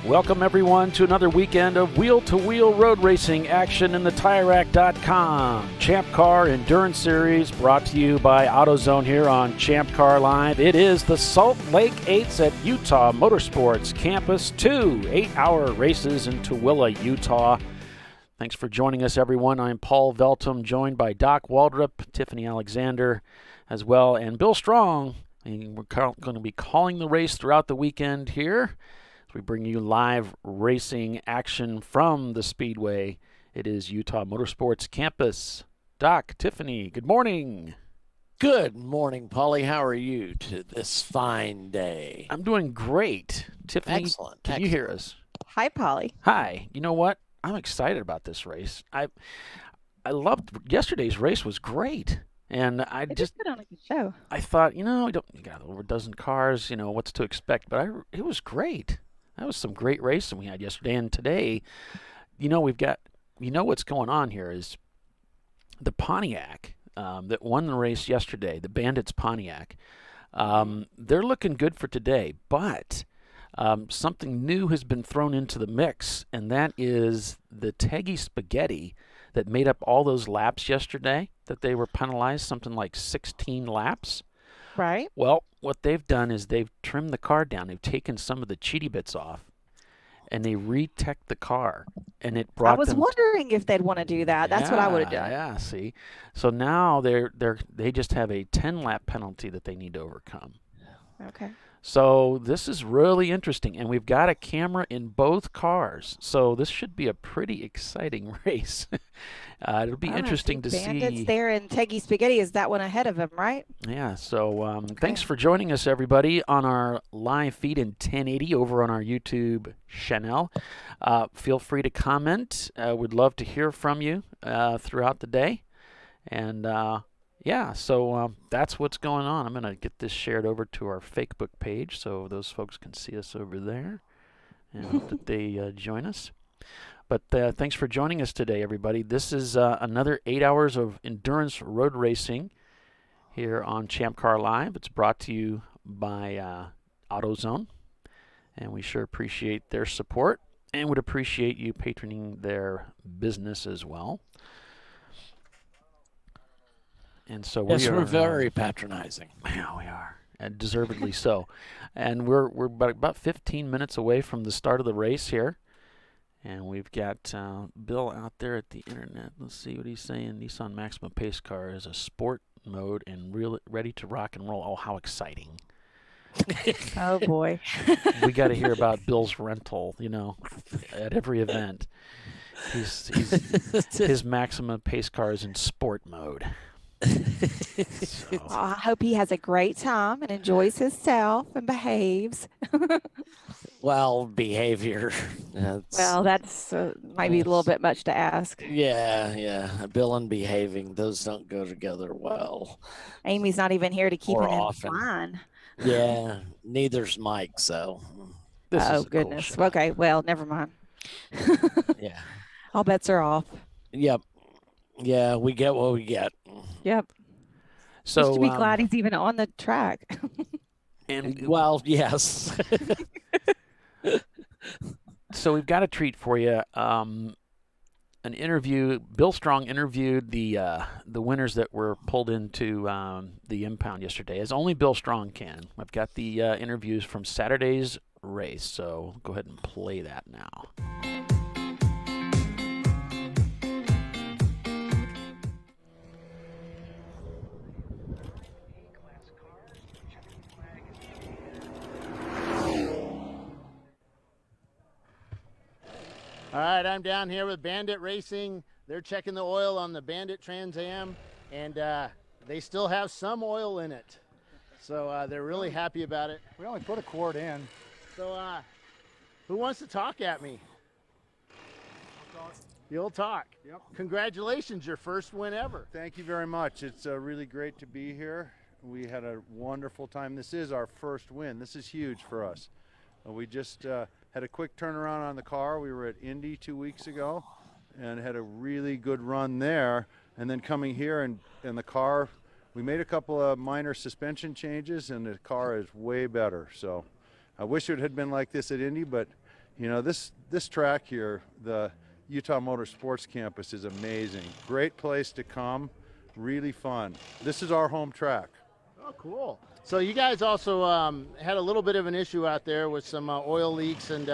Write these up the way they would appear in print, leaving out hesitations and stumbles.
Welcome, everyone, to another weekend of wheel-to-wheel road racing action in the TireRack.com Champ Car Endurance Series, brought to you by AutoZone here on ChampCar.Live. It is the Salt Lake 8s at Utah Motorsports Campus 2, 8-hour races in Tooele, Utah. Thanks for joining us, everyone. I'm Paul Veltum, joined by Doc Waldrop, Tiffany Alexander as well, and Bill Strong. And we're going to be calling the race throughout the weekend here. We bring you live racing action from the Speedway. It is Utah Motorsports Campus. Doc, Tiffany, good morning. Good morning, Paulie. How are you to this fine day? I'm doing great. Tiffany, Excellent. Can you hear us? Hi, Paulie. Hi. You know what? I'm excited about this race. I loved yesterday's race. Was great. And It just put on a good show. I thought, you got over a dozen cars, what's to expect, but it was great. That was some great racing we had yesterday. And today, what's going on here is the Pontiac that won the race yesterday, the Bandits Pontiac. They're looking good for today, but something new has been thrown into the mix, and that is the Teggy Spaghetti that made up all those laps yesterday that they were penalized, something like 16 laps. Right. Well, what they've done is they've trimmed the car down. They've taken some of the cheaty bits off, and they re-teched the car, and it brought. I was wondering if they'd want to do that. That's what I would have done. Yeah, see, so now they just have a 10-lap penalty that they need to overcome. Okay. So this is really interesting, and we've got a camera in both cars, so this should be a pretty exciting race. It'll be interesting to see. Bandits there and Teggy Spaghetti is that one ahead of him, right? Yeah, so thanks for joining us, everybody, on our live feed in 1080 over on our YouTube channel. Feel free to comment. We'd love to hear from you throughout the day. And so that's what's going on. I'm going to get this shared over to our Facebook page so those folks can see us over there and hope that they join us. But thanks for joining us today, everybody. This is another 8 hours of endurance road racing here on ChampCar.Live. It's brought to you by AutoZone, and we sure appreciate their support and would appreciate you patroning their business as well. And so we're very patronizing. Yeah, we are, and deservedly so. And we're about 15 minutes away from the start of the race here. And we've got Bill out there at the internet. Let's see what he's saying. Nissan Maxima pace car is a sport mode and ready to rock and roll. Oh, how exciting. Oh, boy. We got to hear about Bill's rental, at every event. His Maxima pace car is in sport mode. So. I hope he has a great time and enjoys himself and behaves. Well, behavior. That's might be a little bit much to ask. Yeah. Bill and behaving, those don't go together well. Amy's not even here to keep him in line. Yeah, neither's Mike, so. Oh, goodness. Cool, okay, well, never mind. Yeah. All bets are off. Yep. Yeah, we get what we get. Yep. So just to be glad he's even on the track. Well, yes. So we've got a treat for you. An interview. Bill Strong interviewed the winners that were pulled into the impound yesterday, as only Bill Strong can. I've got the interviews from Saturday's race, so go ahead and play that now. All right, I'm down here with Bandit Racing. They're checking the oil on the Bandit Trans Am, and they still have some oil in it. So they're really happy about it. We only put a quart in. So who wants to talk at me? You'll talk. Yep. Congratulations, your first win ever. Thank you very much. It's really great to be here. We had a wonderful time. This is our first win. This is huge for us. We just had a quick turnaround on the car. We were at Indy 2 weeks ago and had a really good run there. And then coming here and the car, we made a couple of minor suspension changes and the car is way better. So I wish it had been like this at Indy, but You know, this track here, the Utah Motorsports Campus, is amazing. Great place to come, really fun. This is our home track. Oh, cool. So you guys also had a little bit of an issue out there with some oil leaks, and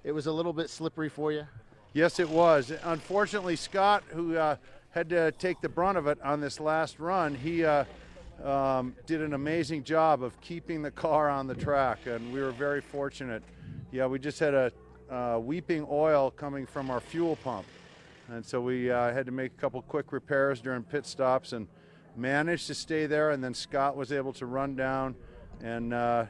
it was a little bit slippery for you. Yes, it was. Unfortunately, Scott, who had to take the brunt of it on this last run, he did an amazing job of keeping the car on the track, and we were very fortunate. Yeah, we just had a weeping oil coming from our fuel pump, and so we had to make a couple quick repairs during pit stops and managed to stay there, and then Scott was able to run down and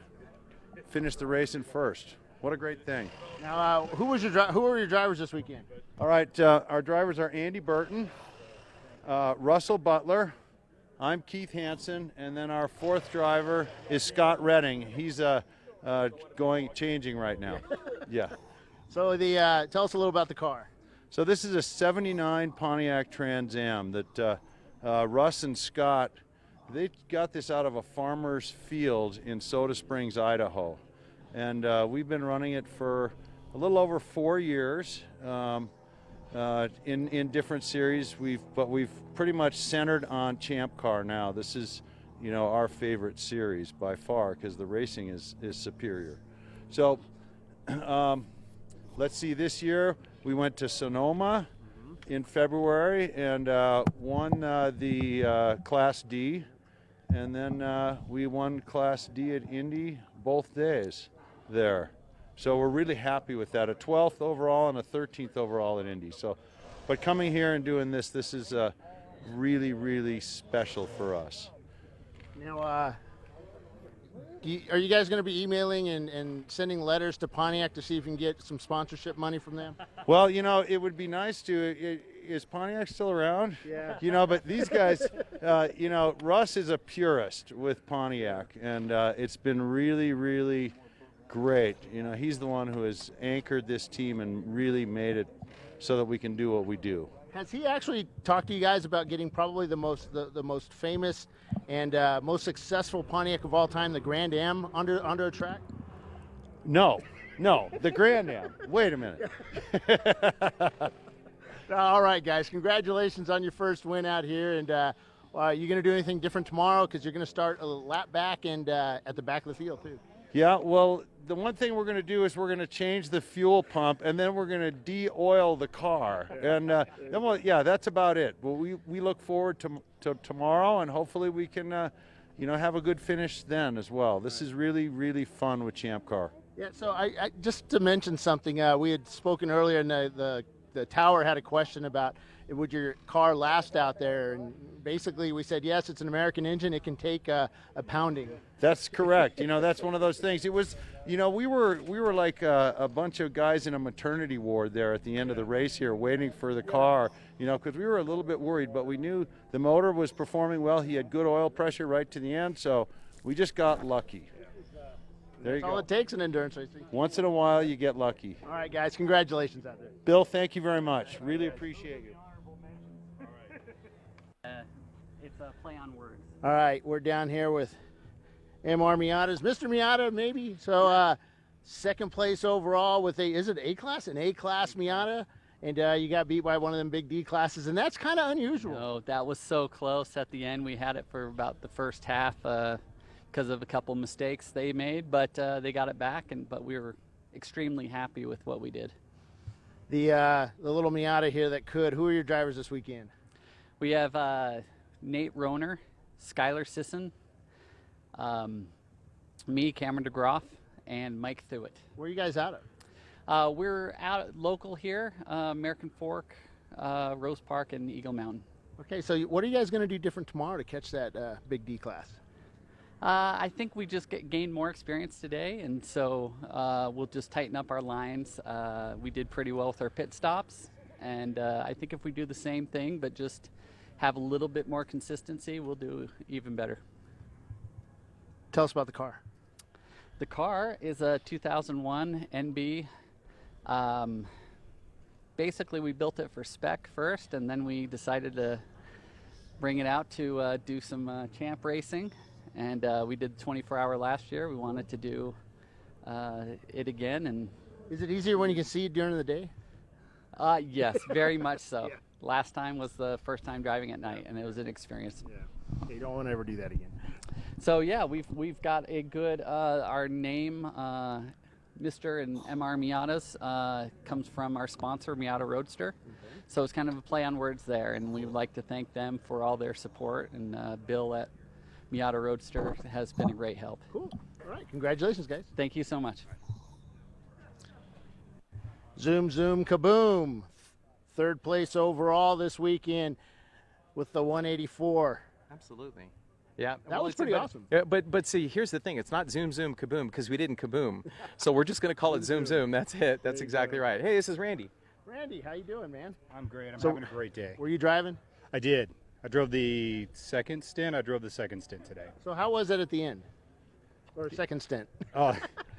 finish the race in first. What a great thing. Now, who were your drivers this weekend? All right, our drivers are Andy Burton, Russell Butler, I'm Keith Hansen, and then our fourth driver is Scott Redding. He's changing right now. Yeah. So tell us a little about the car. So this is a 79 Pontiac Trans Am that Russ and Scott, they got this out of a farmer's field in Soda Springs, Idaho. And we've been running it for a little over 4 years in different series. But we've pretty much centered on Champ Car now. This is, you know, our favorite series by far because the racing is superior. So let's see, this year we went to Sonoma in February and won the Class D, and then we won Class D at Indy both days there. So we're really happy with that. A 12th overall and a 13th overall at Indy. So, but coming here and doing this is really, really special for us. Now, are you guys going to be emailing and sending letters to Pontiac to see if you can get some sponsorship money from them? Well, you know, it would be nice to. Is Pontiac still around? Yeah. You know, but these guys, you know, Russ is a purist with Pontiac, and it's been really, really great. You know, he's the one who has anchored this team and really made it so that we can do what we do. Has he actually talked to you guys about getting probably the most famous and most successful Pontiac of all time, the Grand Am, under a track? No, the Grand Am. Wait a minute. All right, guys. Congratulations on your first win out here. And are you going to do anything different tomorrow? Because you're going to start a lap back and at the back of the field, too. Yeah, well, the one thing we're going to do is we're going to change the fuel pump, and then we're going to de-oil the car. And then that's about it. Well, we look forward to tomorrow, and hopefully we can, have a good finish then as well. This is really, really fun with Champ Car. Yeah, so I just to mention something, we had spoken earlier, and the tower had a question about would your car last out there, and basically we said yes, it's an American engine, it can take a pounding. That's correct. You know, that's one of those things. It was, you know, we were like a bunch of guys in a maternity ward there at the end of the race here waiting for the car, you know, because we were a little bit worried, but we knew the motor was performing well. He had good oil pressure right to the end, so we just got lucky. There you That's all go. it takes in endurance racing. Once in a while, you get lucky. All right, guys, congratulations out there. Bill, thank you very much. Really appreciate you. It's a play on words. All right, we're down here with MR Miatas. Mr. Miata, maybe. So second place overall with an A-class Miata. And you got beat by one of them big D classes, and that's kind of unusual. No, that was so close at the end. We had it for about the first half because of a couple mistakes they made, but they got it back, but we were extremely happy with what we did. The little Miata here that could. Who are your drivers this weekend? We have Nate Roner, Skylar Sisson, me, Cameron DeGroff, and Mike Thuitt. Where are you guys out of? We're out local here, American Fork, Rose Park, and Eagle Mountain. Okay, so what are you guys going to do different tomorrow to catch that big D class? I think we just gained more experience today, and so we'll just tighten up our lines. We did pretty well with our pit stops, and I think if we do the same thing but just have a little bit more consistency, we'll do even better. Tell us about the car. The car is a 2001 NB. Basically, we built it for spec first, and then we decided to bring it out to do some champ racing. And we did 24-hour last year. We wanted to do it again, and Is it easier when you can see during the day? Yes, very much so. Last time was the first time driving at night, and it was an experience. Yeah. You don't want to ever do that again. So yeah, we've got a good our name, Mr. and MR Miatas, comes from our sponsor Miata Roadster. So it's kind of a play on words there, and we would like to thank them for all their support. And Bill at Miata Roadster has been a great help. Cool. All right. Congratulations, guys. Thank you so much. Zoom Kaboom. Third place overall this weekend with the 184. Absolutely. Yeah, That was pretty awesome. Yeah, but see, here's the thing: it's not Zoom Kaboom because we didn't kaboom, so we're just going to call it Zoom. That's it. That's exactly right. Hey, this is Randy. Randy, how you doing, man? I'm great. I'm having a great day. Were you driving? I did. I drove the second stint. I drove the second stint today. So how was it at the end? Or second stint? Oh,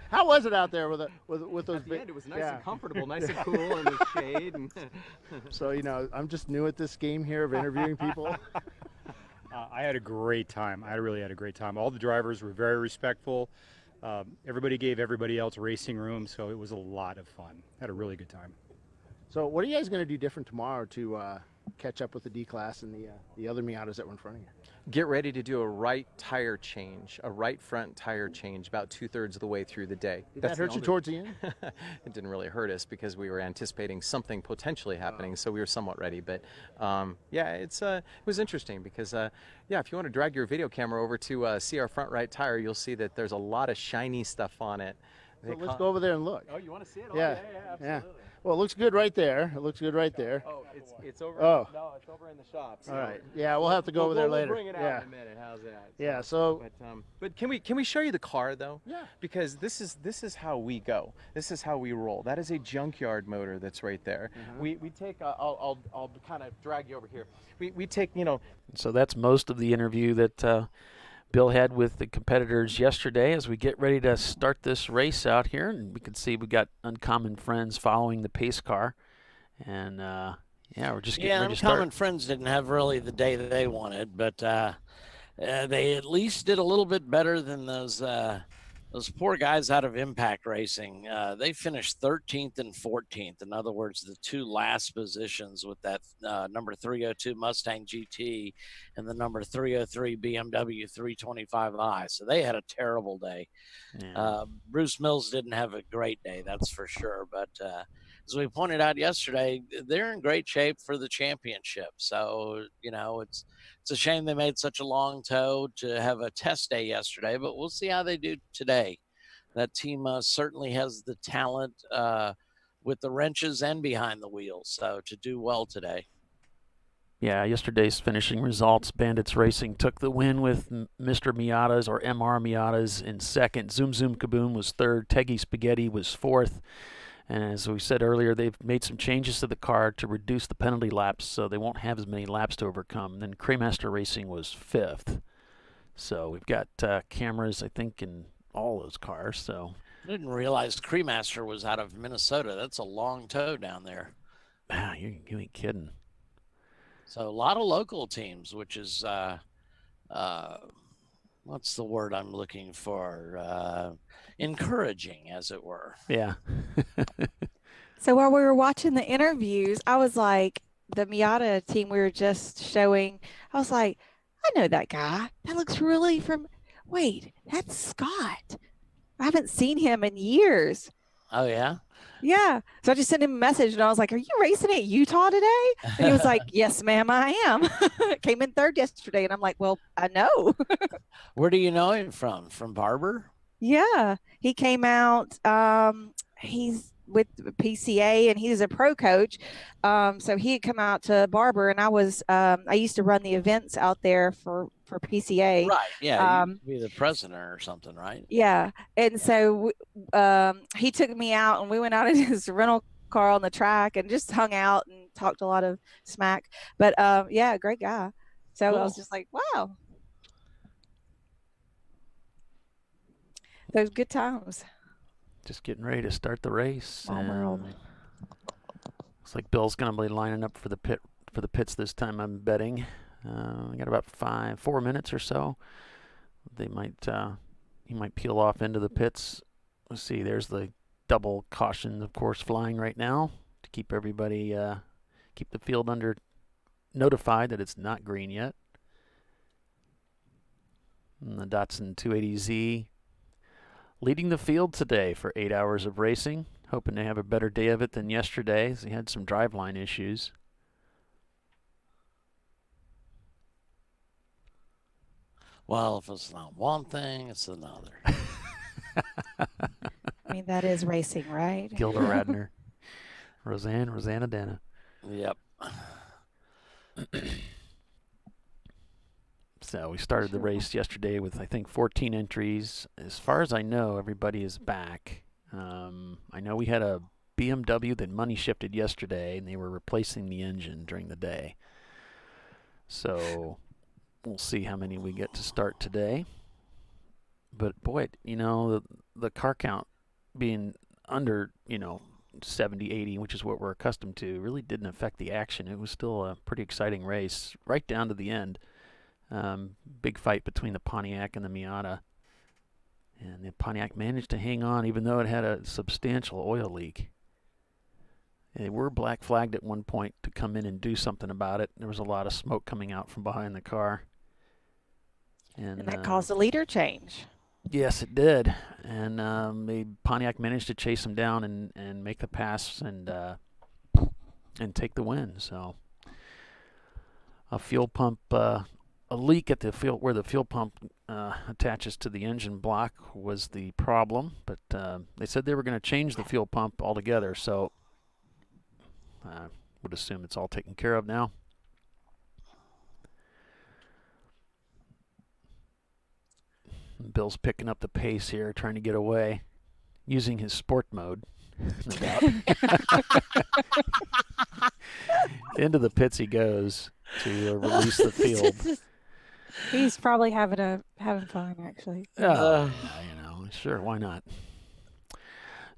How was it out there with those At the big? end, it was nice and comfortable, nice and cool in the shade. And So I'm just new at this game here of interviewing people. I had a great time. I really had a great time. All the drivers were very respectful. Everybody gave everybody else racing room, so it was a lot of fun. Had a really good time. So what are you guys going to do different tomorrow to catch up with the D-Class and the other Miatas that were in front of you? get ready to do a right tire change, a right front tire change about 2/3 of the way through the day. Did that hurt you towards the end? It didn't really hurt us because we were anticipating something potentially happening, so we were somewhat ready. But yeah, it was interesting because yeah, if you want to drag your video camera over to see our front right tire, you'll see that there's a lot of shiny stuff on it. So let's go over there and look. Oh, you want to see it? Yeah. Oh, yeah, absolutely. Well, it looks good right there. It looks good right there. Oh, it's over. Oh. No, it's over in the shop. So All right. Yeah, we'll have to go over there later. We'll bring it out in a minute. How's that? Yeah. So. But can we show you the car though? Yeah. Because this is how we go. This is how we roll. That is a junkyard motor that's right there. We take. I'll kind of drag you over here. We take, you know. So that's most of the interview that Bill had with the competitors yesterday as we get ready to start this race out here. And we can see we got Uncommon Friends following the pace car. And yeah, we're just getting ready to start. Uncommon Friends didn't have really the day that they wanted, but they at least did a little bit better than those poor guys out of Impact Racing. They finished 13th and 14th. In other words, the two last positions with that number 302 Mustang GT and the number 303 BMW 325i. So they had a terrible day. Yeah. Bruce Mills didn't have a great day, that's for sure. But as we pointed out yesterday, they're in great shape for the championship. So, you know, it's a shame they made such a long tow to have a test day yesterday, but we'll see how they do today. That team certainly has the talent with the wrenches and behind the wheels, so to do well today. Yeah, yesterday's finishing results, Bandits Racing took the win with Mr. Miatas or MR Miatas in second. Zoom Kaboom was third. Teggy Spaghetti was fourth. And as we said earlier, they've made some changes to the car to reduce the penalty laps, so they won't have as many laps to overcome. And then Craymaster Racing was fifth. So we've got cameras, I think, in all those cars. So I didn't realize Cremaster was out of Minnesota. That's a long tow down there. Wow, you ain't kidding. So a lot of local teams, which is what's the word I'm looking for? Encouraging, as it were. Yeah. So while we were watching the interviews, I was like, the Miata team we were just showing, I was like, I know that guy. That looks really wait, that's Scott. I haven't seen him in years. Oh, yeah? Yeah. So I just sent him a message and I was like, are you racing at Utah today? And he was like, yes, ma'am, I am. Came in third yesterday. And I'm like, well, I know. Where do you know him from? From Barber? Yeah. He came out. He's with PCA and he's a pro coach. So he had come out to Barber and I used to run the events out there for PCA. Right. Yeah. You be the president or something, right? Yeah. And so he took me out and we went out in his rental car on the track and just hung out and talked a lot of smack. But yeah, great guy. So Cool. I was just like, wow. Those good times. Just getting ready to start the race. Small world. Looks like Bill's going to be lining up for the pits this time, I'm betting. We got about 4 minutes or so. He might peel off into the pits. Let's see. There's the double caution, of course, flying right now to keep everybody, keep the field notified that it's not green yet. And the Datsun 280Z leading the field today for 8 hours of racing. Hoping to have a better day of it than yesterday, as he had some driveline issues. Well, if it's not one thing, it's another. I mean, that is racing, right? Gilda Radner. Rosanna Dana. Yep. So we started the race yesterday with, I think, 14 entries. As far as I know, everybody is back. I know we had a BMW that money shifted yesterday, and they were replacing the engine during the day. So we'll see how many we get to start today. But boy, you know, the car count being under, 70, 80, which is what we're accustomed to, really didn't affect the action. It was still a pretty exciting race right down to the end. Big fight between the Pontiac and the Miata. And the Pontiac managed to hang on even though it had a substantial oil leak. They were black flagged at one point to come in and do something about it. There was a lot of smoke coming out from behind the car. And that caused a leader change. Yes, it did. And the Pontiac managed to chase him down and make the pass and take the win. So a fuel pump, a leak at the field where the fuel pump attaches to the engine block was the problem. But they said they were going to change the fuel pump altogether. So I would assume it's all taken care of now. Bill's picking up the pace here, trying to get away, using his sport mode. No doubt. Into the pits he goes to release the field. He's probably having fun, actually. Yeah, sure, why not?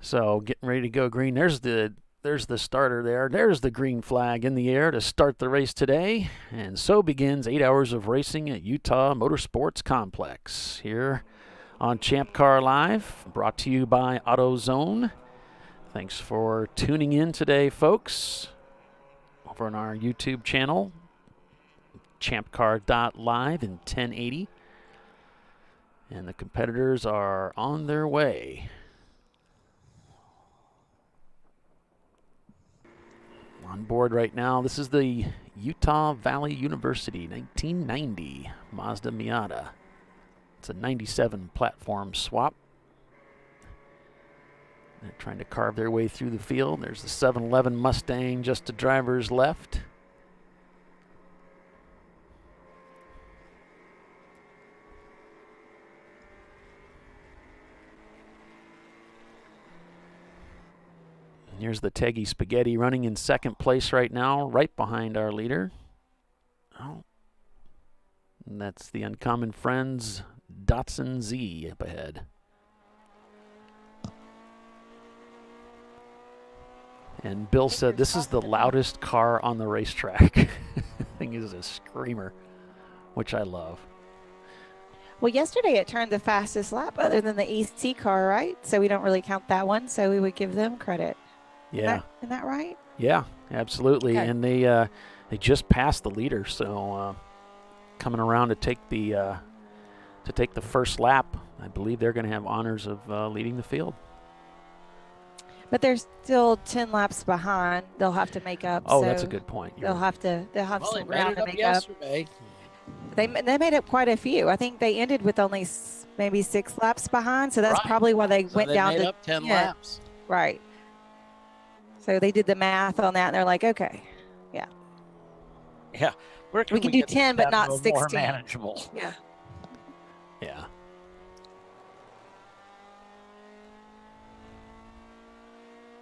So getting ready to go green. There's the starter there. There's the green flag in the air to start the race today. And so begins 8 hours of racing at Utah Motorsports Complex here on ChampCar.Live, brought to you by AutoZone. Thanks for tuning in today, folks, over on our YouTube channel, ChampCar.Live in 1080. And the competitors are on their way. On board right now, this is the Utah Valley University 1990 Mazda Miata. It's a 97 platform swap. They're trying to carve their way through the field. There's the 711 Mustang just to driver's left. Here's the Teggy Spaghetti running in second place right now, right behind our leader. Oh, and that's the Uncommon Friends Datsun Z up ahead. And Bill said this is the loudest car on the racetrack. The thing is a screamer, which I love. Well, yesterday it turned the fastest lap other than the EC car, right? So we don't really count that one, so we would give them credit. Yeah. Isn't that right? Yeah, absolutely. Okay. And they just passed the leader, so coming around to take the first lap, I believe they're going to have honors of leading the field. But they're still 10 laps behind. They'll have to make up. Oh, so that's a good point. They'll have some ground to make yesterday. up. They made up quite a few. I think they ended with only maybe 6 laps behind, so that's probably why they went down to 10 laps. Right. So they did the math on that, and they're like, okay, yeah. Yeah. We can do 10, but not 16. More manageable. Yeah. Yeah.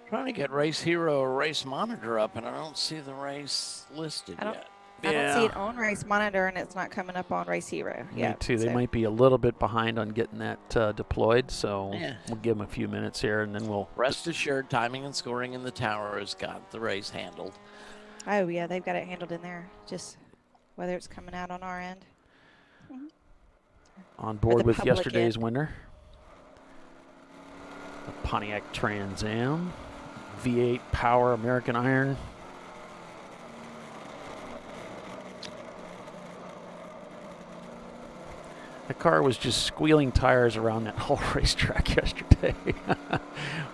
Trying to get Race Hero or Race Monitor up, and I don't see the race listed yet. I don't see it on Race Monitor, and it's not coming up on Race Hero. Me too. They might be a little bit behind on getting that deployed, so we'll give them a few minutes here, and then we'll... Rest assured, timing and scoring in the tower has got the race handled. Oh, yeah, they've got it handled in there, just whether it's coming out on our end. On board with yesterday's winner. The Pontiac Trans Am, V8 power American iron. The car was just squealing tires around that whole racetrack yesterday.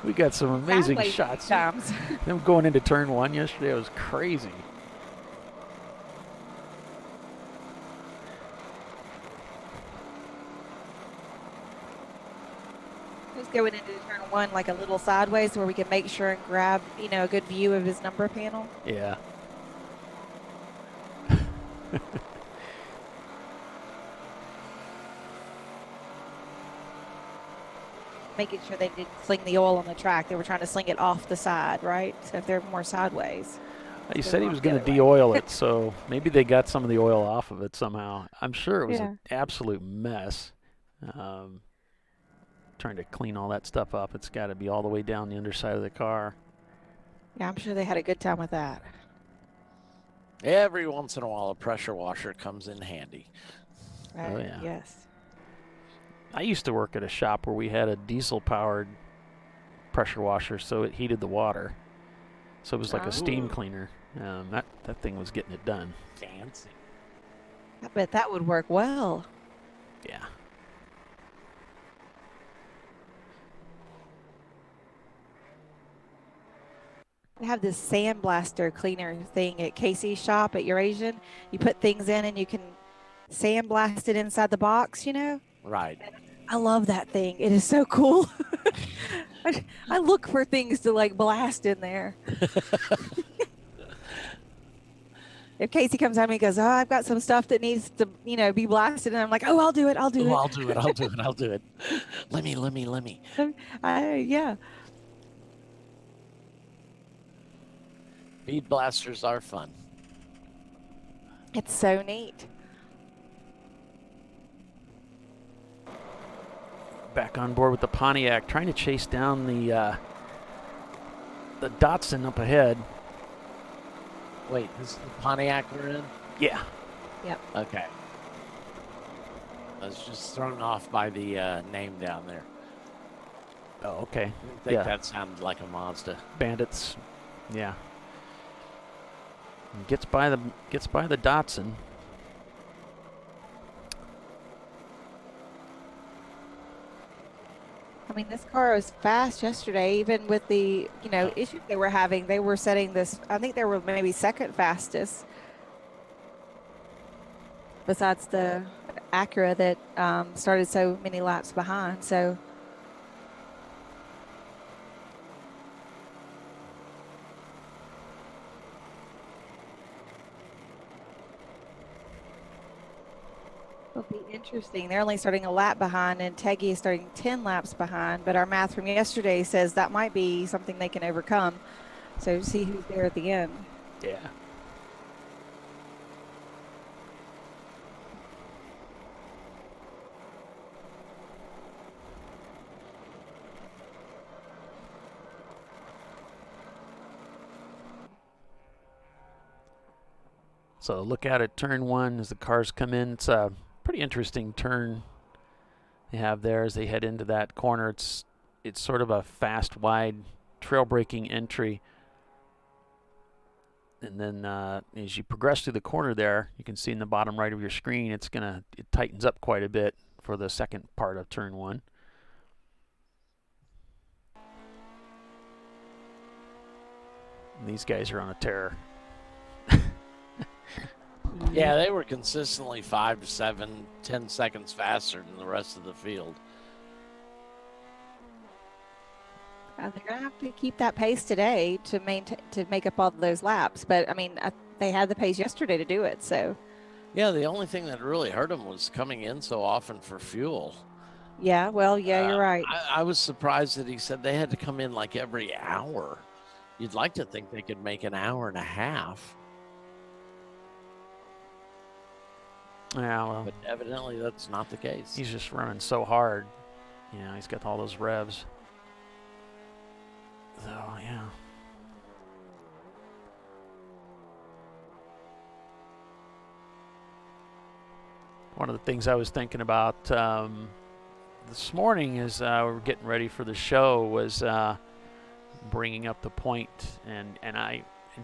We got some amazing Sideways shots. times. Them going into turn 1 yesterday was crazy. Just going into turn 1 like a little sideways where we can make sure and grab, you know, a good view of his number panel. Yeah. Making sure they didn't sling the oil on the track. They were trying to sling it off the side, right? So if they're more sideways. He said he was going to de-oil it, so maybe they got some of the oil off of it somehow. I'm sure it was an absolute mess. Trying to clean all that stuff up. It's got to be all the way down the underside of the car. Yeah, I'm sure they had a good time with that. Every once in a while, a pressure washer comes in handy. Oh, yeah. Yes. I used to work at a shop where we had a diesel-powered pressure washer, so it heated the water. So it was like a steam cleaner. That thing was getting it done. Fancy. I bet that would work well. Yeah. They have this sandblaster cleaner thing at Casey's shop at Eurasian. You put things in and you can sandblast it inside the box, you know? Right. I love that thing. It is so cool. I look for things to like blast in there. If Casey comes at me and goes, oh, I've got some stuff that needs to, you know, be blasted. And I'm like, oh, I'll do it. I'll do it. I'll do it. I'll do it. I'll do it. Let me. Yeah. Bead blasters are fun. It's so neat. Back on board with the Pontiac, trying to chase down the Datsun up ahead. Wait, this is the Pontiac we're in? Yeah. Yep. Okay. I was just thrown off by the name down there. Oh, okay. I think that sounded like a Mazda. Bandits. Yeah. And gets by the Datsun. I mean, this car was fast yesterday, even with the, you know, issues they were having. They were setting this, I think they were maybe second fastest. Besides the Acura that started so many laps behind. So it'll be interesting. They're only starting a lap behind, and Teggy is starting 10 laps behind. But our math from yesterday says that might be something they can overcome. So see who's there at the end. Yeah. So look out at turn 1 as the cars come in. It's a pretty interesting turn they have there as they head into that corner. It's sort of a fast, wide, trail-breaking entry. And then as you progress through the corner there, you can see in the bottom right of your screen, it tightens up quite a bit for the second part of turn 1. And these guys are on a tear. Yeah, they were consistently 5 to 7, 10 seconds faster than the rest of the field. They're going to have to keep that pace today to make up all those laps. But, I mean, they had the pace yesterday to do it, so. Yeah, the only thing that really hurt them was coming in so often for fuel. Yeah, well, yeah, you're right. I was surprised that he said they had to come in like every hour. You'd like to think they could make an hour and a half. Yeah, well, but evidently that's not the case. He's just running so hard. Yeah, he's got all those revs. So, yeah. One of the things I was thinking about this morning, as we were getting ready for the show, was bringing up the point, and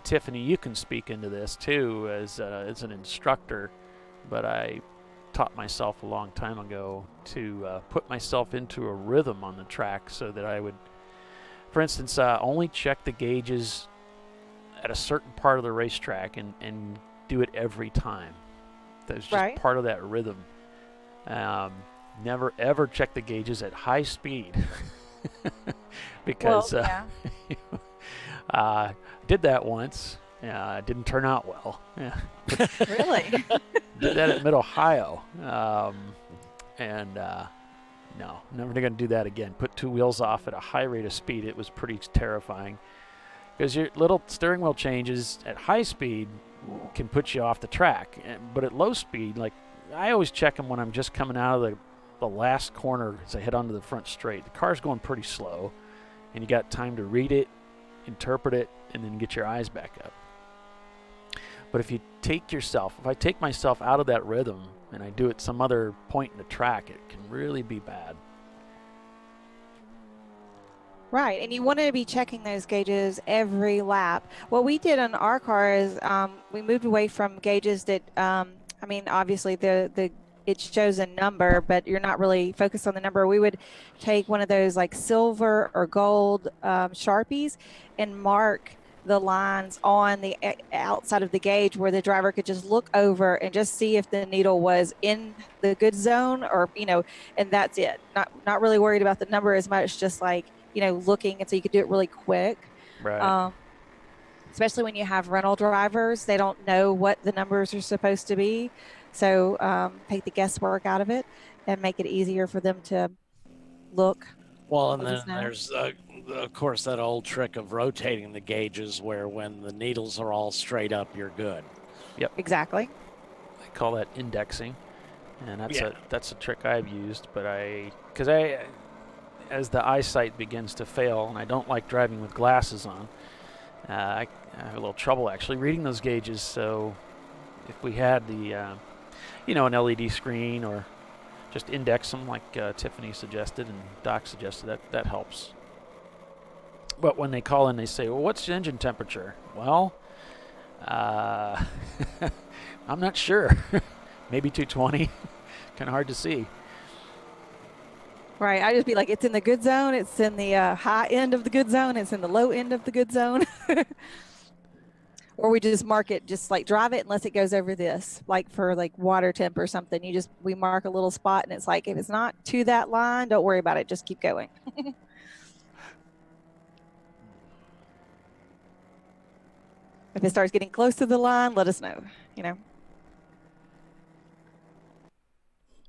Tiffany, you can speak into this too as an instructor, but I taught myself a long time ago to put myself into a rhythm on the track so that I would, for instance, only check the gauges at a certain part of the racetrack and do it every time. That's just part of that rhythm. Never ever check the gauges at high speed because did that once. It didn't turn out well. Yeah. Really? Did that at Mid-Ohio. No, never going to do that again. Put two wheels off at a high rate of speed. It was pretty terrifying because your little steering wheel changes at high speed can put you off the track. But at low speed, like I always check them when I'm just coming out of the last corner as I head onto the front straight. The car's going pretty slow, and you got time to read it, interpret it, and then get your eyes back up. But if I take myself out of that rhythm and I do it some other point in the track, it can really be bad. Right, and you want to be checking those gauges every lap. What we did on our car is we moved away from gauges that, obviously it shows a number, but you're not really focused on the number. We would take one of those like silver or gold Sharpies and mark the lines on the outside of the gauge where the driver could just look over and just see if the needle was in the good zone or, and that's it. Not really worried about the number as much, just like, looking, and so you could do it really quick. Right. Especially when you have rental drivers, they don't know what the numbers are supposed to be. So take the guesswork out of it and make it easier for them to look. Well, and then there's, of course, that old trick of rotating the gauges where when the needles are all straight up, you're good. Yep. Exactly. I call that indexing, and that's a trick I've used. But as the eyesight begins to fail, and I don't like driving with glasses on, I have a little trouble actually reading those gauges. So if we had the, an LED screen or just index them like Tiffany suggested and Doc suggested, that helps. But when they call in, they say, well, what's the engine temperature? Well, I'm not sure. Maybe 220. Kind of hard to see. Right. I just be like, it's in the good zone. It's in the high end of the good zone. It's in the low end of the good zone. Or we just mark it, just like drive it unless it goes over this, like for like water temp or something. We mark a little spot and it's like, if it's not to that line, don't worry about it. Just keep going. If it starts getting close to the line, let us know,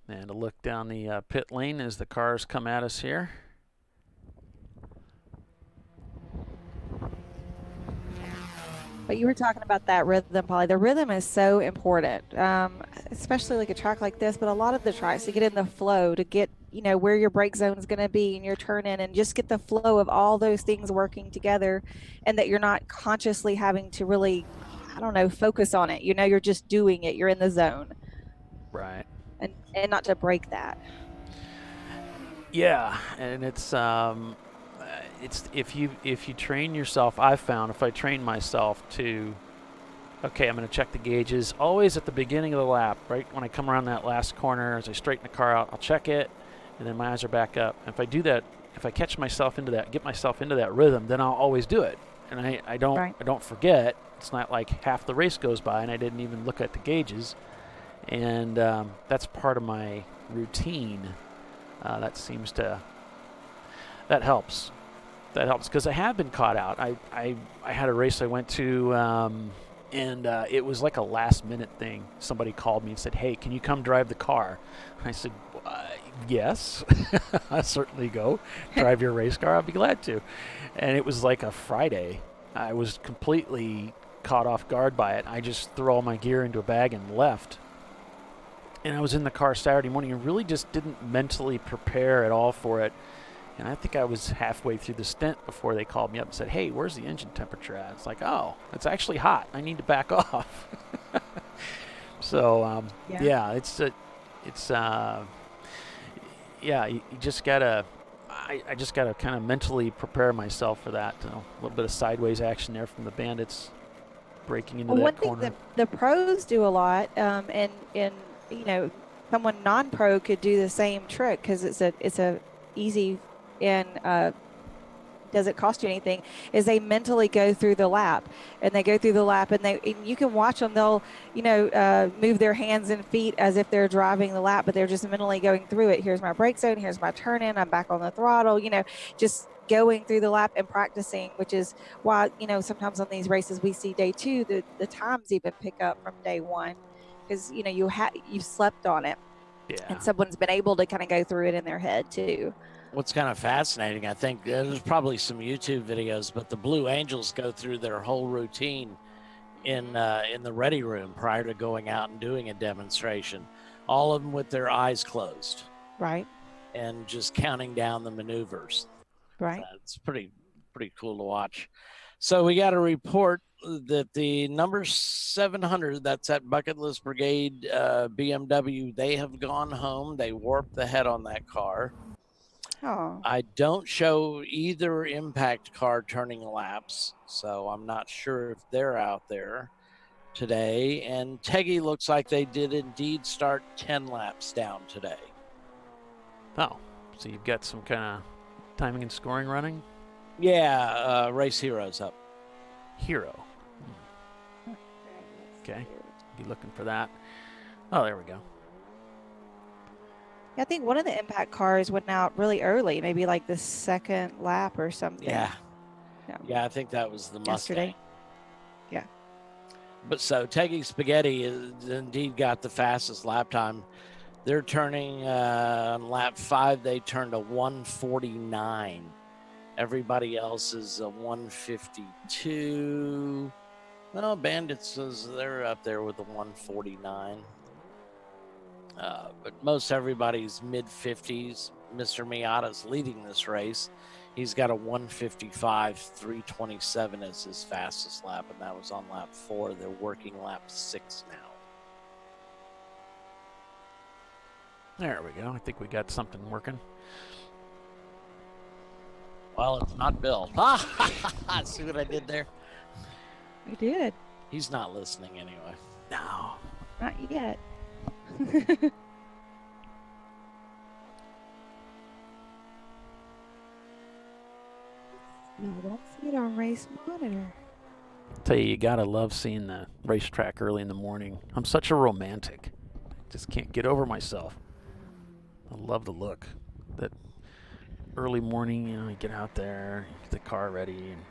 And a look down the pit lane as the cars come at us here. But you were talking about that rhythm, Polly. The rhythm is so important, especially like a track like this, but a lot of the tracks to get in the flow, to get, where your brake zone is going to be and your turn in, and just get the flow of all those things working together, and that you're not consciously having to really, focus on it. You're just doing it. You're in the zone. Right. And not to break that. Yeah, and it's if you train yourself, I've found if I train myself to, okay, I'm going to check the gauges always at the beginning of the lap, right when I come around that last corner, as I straighten the car out, I'll check it, and then my eyes are back up. And if I do that, if I catch myself into that, get myself into that rhythm, then I'll always do it, and I don't forget. It's not like half the race goes by and I didn't even look at the gauges, and that's part of my routine. That helps. That helps because I have been caught out. I had a race I went to, and it was like a last-minute thing. Somebody called me and said, hey, can you come drive the car? I said, yes, I'll certainly go. Drive your race car, I'll be glad to. And it was like a Friday. I was completely caught off guard by it. I just threw all my gear into a bag and left. And I was in the car Saturday morning and really just didn't mentally prepare at all for it. And I think I was halfway through the stint before they called me up and said, hey, where's the engine temperature at? It's like, oh, it's actually hot. I need to back off. So, yeah, you just gotta. I just gotta kind of mentally prepare myself for that. A little bit of sideways action there from the Bandits breaking into Well, that one thing corner. that the pros do a lot, and someone non-pro could do the same trick because it's a easy and doesn't cost you anything, is they mentally go through the lap, and you can watch them. They'll move their hands and feet as if they're driving the lap, but they're just mentally going through it. Here's my brake zone, here's my turn in, I'm back on the throttle, just going through the lap and practicing, which is why sometimes on these races we see day two the times even pick up from day one, because you slept on it, and someone's been able to kind of go through it in their head too. What's kind of fascinating, I think there's probably some YouTube videos, but the Blue Angels go through their whole routine in the ready room prior to going out and doing a demonstration. All of them with their eyes closed, right, and just counting down the maneuvers. Right, it's pretty cool to watch. So we got a report that the number 700, that's at Bucket List Brigade BMW, they have gone home. They warped the head on that car. Oh. I don't show either impact car turning laps, so I'm not sure if they're out there today. And Teggy looks like they did indeed start 10 laps down today. Oh, so you've got some kind of timing and scoring running? Yeah, Race Hero's up. Hero. Okay, be looking for that. Oh, there we go. I think one of the impact cars went out really early, maybe like the second lap or something. Yeah, I think that was the Mustang. Yesterday. Yeah. But so Teggy Spaghetti is indeed got the fastest lap time. They're turning on lap 5. They turned a 149. Everybody else is a 152. Well, Bandits they're up there with the 149. But most everybody's mid-50s. Mr. Miata's leading this race. He's got a 155, 327 as his fastest lap, and that was on lap 4. They're working lap 6 now. There we go. I think we got something working. Well, it's not Bill. See what I did there? We did. He's not listening anyway. No. Not yet. No, don't see it on Race Monitor. Tell you gotta love seeing the racetrack early in the morning. I'm such a romantic. Just can't get over myself. I love the look. That early morning, you get out there, get the car ready. And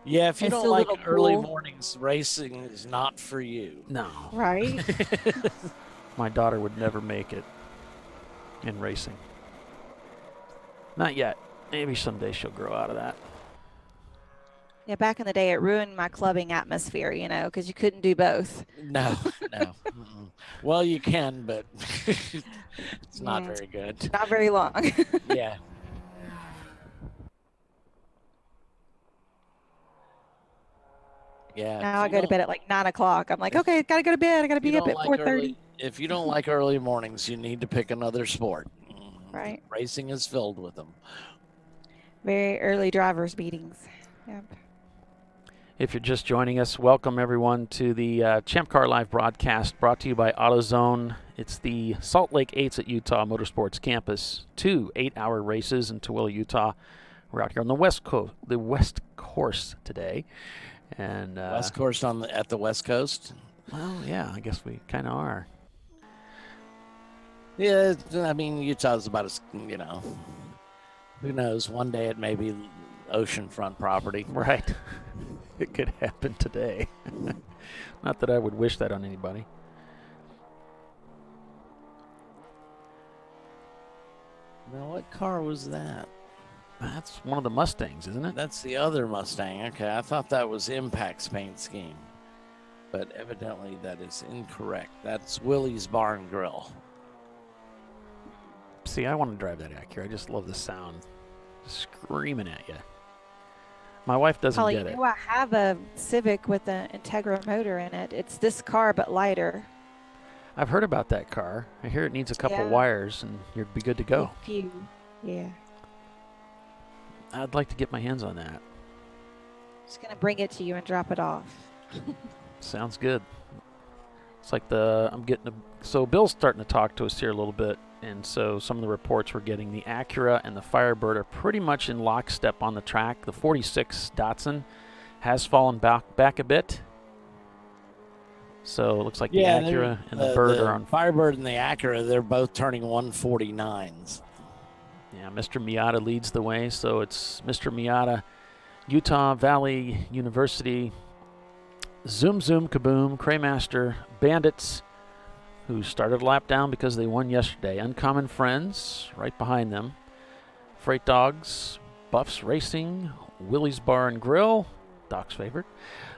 yeah, if you It's don't a like little early cool. mornings, racing is not for you. no, Right? my daughter would never make it in racing. Not yet. Maybe someday she'll grow out of that. Yeah, back in the day, it ruined my clubbing atmosphere, because you couldn't do both. No. Mm-mm. Well, you can, but it's not very good. Not very long. Yeah. Yeah. Now I go to bed at like 9 o'clock. I'm like, okay, gotta go to bed. I gotta be up at 4:30. If you don't like early mornings, you need to pick another sport. Right. Racing is filled with them. Very early drivers meetings. Yep. If you're just joining us, welcome everyone to the ChampCar.Live broadcast brought to you by AutoZone. It's the Salt Lake 8s at Utah Motorsports Campus. 2 8-hour races in Tooele, Utah. We're out here on the West Course today. And West Course at the West Coast? Well, yeah, I guess we kind of are. Yeah, I mean, Utah's about as, who knows? One day it may be oceanfront property. Right. It could happen today. Not that I would wish that on anybody. Now, what car was that? That's one of the Mustangs, isn't it? That's the other Mustang. Okay, I thought that was Impact's paint scheme. But evidently that is incorrect. That's Willie's Barn Grill. See, I want to drive that Acura. I just love the sound. Screaming at you. My wife doesn't Holly, get it. I have a Civic with an Integra motor in it. It's this car, but lighter. I've heard about that car. I hear it needs a couple Yeah. wires, and you'd be good to go. A few. Yeah. I'd like to get my hands on that. Just gonna bring it to you and drop it off. Sounds good. It's like so Bill's starting to talk to us here a little bit, and so some of the reports we're getting, the Acura and the Firebird are pretty much in lockstep on the track. The 46 Datsun has fallen back a bit. So it looks like the Acura and the Bird are on. Firebird and the Acura, they're both turning 149s. Yeah, Mr. Miata leads the way, so it's Mr. Miata, Utah Valley University, Zoom Kaboom, Craymaster, Bandits, who started a lap down because they won yesterday. Uncommon Friends, right behind them. Freight Dogs, Buffs Racing, Willie's Bar and Grill, Doc's favorite,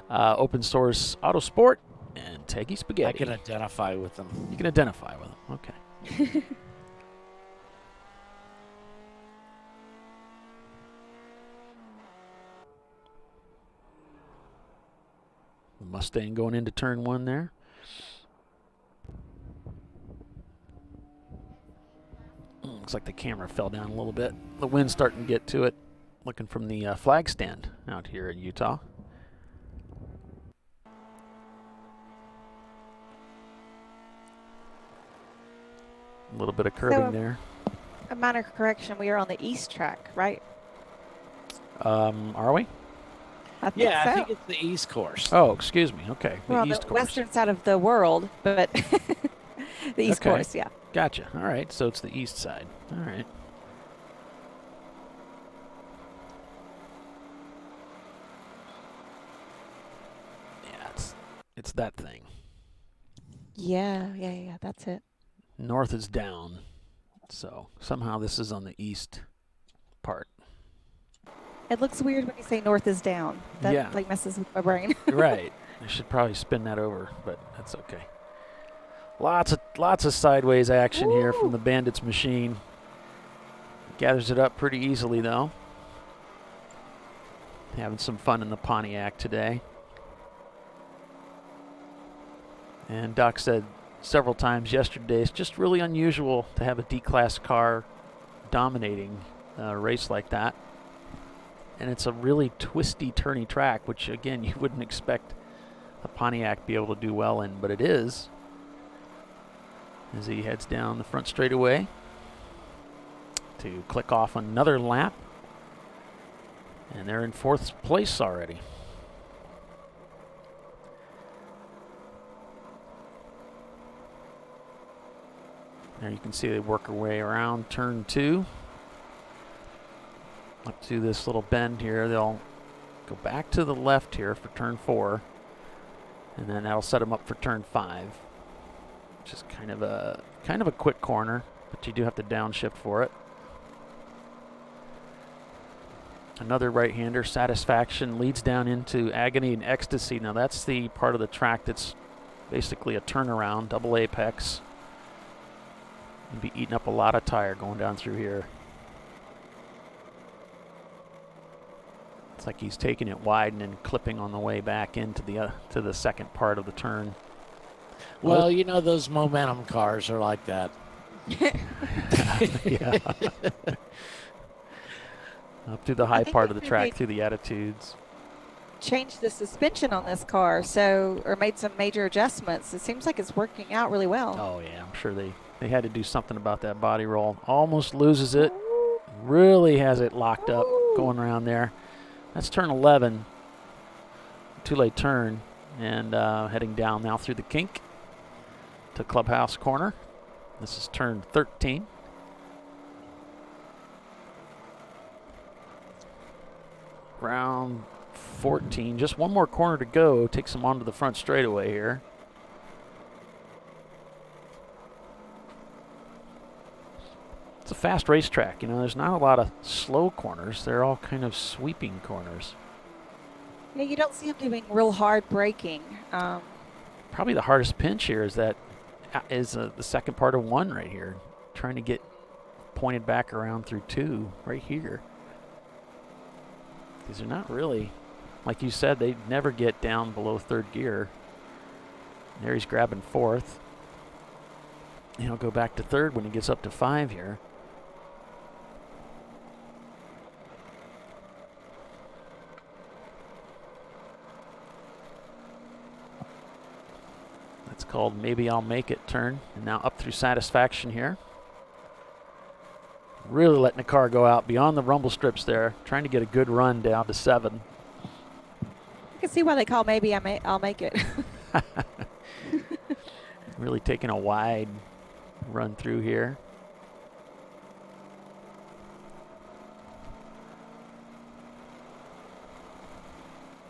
Open Source Autosport, and Teggy Spaghetti. I can identify with them. You can identify with them, okay. Mustang going into turn 1 there. Looks like the camera fell down a little bit. The wind's starting to get to it. Looking from the flag stand out here in Utah. A little bit of curving there. A minor correction, we are on the east track, right? Are we? I think so. I think it's the East course. Oh, excuse me. Okay, We're on East the course. western side of the world, but the east Okay. course, yeah. Gotcha. All right, so it's the east side. All right. Yeah, it's that thing. Yeah, that's it. North is down, so somehow this is on the east part. It looks weird when you say north is down. That Yeah. like messes with my brain. Right. I should probably spin that over, but that's okay. Lots of sideways action here from the Bandits machine. Gathers it up pretty easily though. Having some fun in the Pontiac today. And Doc said several times yesterday, it's just really unusual to have a D-class car dominating a race like that. And it's a really twisty, turny track, which again, you wouldn't expect a Pontiac to be able to do well in, but it is. As he heads down the front straightaway to click off another lap. And they're in 4th place already. There you can see they work their way around turn 2. Up to this little bend here. They'll go back to the left here for turn 4. And then that'll set them up for turn 5. Which is kind of a quick corner, but you do have to downshift for it. Another right-hander, Satisfaction, leads down into Agony and Ecstasy. Now that's the part of the track that's basically a turnaround, double apex. You'll be eating up a lot of tire going down through here. It's like he's taking it wide and then clipping on the way back into the second part of the turn. Well, you know those momentum cars are like that. Yeah. Up to the high part of the track through the attitudes. Changed the suspension on this car, or made some major adjustments. It seems like it's working out really well. Oh yeah, I'm sure they had to do something about that body roll. Almost loses it. Really has it locked up going around there. That's turn 11. Too late turn. And heading down now through the kink to Clubhouse Corner. This is turn 13. Round 14. Just one more corner to go. Takes them onto the front straightaway here. It's a fast racetrack. You know, there's not a lot of slow corners. They're all kind of sweeping corners. Yeah, you don't see them doing real hard braking. Probably the hardest pinch here is the second part of 1 right here. Trying to get pointed back around through 2 right here. These are not really, like you said, they never get down below 3rd gear. There he's grabbing 4th. He'll go back to third when he gets up to 5 here. That's called Maybe I'll Make It turn. And now up through Satisfaction here. Really letting the car go out beyond the rumble strips there, trying to get a good run down to 7. I can see why they call Maybe I'll Make It. Really taking a wide run through here.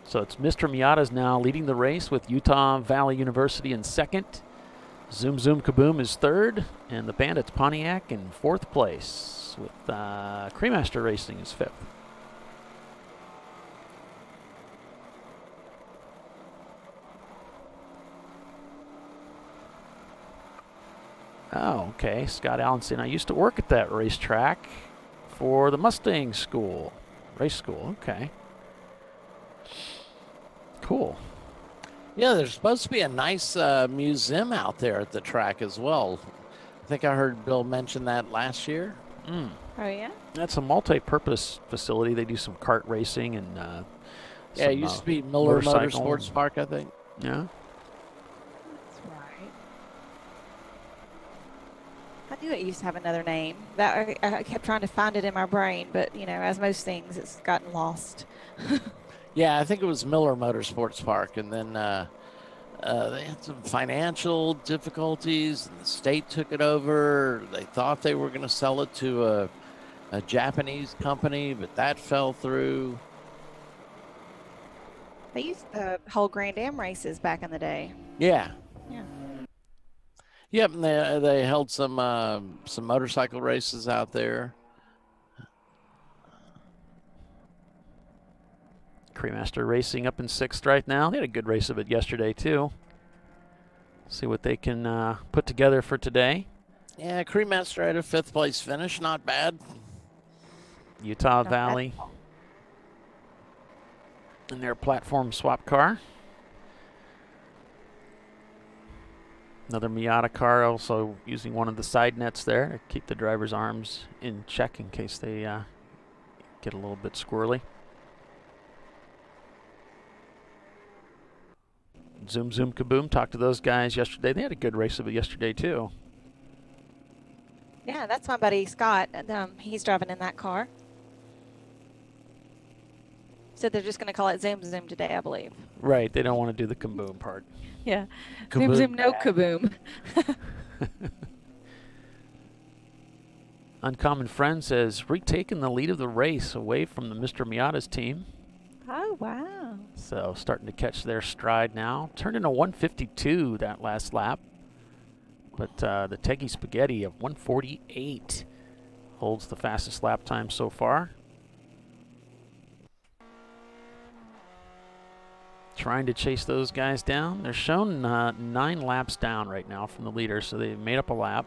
So it's Mr. Miata's now leading the race with Utah Valley University in second. Zoom Kaboom is third, and the Bandits Pontiac in 4th place, with Cremaster Racing is 5th. Oh, okay. Scott Allenson. I used to work at that racetrack for the Mustang School. Race school. Okay. Cool. Yeah, there's supposed to be a nice museum out there at the track as well. I think I heard Bill mention that last year. Oh, yeah? That's a multi-purpose facility. They do some kart racing and Yeah, it used to be Miller motorcycle. Motorsports Park, I think. Yeah. That's right. I knew it used to have another name. That I kept trying to find it in my brain, but, you know, as most things, it's gotten lost. Yeah, I think it was Miller Motorsports Park, and then they had some financial difficulties, and the state took it over. They thought they were going to sell it to a Japanese company, but that fell through. They used to hold Grand Am races back in the day. Yeah. Yeah. Yep, and they held some motorcycle races out there. Cremaster Racing up in 6th right now. They had a good race of it yesterday, too. See what they can put together for today. Yeah, Cremaster had a 5th place finish. Not bad. Utah Not bad. Valley in their platform swap car. Another Miata car, also using one of the side nets there to keep the driver's arms in check in case they get a little bit squirrely. Zoom Kaboom. Talked to those guys yesterday. They had a good race of it yesterday, too. Yeah, that's my buddy Scott. He's driving in that car. So they're just going to call it Zoom today, I believe. Right. They don't want to do the kaboom part. Yeah. Kaboom. Zoom, no kaboom. Uncommon Friends has retaken the lead of the race away from the Mr. Miata's team. Oh, wow. So starting to catch their stride now. Turned in a 152 that last lap. But the Teggy Spaghetti of 148 holds the fastest lap time so far. Trying to chase those guys down. They're shown 9 laps down right now from the leader, so they've made up a lap.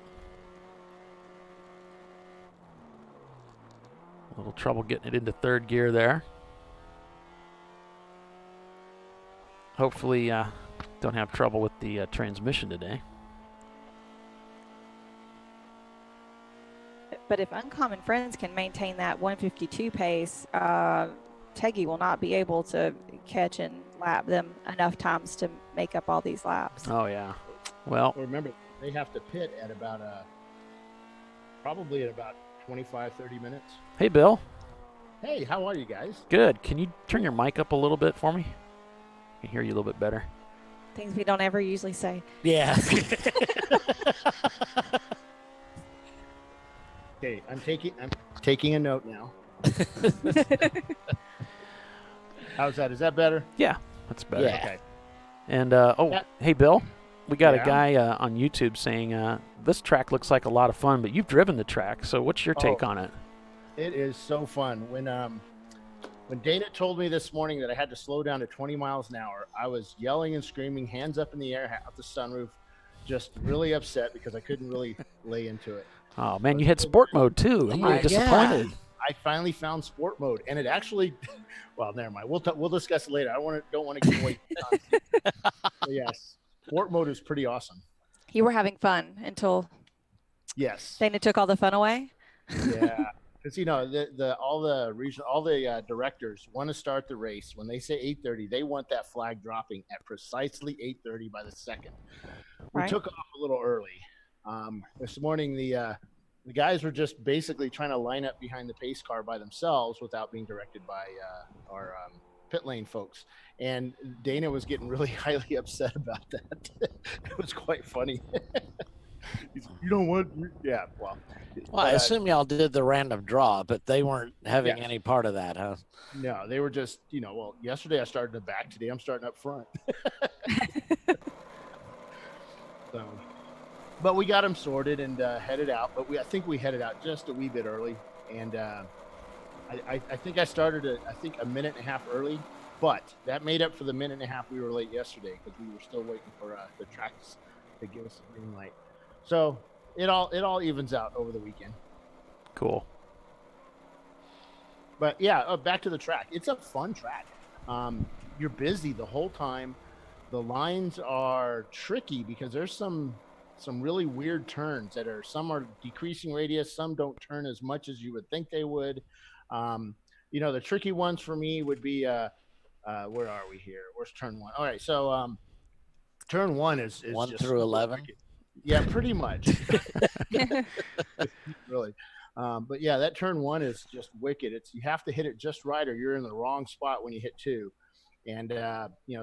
A little trouble getting it into 3rd gear there. Hopefully don't have trouble with the transmission today. But if Uncommon Friends can maintain that 152 pace, Teggy will not be able to catch and lap them enough times to make up all these laps. Oh, yeah. Well, Remember, they have to pit at about probably at about 25, 30 minutes. hey, Bill. Hey, how are you guys? Good. Can you turn your mic up a little bit for me? I can hear you a little bit better. Things we don't ever usually say. Yeah. Okay, I'm taking a note now. How's that? Is that better? Yeah, that's better. Yeah. Okay. And, Yeah. hey, Bill. We got Yeah. a guy on YouTube saying this track looks like a lot of fun, but you've driven the track, so what's your take on it? It is so fun. When Dana told me this morning that I had to slow down to 20 miles an hour, I was yelling and screaming, hands up in the air, out the sunroof, just really upset because I couldn't really lay into it. Oh, man, you had sport mode, too. I'm really disappointed. I finally found sport mode, and it actually, well, never mind. We'll discuss it later. Don't want to give away. But yes, sport mode is pretty awesome. You were having fun until Yes. Dana took all the fun away. Yeah, because all the directors want to start the race. When they say 8:30, they want that flag dropping at precisely 8:30 by the second. We Right. took off a little early. This morning, the guys were just basically trying to line up behind the pace car by themselves without being directed by our pit lane folks. And Dana was getting really highly upset about that. It was quite funny. You don't want, yeah, well. Well, I assume y'all did the random draw, but they weren't having any part of that, huh? No, they were just, well, yesterday I started in the back. Today I'm starting up front. So, but we got them sorted and headed out. But I think we headed out just a wee bit early. And I think I started a minute and a half early. But that made up for the minute and a half we were late yesterday because we were still waiting for the tracks to give us the green light. So it all evens out over the weekend. Cool. But yeah, back to the track. It's a fun track. You're busy the whole time. The lines are tricky because there's some really weird turns some are decreasing radius, some don't turn as much as you would think they would. The tricky ones for me would be where are we here? Where's turn one? All right, so turn one is 1 just through 11. Yeah, pretty much. Really. But yeah, that turn one is just wicked. You have to hit it just right or you're in the wrong spot when you hit two. And,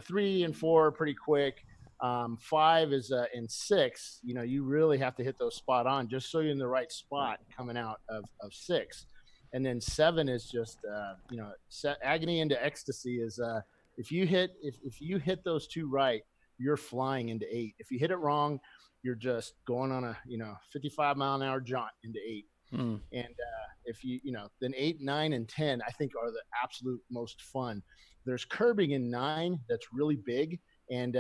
3 and 4 are pretty quick. 5 is and 6, you really have to hit those spot on just so you're in the right spot coming out of 6. And then 7 is just, agony into ecstasy is if you hit those two right, you're flying into 8. If you hit it wrong, you're just going on a 55 mile an hour jaunt into 8. And if then 8, 9, and 10 I think are the absolute most fun. There's curbing in 9 that's really big, and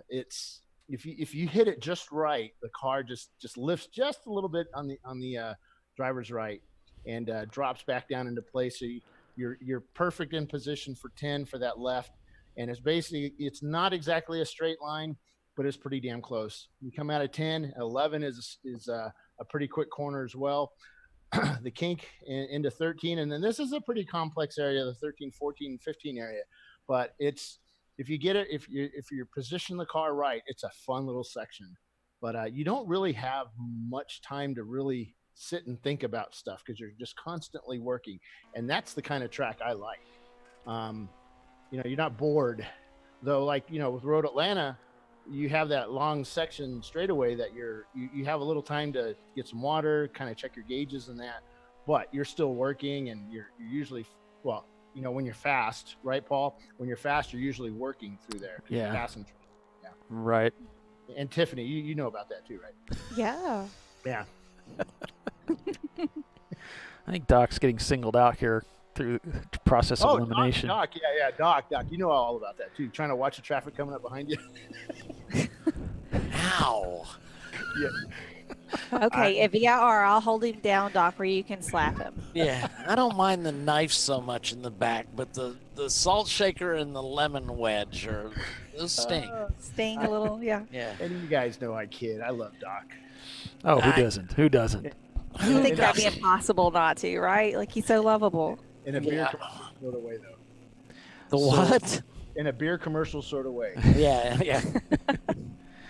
it's if you hit it just right, the car just lifts just a little bit on the driver's right and drops back down into place. So you're perfect in position for 10 for that left, and it's not exactly a straight line, but it's pretty damn close. You come out of 10, 11 is a pretty quick corner as well. The kink into 13, and then this is a pretty complex area, the 13, 14, 15 area, but if you get it, if you position the car right, it's a fun little section. But you don't really have much time to really sit and think about stuff because you're just constantly working, and that's the kind of track I like. You're not bored, though. Like with Road Atlanta, you have that long section straightaway that you have a little time to get some water, kind of check your gauges and that, but you're still working, and you're usually, well, when you're fast, right, Paul? When you're fast, you're usually working through there. Yeah. Passing. Yeah. Right. And Tiffany, you know about that too, right? Yeah. Yeah. I think Doc's getting singled out here through the process of elimination. Doc, yeah, Doc, you know all about that too. Trying to watch the traffic coming up behind you. Ow. Yeah. Okay, if you are, I'll hold him down, Doc, where you can slap him. Yeah, I don't mind the knife so much in the back, but the salt shaker and the lemon wedge those sting. Sting a little, yeah. Yeah. And you guys know I kid. I love Doc. Oh, who doesn't? Who doesn't? I think that'd be impossible not to, right? Like, he's so lovable. In a beer commercial sort of way, though. The what? In a beer commercial sort of way. Yeah.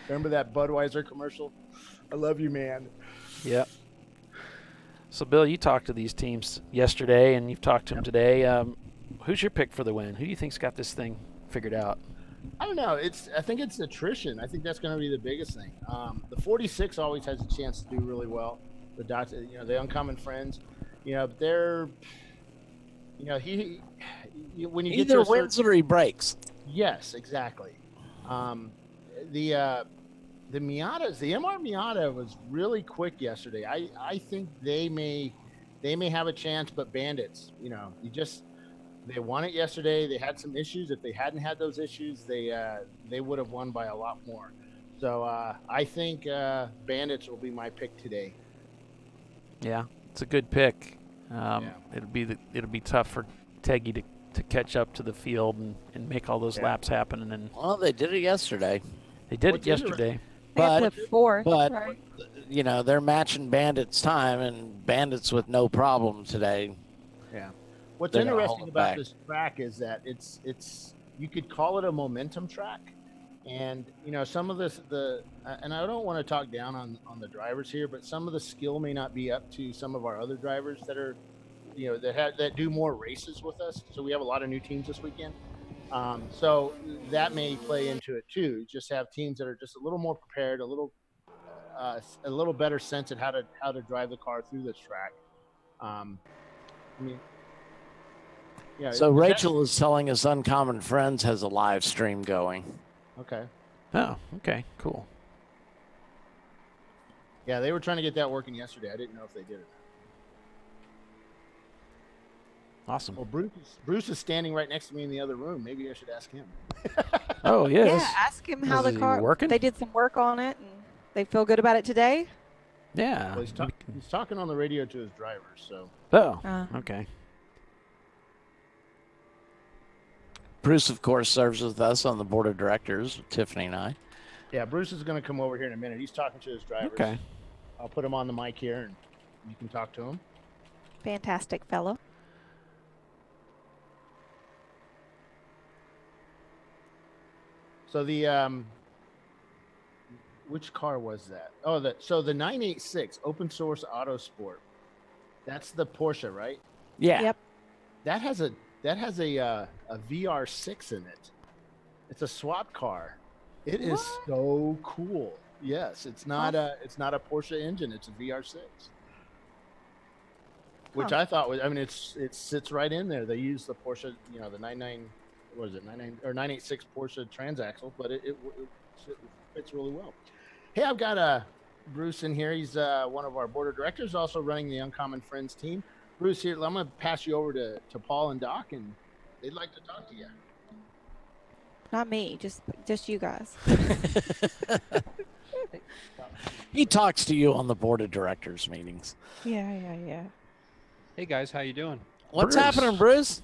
Remember that Budweiser commercial? I love you, man. Yep. So, Bill, you talked to these teams yesterday, and you've talked to them today. Who's your pick for the win? Who do you think's got this thing figured out? I don't know. I think it's attrition. I think that's going to be the biggest thing. The 46 always has a chance to do really well. The Dots, the Uncommon Friends, they're, when you either get to wins or he breaks. Yes, exactly. The Miatas, the MR Miata was really quick yesterday. I think they may have a chance, but Bandits, they won it yesterday. They had some issues. If they hadn't had those issues, they would have won by a lot more. So I think Bandits will be my pick today. Yeah, it's a good pick. It'll be tough for Teggy to catch up to the field and make all those laps happen. And then Well, they did it yesterday. they did it yesterday. They got But to fourth, but right? you know, they're matching Bandit's time, and Bandit's with no problem today. Yeah. What's They're gonna interesting hold it about back. this track is that it's you could call it a momentum track, and you know some of this and I don't want to talk down on the drivers here, but some of the skill may not be up to some of our other drivers that are, you know, that do more races with us. So we have a lot of new teams this weekend. So that may play into it too. Just have teams that are just a little more prepared, a little better sense at how to drive the car through this track. I mean, yeah. So Rachel is telling us Uncommon Friends has a live stream going. Okay. Oh, okay, cool. Yeah, they were trying to get that working yesterday. I didn't know if they did it. Awesome. Well, Bruce is standing right next to me in the other room. Maybe I should ask him. Oh, yes. Yeah, ask him how Is the he car. working? They did some work on it, and they feel good about it today. Yeah. Well, he's talking on the radio to his drivers. So. Oh, okay. Bruce, of course, serves with us on the board of directors, Tiffany and I. Yeah, Bruce is going to come over here in a minute. He's talking to his drivers. Okay. I'll put him on the mic here, and you can talk to him. Fantastic fellow. So the which car was that? Oh, the 986 Open Source Autosport. That's the Porsche, right? Yeah. Yep. That has a VR6 in it. It's a swap car. It is so cool. Yes, it's not a Porsche engine. It's a VR6. Which I thought was, I mean, it sits right in there. They use the Porsche, you know, the 986 Porsche transaxle, but it fits really well. Hey, I've got Bruce in here. He's one of our board of directors, also running the Uncommon Friends team. Bruce, here, I'm going to pass you over to Paul and Doc, and they'd like to talk to you. Not me, just you guys. He talks to you on the board of directors meetings. Yeah. Hey guys, how you doing? What's Bruce. happening, Bruce?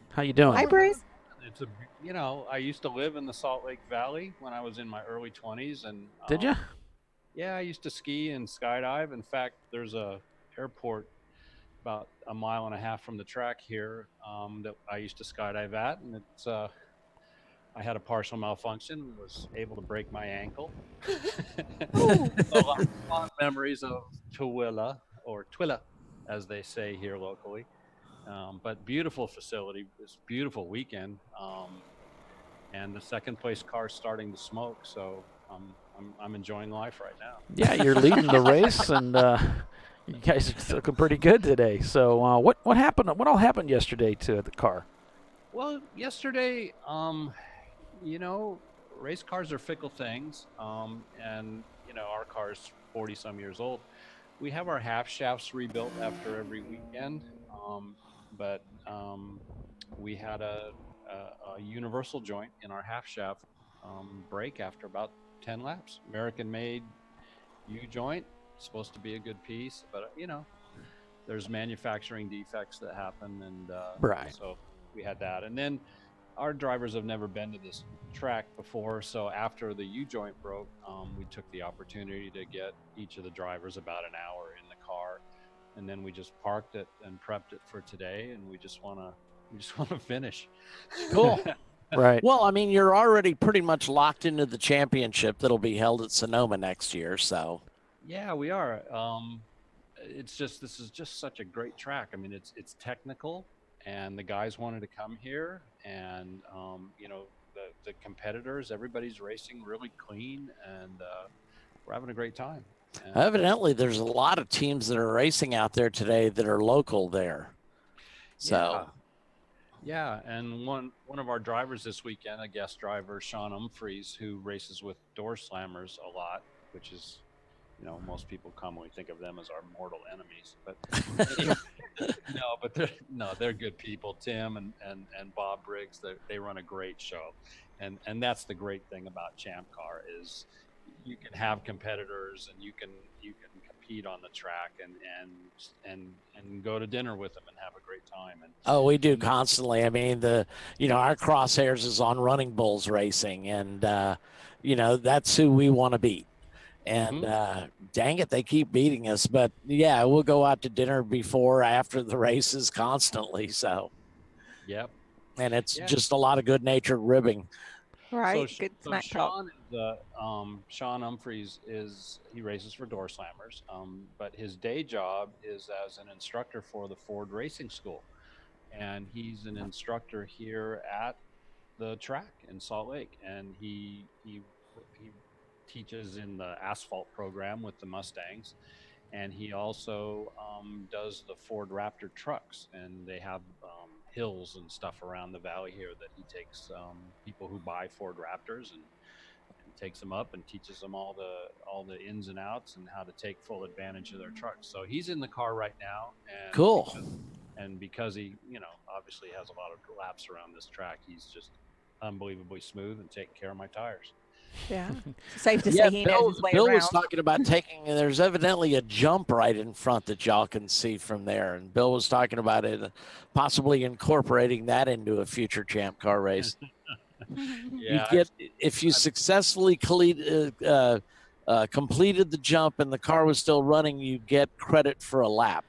How you doing? Hi, Bruce. It's I used to live in the Salt Lake Valley when I was in my early 20s, and Did you? Yeah, I used to ski and skydive. In fact, there's a airport about a mile and a half from the track here that I used to skydive at, and it's I had a partial malfunction and was able to break my ankle. A lot of memories of Twila, or Twila, as they say here locally. But beautiful facility, this beautiful weekend, and the second place car's starting to smoke, so I'm enjoying life right now. Yeah, you're leading the race, and you guys are looking pretty good today. So what happened? What all happened yesterday to the car? Well, yesterday, race cars are fickle things, and our car's 40 some years old. We have our half shafts rebuilt after every weekend, but we had a universal joint in our half shaft break after about 10 laps. American-made U-joint, supposed to be a good piece, but there's manufacturing defects that happen, and Right. so we had that. And then our drivers have never been to this track before, so after the U-joint broke, we took the opportunity to get each of the drivers about an hour in the car, and then we just parked it and prepped it for today, and we just want to finish. Cool. Right. Well, I mean, you're already pretty much locked into the championship that'll be held at Sonoma next year, so. Yeah, we are. This is just such a great track. I mean, it's technical, and the guys wanted to come here, and the competitors, everybody's racing really clean, and we're having a great time. And evidently, there's a lot of teams that are racing out there today that are local there. So. Yeah, and one of our drivers this weekend, a guest driver, Sean Humphreys, who races with Door Slammers a lot, which is, most people commonly think of them as our mortal enemies, but they're good people. Tim and Bob Briggs, they run a great show, and that's the great thing about ChampCar is you can have competitors, and you can compete on the track, and go to dinner with them and have a great time. And we do constantly. I mean, our crosshairs is on Running Bulls Racing, and that's who we want to beat. And dang it, they keep beating us. But yeah, we'll go out to dinner before, after the races constantly. So, Yep. and it's just a lot of good natured ribbing. Right. So, Good smack talk. Sean is Sean Humphreys he races for Door Slammers, but his day job is as an instructor for the Ford Racing School, and he's an instructor here at the track in Salt Lake, and he teaches in the asphalt program with the Mustangs, and he also does the Ford Raptor trucks, and they have hills and stuff around the valley here that he takes people who buy Ford Raptors and takes them up and teaches them all the ins and outs and how to take full advantage of their trucks. So he's in the car right now, and cool. Because he, obviously has a lot of laps around this track, he's just unbelievably smooth and taking care of my tires. Yeah. Safe to say he knows his way Bill around. was talking about there's evidently a jump right in front that y'all can see from there. And Bill was talking about it, possibly incorporating that into a future Champ Car race. Yeah, if you successfully completed the jump and the car was still running, you get credit for a lap.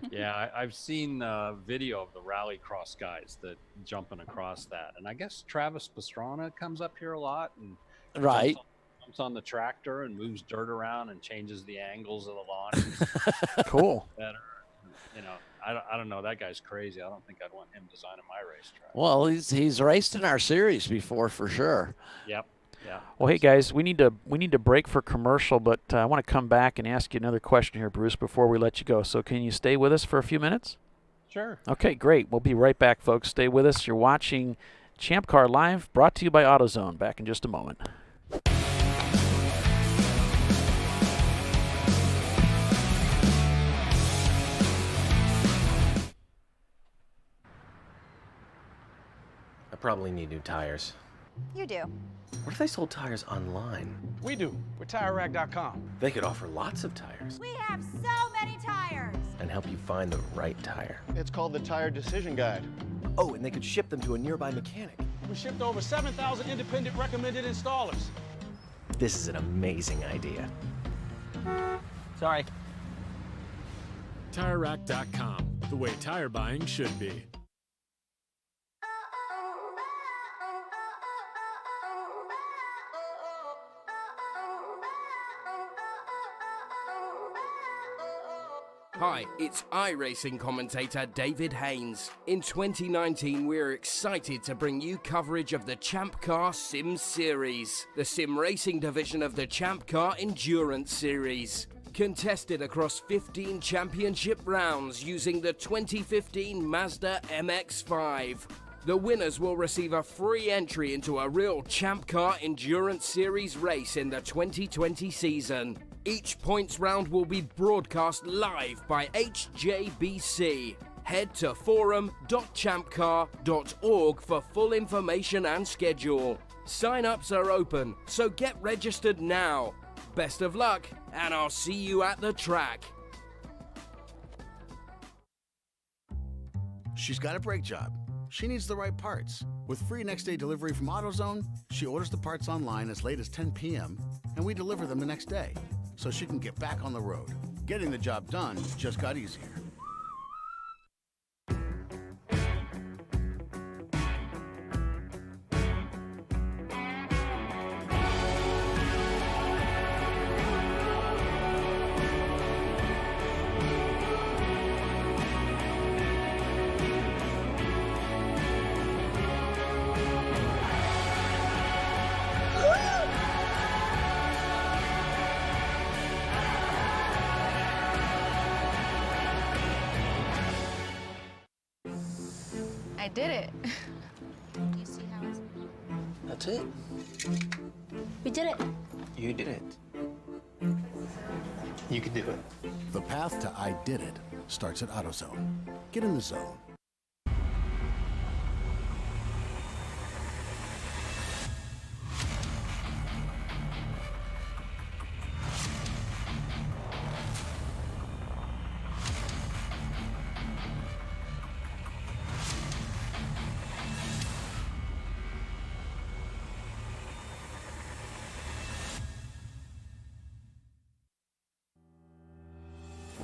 Yeah, I've seen video of the rallycross guys that jumping across that, and I guess Travis Pastrana comes up here a lot and jumps on the tractor and moves dirt around and changes the angles of the lawn. Cool. Better, I don't know. That guy's crazy. I don't think I'd want him designing my racetrack. Well, he's raced in our series before for sure. Yep. Yeah. Well, hey guys, we need to break for commercial, but I want to come back and ask you another question here, Bruce, before we let you go. So can you stay with us for a few minutes? Sure. Okay, great. We'll be right back, folks. Stay with us. You're watching Champ Car Live, brought to you by AutoZone. Back in just a moment. I probably need new tires. You do. What if they sold tires online? We do. We're TireRack.com. They could offer lots of tires. We have so many tires. And help you find the right tire. It's called the Tire Decision Guide. Oh, and they could ship them to a nearby mechanic. We shipped to over 7,000 independent recommended installers. This is an amazing idea. Sorry. TireRack.com, the way tire buying should be. Hi, it's iRacing commentator David Haynes. In 2019, we're excited to bring you coverage of the Champ Car Sim Series, the sim racing division of the Champ Car Endurance Series. Contested across 15 championship rounds using the 2015 Mazda MX-5. The winners will receive a free entry into a real Champ Car Endurance Series race in the 2020 season. Each points round will be broadcast live by HJBC. Head to forum.champcar.org for full information and schedule. Sign-ups are open, so get registered now. Best of luck, and I'll see you at the track. She's got a brake job. She needs the right parts. With free next-day delivery from AutoZone, she orders the parts online as late as 10 p.m., and we deliver them the next day, so she can get back on the road. Getting the job done just got easier. I did it. You see how it's... That's it. We did it. You did it. You can do it. The path to I Did It starts at AutoZone. Get in the zone.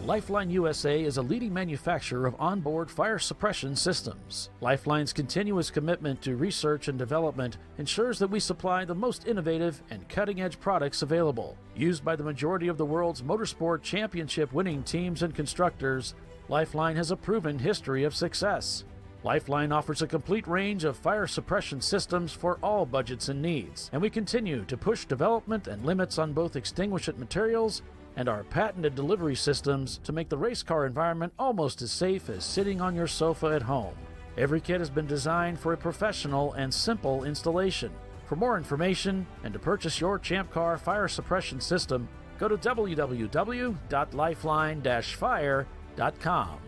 Lifeline USA is a leading manufacturer of onboard fire suppression systems. Lifeline's continuous commitment to research and development ensures that we supply the most innovative and cutting-edge products available. Used by the majority of the world's motorsport championship winning teams and constructors, Lifeline has a proven history of success. Lifeline offers a complete range of fire suppression systems for all budgets and needs, and we continue to push development and limits on both extinguishant materials and our patented delivery systems to make the race car environment almost as safe as sitting on your sofa at home. Every kit has been designed for a professional and simple installation. For more information and to purchase your Champ Car fire suppression system, go to www.lifeline-fire.com.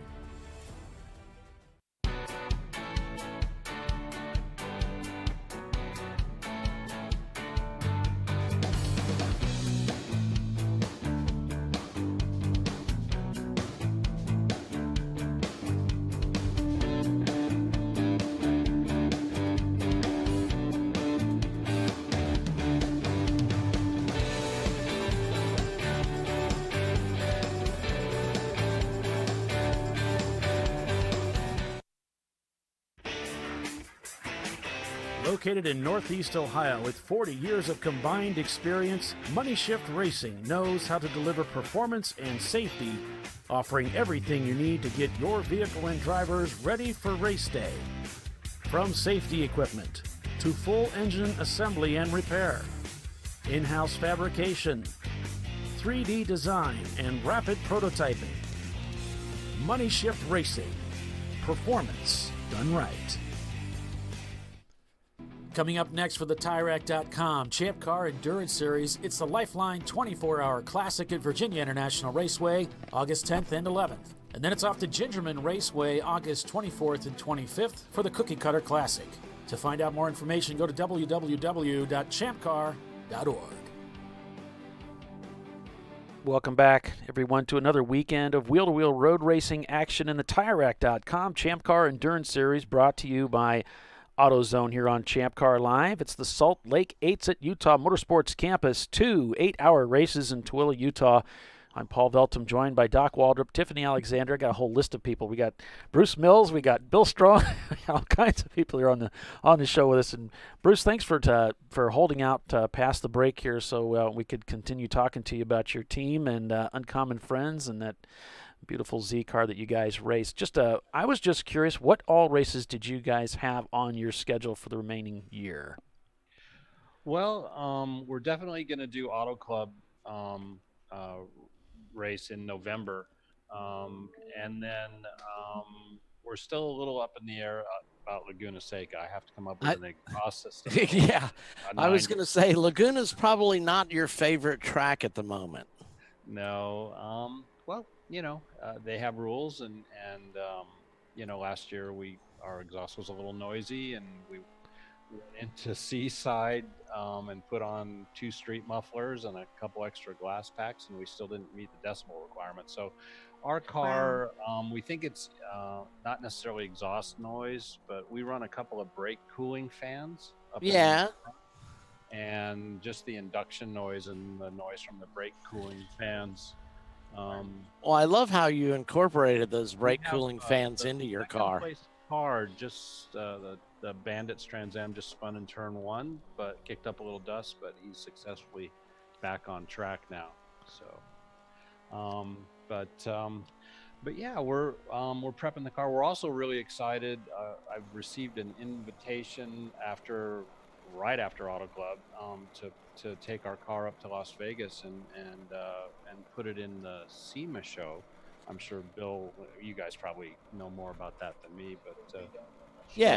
Located in Northeast Ohio with 40 years of combined experience, Money Shift Racing knows how to deliver performance and safety, offering everything you need to get your vehicle and drivers ready for race day. From safety equipment to full engine assembly and repair, in-house fabrication, 3D design, and rapid prototyping. Money Shift Racing. Performance done right. Coming up next for the TireRack.com Champ Car Endurance Series, it's the Lifeline 24-Hour Classic at Virginia International Raceway, August 10th and 11th. And then it's off to Gingerman Raceway, August 24th and 25th for the Cookie Cutter Classic. To find out more information, go to www.champcar.org. Welcome back, everyone, to another weekend of wheel-to-wheel road racing action in the TireRack.com Champ Car Endurance Series, brought to you by AutoZone here on ChampCar.Live. It's the Salt Lake 8s at Utah Motorsports Campus, 2 8-hour races in Tooele, Utah. I'm Paul Veltum, joined by Doc Waldrop, Tiffany Alexander. I got a whole list of people. We got Bruce Mills, we got Bill Strong, all kinds of people here on the show with us. And Bruce, thanks for holding out past the break here, so we could continue talking to you about your team and Uncommon Friends and that beautiful Z car that you guys race. I was just curious, what all races did you guys have on your schedule for the remaining year? Well, we're definitely going to do Auto Club race in November, and then we're still a little up in the air about Laguna Seca. I have to come up with an exhaust system. Yeah, I was going to say Laguna's probably not your favorite track at the moment. No, well, they have rules, and last year our exhaust was a little noisy, and we went into Seaside and put on 2 street mufflers and a couple extra glass packs, and we still didn't meet the decibel requirement. So our car, we think it's not necessarily exhaust noise, but we run a couple of brake cooling fans up in the front, and just the induction noise and the noise from the brake cooling fans. Well, I love how you incorporated those brake cooling fans into your car. Just the Bandit Trans Am just spun in turn 1, but kicked up a little dust, but he's successfully back on track now. So, but yeah, we're prepping the car. We're also really excited. I've received an invitation right after Auto Club to take our car up to Las Vegas and put it in the SEMA show. I'm sure, Bill, you guys probably know more about that than me, but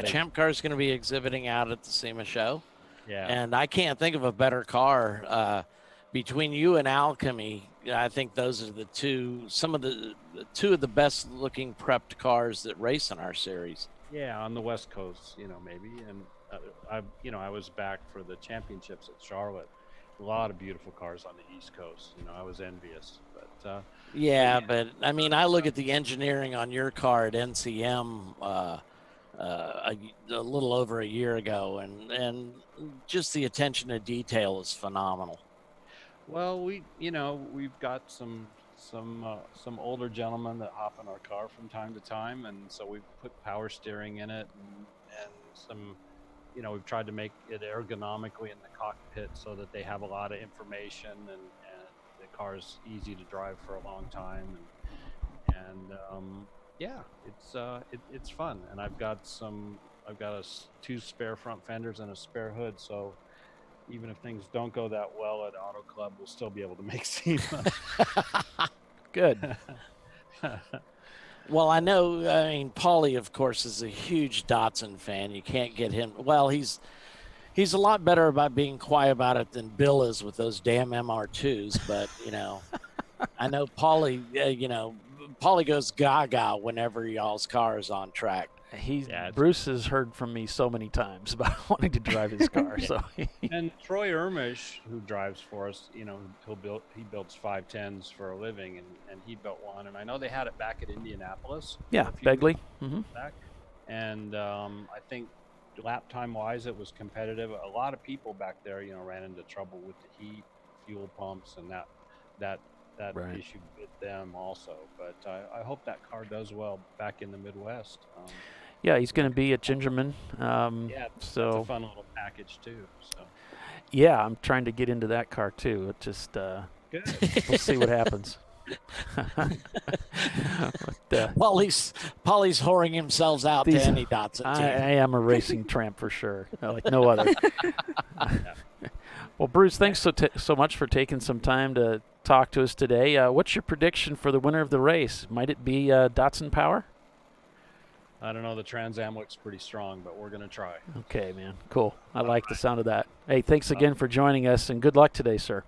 Champ Car is going to be exhibiting out at the SEMA show. Yeah, and I can't think of a better car between you and Alchemy. I think those are the two of the best looking prepped cars that race in our series. Yeah, on the West Coast, maybe. And I was back for the championships at Charlotte. A lot of beautiful cars on the East Coast. I was envious, but but I mean, I look at the engineering on your car at NCM a little over a year ago, and just the attention to detail is phenomenal. Well, we've got some some older gentlemen that hop in our car from time to time, and so we put power steering in it, and some, we've tried to make it ergonomically in the cockpit so that they have a lot of information, and the car's easy to drive for a long time, and yeah, it's fun. And I've got two spare front fenders and a spare hood, so even if things don't go that well at Auto Club, we'll still be able to make SEMA. Good. Well, I mean, Paulie, of course, is a huge Datsun fan. You can't get him. Well, he's a lot better about being quiet about it than Bill is with those damn MR2s. But, I know Paulie, Paulie goes gaga whenever y'all's car is on track. Bruce has heard from me so many times about wanting to drive his car. So and Troy Ermish, who drives for us, he builds 510s for a living, and he built one. And I know they had it back at Indianapolis. Yeah, Begley. Back. And I think lap time wise, it was competitive. A lot of people back there, ran into trouble with the heat, fuel pumps, and that right. issue with them also. But I hope that car does well back in the Midwest. Yeah, he's going to be at Gingerman. Yeah, so that's a fun little package too. So. Yeah, I'm trying to get into that car too. It just good. We'll see what happens. But, Paulie's whoring himself out to any Datsun team. I am a racing tramp for sure, like no other. Well, Bruce, thanks so much for taking some time to talk to us today. What's your prediction for the winner of the race? Might it be Datsun Power? I don't know. The Trans Am looks pretty strong, but we're going to try. Okay, man. Cool. I like the sound of that. Hey, thanks again for joining us, and good luck today, sir.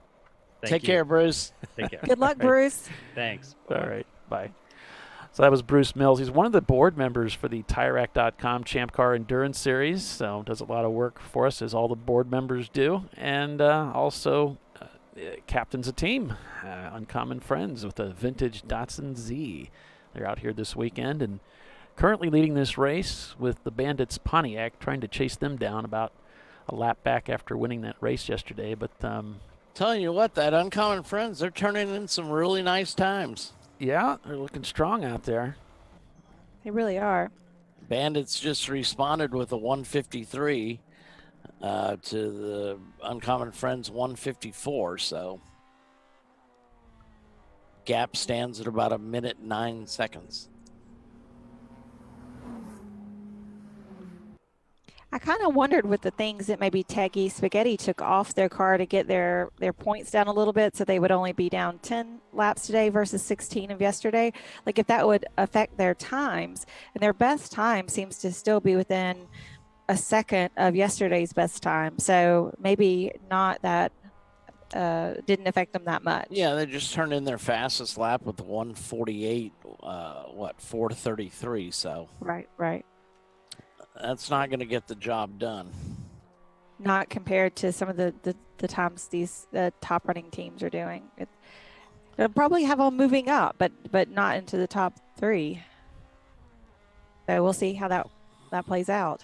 Take care, Bruce. Take care. Good luck, Bruce. Thanks. All right. Bye. So that was Bruce Mills. He's one of the board members for the TireRack.com Champ Car Endurance Series, so does a lot of work for us, as all the board members do, and also captains a team, Uncommon Friends, with a vintage Datsun Z. They're out here this weekend and currently leading this race with the Bandits Pontiac, trying to chase them down about a lap back after winning that race yesterday. But telling you what, that Uncommon Friends, they're turning in some really nice times. Yeah, they're looking strong out there. They really are. Bandits just responded with a 153 to the Uncommon Friends 154, so gap stands at about 1 minute 9 seconds. I kind of wondered with the things that maybe Teggy Spaghetti took off their car to get their points down a little bit, so they would only be down 10 laps today versus 16 of yesterday. Like if that would affect their times, and their best time seems to still be within a second of yesterday's best time. So maybe not that didn't affect them that much. Yeah, they just turned in their fastest lap with 148, 4:33. So right. That's not going to get the job done. Not compared to some of the times these top running teams are doing. They'll probably have them moving up, but not into the top 3. So we'll see how that plays out.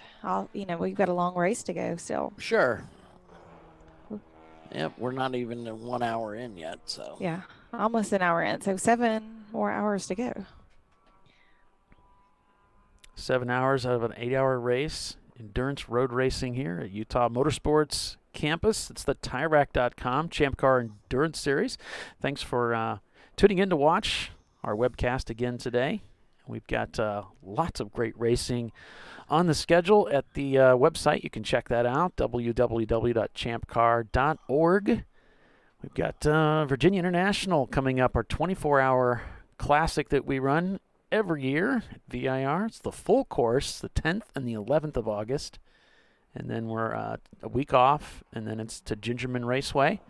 We've got a long race to go still. Sure. Yep, we're not even 1 hour in yet. So yeah, almost an hour in. So 7 more hours to go. 7 hours out of an 8-hour race. Endurance road racing here at Utah Motorsports Campus. It's the TireRack.com Champ Car Endurance Series. Thanks for tuning in to watch our webcast again today. We've got lots of great racing on the schedule at the website. You can check that out, www.champcar.org. We've got Virginia International coming up, our 24-hour classic that we run every year at VIR. It's the full course, the 10th and the 11th of August. And then we're a week off, and then it's to Gingerman Raceway.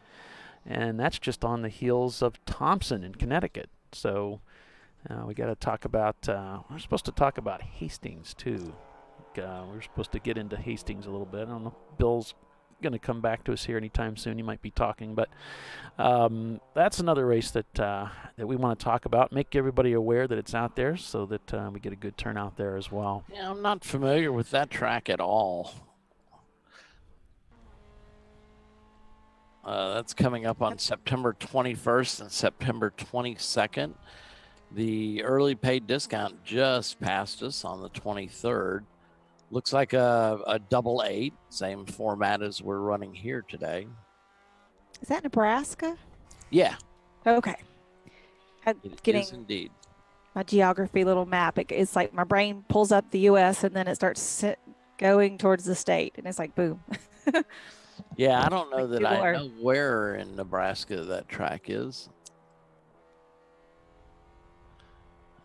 And that's just on the heels of Thompson in Connecticut. So we got to talk about, we're supposed to talk about Hastings too. We're supposed to get into Hastings a little bit. I don't know if Bill's going to come back to us here anytime soon. He might be talking, but that's another race that we want to talk about, make everybody aware that it's out there so that we get a good turnout there as well. Yeah, I'm not familiar with that track at all. That's coming up on September 21st and September 22nd. The early paid discount just passed us on the 23rd. Looks like a double 8, same format as we're running here today. Is that Nebraska? Yeah. Okay. I'm It getting is indeed. my geography little map. It's like my brain pulls up the U.S. and then it starts going towards the state, and it's like boom. Yeah, I don't know that Google I Earth. know where in Nebraska that track is.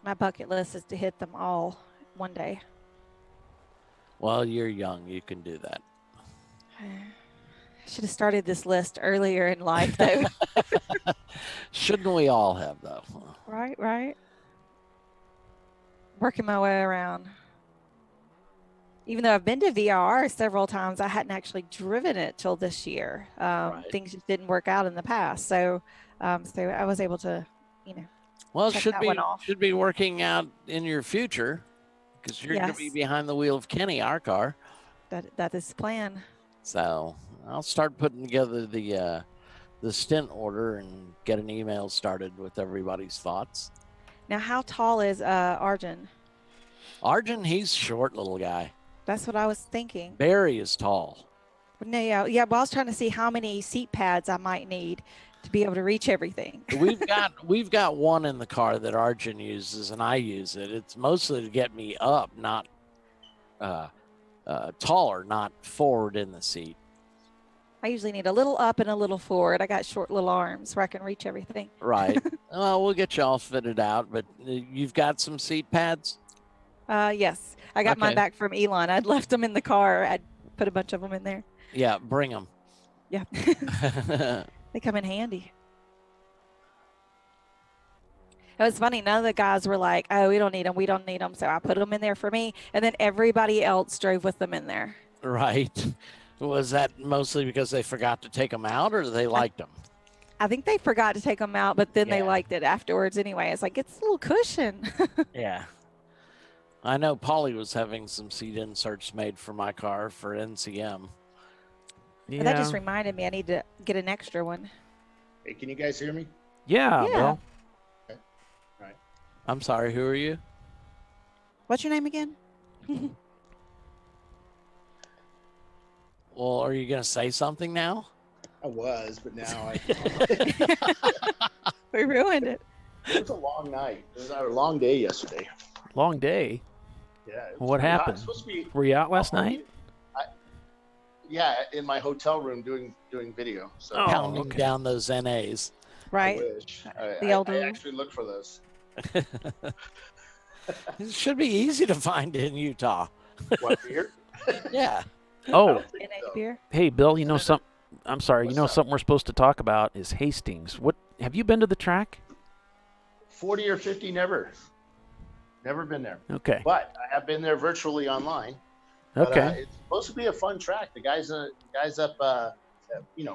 My bucket list is to hit them all one day. Well, you're young. You can do that. I should have started this list earlier in life, though. Shouldn't we all have, though? Right. Working my way around. Even though I've been to VRR several times, I hadn't actually driven it till this year. Things just didn't work out in the past. So I was able to, Well, check should that one off. be working out in your future because you're going to be Yes. behind the wheel of Kenny, our car. That is the plan. So I'll start putting together the stint order and get an email started with everybody's thoughts. Now, how tall is Arjun? Arjun, he's short little guy. That's what I was thinking. Barry is tall. No, yeah. But I was trying to see how many seat pads I might need to be able to reach everything. We've got one in the car that Arjun uses, and I use it. It's mostly to get me up, not taller, not forward in the seat. I usually need a little up and a little forward. I got short little arms where I can reach everything. Right. Well, we'll get you all fitted out, but you've got some seat pads? Yes. I got mine back from Elon. I'd left them in the car. I'd put a bunch of them in there. Yeah, bring them. Yeah. They come in handy. It was funny. None of the guys were like, oh, we don't need them. So I put them in there for me. And then everybody else drove with them in there. Right. Was that mostly because they forgot to take them out or they liked them? I think they forgot to take them out, but then they liked it afterwards anyway. It's like, it's a little cushion. Yeah. I know Paulie was having some seat inserts made for my car for NCM. Yeah. That just reminded me I need to get an extra one. Hey, can you guys hear me? Yeah. Well. Okay. All right. I'm sorry, who are you? What's your name again? Well, are you going to say something now? I was, but now we ruined it. It was a long night. It was a long day yesterday. Long day? Yeah. What happened? Were you out last night? Yeah, in my hotel room doing video. So Pounding down those NAs. Right. I wish. I actually look for those. It should be easy to find in Utah. What, beer? Yeah. Oh. Beer? Hey, Bill, I'm sorry. Something we're supposed to talk about is Hastings. What have you been to the track? 40 or 50, never been there. Okay. But I have been there virtually online. Okay. But, it's supposed to be a fun track. The guys up, up in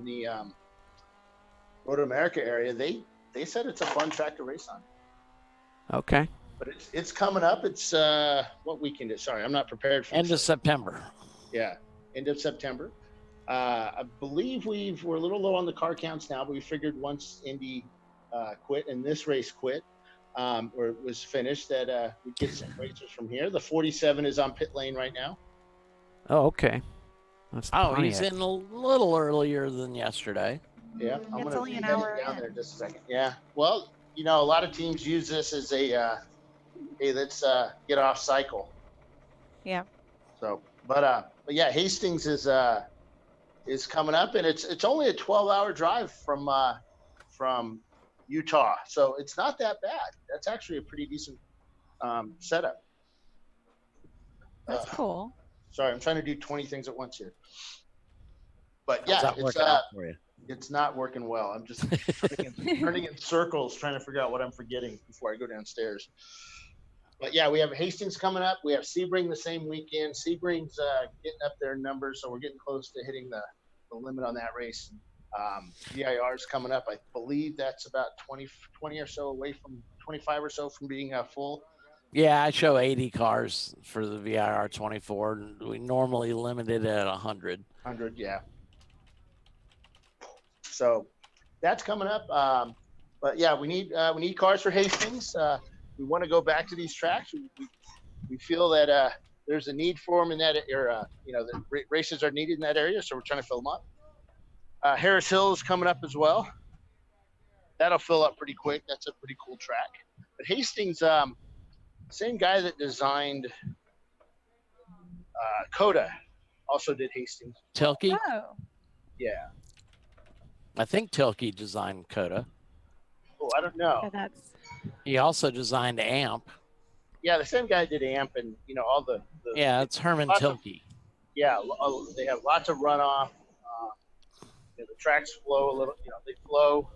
the Road America area, they said it's a fun track to race on. Okay. But it's coming up. It's what weekend is? Sorry, I'm not prepared for end of September. Yeah, end of September. I believe we're a little low on the car counts now, but we figured once Indy quit and this race quit, or it was finished, that we'd get some racers from here. The 47 is on pit lane right now. Oh, okay. That's he's in a little earlier than yesterday. Yeah, I'm It's gonna only an be hour heading down in. there in just a second. Yeah, well, a lot of teams use this as a hey, let's get off cycle. Yeah. So, but yeah, Hastings is coming up, and it's only a 12-hour drive from Utah, so it's not that bad. That's actually a pretty decent setup. That's cool. Sorry, I'm trying to do 20 things at once here. But How's yeah, that working out for you? It's not working well. I'm just turning in circles, trying to figure out what I'm forgetting before I go downstairs. But yeah, we have Hastings coming up. We have Sebring the same weekend. Sebring's getting up their numbers, so we're getting close to hitting the limit on that race. VIR's coming up. I believe that's about 20 or so away from 25 or so from being full. Yeah, I show 80 cars for the VIR 24, and we normally limit it at 100. 100, yeah. So that's coming up. But yeah, we need cars for Hastings. We want to go back to these tracks. We feel that there's a need for them in that area. The races are needed in that area, so we're trying to fill them up. Harris Hill is coming up as well. That'll fill up pretty quick. That's a pretty cool track. But Hastings, same guy that designed Coda also did Hastings. Tilke? Oh. Yeah. I think Tilke designed Coda. Oh, I don't know. Yeah, He also designed AMP. Yeah, the same guy did AMP and all the Yeah, it's Herman Tilke. They have lots of runoff. The tracks flow a little. They flow.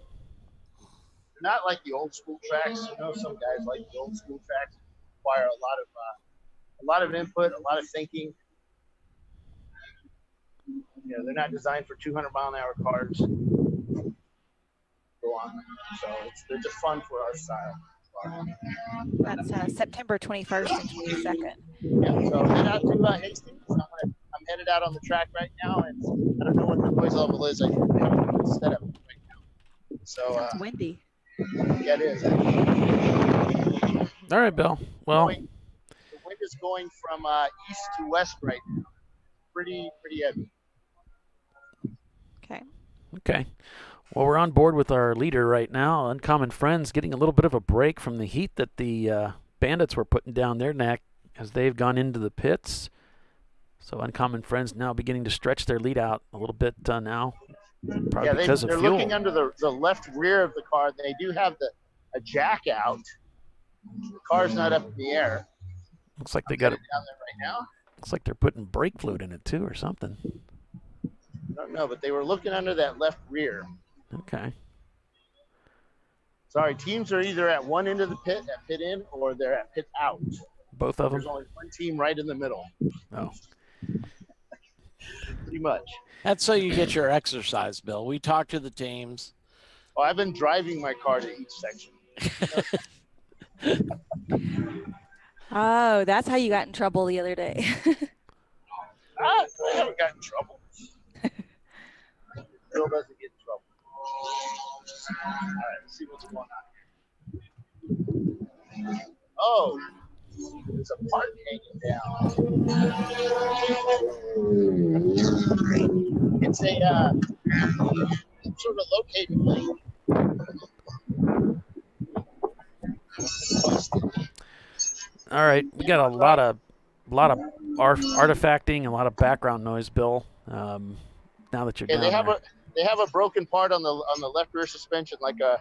They're not like the old school tracks. Some guys like the old school tracks. Require a lot of input, a lot of thinking. They're not designed for 200-mile-an-hour cars. Go on. So they're just fun for our style. That's September 21st and 22nd. Yeah, so head out to Hastings. I'm headed out on the track right now, and I don't know what the noise level is. I haven't got it set up right now. So it's windy. Yeah, it is. All right, Bill. Well, the wind is going from east to west right now. Pretty heavy. Okay. Well, we're on board with our leader right now. Uncommon Friends getting a little bit of a break from the heat that the Bandits were putting down their neck as they've gone into the pits. So Uncommon Friends now beginning to stretch their lead out a little bit now. Probably because of they're fuel. looking under the left rear of the car. They do have a jack out. The car's not up in the air. Looks like they got it down there right now. Looks like they're putting brake fluid in it too or something. I don't know, but they were looking under that left rear. Okay. Sorry, teams are either at one end of the pit, at pit in, or they're at pit out. Both of them? There's only one team right in the middle. Oh. Pretty much. That's so you get your exercise, Bill. We talk to the teams. Oh, I've been driving my car to each section. Oh, that's how you got in trouble the other day. I haven't got in trouble. Bill doesn't get in trouble. All right, let's see what's going on. Oh, there's a part hanging down. It's a sort of locating thing. All right, we got a lot of artifacting, a lot of background noise, Bill. Now that you're down there. They have a broken part on the left rear suspension, like a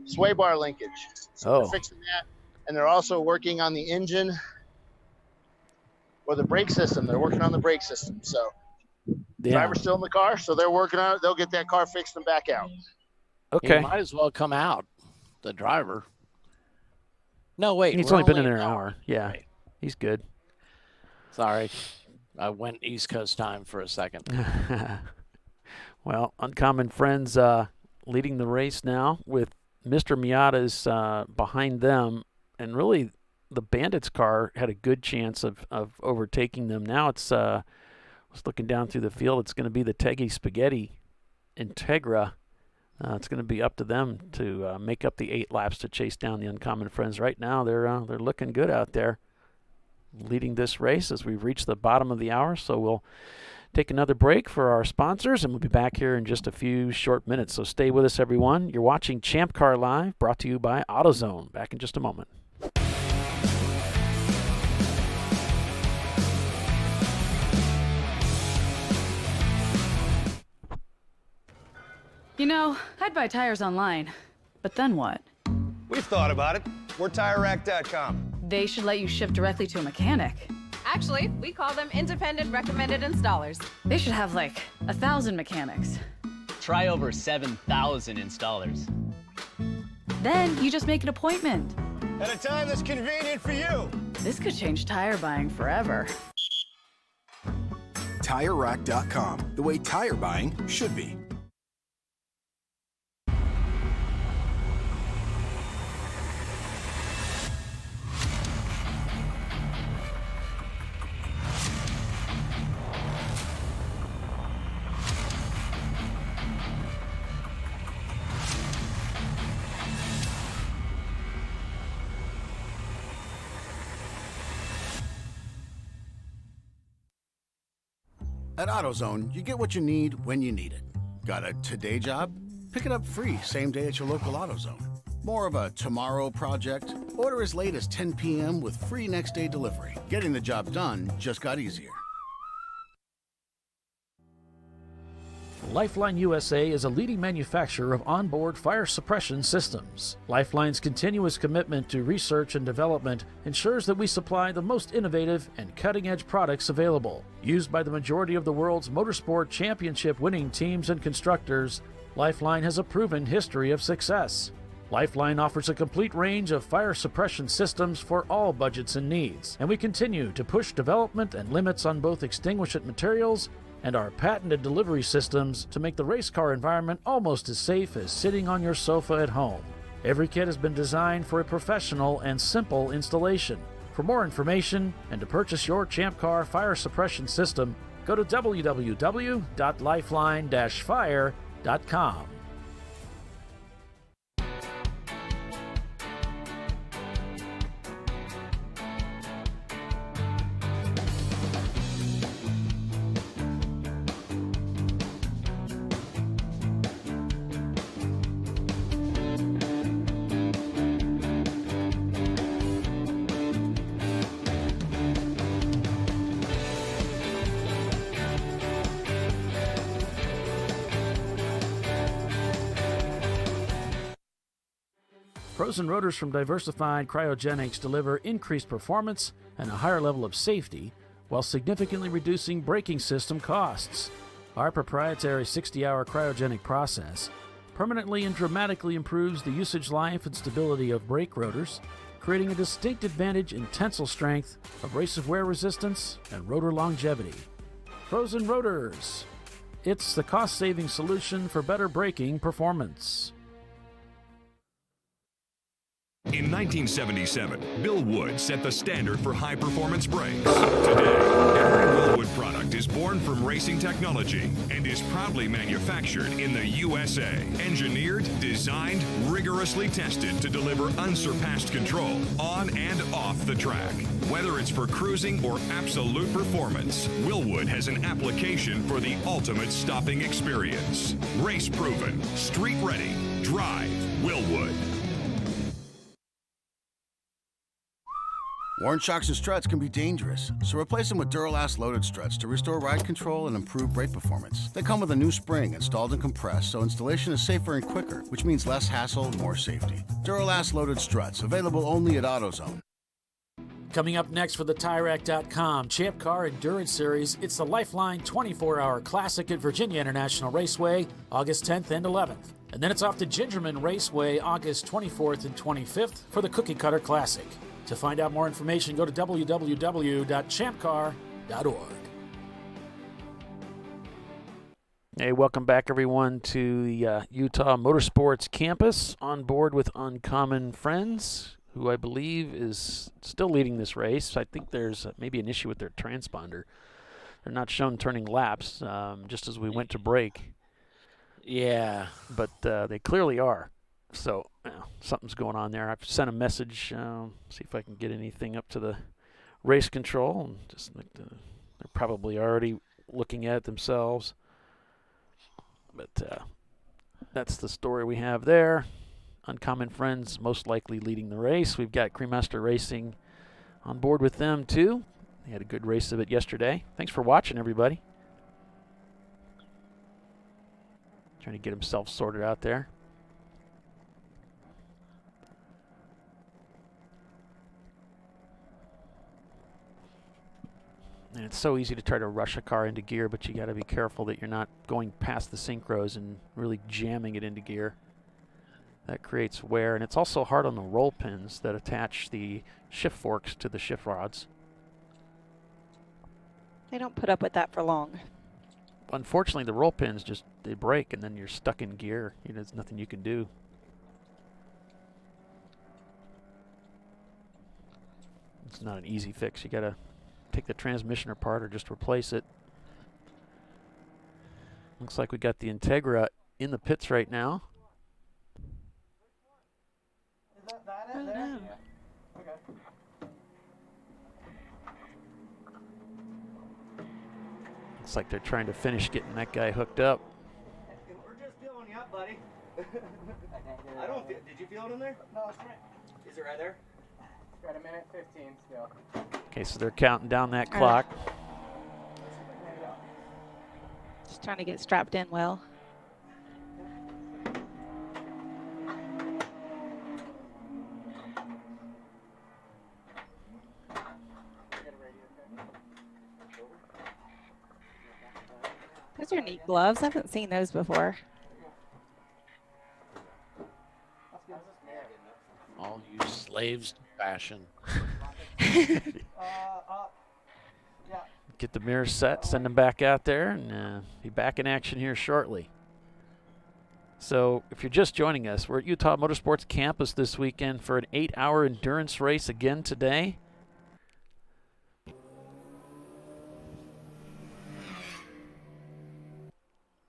sway bar linkage. So they're fixing that, and they're also working on the engine or the brake system. They're working on the brake system. So the driver's still in the car, so they're working on it. They'll get that car fixed and back out. Okay. He might as well come out, the driver. No, wait. He's only been in there an hour. Yeah, right. He's good. Sorry. I went East Coast time for a second. Well, Uncommon Friends leading the race now with Mr. Miata's behind them. And really, the Bandits car had a good chance of overtaking them. Now it's, I was looking down through the field, it's going to be the Teggy Spaghetti Integra. It's going to be up to them to make up the 8 laps to chase down the Uncommon Friends. Right now, they're looking good out there, leading this race as we've reached the bottom of the hour. So we'll take another break for our sponsors, and we'll be back here in just a few short minutes. So stay with us, everyone. You're watching Champ Car Live, brought to you by AutoZone. Back in just a moment. You know, I'd buy tires online, but then what? We've thought about it. We're TireRack.com. They should let you ship directly to a mechanic. Actually, we call them independent recommended installers. They should have like 1,000 mechanics. Try over 7,000 installers. Then you just make an appointment. At a time that's convenient for you. This could change tire buying forever. TireRack.com, the way tire buying should be. At AutoZone, you get what you need when you need it. Got a today job? Pick it up free same day at your local AutoZone. More of a tomorrow project? Order as late as 10 p.m. with free next day delivery. Getting the job done just got easier. Lifeline USA is a leading manufacturer of onboard fire suppression systems. Lifeline's continuous commitment to research and development ensures that we supply the most innovative and cutting-edge products available. Used by the majority of the world's motorsport championship-winning teams and constructors, Lifeline has a proven history of success. Lifeline offers a complete range of fire suppression systems for all budgets and needs, and we continue to push development and limits on both extinguishant materials and our patented delivery systems to make the race car environment almost as safe as sitting on your sofa at home. Every kit has been designed for a professional and simple installation. For more information and to purchase your Champ Car fire suppression system, go to www.lifeline-fire.com. Frozen rotors from Diversified Cryogenics deliver increased performance and a higher level of safety while significantly reducing braking system costs. Our proprietary 60-hour cryogenic process permanently and dramatically improves the usage life and stability of brake rotors, creating a distinct advantage in tensile strength, abrasive wear resistance, and rotor longevity. Frozen rotors. It's the cost-saving solution for better braking performance. In 1977, Bill Wood set the standard for high-performance brakes. Today, every Bill Wood product is born from racing technology and is proudly manufactured in the USA. Engineered, designed, rigorously tested to deliver unsurpassed control on and off the track. Whether it's for cruising or absolute performance, Willwood has an application for the ultimate stopping experience. Race-proven, street-ready, drive Willwood. Worn shocks and struts can be dangerous, so replace them with Duralast loaded struts to restore ride control and improve brake performance. They come with a new spring installed and compressed, so installation is safer and quicker, which means less hassle, more safety. Duralast loaded struts, available only at AutoZone. Coming up next for the TireRack.com Champ Car Endurance Series, it's the Lifeline 24-hour Classic at Virginia International Raceway, August 10th and 11th. And then it's off to Gingerman Raceway, August 24th and 25th for the Cookie Cutter Classic. To find out more information, go to www.ChampCar.org. Hey, welcome back, everyone, to the Utah Motorsports Campus. On board with Uncommon Friends, who I believe is still leading this race. I think there's maybe an issue with their transponder. They're not shown turning laps just as we went to break. Yeah. But they clearly are. So something's going on there. I've sent a message, see if I can get anything up to the race control. And just they're probably already looking at it themselves. But that's the story we have there. Uncommon Friends most likely leading the race. We've got Cremaster Racing on board with them too. They had a good race of it yesterday. Thanks for watching, everybody. Trying to get himself sorted out there. And it's so easy to try to rush a car into gear, but you got to be careful that you're not going past the synchros and really jamming it into gear. That creates wear, and it's also hard on the roll pins that attach the shift forks to the shift rods. They don't put up with that for long. Unfortunately, the roll pins they break, and then you're stuck in gear. There's nothing you can do. It's not an easy fix. You got to take the transmission apart or just replace it. Looks like we got the Integra in the pits right now. Is that it there? Yeah. Okay. Looks like they're trying to finish getting that guy hooked up. We're just feeling you up, buddy. I don't feel. Did you feel it in there? No, it's right. Is it right there? Got a minute 15 still. Okay, so they're counting down that clock. Just trying to get strapped in well. Those are neat gloves. I haven't seen those before. All you slaves to fashion. Get the mirrors set, send them back out there, and be back in action here shortly. So if you're just joining us, we're at Utah Motorsports Campus this weekend for an 8-hour endurance race again today.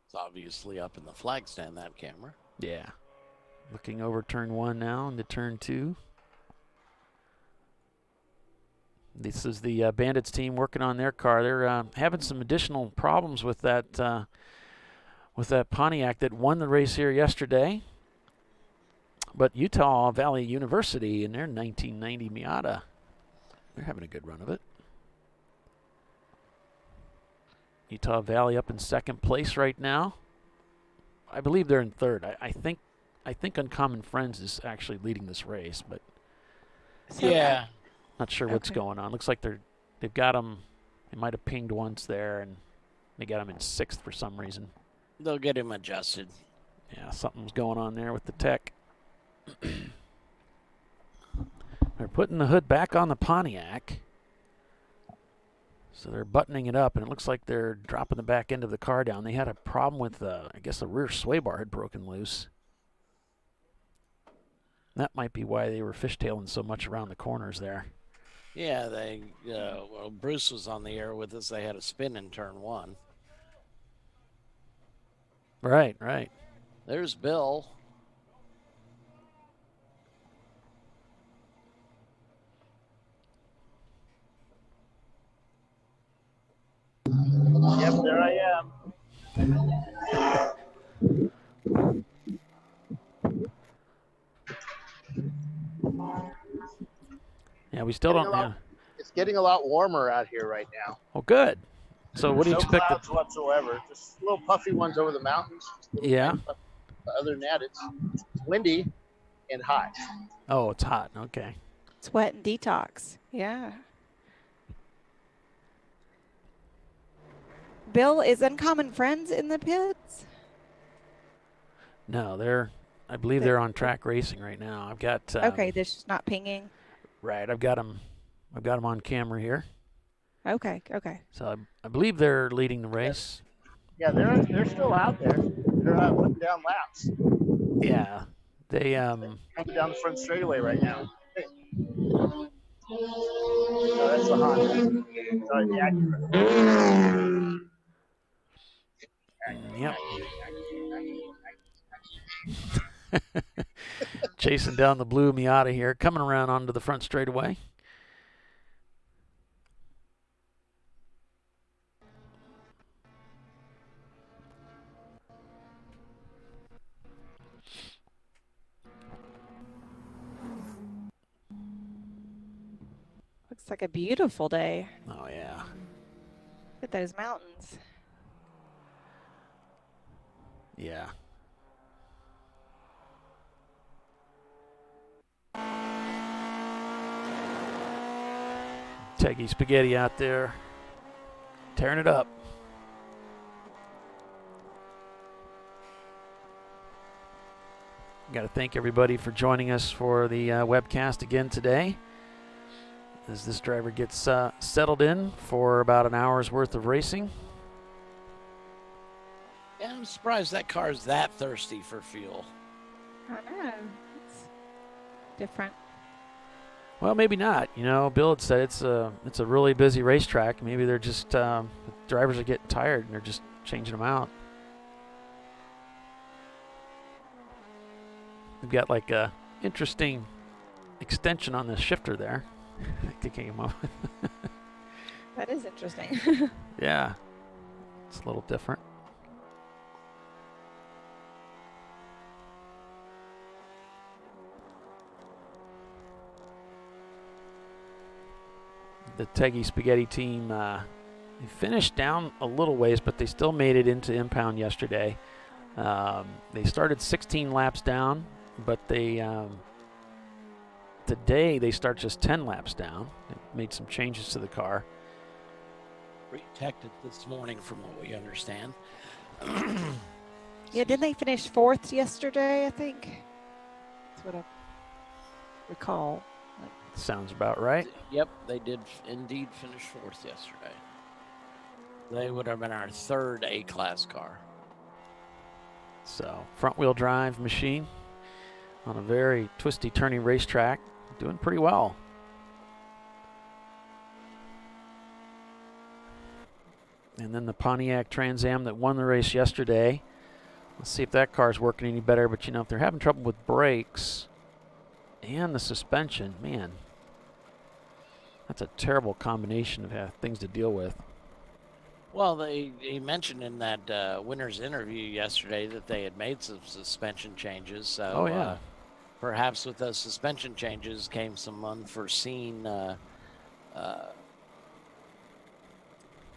It's obviously up in the flag stand, that camera. Yeah. Looking over turn 1 now into turn 2. This is the Bandits team working on their car. They're having some additional problems with that Pontiac that won the race here yesterday. But Utah Valley University in their 1990 Miata, they're having a good run of it. Utah Valley up in second place right now. I believe they're in third. I think Uncommon Friends is actually leading this race, but yeah, not sure what's going on. Looks like they've got them. They might have pinged once there, and they got him in 6th for some reason. They'll get him adjusted. Yeah, something's going on there with the tech. They're putting the hood back on the Pontiac. So they're buttoning it up, and it looks like they're dropping the back end of the car down. They had a problem with, I guess, the rear sway bar had broken loose. That might be why they were fishtailing so much around the corners there. Yeah, well, Bruce was on the air with us. They had a spin in turn 1. Right. There's Bill. Yep, there I am. Yeah, we still don't. Yeah. It's getting a lot warmer out here right now. Oh, good. So what do you expect? No clouds whatsoever. Just little puffy ones over the mountains. Yeah. Other than that, it's windy and hot. Oh, it's hot. Okay. It's wet and detox. Yeah. Bill, is Uncommon Friends in the pits? No, I believe they're on track racing right now. I've got. Okay, they're just not pinging. Right, I've got them on camera here. Okay. So I believe they're leading the race. Yeah, they're still out there. They're putting down laps. Yeah, they coming down the front straightaway right now. No, that's the Honda. Sorry, the Acura. Yep. Chasing down the blue Miata here, coming around onto the front straightaway. Looks like a beautiful day. Oh, yeah. Look at those mountains. Yeah. Teggy Spaghetti out there, tearing it up. Got to thank everybody for joining us for the webcast again today. As this driver gets settled in for about an hour's worth of racing. Yeah, I'm surprised that car's that thirsty for fuel. I know. It's different. Well, maybe not. You know, Bill had said it's a really busy racetrack. Maybe they're just the drivers are getting tired and they're just changing them out. We've got like a interesting extension on the shifter there. They came up with. That is interesting. Yeah. It's a little different. The Teggy Spaghetti team, they finished down a little ways, but they still made it into impound yesterday. They started 16 laps down, but they today they start just 10 laps down. They made some changes to the car. Protected this morning, from what we understand. Yeah, didn't they finish 4th yesterday, I think? That's what I recall. Sounds about right. Yep, they did indeed finish 4th yesterday. They would have been our 3rd A-class car. So, front-wheel drive machine on a very twisty, turning racetrack, doing pretty well. And then the Pontiac Trans Am that won the race yesterday. Let's see if that car's working any better. But, you know, if they're having trouble with brakes and the suspension, man, that's a terrible combination of things to deal with. Well, he mentioned in that winner's interview yesterday that they had made some suspension changes. So perhaps with those suspension changes came some unforeseen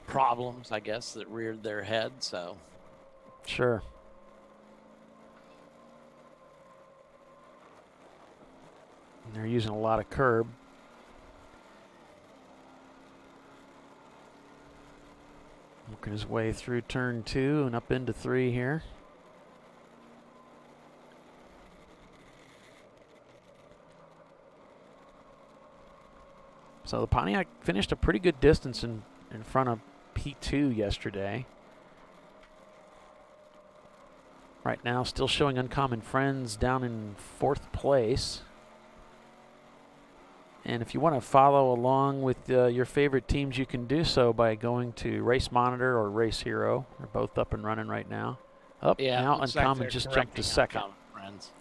problems, I guess, that reared their head. So sure. And they're using a lot of curb. Working his way through turn 2 and up into 3 here. So the Pontiac finished a pretty good distance in front of P2 yesterday. Right now, still showing Uncommon Friends down in 4th place. And if you want to follow along with your favorite teams, you can do so by going to Race Monitor or Race Hero. They're both up and running right now. Now Uncommon just jumped to 2nd.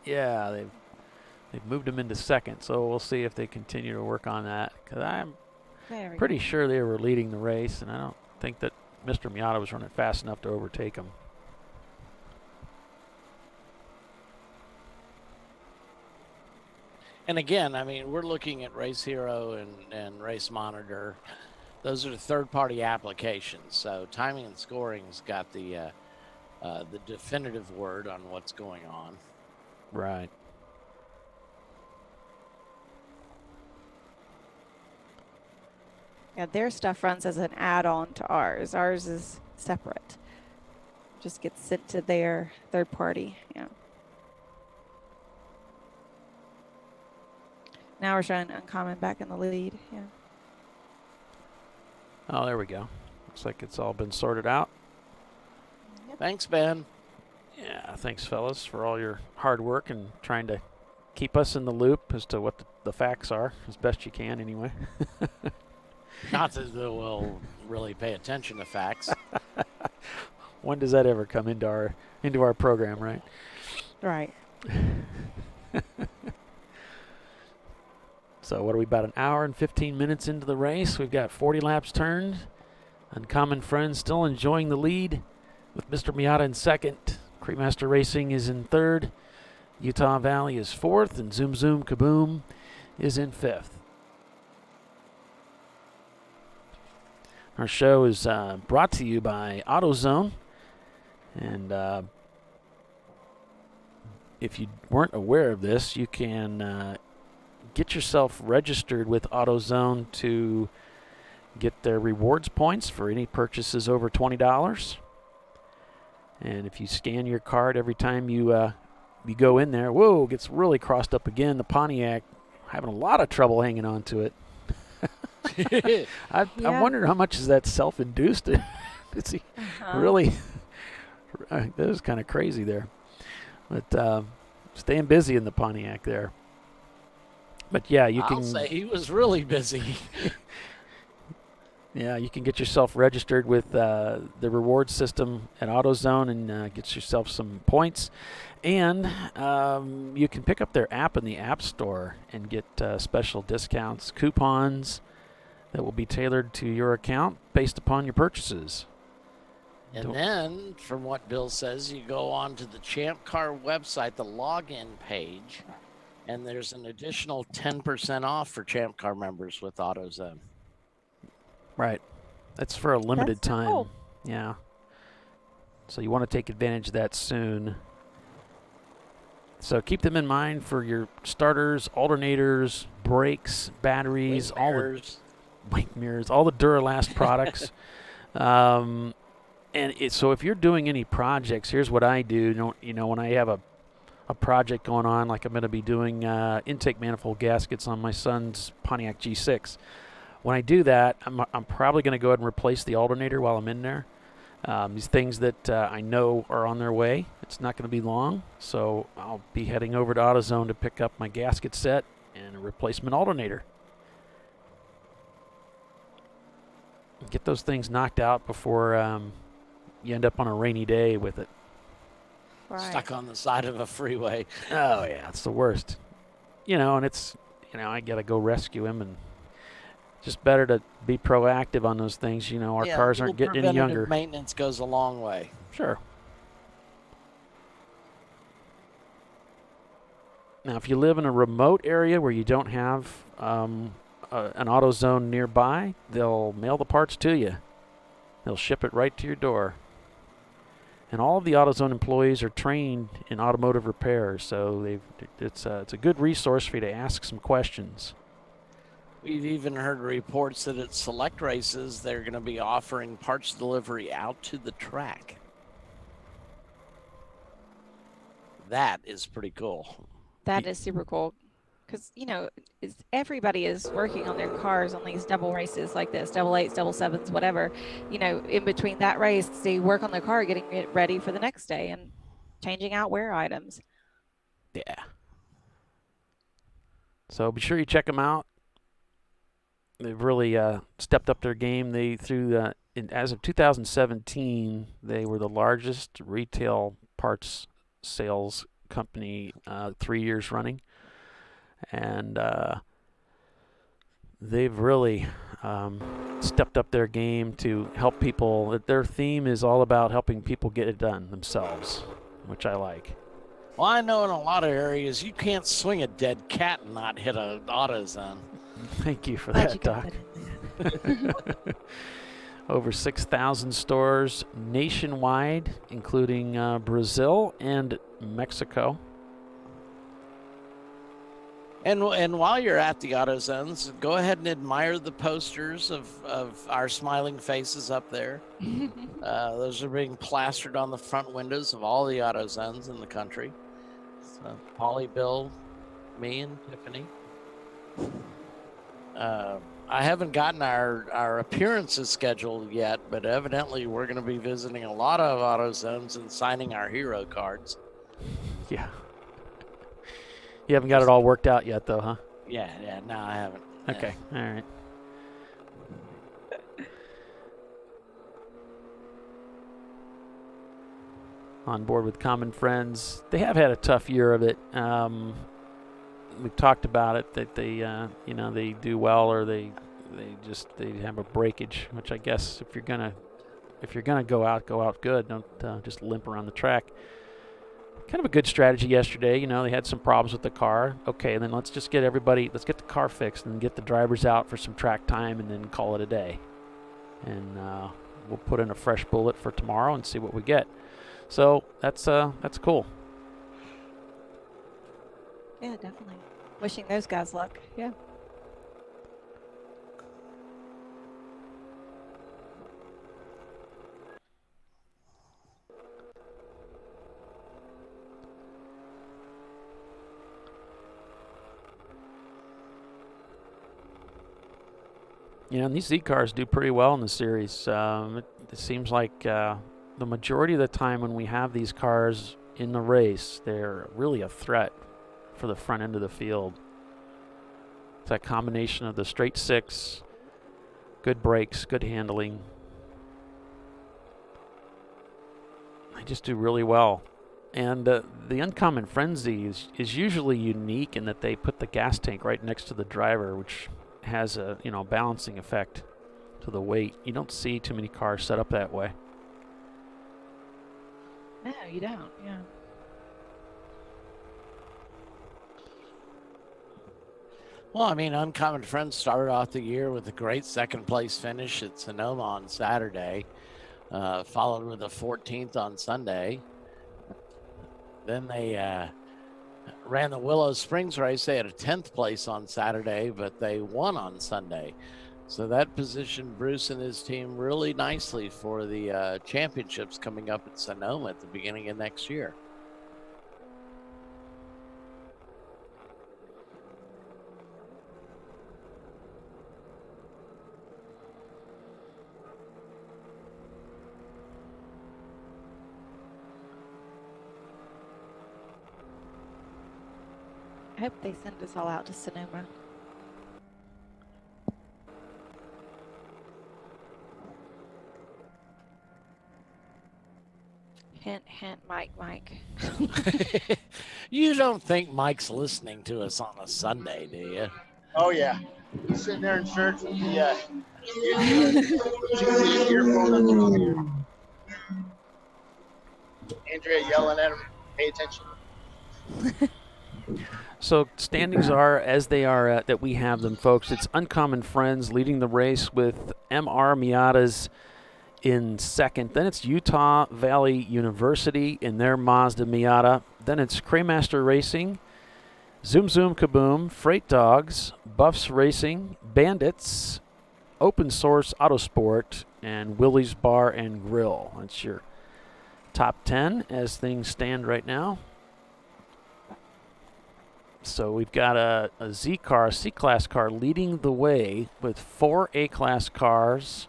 Yeah, they've moved them into 2nd, so we'll see if they continue to work on that. Because I'm pretty sure they were leading the race, and I don't think that Mr. Miata was running fast enough to overtake him. And again, I mean, we're looking at Race Hero and Race Monitor. Those are third-party applications. So timing and scoring's got the definitive word on what's going on. Right. Yeah, their stuff runs as an add-on to ours. Ours is separate. Just gets sent to their third party. Yeah. Now we're showing Uncommon back in the lead. Yeah. Oh, there we go. Looks like it's all been sorted out. Yep. Thanks, Ben. Yeah, thanks, fellas, for all your hard work and trying to keep us in the loop as to what the facts are, as best you can, anyway. Not that we'll really pay attention to facts. When does that ever come into our program, right? Right. So what are we, about an hour and 15 minutes into the race? We've got 40 laps turned. Uncommon Friends still enjoying the lead with Mr. Miata in 2nd. Cremaster Racing is in 3rd. Utah Valley is 4th, and Zoom Kaboom is in 5th. Our show is brought to you by AutoZone. And if you weren't aware of this, you can get yourself registered with AutoZone to get their rewards points for any purchases over $20. And if you scan your card every time you go in there, whoa, it gets really crossed up again. The Pontiac having a lot of trouble hanging on to it. I wonder how much is that self-induced. Is he really? That was kind of crazy there. But staying busy in the Pontiac there. But yeah, I'll say he was really busy. Yeah, you can get yourself registered with the reward system at AutoZone and get yourself some points. And you can pick up their app in the App Store and get special discounts, coupons that will be tailored to your account based upon your purchases. And then, from what Bill says, you go on to the Champ Car website, the login page, and there's an additional 10% off for Champ Car members with AutoZone. Right. That's for a limited That's so time. cool. Yeah. So you want to take advantage of that soon. So keep them in mind for your starters, alternators, brakes, batteries, Wing mirrors. all the Duralast products. So if you're doing any projects, here's what I do. When I have a project going on, like I'm going to be doing intake manifold gaskets on my son's Pontiac G6. When I do that, I'm probably going to go ahead and replace the alternator while I'm in there. These things that I know are on their way. It's not going to be long, so I'll be heading over to AutoZone to pick up my gasket set and a replacement alternator. Get those things knocked out before you end up on a rainy day with it. Right. Stuck on the side of a freeway. Oh, yeah, it's the worst. And it's, I got to go rescue him, and just better to be proactive on those things. Our cars aren't getting any younger. Maintenance goes a long way. Sure. Now, if you live in a remote area where you don't have an AutoZone nearby, they'll mail the parts to you. They'll ship it right to your door. And all of the AutoZone employees are trained in automotive repairs, so it's a good resource for you to ask some questions. We've even heard reports that at select races, they're going to be offering parts delivery out to the track. That is pretty cool. That is super cool. Because, everybody is working on their cars on these double races like this, double eights, double sevens, whatever. In between that race, they work on their car, getting it ready for the next day and changing out wear items. Yeah. So be sure you check them out. They've really stepped up their game. As of 2017, they were the largest retail parts sales company 3 years running. And they've really stepped up their game to help people. Their theme is all about helping people get it done themselves, which I like. Well, I know in a lot of areas you can't swing a dead cat and not hit an AutoZone. Thank you for that, Doc. Over 6,000 stores nationwide, including Brazil and Mexico. And while you're at the AutoZones, go ahead and admire the posters of our smiling faces up there. Those are being plastered on the front windows of all the AutoZones in the country. So Polly, Bill, me, and Tiffany. I haven't gotten our appearances scheduled yet, but evidently we're going to be visiting a lot of AutoZones and signing our hero cards. Yeah. You haven't got it all worked out yet, though, huh? Yeah, no, I haven't. Okay, all right. On board with Common Friends. They have had a tough year of it. We've talked about it, that they do well, or they have a breakage, which I guess if you're gonna go out good. Don't just limp around the track. Kind of a good strategy yesterday. They had some problems with the car. Okay, and then let's get the car fixed and get the drivers out for some track time and then call it a day. And we'll put in a fresh bullet for tomorrow and see what we get. So that's cool. Yeah, definitely. Wishing those guys luck. Yeah. And these Z cars do pretty well in the series. It seems like the majority of the time when we have these cars in the race, they're really a threat for the front end of the field. It's that combination of the straight six, good brakes, good handling. They just do really well. And the Uncommon Frenzy is usually unique in that they put the gas tank right next to the driver, which has a balancing effect to the weight. You don't see too many cars set up that way. No, you don't. Yeah. Well, I mean, Uncommon Friends started off the year with a great second place finish at Sonoma on Saturday, followed with a 14th on Sunday. Then they ran the Willow Springs race. They had a 10th place on Saturday, but they won on Sunday. So that positioned Bruce and his team really nicely for the championships coming up at Sonoma at the beginning of next year. I hope they send us all out to Sonoma. Hint, hint, Mike. You don't think Mike's listening to us on a Sunday, do you? Oh yeah, he's sitting there in church with the earphone in his ear. Andrea yelling at him, "Pay attention." So standings are as they are that we have them, folks. It's Uncommon Friends leading the race with MR Miatas in second. Then it's Utah Valley University in their Mazda Miata. Then it's Craymaster Racing, Zoom Kaboom, Freight Dogs, Buffs Racing, Bandits, Open Source Autosport, and Willie's Bar and Grill. That's your top 10 as things stand right now. So we've got a Z car, a C-Class car leading the way with 4 A-Class cars,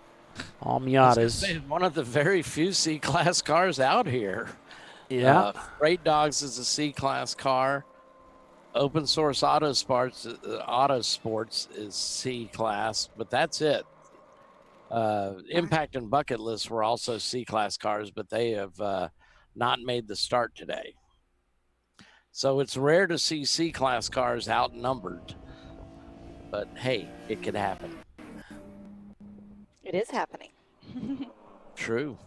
all Miatas. One of the very few C-Class cars out here. Yeah. Freight Dogs is a C-Class car. Open Source Autosports is C-Class, but that's it. Impact and Bucket List were also C-Class cars, but they have not made the start today. So it's rare to see C-Class cars outnumbered, but hey, it could happen. It is happening. True.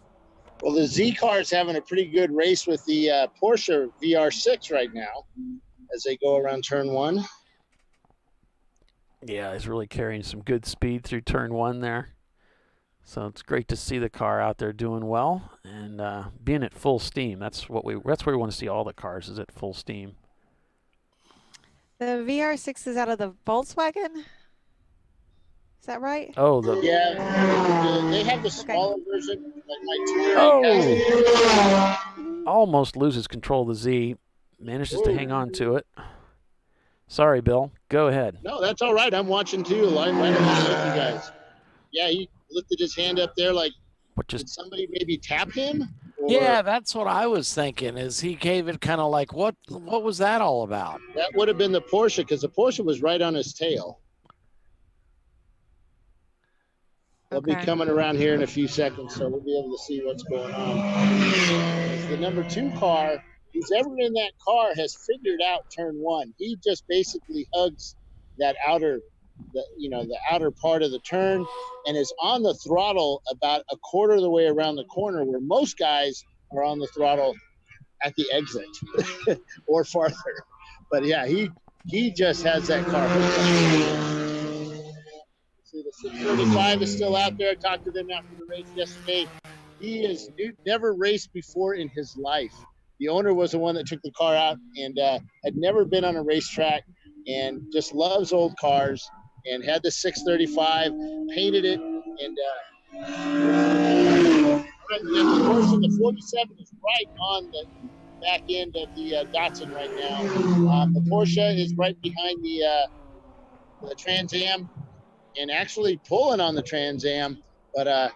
Well, the Z car is having a pretty good race with the Porsche VR6 right now as they go around turn 1. Yeah, he's really carrying some good speed through turn 1 there. So it's great to see the car out there doing well and being at full steam. That's where we want to see all the cars, is at full steam. The VR6 is out of the Volkswagen. Is that right? Oh, yeah. They have the smaller version, like my Oh! Almost loses control of the Z. Manages to hang on to it. Sorry, Bill. Go ahead. No, that's all right. I'm watching too. Right on the you guys. Yeah, he lifted his hand up there like, did somebody maybe tap him? Or... Yeah, that's what I was thinking. Is he gave it kind of like, what was that all about? That would have been the Porsche, because the Porsche was right on his tail. They'll be coming around here in a few seconds, so we'll be able to see what's going on. The number 2 car, who's ever in that car has figured out turn 1. He just basically hugs that outer part of the turn and is on the throttle about a quarter of the way around the corner, where most guys are on the throttle at the exit or farther. But yeah, he just has that car. See, the 635 is still out there. I talked to them after the race yesterday. He has never raced before in his life. The owner was the one that took the car out and had never been on a racetrack and just loves old cars and had the 635, painted it, and of course the 47 is right on the back end of the Datsun right now. The Porsche is right behind the Trans Am and actually pulling on the Trans Am, but as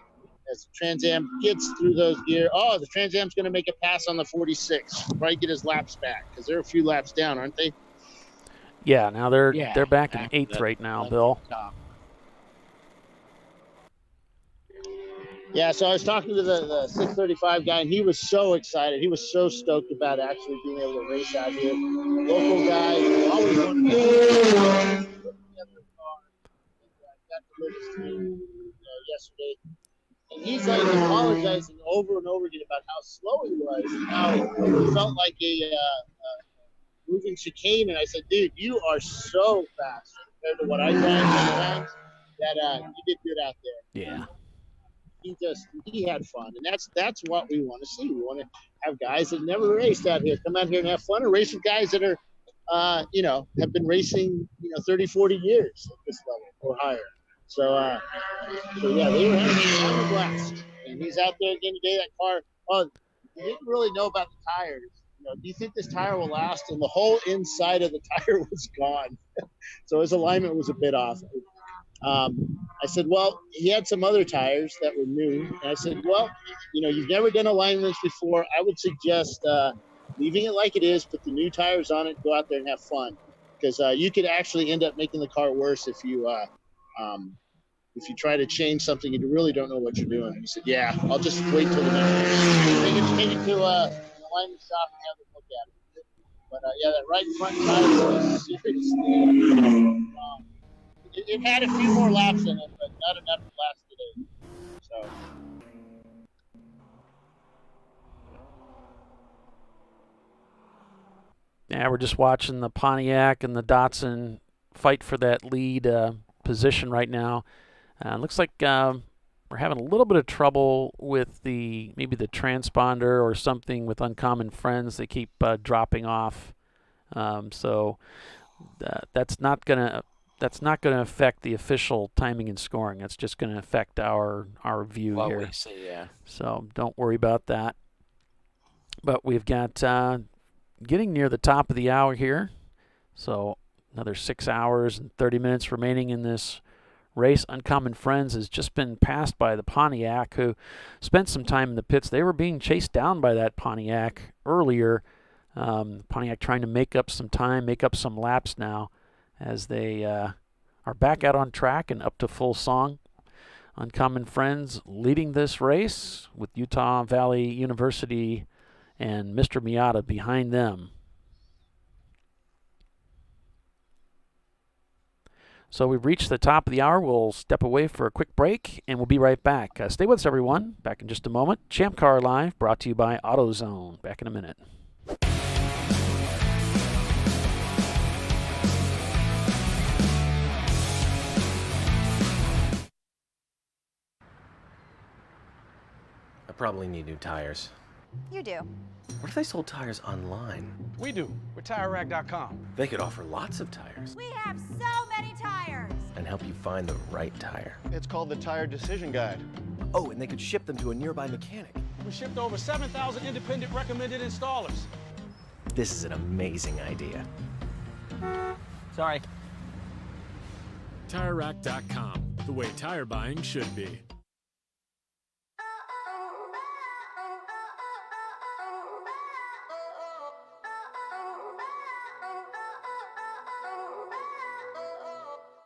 the Trans Am gets through those gears, the Trans Am's going to make a pass on the 46, probably get his laps back, because they're a few laps down, aren't they? Yeah, now they're back in 8th right now, Bill. Yeah, so I was talking to the 635 guy, and he was so excited. He was so stoked about actually being able to race out here. Local guy, always wanted to put together a car. And got to live his dream yesterday. He's like apologizing over and over again about how slow he was and how he felt like a moving chicane. And I said, dude, you are so fast compared to what I drive sometimes that you did good out there. Yeah. He had fun, and that's what we want to see. We want to have guys that never raced out here come out here and have fun, and race with guys that are, have been racing, 30, 40 years at this level or higher. So yeah, they were having a blast, and he's out there again today. That car, you didn't really know about the tires. Do you think this tire will last? And the whole inside of the tire was gone, so his alignment was a bit off. I said, well, he had some other tires that were new. And I said, well, you've never done alignments before. I would suggest leaving it like it is, put the new tires on it, go out there and have fun. Because you could actually end up making the car worse if you try to change something and you really don't know what you're doing. He said, yeah, I'll just wait till the next day. Take it to an alignment shop and have them look at it. But yeah, that right front tire was seriously it had a few more laps in it, but not enough to last today. So. Yeah, we're just watching the Pontiac and the Datsun fight for that lead position right now. Looks like we're having a little bit of trouble with maybe the transponder or something with Uncommon Friends. They keep dropping off, so that's not gonna affect the official timing and scoring. That's just going to affect our view here. What we see, yeah. So don't worry about that. But we've got getting near the top of the hour here. So another 6 hours and 30 minutes remaining in this race. Uncommon Friends has just been passed by the Pontiac, who spent some time in the pits. They were being chased down by that Pontiac earlier. Pontiac trying to make up some time, make up some laps now, as they are back out on track and up to full song. Uncommon Friends leading this race with Utah Valley University and Mr. Miata behind them. So we've reached the top of the hour. We'll step away for a quick break, and we'll be right back. Stay with us, everyone. Back in just a moment. ChampCar.Live, brought to you by AutoZone. Back in a minute. I probably need new tires. You do. What if they sold tires online? We do. We're TireRack.com. They could offer lots of tires We have so many tires. and help you find the right tire. It's called the Tire Decision Guide. Oh, and they could ship them to a nearby mechanic. We shipped over 7,000 independent recommended installers. This is an amazing idea. Sorry. TireRack.com, the way tire buying should be.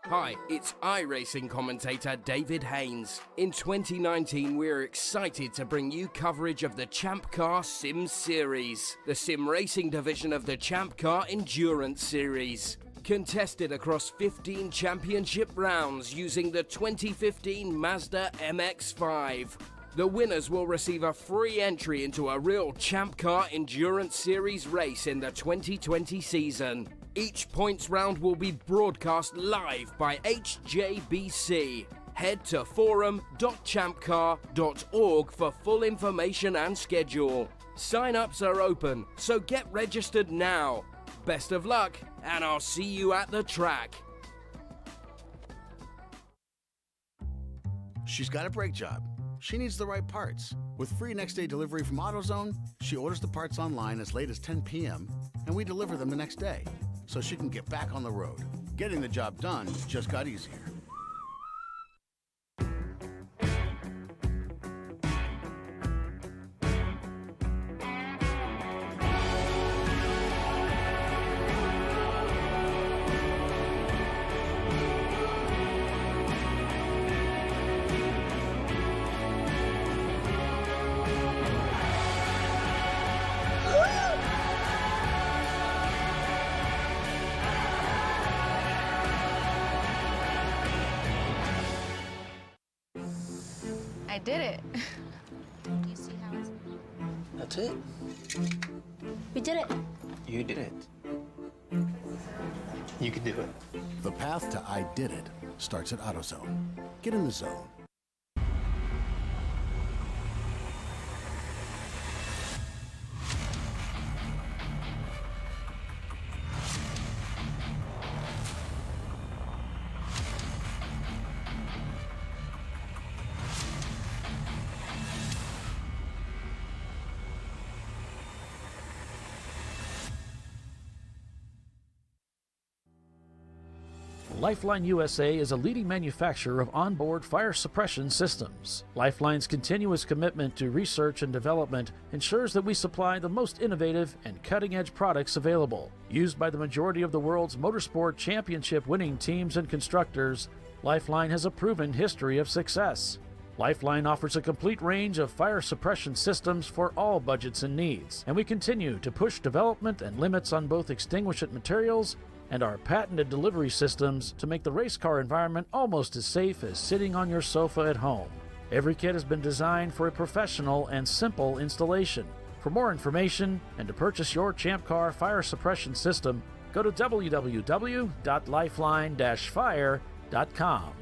Hi, it's iRacing commentator David Haynes. In 2019, we're excited to bring you coverage of the Champ Car Sim Series, the sim racing division of the Champ Car Endurance Series. Contested across 15 championship rounds using the 2015 Mazda MX-5. The winners will receive a free entry into a real Champ Car Endurance Series race in the 2020 season. Each points round will be broadcast live by HJBC. Head to forum.champcar.org for full information and schedule. Sign-ups are open, so get registered now. Best of luck, and I'll see you at the track. She's got a brake job. She needs the right parts. With free next-day delivery from AutoZone, she orders the parts online as late as 10 p.m., and we deliver them the next day, so she can get back on the road. Getting the job done just got easier. I did it. Do you see how it's... That's it. We did it. You did it. You can do it. The path to I Did It starts at AutoZone. Get in the zone. Lifeline USA is a leading manufacturer of onboard fire suppression systems. Lifeline's continuous commitment to research and development ensures that we supply the most innovative and cutting-edge products available. Used by the majority of the world's motorsport championship-winning teams and constructors, Lifeline has a proven history of success. Lifeline offers a complete range of fire suppression systems for all budgets and needs, and we continue to push development and limits on both extinguishant materials and our patented delivery systems to make the race car environment almost as safe as sitting on your sofa at home. Every kit has been designed for a professional and simple installation. For more information and to purchase your Champ Car fire suppression system, go to www.lifeline-fire.com.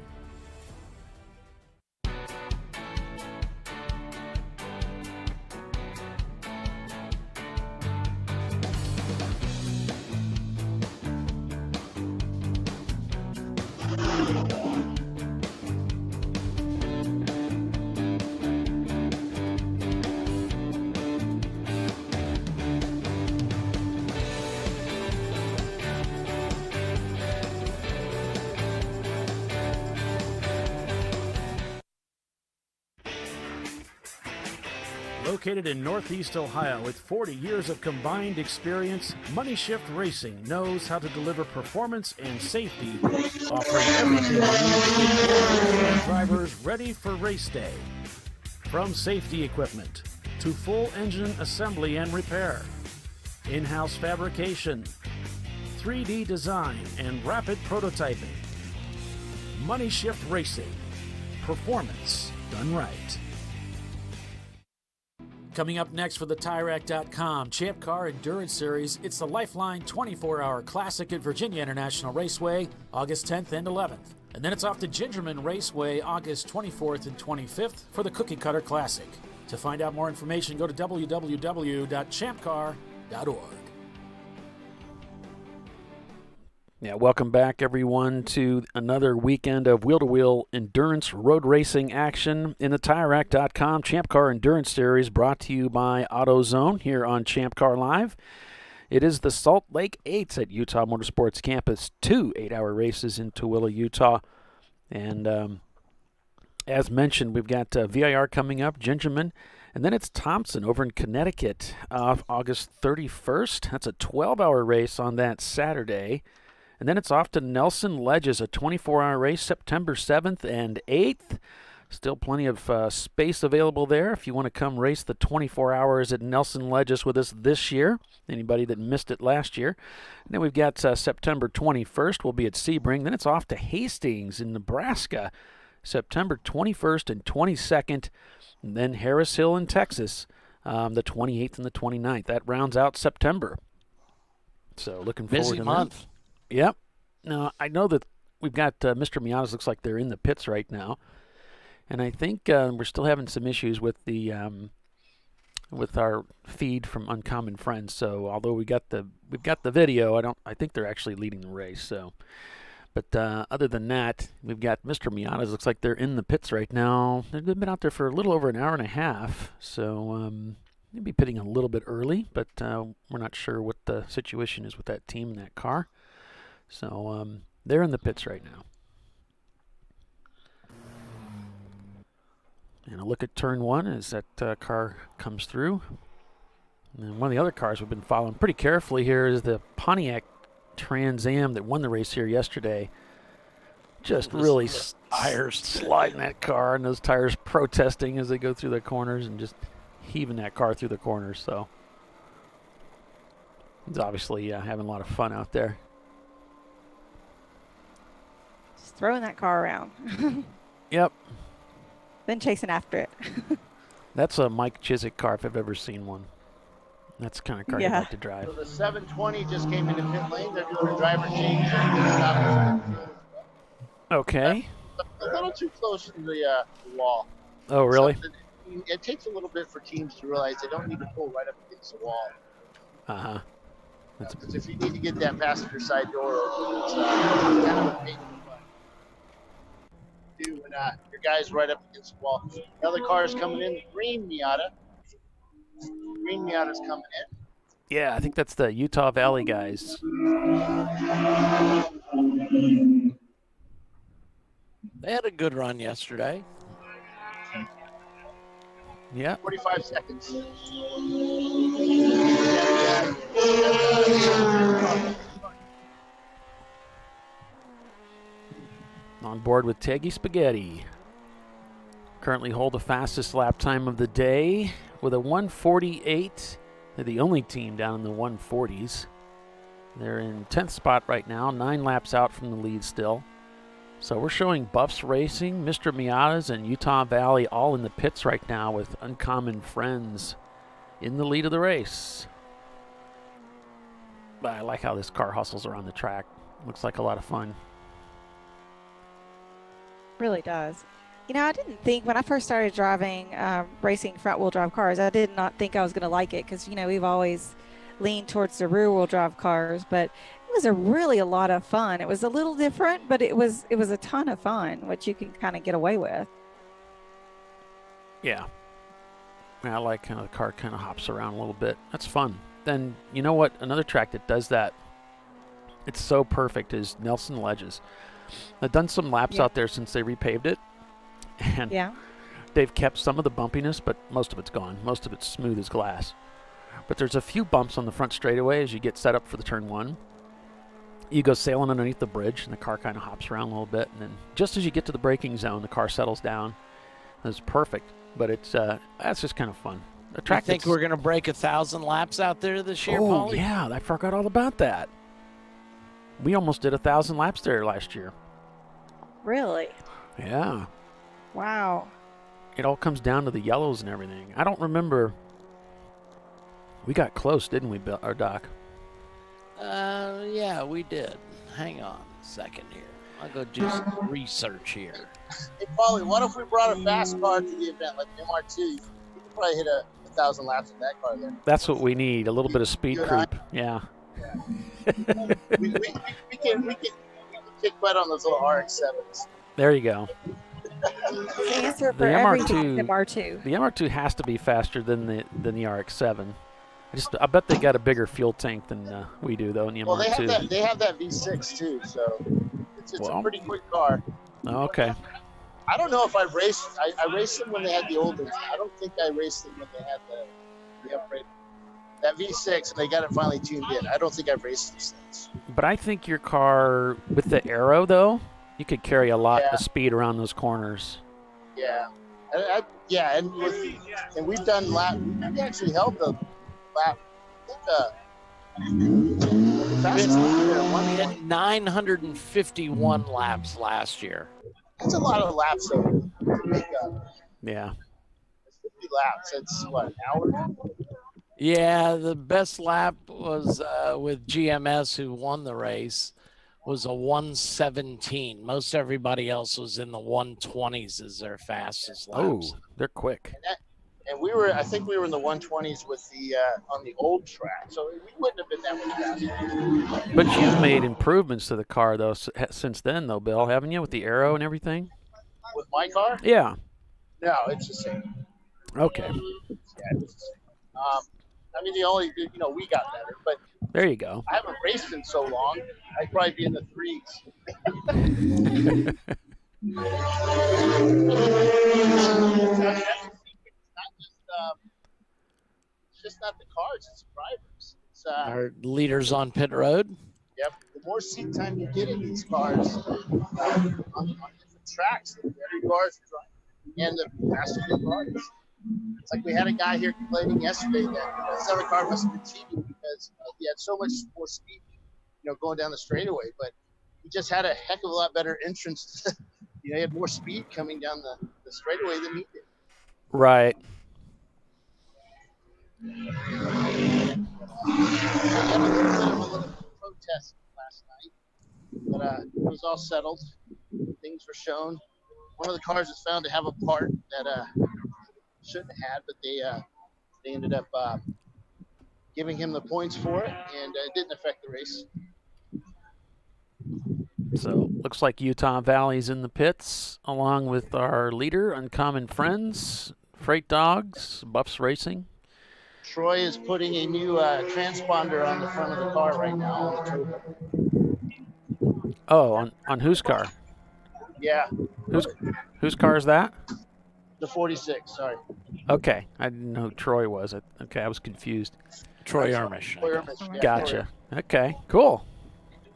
Located in Northeast Ohio with 40 years of combined experience, Money Shift Racing knows how to deliver performance and safety, offering everything you need to get drivers ready for race day. From safety equipment to full engine assembly and repair, in-house fabrication, 3D design, and rapid prototyping. Money Shift Racing. Performance done right. Coming up next for the TireRack.com Champ Car Endurance Series, it's the Lifeline 24-hour Classic at Virginia International Raceway, August 10th and 11th. And then it's off to Gingerman Raceway, August 24th and 25th for the Cookie Cutter Classic. To find out more information, go to www.ChampCar.org. Yeah, welcome back, everyone, to another weekend of wheel-to-wheel endurance road racing action in the TireRack.com Champ Car Endurance Series, brought to you by AutoZone here on ChampCar.Live. It is the Salt Lake 8s at Utah Motorsports Campus, 2 8-hour races in Tooele, Utah. And as mentioned, we've got VIR coming up, Gingerman, and then it's Thompson over in Connecticut, August 31st. That's a 12-hour race on that Saturday. And then it's off to Nelson Ledges, a 24-hour race, September 7th and 8th. Still plenty of space available there if you want to come race the 24 hours at Nelson Ledges with us this year. Anybody that missed it last year. And then we've got September 21st. We'll be at Sebring. Then it's off to Hastings in Nebraska, September 21st and 22nd. And then Harris Hill in Texas, the 28th and the 29th. That rounds out September. So looking forward to busy month. That. Yep. Now, I know that we've got Mr. Miata. Looks like they're in the pits right now. And I think we're still having some issues with the with our feed from Uncommon Friends. So although we've got the video, I think they're actually leading the race. So, but other than that, we've got Mr. Miata. Looks like they're in the pits right now. They've been out there for a little over an hour and a half. So they'll be pitting a little bit early, but we're not sure what the situation is with that team and that car. So they're in the pits right now. And a look at turn one as that car comes through. And one of the other cars we've been following pretty carefully here is the Pontiac Trans Am that won the race here yesterday. Just really sliding that car, and those tires protesting as they go through the corners and just heaving that car through the corners. So it's obviously having a lot of fun out there. Throwing that car around. Yep. than chasing after it. That's a Mike Chiswick car if I've ever seen one. That's the kind of car you'd like to drive. So the 720 just came into pit lane. They're doing a driver change. They're going to stop us. Okay. A little too close to the wall. Oh, really? So it takes a little bit for teams to realize they don't need to pull right up against the wall. Uh-huh. Because if you need to get that passenger side door open, it's kind of a pain in the butt. Do when your guy's right up against the wall. Another car is coming in, the green Miata. Green Miata's coming in. Yeah, I think that's the Utah Valley guys. They had a good run yesterday. Yeah. 45 seconds. On board with Teggy Spaghetti. Currently hold the fastest lap time of the day with a 1:48. They're the only team down in the 140s. They're in 10th spot right now, 9 laps out from the lead still. So we're showing Buffs Racing, Mr. Miatas, and Utah Valley all in the pits right now with Uncommon Friends in the lead of the race. But I like how this car hustles around the track. Looks like a lot of fun. Really does. You know, I didn't think when I first started driving racing front-wheel drive cars, I did not think I was going to like it because, you know, we've always leaned towards the rear-wheel drive cars, but it was really a lot of fun. It was a little different, but it was a ton of fun, which you can kind of get away with. Yeah. I like how the car kind of hops around a little bit. That's fun. Then, you know what? Another track that does that, it's so perfect, is Nelson Ledges. I've done some laps out there since they repaved it. And they've kept some of the bumpiness, but most of it's gone. Most of it's smooth as glass. But there's a few bumps on the front straightaway as you get set up for the turn one. You go sailing underneath the bridge, and the car kind of hops around a little bit. And then just as you get to the braking zone, the car settles down. It's perfect. But it's that's just kind of fun. A track. I think we're going to break 1,000 laps out there this year, Oh, Paulie? yeah. I forgot all about that. We almost did 1,000 laps there last year. Really? Yeah. Wow. It all comes down to the yellows and everything. I don't remember. We got close, didn't we, Bill, or Doc? Yeah, we did. Hang on a second here. I'll go do some research here. Hey, Paulie, what if we brought a fast car to the event, like the MR2? You could probably hit 1,000 laps in that car there. That's what we need, a little bit of speed creep. Yeah. we can kick butt on those little RX-7s. There you go. The answer for everything is MR2. The MR2 has to be faster than the RX-7. I bet they got a bigger fuel tank than we do, though, in the MR2. Well, they have that V6 too, so it's a pretty quick car. Okay. I don't know if I've raced. I raced them when they had the old ones. I don't think I raced them when they had the upgrade. That V6, and they got it finally tuned in. I don't think I've raced these things. But I think your car, with the aero, though, you could carry a lot of speed around those corners. Yeah. And we've done lap. We actually held the lap. We had 951 laps last year. That's a lot of laps, though. Yeah. 50 laps. That's what, an hour? Yeah, the best lap was with GMS, who won the race, was a 1:17. Most everybody else was in the 1:20s as their fastest laps. Oh, they're quick. And I think we were in the 1:20s with the on the old track, so we wouldn't have been that much faster. But you've made improvements to the car, though, since then, though, Bill, haven't you, with the aero and everything? With my car? Yeah. No, it's the same. Okay. Yeah, it's the same. I mean, we got better, but there you go. I haven't raced in so long. I'd probably be in the 3s. It's just not the cars, it's the drivers. It's, our leaders on pit road. Yep. The more seat time you get in these cars on different tracks, the better your cars are driving, and the faster your cars. It's like we had a guy here complaining yesterday that this other car must have been cheating because he had so much more speed, going down the straightaway, but he just had a heck of a lot better entrance. He had more speed coming down the the straightaway than he did. Right. We had a little bit of a little protest last night, but it was all settled. Things were shown. One of the cars was found to have a part that shouldn't have had, but they ended up giving him the points for it, and it didn't affect the race. So looks like Utah Valley's in the pits, along with our leader, Uncommon Friends, Freight Dogs, Buffs Racing. Troy is putting a new transponder on the front of the car right now on the tow hook. Oh, on whose car? Yeah. Whose car is that? The 46, sorry. Okay, I didn't know who Troy was. Okay, I was confused. Troy Armish. Yeah, Gotcha. Okay, cool.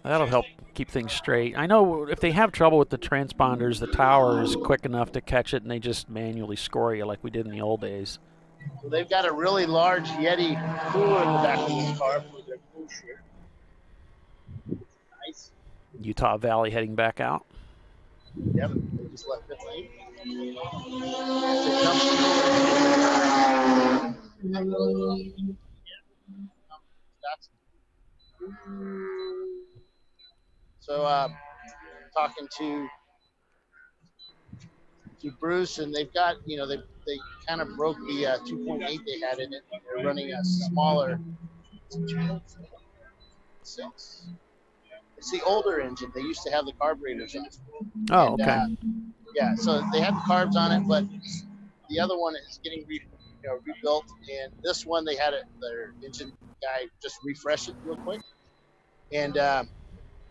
That'll help keep things straight. I know if they have trouble with the transponders, the tower is quick enough to catch it, and they just manually score you like we did in the old days. So they've got a really large Yeti cooler in the back of this car for their cool shit. Nice. Utah Valley heading back out. Yep, they just left pit lane. So talking to Bruce, and they've got, they kind of broke the 2.8 they had in it. They're running a smaller 2.6. It's the older engine. They used to have the carburetors on it. Oh, okay. Yeah, so they had the carbs on it, but the other one is getting rebuilt, and this one they had their engine guy just refresh it real quick and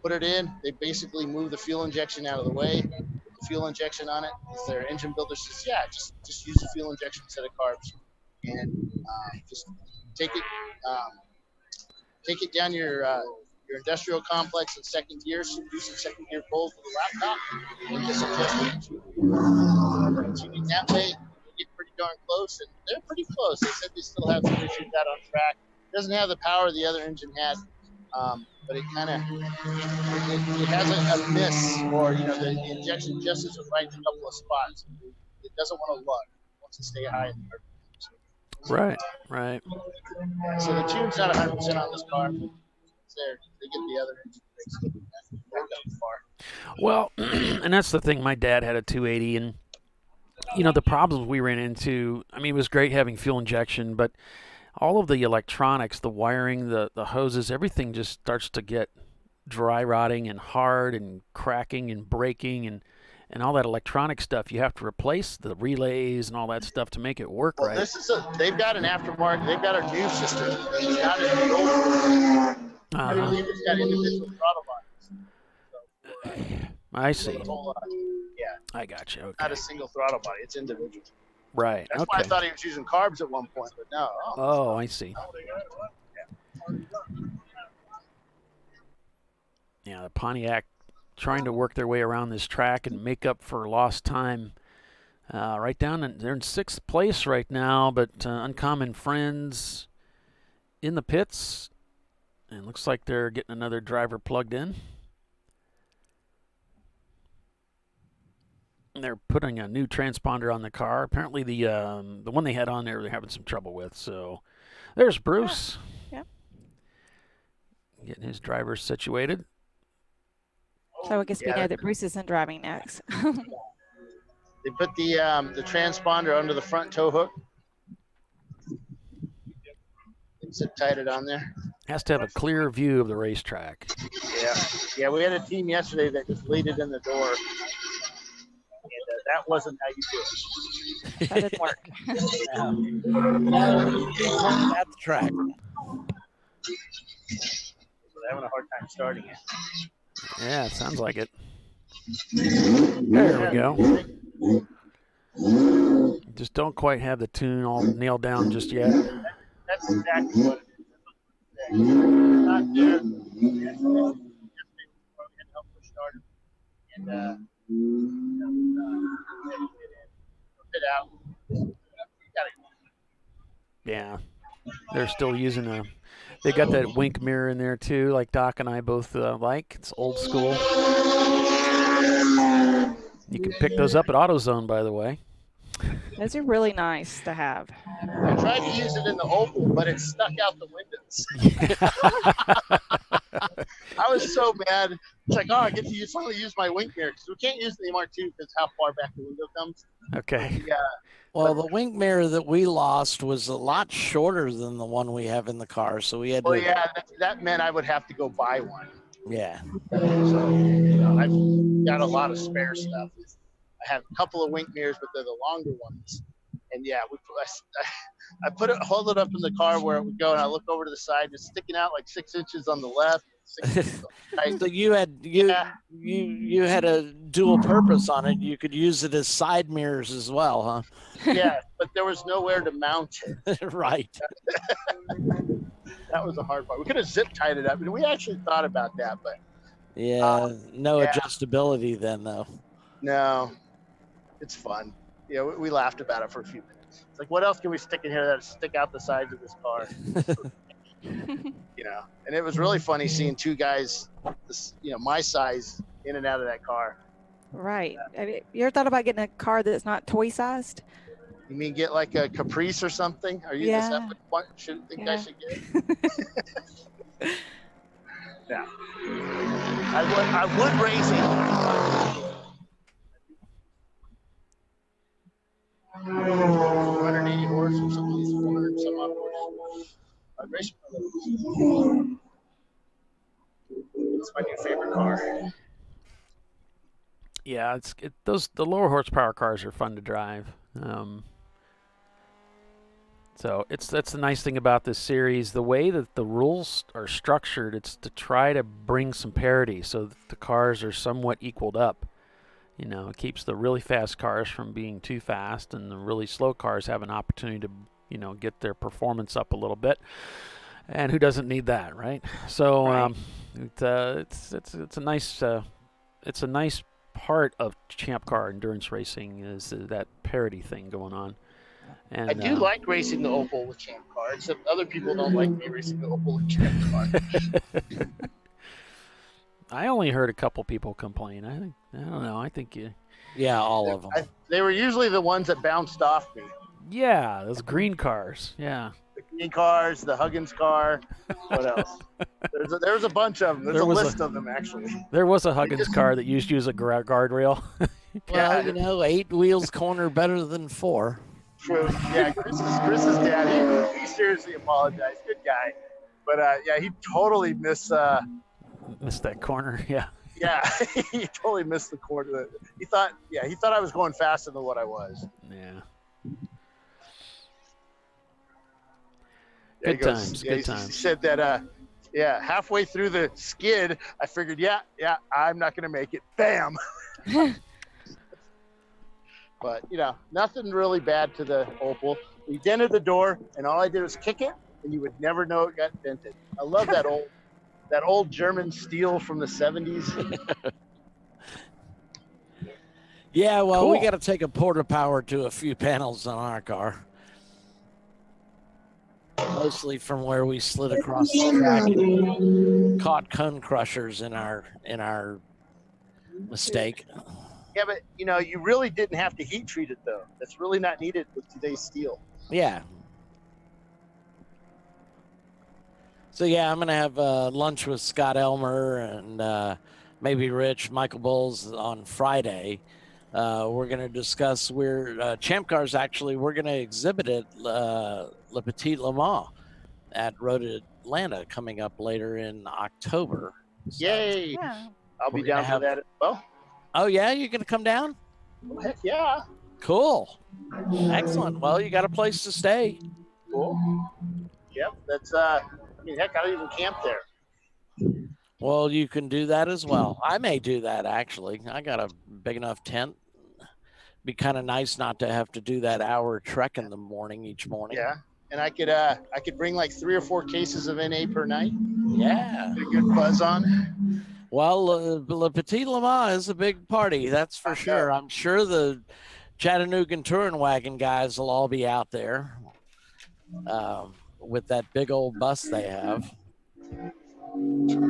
put it in. They basically moved the fuel injection out of the way, put the fuel injection on it. Their engine builder says, yeah, just use the fuel injection instead of carbs, and just take it down your industrial complex in second gear, so do some second gear pull for the laptop, and just adjust it. Tuning that way, you get pretty darn close, and they're pretty close. They said they still have some issues with that on track. It doesn't have the power the other engine had, but it kind of it has a miss, or the injection just isn't right in a couple of spots. It doesn't want to lug. It wants to stay high in the air. Right. So the tune's not 100% on this car. It's there. They get the other engine fixed back up far. Well, and that's the thing. My dad had a 280, and the problems we ran into. I mean, it was great having fuel injection, but all of the electronics, the wiring, the hoses, everything just starts to get dry rotting and hard and cracking and breaking and all that electronic stuff. You have to replace the relays and all that stuff to make it work right. They've got an aftermarket. They've got a new system. It's not in the old one. I believe it's got individual throttle bodies. I see. Yeah. I got you. Okay. Not a single throttle body. It's individual. Right. That's why I thought he was using carbs at one point, but no. Oh, I see. Yeah, the Pontiac trying to work their way around this track and make up for lost time. Right down, they're in 6th place right now, but Uncommon Friends in the pits, and looks like they're getting another driver plugged in. They're putting a new transponder on the car. Apparently, the one they had on there, they're having some trouble with. So, there's Bruce. Yep. Getting his driver situated. So I guess we know that Bruce isn't driving next. They put the transponder under the front tow hook. Zip tied it on there. Has to have a clear view of the racetrack. Yeah. We had a team yesterday that just laid it in the door. That wasn't how you do it. That didn't work. At the track. They're having a hard time starting it. Yeah, it sounds like it. There we go. Just don't quite have the tune all nailed down just yet. That's exactly what it is. Not there. And fit out. Yeah, they're still using they got that wink mirror in there too, like Doc and I both like. It's old school. You can pick those up at AutoZone, by the way. Those are really nice to have. I tried to use it in the Opal, but it stuck out the windows. I was so mad. It's like, I get to finally use my wing mirror because we can't use the MR2 because how far back the window comes. Okay. Yeah. Well, the wing mirror that we lost was a lot shorter than the one we have in the car, so we had to. Well, yeah, that meant I would have to go buy one. Yeah. So, I've got a lot of spare stuff. I have a couple of wing mirrors, but they're the longer ones. And yeah, I hold it up in the car where it would go, and I look over to the side, and it's sticking out like 6 inches on the left. 6 inches on the right. So you had a dual purpose on it. You could use it as side mirrors as well, huh? Yeah, but there was nowhere to mount it. Right. That was a hard part. We could have zip tied it up. I mean, we actually thought about that, but yeah, no yeah. adjustability then, though. No, it's fun. Yeah, we laughed about it for a few minutes. It's like, what else can we stick in here that stick out the sides of this car? And it was really funny seeing two guys, my size, in and out of that car. Right. Have you ever thought about getting a car that's not toy sized? You mean get like a Caprice or something? Are you Yeah. is that what I should get? Yeah. I would race it. 180 horse or some of these 400 some odd horse. I'd race it. It's my new favorite car. Yeah, the lower horsepower cars are fun to drive. So that's the nice thing about this series. The way that the rules are structured, it's to try to bring some parity so that the cars are somewhat equaled up. It keeps the really fast cars from being too fast, and the really slow cars have an opportunity to, get their performance up a little bit. And who doesn't need that, right? So Right. it's a nice part of Champ Car endurance racing is that parity thing going on. And I do like racing the Opal with Champ Car, except other people don't like me racing the Opal with Champ Car. I only heard a couple people complain. I don't know. I think you. Yeah, all of them. They were usually the ones that bounced off me. Yeah, those green cars. Yeah. The green cars, the Huggins car. What else? There's a bunch of them. There's a list of them actually. There was a Huggins car that used to use a guardrail. Well, 8 wheels corner better than 4. True. Yeah, Chris's dad. He seriously apologized. Good guy. But yeah, he totally missed that corner. Yeah. Yeah, he totally missed the corner. He thought I was going faster than what I was. Yeah. Yeah, Good times. He said that. Halfway through the skid, I figured, I'm not going to make it. Bam. But nothing really bad to the Opal. We dented the door, and all I did was kick it, and you would never know it got dented. I love that old German steel from the 70s. Yeah, well, Cool. we got to take a porta power to a few panels on our car. Mostly from where we slid across the track and caught cone crushers in our mistake. Yeah, but you really didn't have to heat treat it though. That's really not needed with today's steel. Yeah. So yeah, I'm gonna have lunch with Scott Elmer and maybe Rich, Michael Bowles on Friday. We're gonna discuss Champ Cars actually. We're gonna exhibit at Le Petit Le Mans at Road Atlanta coming up later in October. So, Yay! Yeah. I'll be We're down gonna for have- that as well. Oh yeah, you're gonna come down? Well, heck yeah! Cool. Excellent. Well, you got a place to stay. Cool. Yep, that's heck, I don't even camp there. Well, you can do that as well. I may do that actually. I got a big enough tent. Be kind of nice not to have to do that hour trek in the morning each morning. Yeah, and I could bring like 3 or 4 cases of NA per night. Yeah. Get a good buzz on. Well, Le Petit Le Mans is a big party, that's for sure. I'm sure the Chattanooga Touring Wagon guys will all be out there with that big old bus they have. So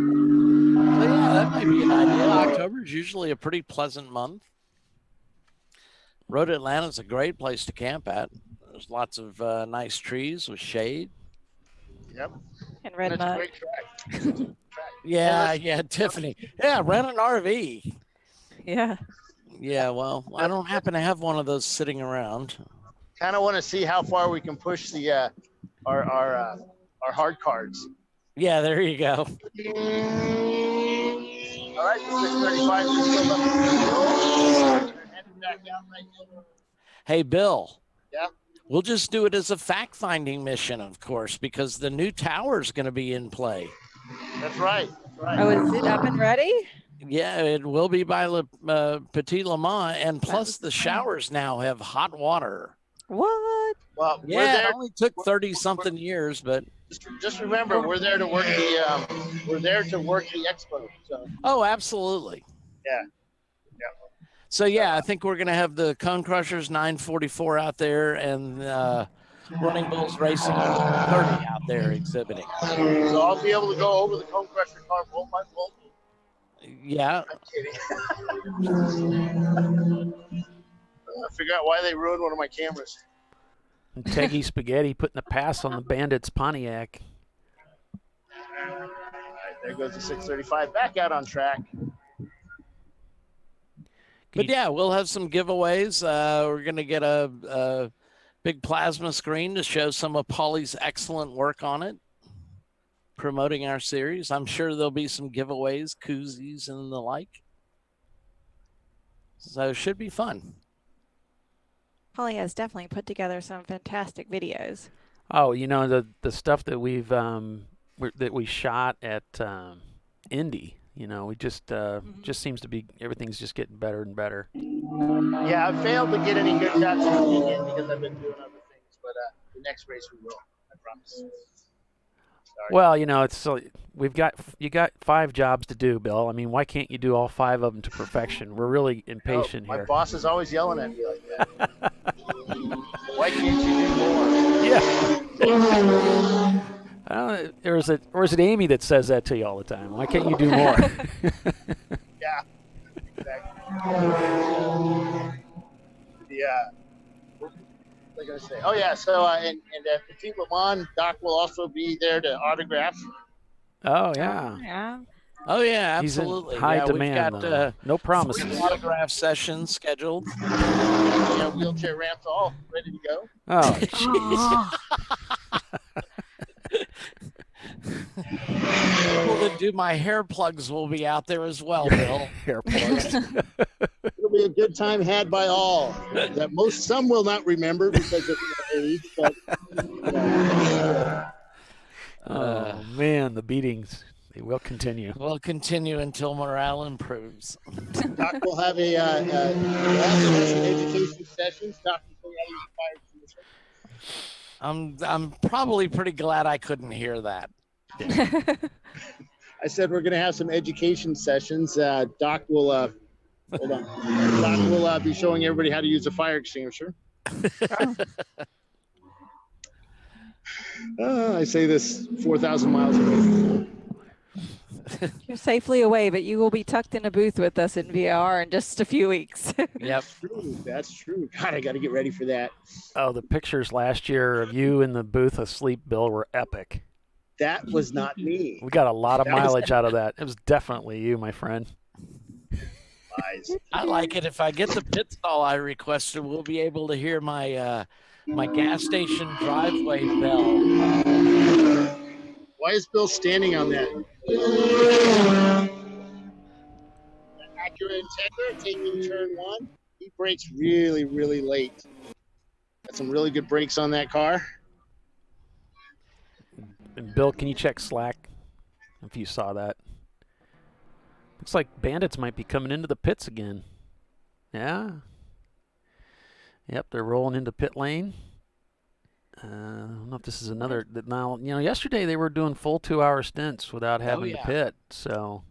yeah, that might be an idea. October is usually a pretty pleasant month. Road Atlanta's a great place to camp at. There's lots of nice trees with shade. Yep. And red it's a mud. great track. Yeah, Tiffany. Yeah, rent an RV. Yeah. Yeah, well, I don't happen to have one of those sitting around. Kind of want to see how far we can push the our hard cards. Yeah, there you go. All right, 635. Back out right now. Hey, Bill. Yeah. We'll just do it as a fact-finding mission, of course, because the new tower is going to be in play. That's right. Oh, is it up and ready? Yeah, it will be by Petit Le Mans, and plus the showers now have hot water. What? Well, yeah, it only took 30-something years, but just remember, we're there to work the expo. So. Oh, absolutely. Yeah. So yeah, I think we're gonna have the Cone Crushers 944 out there and Running Bulls Racing 30 out there exhibiting. So I'll be able to go over the Cone Crusher car bolt by bolt. Yeah. I'm kidding. I forgot why they ruined one of my cameras. And Teggy Spaghetti putting the pass on the Bandits Pontiac. All right, there goes the 635 back out on track. But yeah, we'll have some giveaways. We're going to get a big plasma screen to show some of Paulie's excellent work on it, promoting our series. I'm sure there'll be some giveaways, koozies, and the like. So it should be fun. Paulie has definitely put together some fantastic videos. Oh, you know, the stuff that we shot at Indy. You know, we just seems to be, everything's just getting better and better. Yeah, I've failed to get any good shots in Indian because I've been doing other things, but the next race we will, I promise. Sorry. Well, you know, you got 5 jobs to do, Bill. I mean, why can't you do all 5 of them to perfection? We're really impatient my here. My boss is always yelling at me like that. Why can't you do more? Yeah. Or is it Amy that says that to you all the time? Why can't you do more? Yeah, exactly. What was I going to say? Oh, yeah, so and at Petit Le Mans, Doc will also be there to autograph. Oh, yeah. Yeah. Oh, yeah, He's in absolutely. high demand, we've got no promises. 3 autograph sessions scheduled. Yeah, wheelchair ramps all ready to go. Oh, jeez. People that do my hair plugs will be out there as well, Bill. Hair plugs. It'll be a good time had by all. That some will not remember because of their age, but oh man, the beatings, they will continue. Will continue until morale improves. Doc will have some education sessions. Doc will I'm probably pretty glad I couldn't hear that. I said we're going to have some education sessions. Doc will hold on. Doc will be showing everybody how to use a fire extinguisher. I say this 4,000 miles away. You're safely away, but you will be tucked in a booth with us in VR in just a few weeks. Yep. That's true. God, I got to get ready for that. Oh, the pictures last year of you in the booth asleep, Bill, were epic. That was not me. We got a lot of mileage out of that. It was definitely you, my friend. I like it. If I get the pit stall I requested, we'll be able to hear my my gas station driveway bell. Why is Bill standing on that? Acura Integra taking turn 1. He brakes really, really late. Got some really good brakes on that car. And Bill, can you check Slack if you saw that? Looks like Bandits might be coming into the pits again. Yeah. Yep, they're rolling into pit lane. I don't know if this is another. Now, you know, yesterday they were doing full 2-hour stints without having to pit. So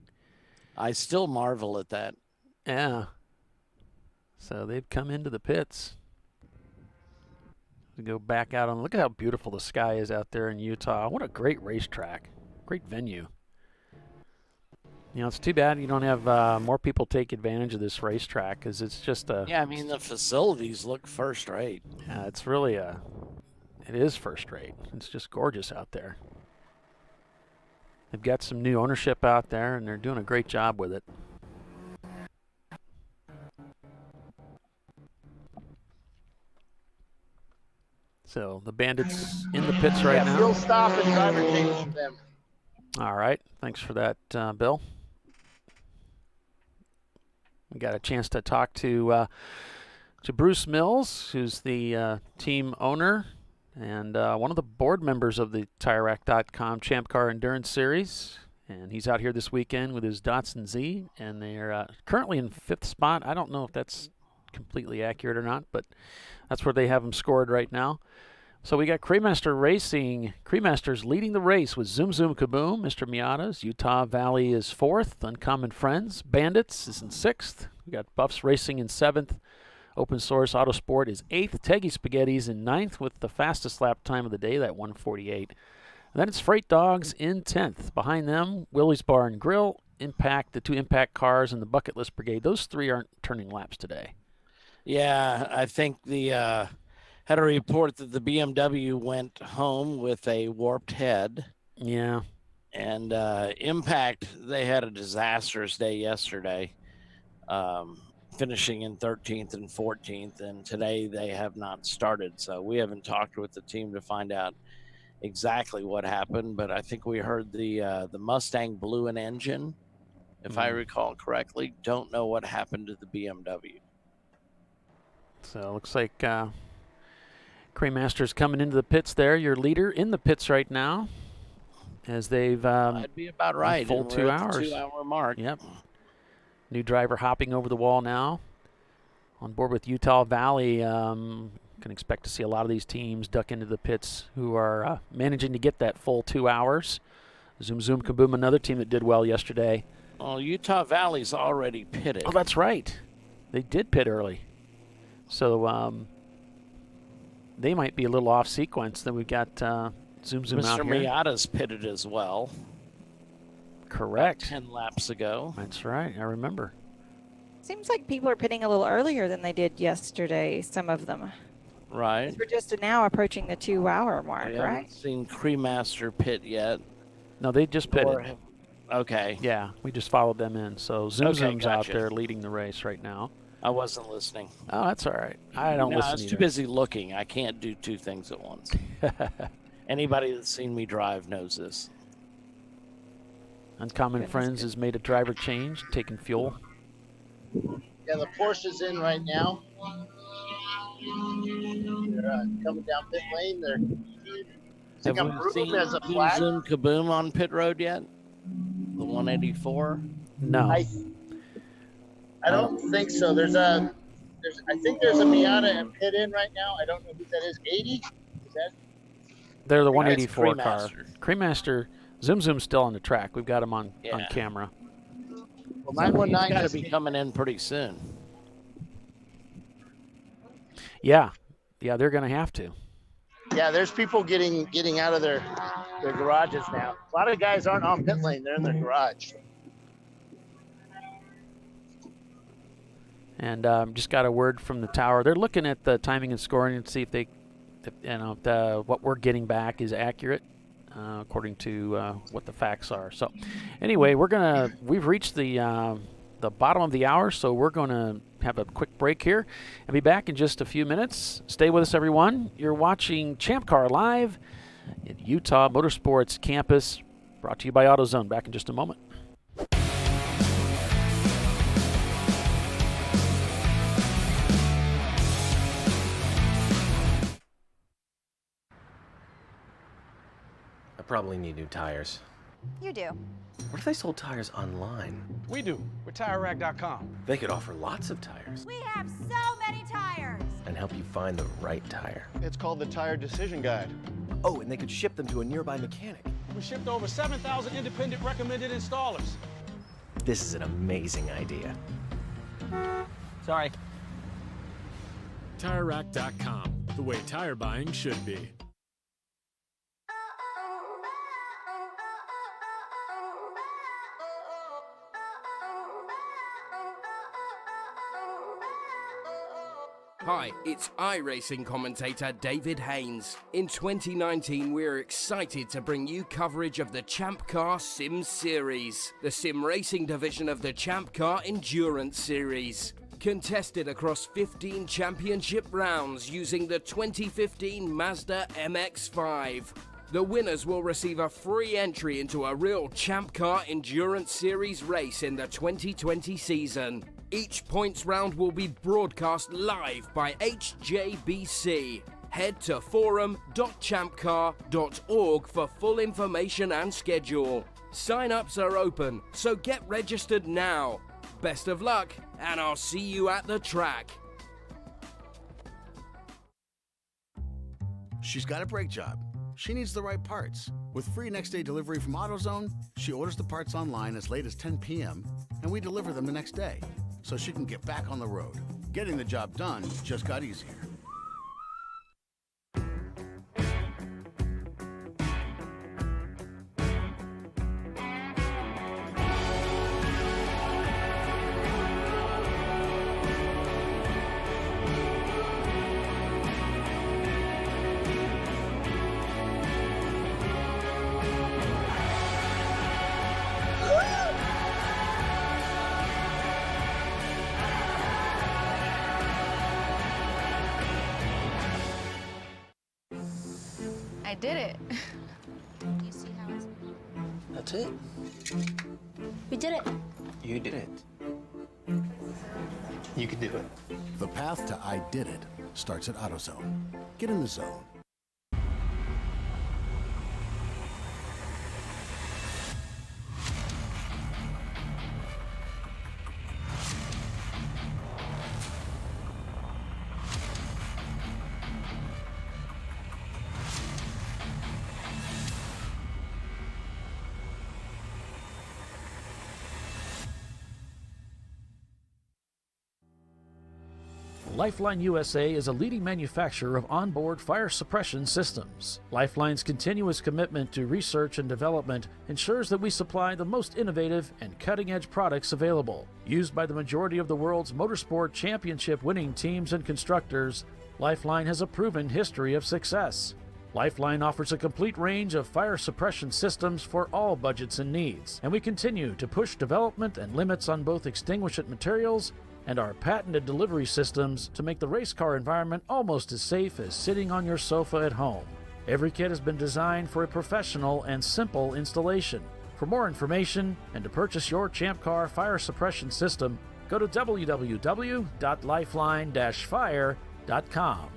I still marvel at that. Yeah. So they've come into the pits. We go back out on. Look at how beautiful the sky is out there in Utah. What a great racetrack. Great venue. You know, it's too bad you don't have more people take advantage of this racetrack because it's just a. Yeah, I mean, the facilities look first rate. Yeah, it's really it is first rate. It's just gorgeous out there. They've got some new ownership out there, and they're doing a great job with it. So the Bandits in the pits right now. Fuel stop and driver change for them. All right. Thanks for that, Bill. We got a chance to talk to Bruce Mills, who's the team owner and one of the board members of the TireRack.com Champ Car Endurance Series. And he's out here this weekend with his Datsun Z, and they're currently in 5th spot. I don't know if that's completely accurate or not, but that's where they have them scored right now. So we got Cremaster Racing. Cremaster's leading the race with Zoom Kaboom. Mr. Miata's. Utah Valley is 4th. Uncommon Friends. Bandits is in 6th. We got Buffs Racing in 7th. Open Source Autosport is 8th. Teggy Spaghetti's in 9th with the fastest lap time of the day, that 1:48. And then it's Freight Dogs in 10th. Behind them, Willie's Bar and Grill, Impact, the 2 Impact cars, and the Bucket List Brigade. Those 3 aren't turning laps today. Yeah, I think the had a report that the BMW went home with a warped head. Yeah. And Impact, they had a disastrous day yesterday, finishing in 13th and 14th. And today they have not started. So we haven't talked with the team to find out exactly what happened. But I think we heard the Mustang blew an engine, if I recall correctly. Don't know what happened to the BMW. So it looks like Cremaster's coming into the pits there. Your leader in the pits right now, as they've that'd be about right. full And 2 we're at hours. the 2-hour mark. Yep. New driver hopping over the wall now. On board with Utah Valley. Can expect to see a lot of these teams duck into the pits who are managing to get that full 2 hours. Zoom Kaboom, another team that did well yesterday. Well, Utah Valley's already pitted. Oh, that's right. They did pit early. So they might be a little off sequence. Then we've got Zoom Mr. out here. Miata's pitted as well. Correct. 10 laps ago. That's right. I remember. Seems like people are pitting a little earlier than they did yesterday, some of them. Right. We're just now approaching the 2-hour mark, I right? haven't seen Cremaster pit yet. No, they just pitted. Okay. Yeah, we just followed them in. So Zoom's out gotcha. there leading the race right now. I wasn't listening. Oh, that's all right. I don't listen I was either. too busy looking. I can't do 2 things at once. Anybody that's seen me drive knows this. Uncommon Friends has made a driver change, taking fuel. Yeah, the Porsche's in right now. They're coming down pit lane. They're Have we seen as a flag. Zoom Kaboom on pit road yet? The 184? No. I don't think so. I think there's a Miata in pit in right now. I don't know who that is. 80? Is that? They're the 184 car. Cremaster. Cremaster, Zoom's still on the track. We've got him on camera. Well, 919 He's got has to be coming in pretty soon. Yeah, they're going to have to. Yeah, there's people getting out of their garages now. A lot of guys aren't on pit lane. They're in their garage. And just got a word from the tower. They're looking at the timing and scoring and see if what we're getting back is accurate according to what the facts are. So, anyway, we've reached the bottom of the hour, so we're going to have a quick break here and be back in just a few minutes. Stay with us, everyone. You're watching Champ Car Live at Utah Motorsports Campus, brought to you by AutoZone. Back in just a moment. I probably need new tires. You do. What if they sold tires online? We do. We're TireRack.com. They could offer lots of tires We have so many tires. and help you find the right tire. It's called the Tire Decision Guide. Oh, and they could ship them to a nearby mechanic. We shipped over 7,000 independent recommended installers. This is an amazing idea. Sorry. TireRack.com, the way tire buying should be. Hi, it's iRacing commentator David Haynes. In 2019, we're excited to bring you coverage of the Champ Car Sim Series, the sim racing division of the Champ Car Endurance Series. Contested across 15 championship rounds using the 2015 Mazda MX-5. The winners will receive a free entry into a real Champ Car Endurance Series race in the 2020 season. Each points round will be broadcast live by HJBC. Head to forum.champcar.org for full information and schedule. Sign-ups are open, so get registered now. Best of luck, and I'll see you at the track. She's got a brake job. She needs the right parts. With free next-day delivery from AutoZone, she orders the parts online as late as 10 p.m., and we deliver them the next day, so she can get back on the road. Getting the job done just got easier. I did it. You see how it's... That's it. We did it. You did it. You can do it. The path to I Did It starts at AutoZone. Get in the zone. Lifeline USA is a leading manufacturer of onboard fire suppression systems. Lifeline's continuous commitment to research and development ensures that we supply the most innovative and cutting-edge products available. Used by the majority of the world's motorsport championship winning teams and constructors, Lifeline has a proven history of success. Lifeline offers a complete range of fire suppression systems for all budgets and needs, and we continue to push development and limits on both extinguishant materials and our patented delivery systems to make the race car environment almost as safe as sitting on your sofa at home. Every kit has been designed for a professional and simple installation. For more information and to purchase your Champ Car fire suppression system, go to www.lifeline-fire.com.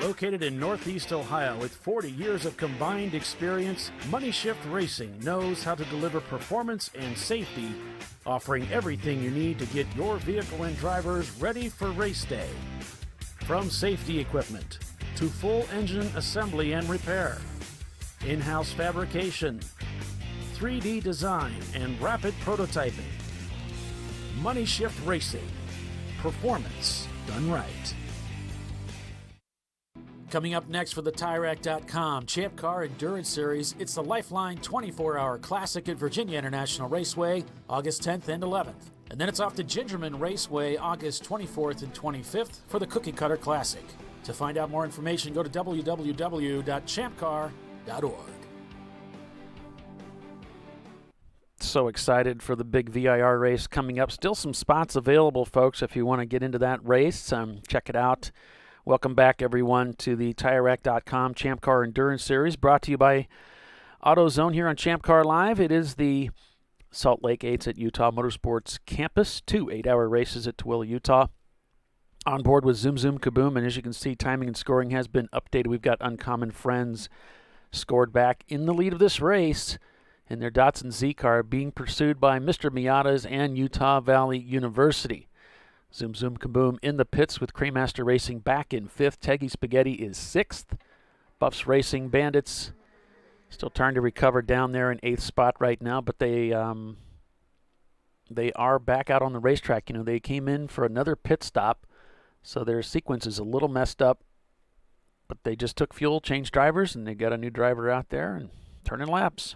Located in Northeast Ohio with 40 years of combined experience, Money Shift Racing knows how to deliver performance and safety, offering everything you need to get your vehicle and drivers ready for race day. From safety equipment to full engine assembly and repair, in-house fabrication, 3D design, and rapid prototyping. Money Shift Racing. Performance done right. Coming up next for the TireRack.com Champ Car Endurance Series, it's the Lifeline 24-hour Classic at Virginia International Raceway, August 10th and 11th. And then it's off to Gingerman Raceway, August 24th and 25th for the Cookie Cutter Classic. To find out more information, go to www.champcar.org. So excited for the big VIR race coming up. Still some spots available, folks, if you want to get into that race. Check it out. Welcome back, everyone, to the TireRack.com Champ Car Endurance Series, brought to you by AutoZone here on ChampCar.Live. It is the Salt Lake 8s at Utah Motorsports Campus, 2 8-hour races at Tooele, Utah. On board with Zoom Kaboom, and as you can see, timing and scoring has been updated. We've got Uncommon Friends scored back in the lead of this race. in their Datsun Z car being pursued by Mr. Miata's and Utah Valley University. Zoom Kaboom in the pits with Cremaster Racing back in 5th. Teggy Spaghetti is 6th. Buffs Racing Bandits still trying to recover down there in 8th spot right now, but they are back out on the racetrack. You know, they came in for another pit stop, so their sequence is a little messed up, but they just took fuel, changed drivers, and they got a new driver out there and turning laps.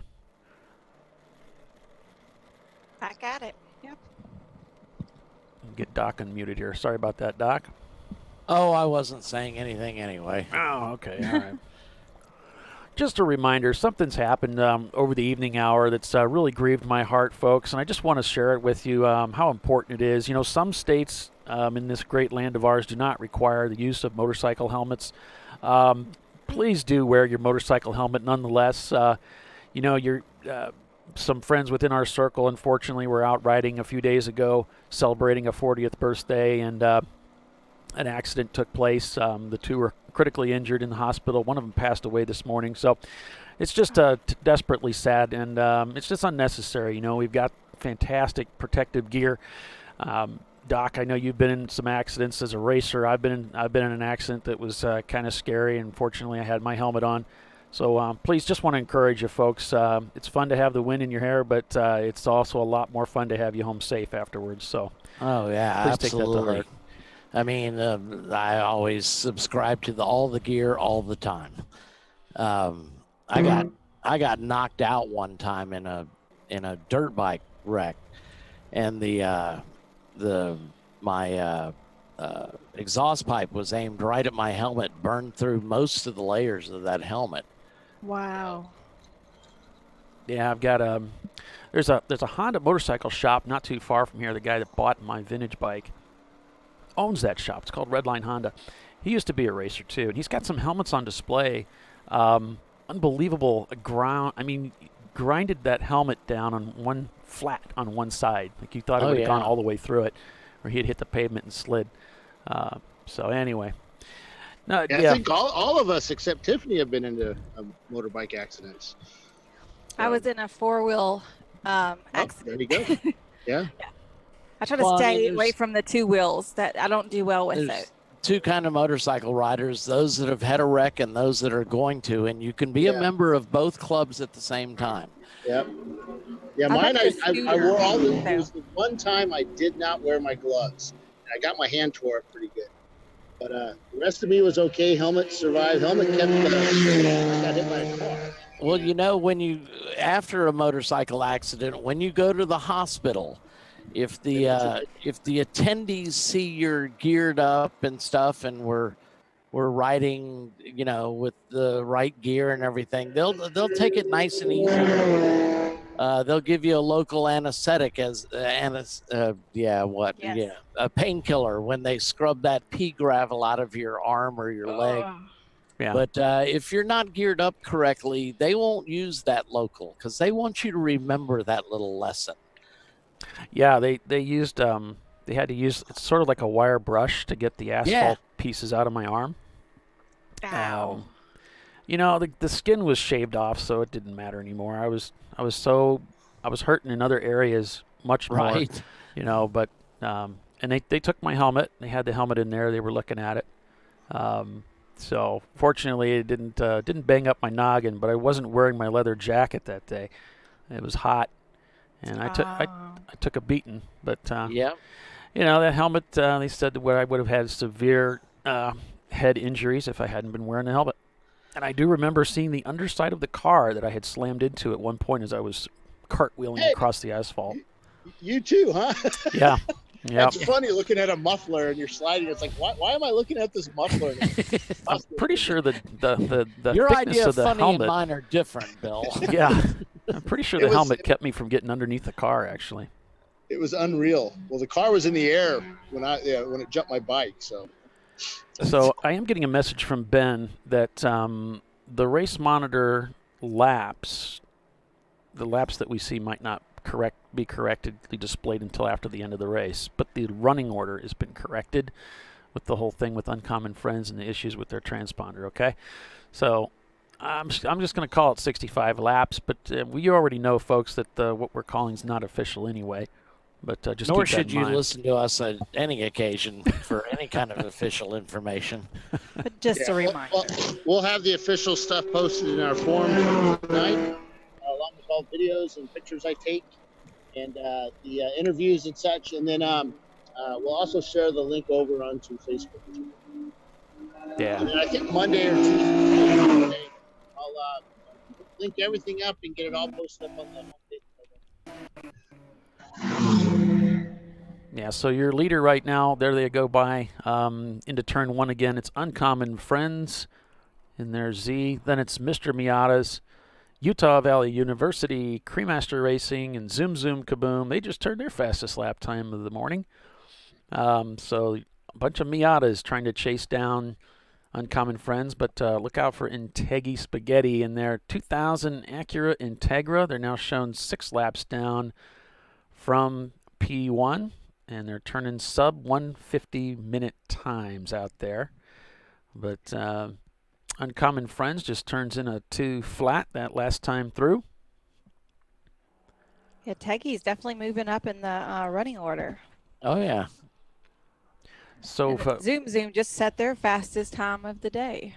Back at it. Yep. Get Doc unmuted here. Sorry about that, Doc. Oh, I wasn't saying anything anyway. Oh, okay. All right. Just a reminder, something's happened over the evening hour that's really grieved my heart, folks, and I just want to share it with you how important it is. You know, some states in this great land of ours do not require the use of motorcycle helmets. Please do wear your motorcycle helmet nonetheless. You know, some friends within our circle, unfortunately, were out riding a few days ago celebrating a 40th birthday, and an accident took place. The two were critically injured in the hospital. One of them passed away this morning. So it's just desperately sad, and it's just unnecessary. You know, we've got fantastic protective gear. Doc, I know you've been in some accidents as a racer. I've been in an accident that was kind of scary, and fortunately I had my helmet on. So please, just want to encourage you folks. It's fun to have the wind in your hair, but it's also a lot more fun to have you home safe afterwards. So oh yeah, please absolutely. take that to heart. I mean, I always subscribe to all the gear all the time. I got knocked out one time in a dirt bike wreck, and my exhaust pipe was aimed right at my helmet, burned through most of the layers of that helmet. Wow. Yeah, I've got there's a Honda motorcycle shop not too far from here. The guy that bought my vintage bike owns that shop. It's called Redline Honda. He used to be a racer too, and he's got some helmets on display. Unbelievable ground. I mean, grinded that helmet down on one flat on one side, like you thought it would have gone all the way through it, or he had hit the pavement and slid. So anyway, no, yeah, I think all of us except Tiffany have been into motorbike accidents. I was in a 4-wheel accident. There you go. Yeah. I try to stay away from the 2 wheels. That I don't do well with it. Two kind of motorcycle riders: those that have had a wreck and those that are going to. And you can be a member of both clubs at the same time. Yep. Yeah, mine. I wore all the. There was the one time I did not wear my gloves. I got my hand tore up pretty good, but the rest of me was okay. Helmet survived. Helmet kept. I got hit by a car. Well, you know, after a motorcycle accident, when you go to the hospital, if the attendees see you're geared up and stuff, and we're riding, you know, with the right gear and everything, they'll take it nice and easy. They'll give you a local anesthetic a painkiller when they scrub that pea gravel out of your arm or your leg. Yeah. But if you're not geared up correctly, they won't use that local because they want you to remember that little lesson. Yeah, they used they had to use, it's sort of like a wire brush to get the asphalt pieces out of my arm. Ow. You know, the skin was shaved off, so it didn't matter anymore. I was hurting in other areas much more. Right. You know, but and they took my helmet. They had the helmet in there. They were looking at it. So fortunately, it didn't bang up my noggin. But I wasn't wearing my leather jacket that day. It was hot, and I took a beating. But you know, that helmet. They said that I would have had severe head injuries if I hadn't been wearing the helmet. And I do remember seeing the underside of the car that I had slammed into at one point as I was cartwheeling across the asphalt. You too, huh? Yeah. Yeah. It's funny looking at a muffler and you're sliding. It's like, why am I looking at this muffler? I'm pretty sure the your thickness idea of the funny helmet. and mine are different, Bill. Yeah. I'm pretty sure the helmet kept me from getting underneath the car, actually. It was unreal. Well, the car was in the air when it jumped my bike, so. So I am getting a message from Ben that the race monitor laps, the laps that we see might not be correctly displayed until after the end of the race, but the running order has been corrected with the whole thing with Uncommon Friends and the issues with their transponder. Okay, so I'm just going to call it 65 laps, but we already know, folks, that what we're calling is not official anyway. But just Nor keep that should in you mind. listen to us at any occasion for any kind of official information. But just a reminder. We'll have the official stuff posted in our forum tonight, along with all videos and pictures I take, and the interviews and such. And then we'll also share the link over onto Facebook. Yeah. And then I think Monday or Tuesday, I'll link everything up and get it all posted up on the homepage. Yeah, so your leader right now, there they go by into turn 1 again. It's Uncommon Friends in their Z. Then it's Mr. Miata's, Utah Valley University, Cremaster Racing, and Zoom Kaboom. They just turned their fastest lap time of the morning. So a bunch of Miatas trying to chase down Uncommon Friends, but look out for Integgi Spaghetti in their 2000 Acura Integra. They're now shown 6 laps down from P1. And they're turning sub 150 minute times out there. But Uncommon Friends just turns in a 2 flat that last time through. Yeah, Teggy's definitely moving up in the running order. Oh, yeah. So Zoom just set their fastest time of the day.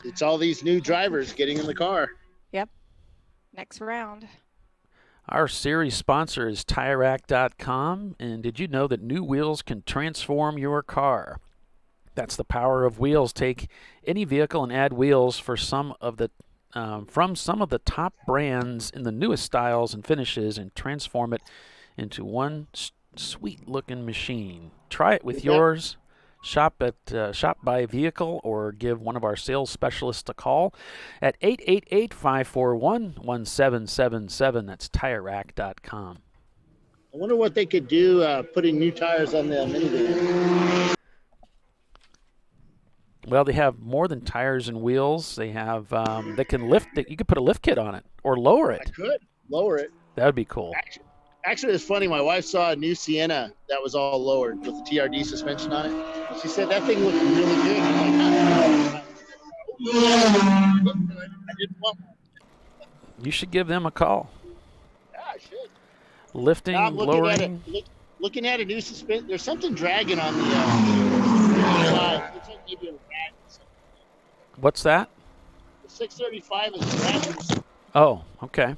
It's all these new drivers getting in the car. Yep. Next round. Our series sponsor is TireRack.com, and did you know that new wheels can transform your car? That's the power of wheels. Take any vehicle and add wheels for some of the from some of the top brands in the newest styles and finishes, and transform it into one sweet-looking machine. Try it with yours. Shop by vehicle or give one of our sales specialists a call at 888-541-1777. That's TireRack.com. I wonder what they could do putting new tires on the minivan. Well, they have more than tires and wheels. They have they can lift it. You could put a lift kit on it or lower it. I could lower it. That would be cool. Actually, it's funny. My wife saw a new Sienna that was all lowered with the TRD suspension on it. She said that thing looked really good. I'm like, I didn't want one. You should give them a call. Yeah, I should. Lifting, I'm looking lowering. at it. Looking at a new suspension. There's something dragging on the side. Looks like maybe a rag or something. What's that? The 635 is dragging. Oh, okay.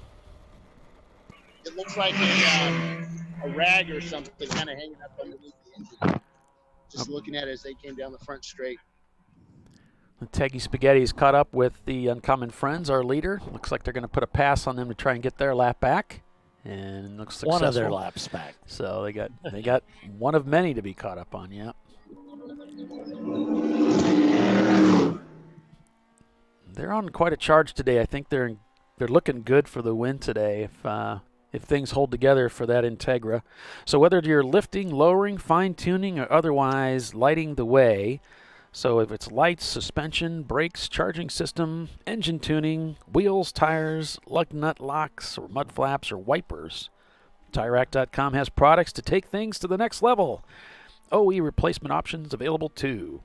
It looks like a rag or something kind of hanging up underneath the engine. Just looking at it as they came down the front straight. The Teggy Spaghetti's caught up with the Uncommon Friends, our leader. Looks like they're going to put a pass on them to try and get their lap back. And looks successful. One of their laps back. So they got one of many to be caught up on, yeah. They're on quite a charge today. I think they're looking good for the win today if things hold together for that Integra. So whether you're lifting, lowering, fine-tuning, or otherwise lighting the way, so if it's lights, suspension, brakes, charging system, engine tuning, wheels, tires, lug nut locks, or mud flaps, or wipers, TireRack.com has products to take things to the next level. OE replacement options available too.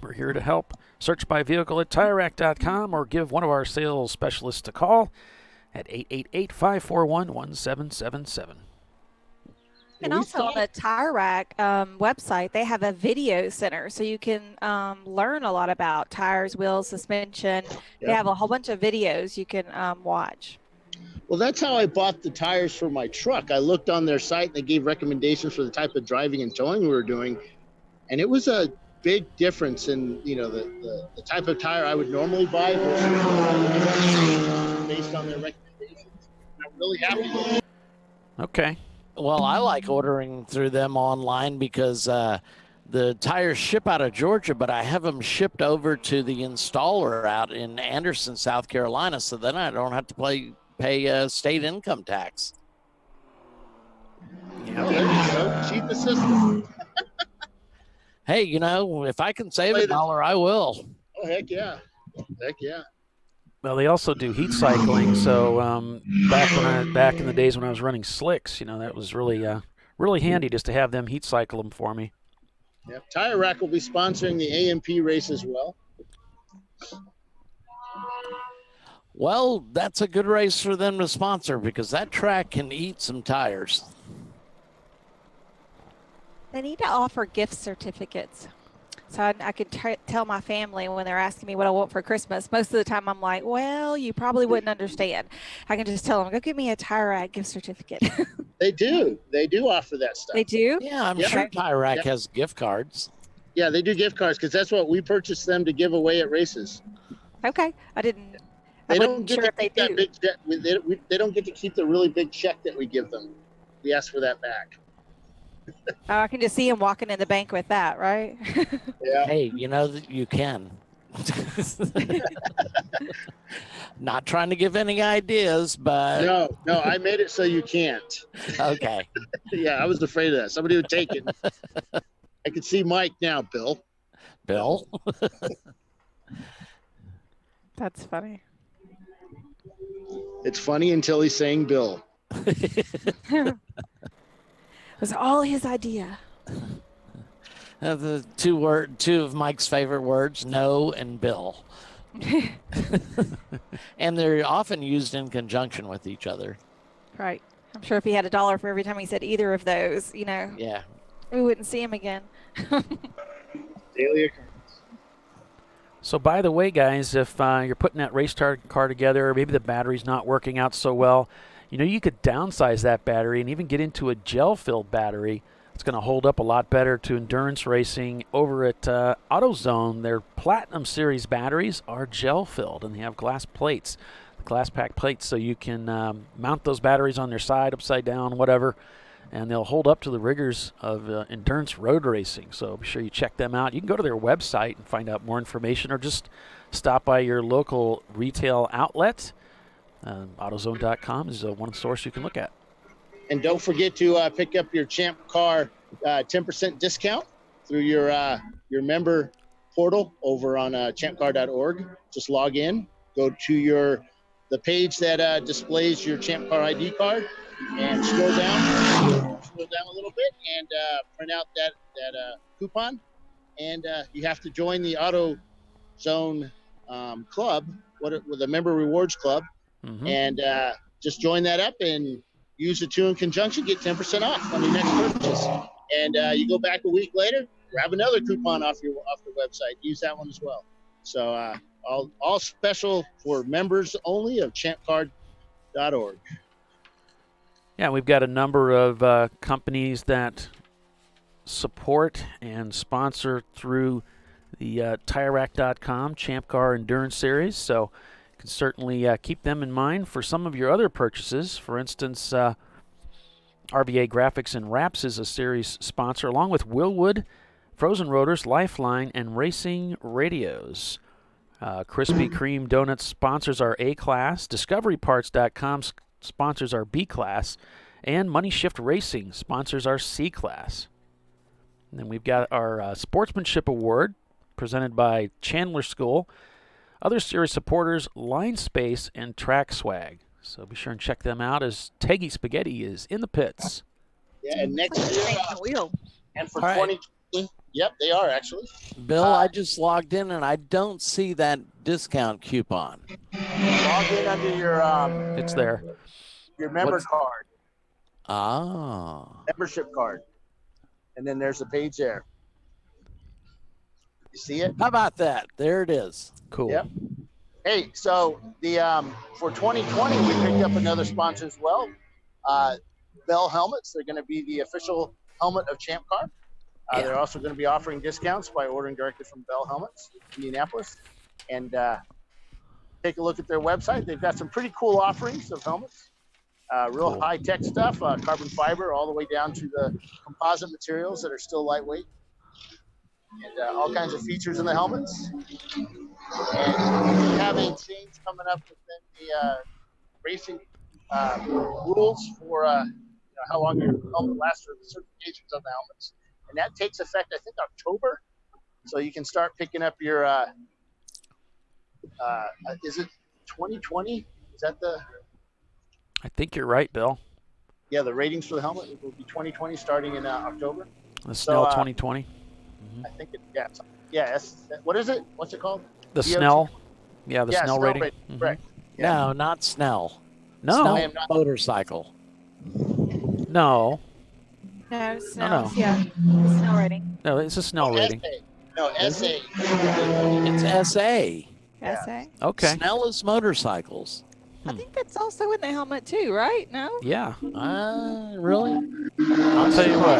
We're here to help. Search by vehicle at TireRack.com or give one of our sales specialists a call at 888-541-1777. And also on the Tire Rack website, they have a video center, so you can learn a lot about tires, wheels, suspension. Yep. They have a whole bunch of videos you can watch. Well, that's how I bought the tires for my truck. I looked on their site, and they gave recommendations for the type of driving and towing we were doing, and it was a big difference in the type of tire I would normally buy versus based on their recommendations. I'm really happy with it. Okay. Well, I like ordering through them online because the tires ship out of Georgia, but I have them shipped over to the installer out in Anderson, South Carolina, so then I don't have to pay state income tax. Yeah, there you go. Cheat the system. Hey, if I can save $1, I will. Oh, heck yeah. Heck yeah. Well, they also do heat cycling. So back in the days when I was running slicks, that was really really handy just to have them heat cycle them for me. Yep. Tire Rack will be sponsoring the AMP race as well. Well, that's a good race for them to sponsor because that track can eat some tires. They need to offer gift certificates. So I can tell my family when they're asking me what I want for Christmas. Most of the time I'm like, well, you probably wouldn't understand. I can just tell them, go get me a Tire Rack gift certificate. They do offer that stuff. They do? Yeah, I'm Yep. sure Tire Rack Yep. has gift cards. Yeah, they do gift cards because that's what we purchase them to give away at races. Okay. I didn't. They I don't wasn't get sure to if they keep that do. big check. They don't get to keep the really big check that we give them. We ask for that back. Oh, I can just see him walking in the bank with that, right? Yeah. Hey, you know that you can. Not trying to give any ideas, but No, I made it so you can't. Okay. Yeah, I was afraid of that. Somebody would take it. I can see Mike now, Bill. Bill? That's funny. It's funny until he's saying Bill. It was all his idea. The two of Mike's favorite words, no and Bill. And they're often used in conjunction with each other. Right. I'm sure if he had $1 for every time he said either of those, Yeah. we wouldn't see him again. Daily occurrence. So, by the way, guys, if you're putting that race car together, maybe the battery's not working out so well, you could downsize that battery and even get into a gel-filled battery. It's going to hold up a lot better to endurance racing. Over at AutoZone, their Platinum Series batteries are gel-filled, and they have glass plates, glass pack plates, so you can mount those batteries on their side, upside down, whatever, and they'll hold up to the rigors of endurance road racing. So be sure you check them out. You can go to their website and find out more information, or just stop by your local retail outlet. AutoZone.com is one source you can look at. And don't forget to pick up your Champ Car 10% discount through your member portal over on ChampCar.org. Just log in, go to the page that displays your Champ Car ID card, and scroll down a little bit and print out that coupon. And you have to join the AutoZone club, with a member rewards club, and just join that up and use the two in conjunction, get 10% off on your next purchase. And you go back a week later, grab another coupon off the website, use that one as well. So all special for members only of ChampCar.org. Yeah, we've got a number of companies that support and sponsor through the TireRack.com Champ Car Endurance Series, so you can certainly keep them in mind for some of your other purchases. For instance, RVA Graphics and Wraps is a series sponsor, along with Willwood, Frozen Rotors, Lifeline, and Racing Radios. Krispy Kreme Donuts sponsors our A-Class. DiscoveryParts.com sponsors our B-Class. And Money Shift Racing sponsors our C-Class. And then we've got our Sportsmanship Award presented by Chandler School. Other series supporters, Line Space and Track Swag. So be sure and check them out as Teggy Spaghetti is in the pits. Yeah, and next year, and for All right. 2020, yep, they are actually. Bill, I just logged in and I don't see that discount coupon. Log in under your it's there. Your member card. Ah. Membership card. And then there's a page there. You see it? How about that? There it is. Cool. Yep. Hey, so the for 2020 we picked up another sponsor as well. Bell Helmets. They're going to be the official helmet of Champ Car. They're also going to be offering discounts by ordering directly from Bell Helmets, Indianapolis. And take a look at their website. They've got some pretty cool offerings of helmets. Real high-tech stuff, carbon fiber, all the way down to the composite materials that are still lightweight. And all kinds of features in the helmets. And we have a change coming up within the racing rules for how long your helmet lasts, or the certifications of the helmets. And that takes effect, I think, October. So you can start picking up your, is it 2020? Is that the? I think you're right, Bill. Yeah, the ratings for the helmet will be 2020 starting in October. The Snell 2020. I think it, yeah. What is it? What's it called? The DOT. Snell? Yeah, the Yeah, Snell rating. Mhm. correct. No, not Snell. No. Snell motorcycle. No. No, No. Snell's, yeah, the Snell rating. No, it's a Snell rating. No, SA. It's SA. SA. Okay. Snell is motorcycles. I think that's also in the helmet too, right? No? Yeah. Really? I'll tell you what.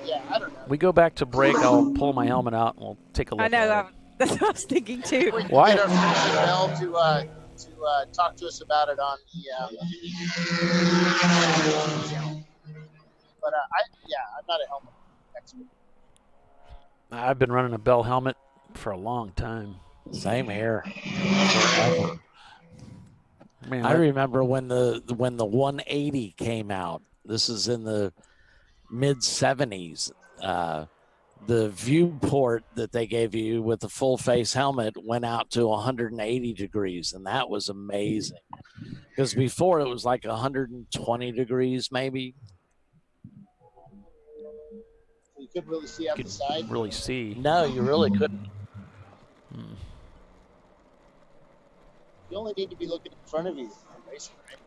Yeah, I don't know. We go back to break. I'll pull my helmet out and we'll take a look. I know. At it. That's what I was thinking too. Why? Get our friend Bell to talk to us about it on the. But I'm not a helmet expert. I've been running a Bell helmet for a long time. Same here. Forever. Man, I remember when the 180 came out. This is in the mid 70s. The viewport that they gave you with the full face helmet went out to 180 degrees, and that was amazing. Because before it was like 120 degrees, maybe. You couldn't really see out the side. Really see? No, you really couldn't. You only need to be looking in front of you. Racing, right?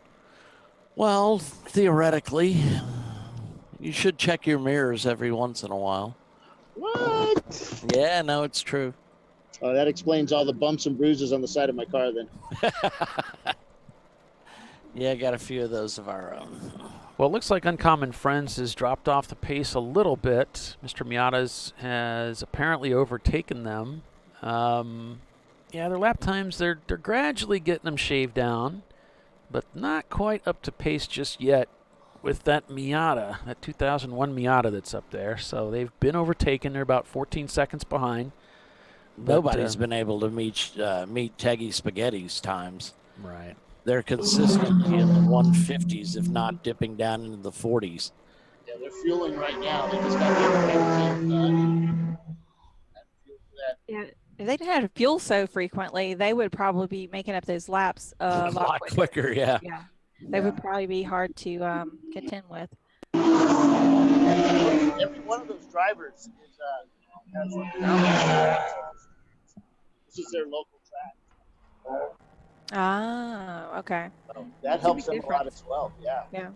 Well, theoretically, you should check your mirrors every once in a while. What? Yeah, no, it's true. Oh, that explains all the bumps and bruises on the side of my car then. Yeah, I got a few of those of our own. Well, it looks like Uncommon Friends has dropped off the pace a little bit. Mr. Miata's has apparently overtaken them. Yeah, their lap times, they're gradually getting them shaved down, but not quite up to pace just yet with that Miata, that 2001 Miata that's up there. So they've been overtaken. They're about 14 seconds behind. Nobody's been able to meet Teggy Spaghetti's times. Right. They're consistently in the 150s, if not dipping down into the 40s. Yeah, they're fueling right now. They just got done. Yeah, if they didn't have to fuel so frequently, they would probably be making up those laps a lot quicker. Yeah. Yeah, they would probably be hard to contend with. Every one of those drivers has this is their local track. Ah, okay. So that helps them a lot as well. Yeah. Yeah.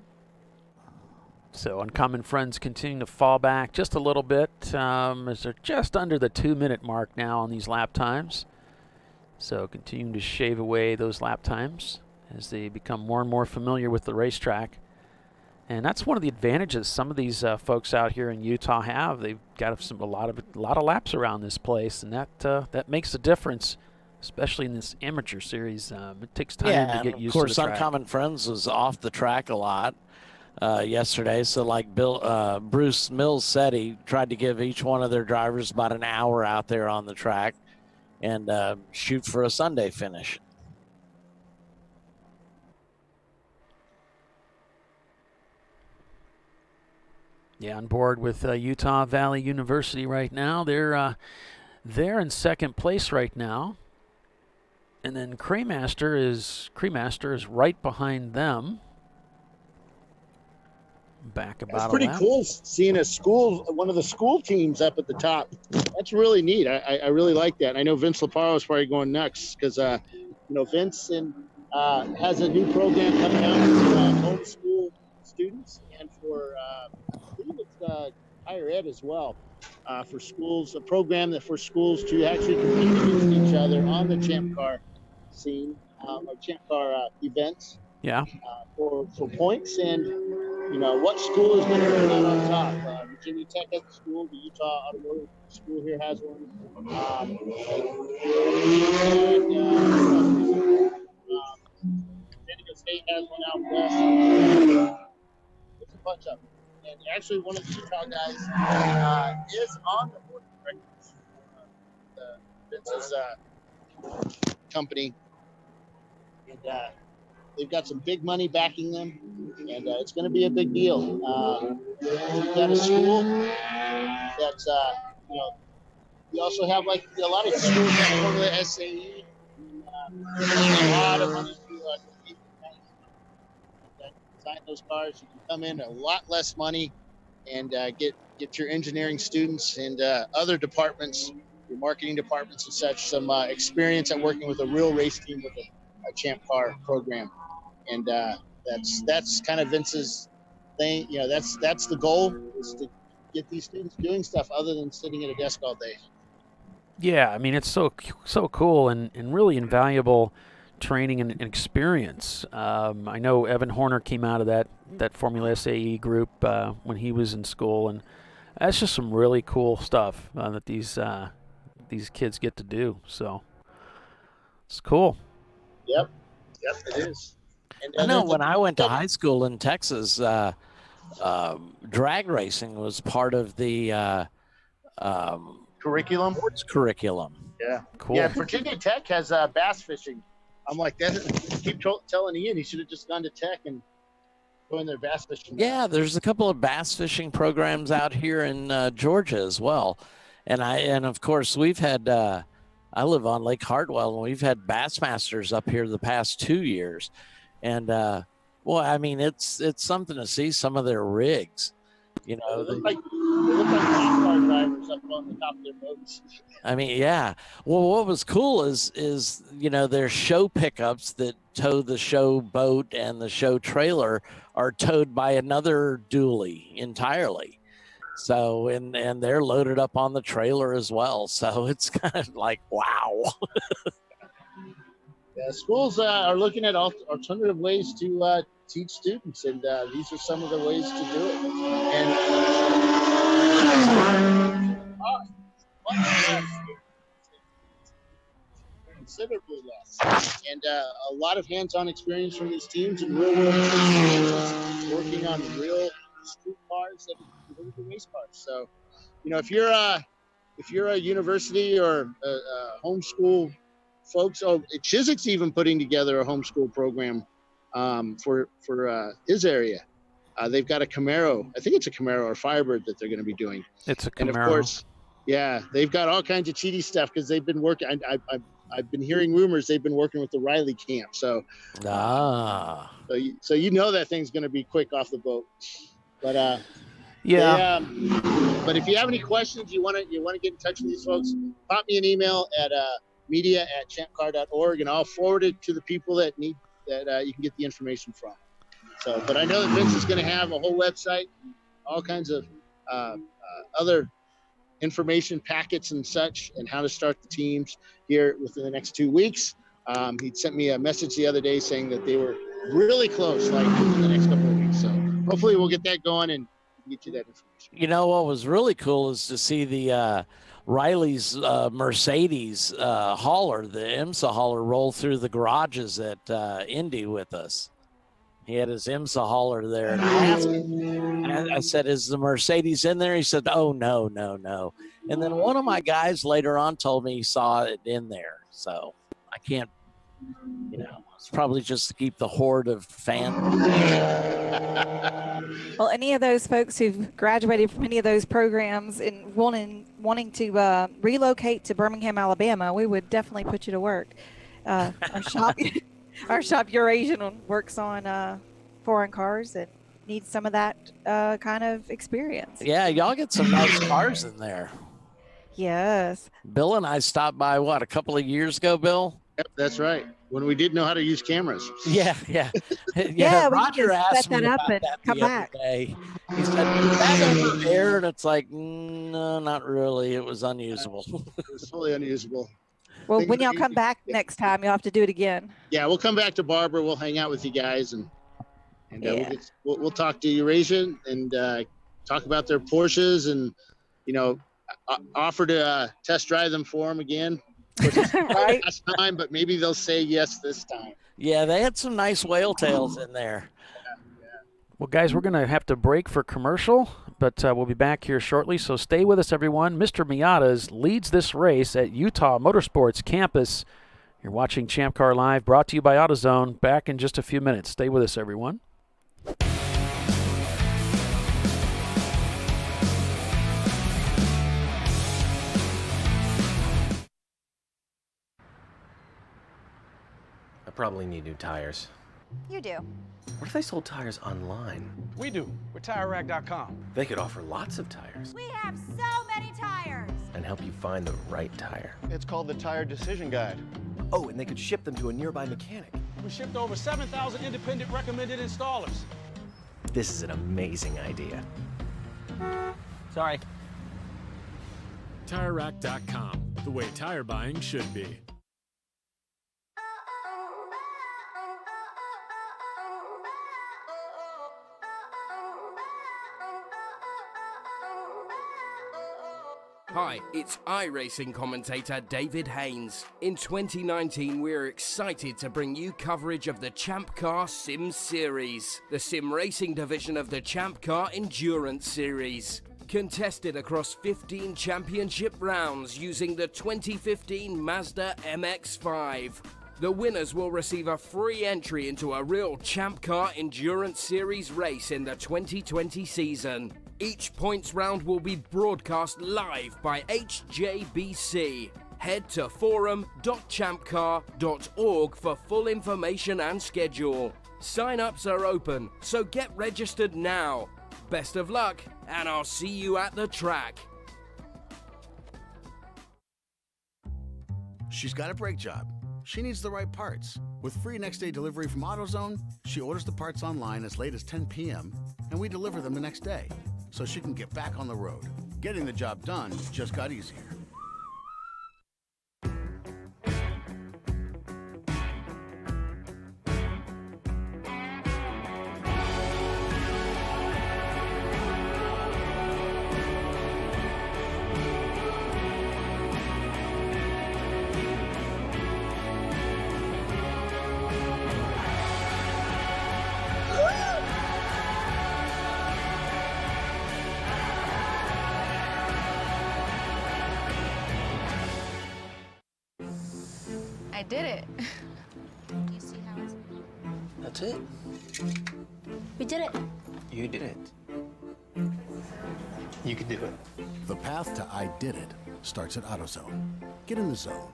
So Uncommon Friends continue to fall back just a little bit as they're just under the 2-minute mark now on these lap times. So continuing to shave away those lap times as they become more and more familiar with the racetrack. And that's one of the advantages some of these folks out here in Utah have. They've got a lot of laps around this place, and that makes a difference, especially in this amateur series. It takes time to get used to the track. Of course, Uncommon Friends was off the track a lot yesterday. So like Bruce Mills said, he tried to give each one of their drivers about an hour out there on the track and shoot for a Sunday finish. Yeah, on board with Utah Valley University right now. They're in second place right now. And then Cremaster is right behind them. Back about It's pretty cool seeing one of the school teams up at the top. That's really neat. I really like that. I know Vince Laparo is probably going next because Vince has a new program coming out for homeschool students and for I believe it's higher ed as well for schools. A program that for schools to actually compete against each other on the Champ Car scene or Champ Car events. Yeah. For points and what school is going to come out on top. Virginia Tech has a school. The Utah Automotive School here has one. San Diego State has one out west. There's a bunch of them. And actually, one of the Utah guys is on the board of directors. Vince's company. And they've got some big money backing them, and it's going to be a big deal. We've got a school that's, we also have like a lot of schools that go to the SAE. A lot of money to compete that design those cars. You can come in a lot less money and get your engineering students and other departments marketing departments and such some experience at working with a real race team with a Champ Car program. And that's kind of Vince's thing. You know, that's the goal, is to get these students doing stuff other than sitting at a desk all day. Yeah, I mean, it's so cool and really invaluable training and experience. I know Evan Horner came out of that Formula SAE group when he was in school, and that's just some really cool stuff that these kids get to do. So it's cool. Yep, it is. And I know when I went to high school in Texas, drag racing was part of the curriculum. Sports curriculum. Yeah, cool. Yeah, Virginia Tech has bass fishing. I'm like, keep telling Ian he should have just gone to Tech and joined their bass fishing. Yeah, there's a couple of bass fishing programs out here in Georgia as well, and of course we've had. I live on Lake Hartwell, and we've had Bassmasters up here the past 2 years, and well, I mean it's something to see some of their rigs. You know, they look like NASCAR drivers up on the top of their boats. I mean, yeah. Well, what was cool is you know, their show pickups that tow the show boat and the show trailer are towed by another dually entirely. So and they're loaded up on the trailer as well. So it's kind of like, wow. Yeah, schools are looking at alternative ways to teach students, and these are some of the ways to do it. And considerably less, and a lot of hands-on experience from these teams and real-world experience working on real street cars that are converted to race cars. So, you know, if you're a university or a homeschool folks, Chiswick's even putting together a homeschool program for his area. They've got a Camaro. I think it's a Camaro or Firebird that they're going to be doing. It's a Camaro. And of course, yeah, they've got all kinds of cheaty stuff because they've been working. I've been hearing rumors they've been working with the Riley camp. So, so you know that thing's going to be quick off the boat. But yeah. But if you have any questions, you want to get in touch with these folks, pop me an email at media@ChampCar.org, and I'll forward it to the people that need that you can get the information from. So, but I know that Vince is going to have a whole website, all kinds of other information packets and such, and how to start the teams here within the next 2 weeks. He sent me a message the other day saying that they were really close, like in the next couple of weeks. So hopefully we'll get that going and get you that information. You know what was really cool is to see the Riley's Mercedes hauler, the IMSA hauler, roll through the garages at Indy with us. He had his IMSA hauler there. And I asked him, I said, is the Mercedes in there? He said, oh, no. And then one of my guys later on told me he saw it in there. So I can't, you know, it's probably just to keep the horde of fans. Well, any of those folks who've graduated from any of those programs and wanting to relocate to Birmingham, Alabama, we would definitely put you to work. Our shop Eurasian works on foreign cars and needs some of that kind of experience. Yeah, y'all get some nice cars in there. Yes. Bill and I stopped by, a couple of years ago, Bill? Yep, that's right. When we didn't know how to use cameras. Yeah. Roger asked set me that up about and that come the other back. day. He said, "Is that over air?" And it's like, no, not really. It was unusable. It was totally unusable. Well, when y'all come back next time, you'll have to do it again. Yeah, we'll come back to Barber. We'll hang out with you guys, and we'll talk to Eurasia and talk about their Porsches, and offer to test drive them for them again. Right. Last time, but maybe they'll say yes this time. Yeah, they had some nice whale tails in there. Well, guys, we're going to have to break for commercial, but we'll be back here shortly, so stay with us, everyone. Mr. Miatas leads this race at Utah Motorsports Campus. You're watching ChampCar.Live, brought to you by AutoZone. Back in just a few minutes. Stay with us, everyone. I probably need new tires. You do. What if they sold tires online? We do. We're TireRack.com. They could offer lots of tires We have so many tires. and help you find the right tire. It's called the Tire Decision Guide. Oh, and they could ship them to a nearby mechanic. We shipped over 7,000 independent recommended installers. This is an amazing idea. Sorry. TireRack.com, the way tire buying should be. Hi, it's iRacing commentator David Haynes. In 2019, we're excited to bring you coverage of the Champ Car Sim Series, the sim racing division of the Champ Car Endurance Series. Contested across 15 championship rounds using the 2015 Mazda MX-5. The winners will receive a free entry into a real Champ Car Endurance Series race in the 2020 season. Each points round will be broadcast live by HJBC. Head to forum.champcar.org for full information and schedule. Sign-ups are open, so get registered now. Best of luck, and I'll see you at the track. She's got a brake job. She needs the right parts. With free next-day delivery from AutoZone, she orders the parts online as late as 10 p.m., and we deliver them the next day, so she can get back on the road. Getting the job done just got easier. I did it. Do you see how it's... That's it. We did it. You did it. You can do it. The path to I Did It starts at AutoZone. Get in the zone.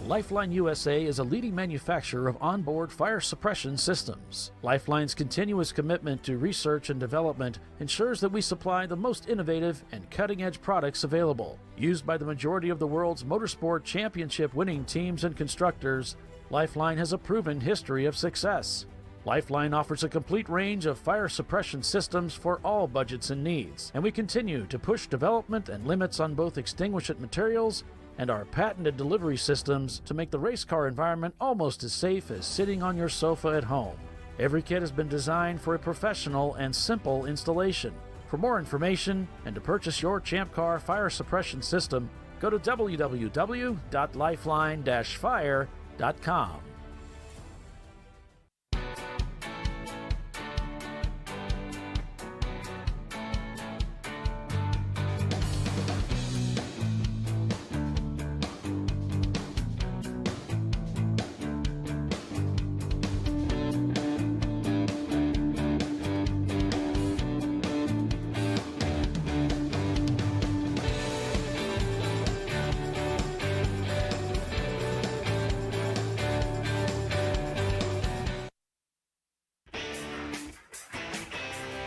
Lifeline USA is a leading manufacturer of onboard fire suppression systems. Lifeline's continuous commitment to research and development ensures that we supply the most innovative and cutting-edge products available. Used by the majority of the world's motorsport championship-winning teams and constructors, Lifeline has a proven history of success. Lifeline offers a complete range of fire suppression systems for all budgets and needs, and we continue to push development and limits on both extinguishant materials and our patented delivery systems to make the race car environment almost as safe as sitting on your sofa at home. Every kit has been designed for a professional and simple installation. For more information and to purchase your Champ Car fire suppression system, go to www.lifeline-fire.com.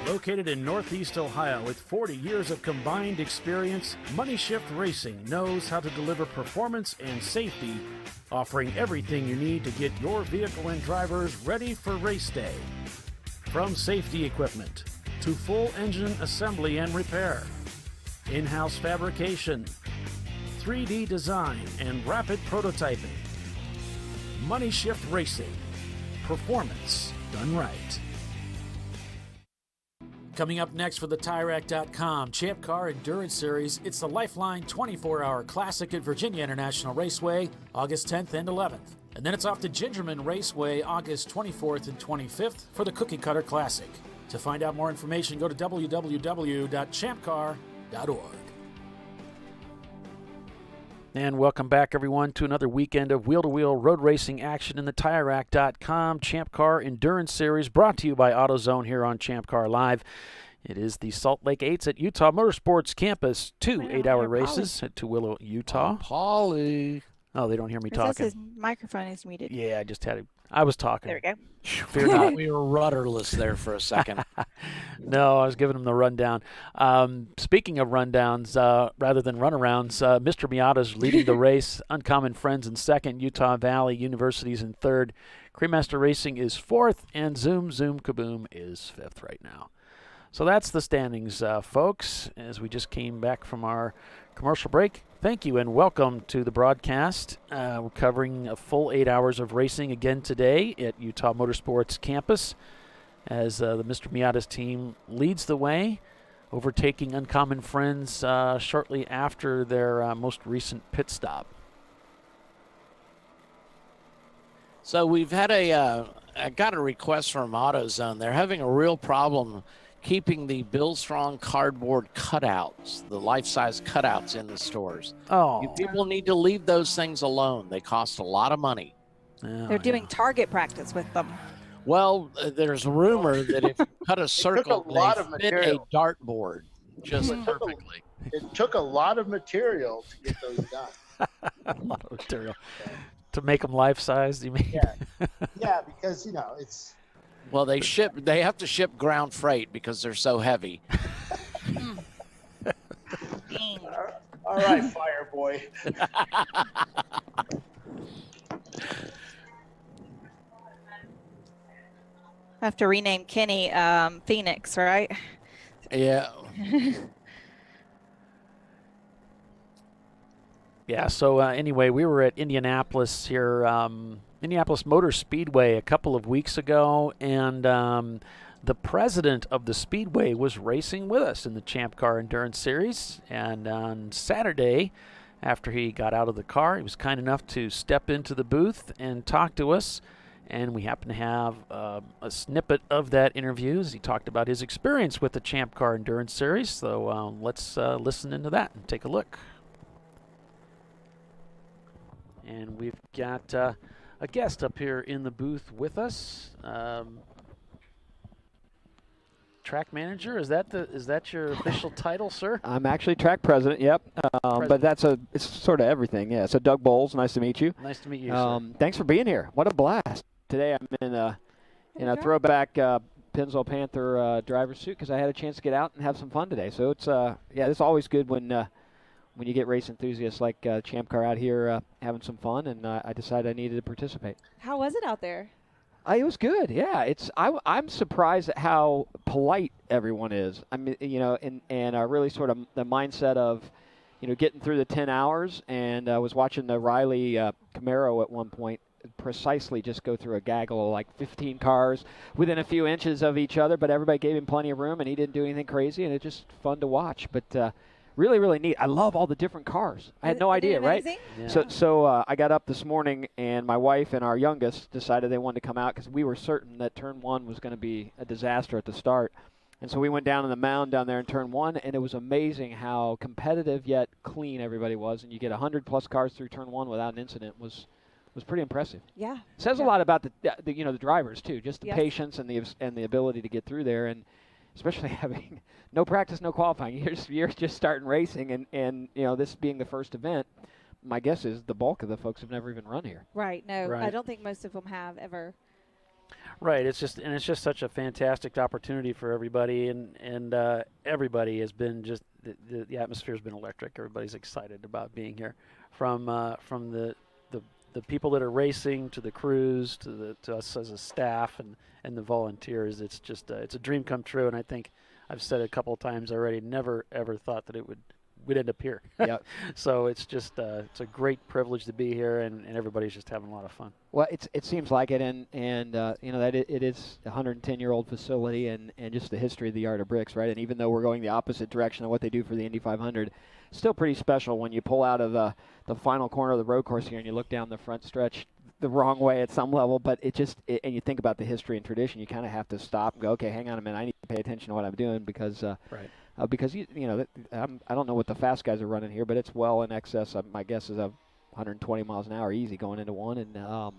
Located in Northeast Ohio with 40 years of combined experience, Money Shift Racing knows how to deliver performance and safety, offering everything you need to get your vehicle and drivers ready for race day. From safety equipment to full engine assembly and repair, in-house fabrication, 3D design, and rapid prototyping. Money Shift Racing. Performance done right. Coming up next for the TireRack.com Champ Car Endurance Series, it's the Lifeline 24-hour Classic at Virginia International Raceway, August 10th and 11th. And then it's off to Gingerman Raceway, August 24th and 25th for the Cookie Cutter Classic. To find out more information, go to www.ChampCar.org. And welcome back, everyone, to another weekend of wheel-to-wheel road racing action in the TireRack.com Champ Car Endurance Series, brought to you by AutoZone here on ChampCar.Live. It is the Salt Lake 8s at Utah Motorsports Campus. 2 8-hour races at Tooele, Utah. Polly. Oh, they don't hear me It says talking. his microphone is muted. Yeah, I just had it. I was talking. There we go. Fear not. We were rudderless there for a second. No, I was giving them the rundown. Speaking of rundowns, rather than runarounds, Mr. Miata's leading the race. Uncommon Friends in second. Utah Valley University's in third. Cremaster Racing is fourth. And Zoom Kaboom is fifth right now. So that's the standings, folks, as we just came back from our commercial break. Thank you and welcome to the broadcast. We're covering a full 8 hours of racing again today at Utah Motorsports Campus as the Mr. Miata's team leads the way, overtaking Uncommon Friends shortly after their most recent pit stop. So we've had I got a request from AutoZone. They're having a real problem keeping the Bill Strong cardboard cutouts, the life-size cutouts in the stores. Oh. You people need to leave those things alone. They cost a lot of money. They're doing target practice with them. Well, there's rumor that if you cut a circle, lot they of fit a material. dartboard just It took a- perfectly. It took a lot of material to get those done. A lot of material. To make them life-sized, you mean? Yeah. Yeah, because, it's... Well, they have to ship ground freight because they're so heavy. All right, Fire Boy. Have to rename Kenny Phoenix, right? Yeah. Yeah, so anyway, we were at Indianapolis here, Indianapolis Motor Speedway a couple of weeks ago, and the president of the Speedway was racing with us in the Champ Car Endurance Series. And on Saturday, after he got out of the car, he was kind enough to step into the booth and talk to us. And we happen to have a snippet of that interview as he talked about his experience with the Champ Car Endurance Series. So let's listen into that and take a look. And we've got a guest up here in the booth with us. Track manager, is that your official title, sir? I'm actually track president. Yep, but it's sort of everything. Yeah. So Doug Bowles, nice to meet you. Nice to meet you, sir. Thanks for being here. What a blast! Today I'm in a throwback Pennzoil Panther driver's suit because I had a chance to get out and have some fun today. So it's it's always good when you get race enthusiasts like Champ Car out here having some fun, and I decided I needed to participate. How was it out there? It was good. Yeah, I'm surprised at how polite everyone is. I mean, and really sort of the mindset of, getting through the 10 hours. And I was watching the Riley Camaro at one point precisely just go through a gaggle of like 15 cars within a few inches of each other, but everybody gave him plenty of room, and he didn't do anything crazy, and it's just fun to watch. But really, really neat. I love all the different cars. I had no idea, right? Yeah. So I got up this morning, and my wife and our youngest decided they wanted to come out because we were certain that Turn 1 was going to be a disaster at the start. And so we went down on the mound down there in Turn 1, and it was amazing how competitive yet clean everybody was. And you get 100-plus cars through Turn 1 without an incident was pretty impressive. Yeah. Says a lot about the drivers, too, just the Yes. patience and the ability to get through there. And especially having no practice, no qualifying. You're just starting racing, and this being the first event, my guess is the bulk of the folks have never even run here. Right. No, Right. I don't think most of them have ever. Right. It's just such a fantastic opportunity for everybody, and everybody has been just the atmosphere has been electric. Everybody's excited about being here, from the people that are racing to the crews to us as a staff and the volunteers. It's just it's a dream come true, and I think I've said it a couple of times already. Never ever thought that we'd end up here. Yep. So it's just it's a great privilege to be here, and everybody's just having a lot of fun. Well, it seems like it, and that it is a 110-year-old facility, and just the history of the Art of Bricks, right? And even though we're going the opposite direction of what they do for the Indy 500, still pretty special when you pull out of the final corner of the road course here and you look down the front stretch. the wrong way at some level, but and you think about the history and tradition, you kind of have to stop and go, okay, hang on a minute, I need to pay attention to what I'm doing because I don't know what the fast guys are running here, but it's well in excess. My guess is 120 miles an hour easy going into one, and got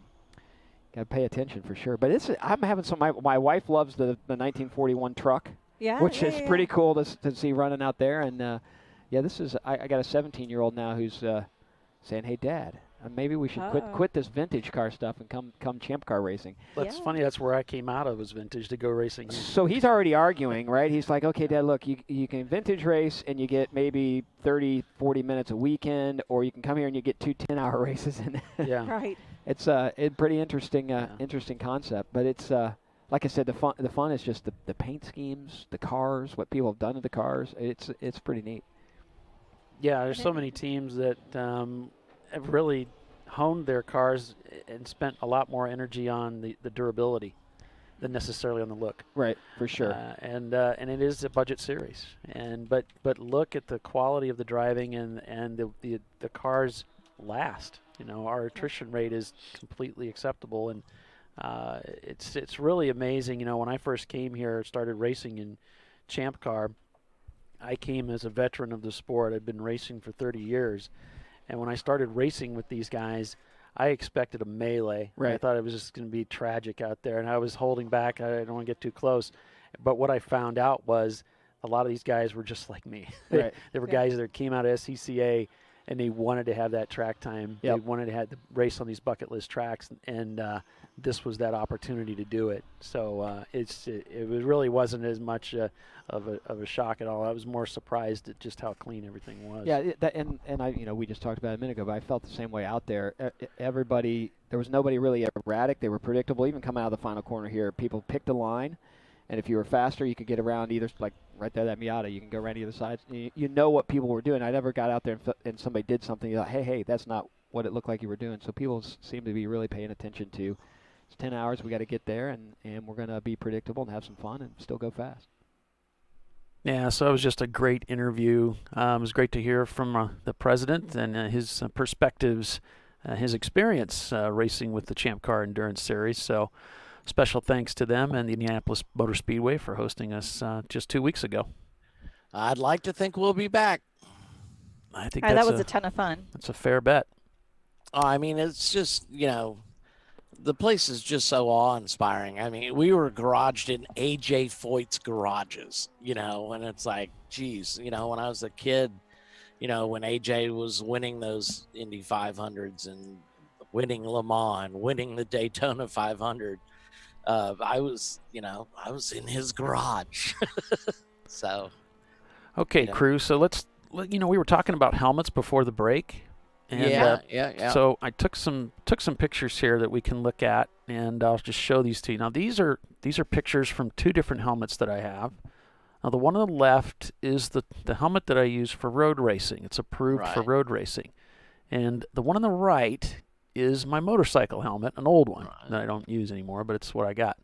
to pay attention for sure. But I'm having some. My wife loves the 1941 truck, which is pretty cool to see running out there. And this is I got a 17-year-old now who's saying, "Hey, Dad, maybe we should quit this vintage car stuff and come Champ Car racing." That's funny. That's where I came out of, was vintage, to go racing. So he's already arguing, right? He's like, "Okay, Dad, look, you can vintage race and you get maybe 30, 40 minutes a weekend, or you can come here and you get 2 10-hour races." And yeah, right. It's a pretty interesting interesting concept, but it's like I said, the fun is just the paint schemes, the cars, what people have done to the cars. It's pretty neat. Yeah, there's so many teams that have really honed their cars and spent a lot more energy on the durability than necessarily on the look. Right, for sure. And it is a budget series. But look at the quality of the driving and the cars last. Our attrition rate is completely acceptable, and it's really amazing. When I first came here, started racing in Champ Car, I came as a veteran of the sport. I'd been racing for 30 years. And when I started racing with these guys, I expected a melee. Right. I thought it was just going to be tragic out there, and I was holding back. I don't want to get too close. But what I found out was a lot of these guys were just like me. Right. They were guys that came out of SCCA, and they wanted to have that track time. Yep. They wanted to have the race on these bucket list tracks, and this was that opportunity to do it. So it really wasn't as much of a shock at all. I was more surprised at just how clean everything was. Yeah, and I we just talked about it a minute ago, but I felt the same way out there. There was nobody really erratic. They were predictable. Even coming out of the final corner here, people picked a line, and if you were faster, you could get around either, like right there, that Miata, you can go around either side. You know what people were doing. I never got out there and somebody did something. You're like, hey, that's not what it looked like you were doing. So people seem to be really paying attention to. It's 10 hours. We got to get there, and we're going to be predictable and have some fun and still go fast. Yeah, so it was just a great interview. It was great to hear from the president and his perspectives, his experience racing with the Champ Car Endurance Series. So special thanks to them and the Indianapolis Motor Speedway for hosting us just 2 weeks ago. I'd like to think we'll be back. I think that was a ton of fun. That's a fair bet. I mean, it's just, the place is just so awe-inspiring. I mean, we were garaged in A.J. Foyt's garages, and it's like, geez, when I was a kid, when A.J. was winning those Indy 500s and winning Le Mans and winning the Daytona 500, I was in his garage. So. Okay, crew. So we were talking about helmets before the break. And, yeah. So I took some pictures here that we can look at, and I'll just show these to you. Now these are pictures from 2 different helmets that I have. Now the one on the left is the helmet that I use for road racing. It's approved for road racing, and the one on the right is my motorcycle helmet, an old one that I don't use anymore, but it's what I got.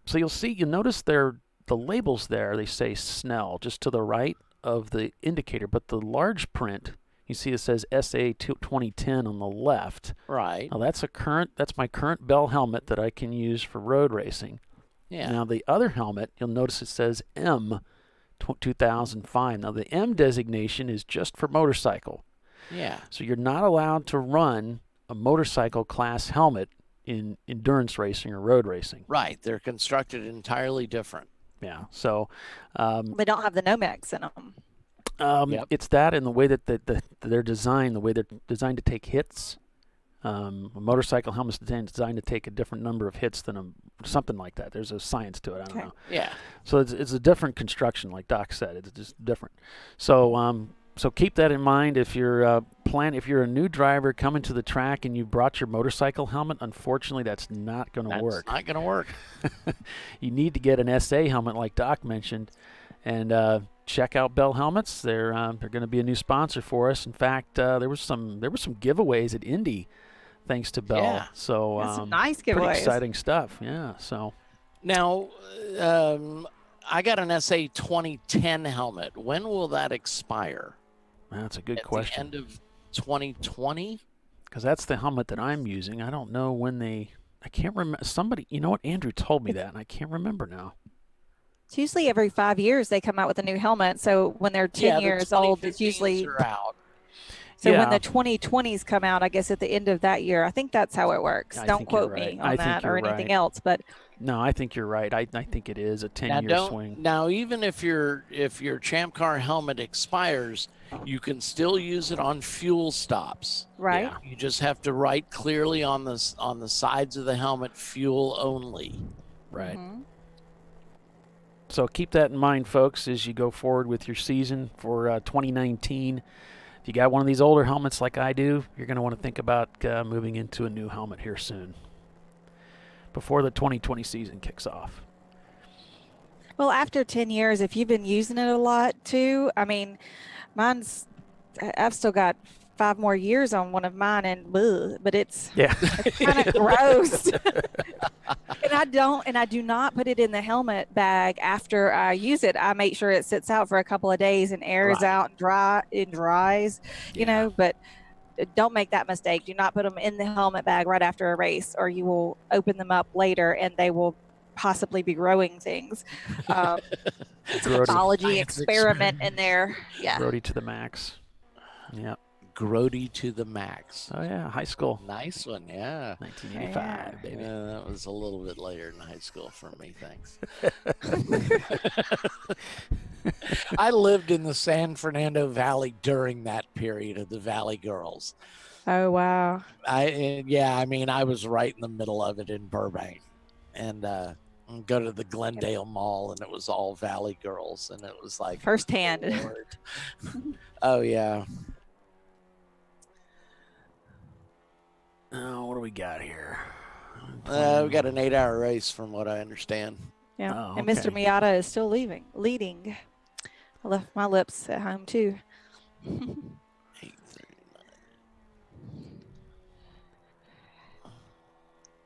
So you'll notice the labels there. They say Snell just to the right of the indicator, but the large print. You see it says SA 2010 on the left. Right. Now that's my current Bell helmet that I can use for road racing. Yeah. Now the other helmet, you'll notice it says M 2005. Now the M designation is just for motorcycle. Yeah. So you're not allowed to run a motorcycle class helmet in endurance racing or road racing. Right. They're constructed entirely different. Yeah. So they don't have the Nomex in them. It's that and the way that they're designed, the way they're designed to take hits. A motorcycle helmet's designed to take a different number of hits than something like that. There's a science to it. I don't know. Yeah. So it's a different construction, like Doc said. It's just different. So so keep that in mind if you're a new driver coming to the track and you brought your motorcycle helmet. Unfortunately, that's not going to work. Not going to work. You need to get an SA helmet, like Doc mentioned, and check out Bell Helmets. They're going to be a new sponsor for us. In fact, there were some giveaways at Indy, thanks to Bell. Yeah. So some nice giveaways. Pretty exciting stuff. Yeah. So now, I got an SA 2010 helmet. When will that expire? That's a good At question. the end of 2020? because that's the helmet that I'm using. I don't know when I can't remember. Somebody, you know what? Andrew told me that, and I can't remember now. It's usually every 5 years they come out with a new helmet. So when they're 10 years old, it's usually out. So when the 2020s come out, I guess at the end of that year, I think that's how it works. Don't quote me on that or anything else, but no, I think you're right. I think it is a 10-year swing. Now, even if your Champ Car helmet expires, you can still use it on fuel stops. Right. Yeah. You just have to write clearly on the sides of the helmet, fuel only. Right. So keep that in mind, folks, as you go forward with your season for 2019. If you got one of these older helmets like I do, you're going to want to think about moving into a new helmet here soon, before the 2020 season kicks off. Well, after 10 years, if you've been using it a lot too, I mean, I've still got 5 more years on one of mine, and but it's kind of gross. And I do not put it in the helmet bag after I use it. I make sure it sits out for a couple of days and airs out and dries, you know, but don't make that mistake. Do not put them in the helmet bag right after a race, or you will open them up later and they will possibly be growing things. It's a pathology experiment in there. Yeah. Grody to the max. Yep. Grody to the max. Oh, yeah. High school. Nice one. Yeah. 1985, baby. Yeah, that was a little bit later in high school for me. Thanks. I lived in the San Fernando Valley during that period of the Valley Girls. Oh, wow. I mean, I was right in the middle of it in Burbank. And go to the Glendale Mall, and it was all Valley Girls. And it was like... Firsthand. Oh, yeah. Oh, what do we got here? We got an 8-hour race, from what I understand. Yeah, Oh, and Mr. Miata is still leading. I left my lips at home too.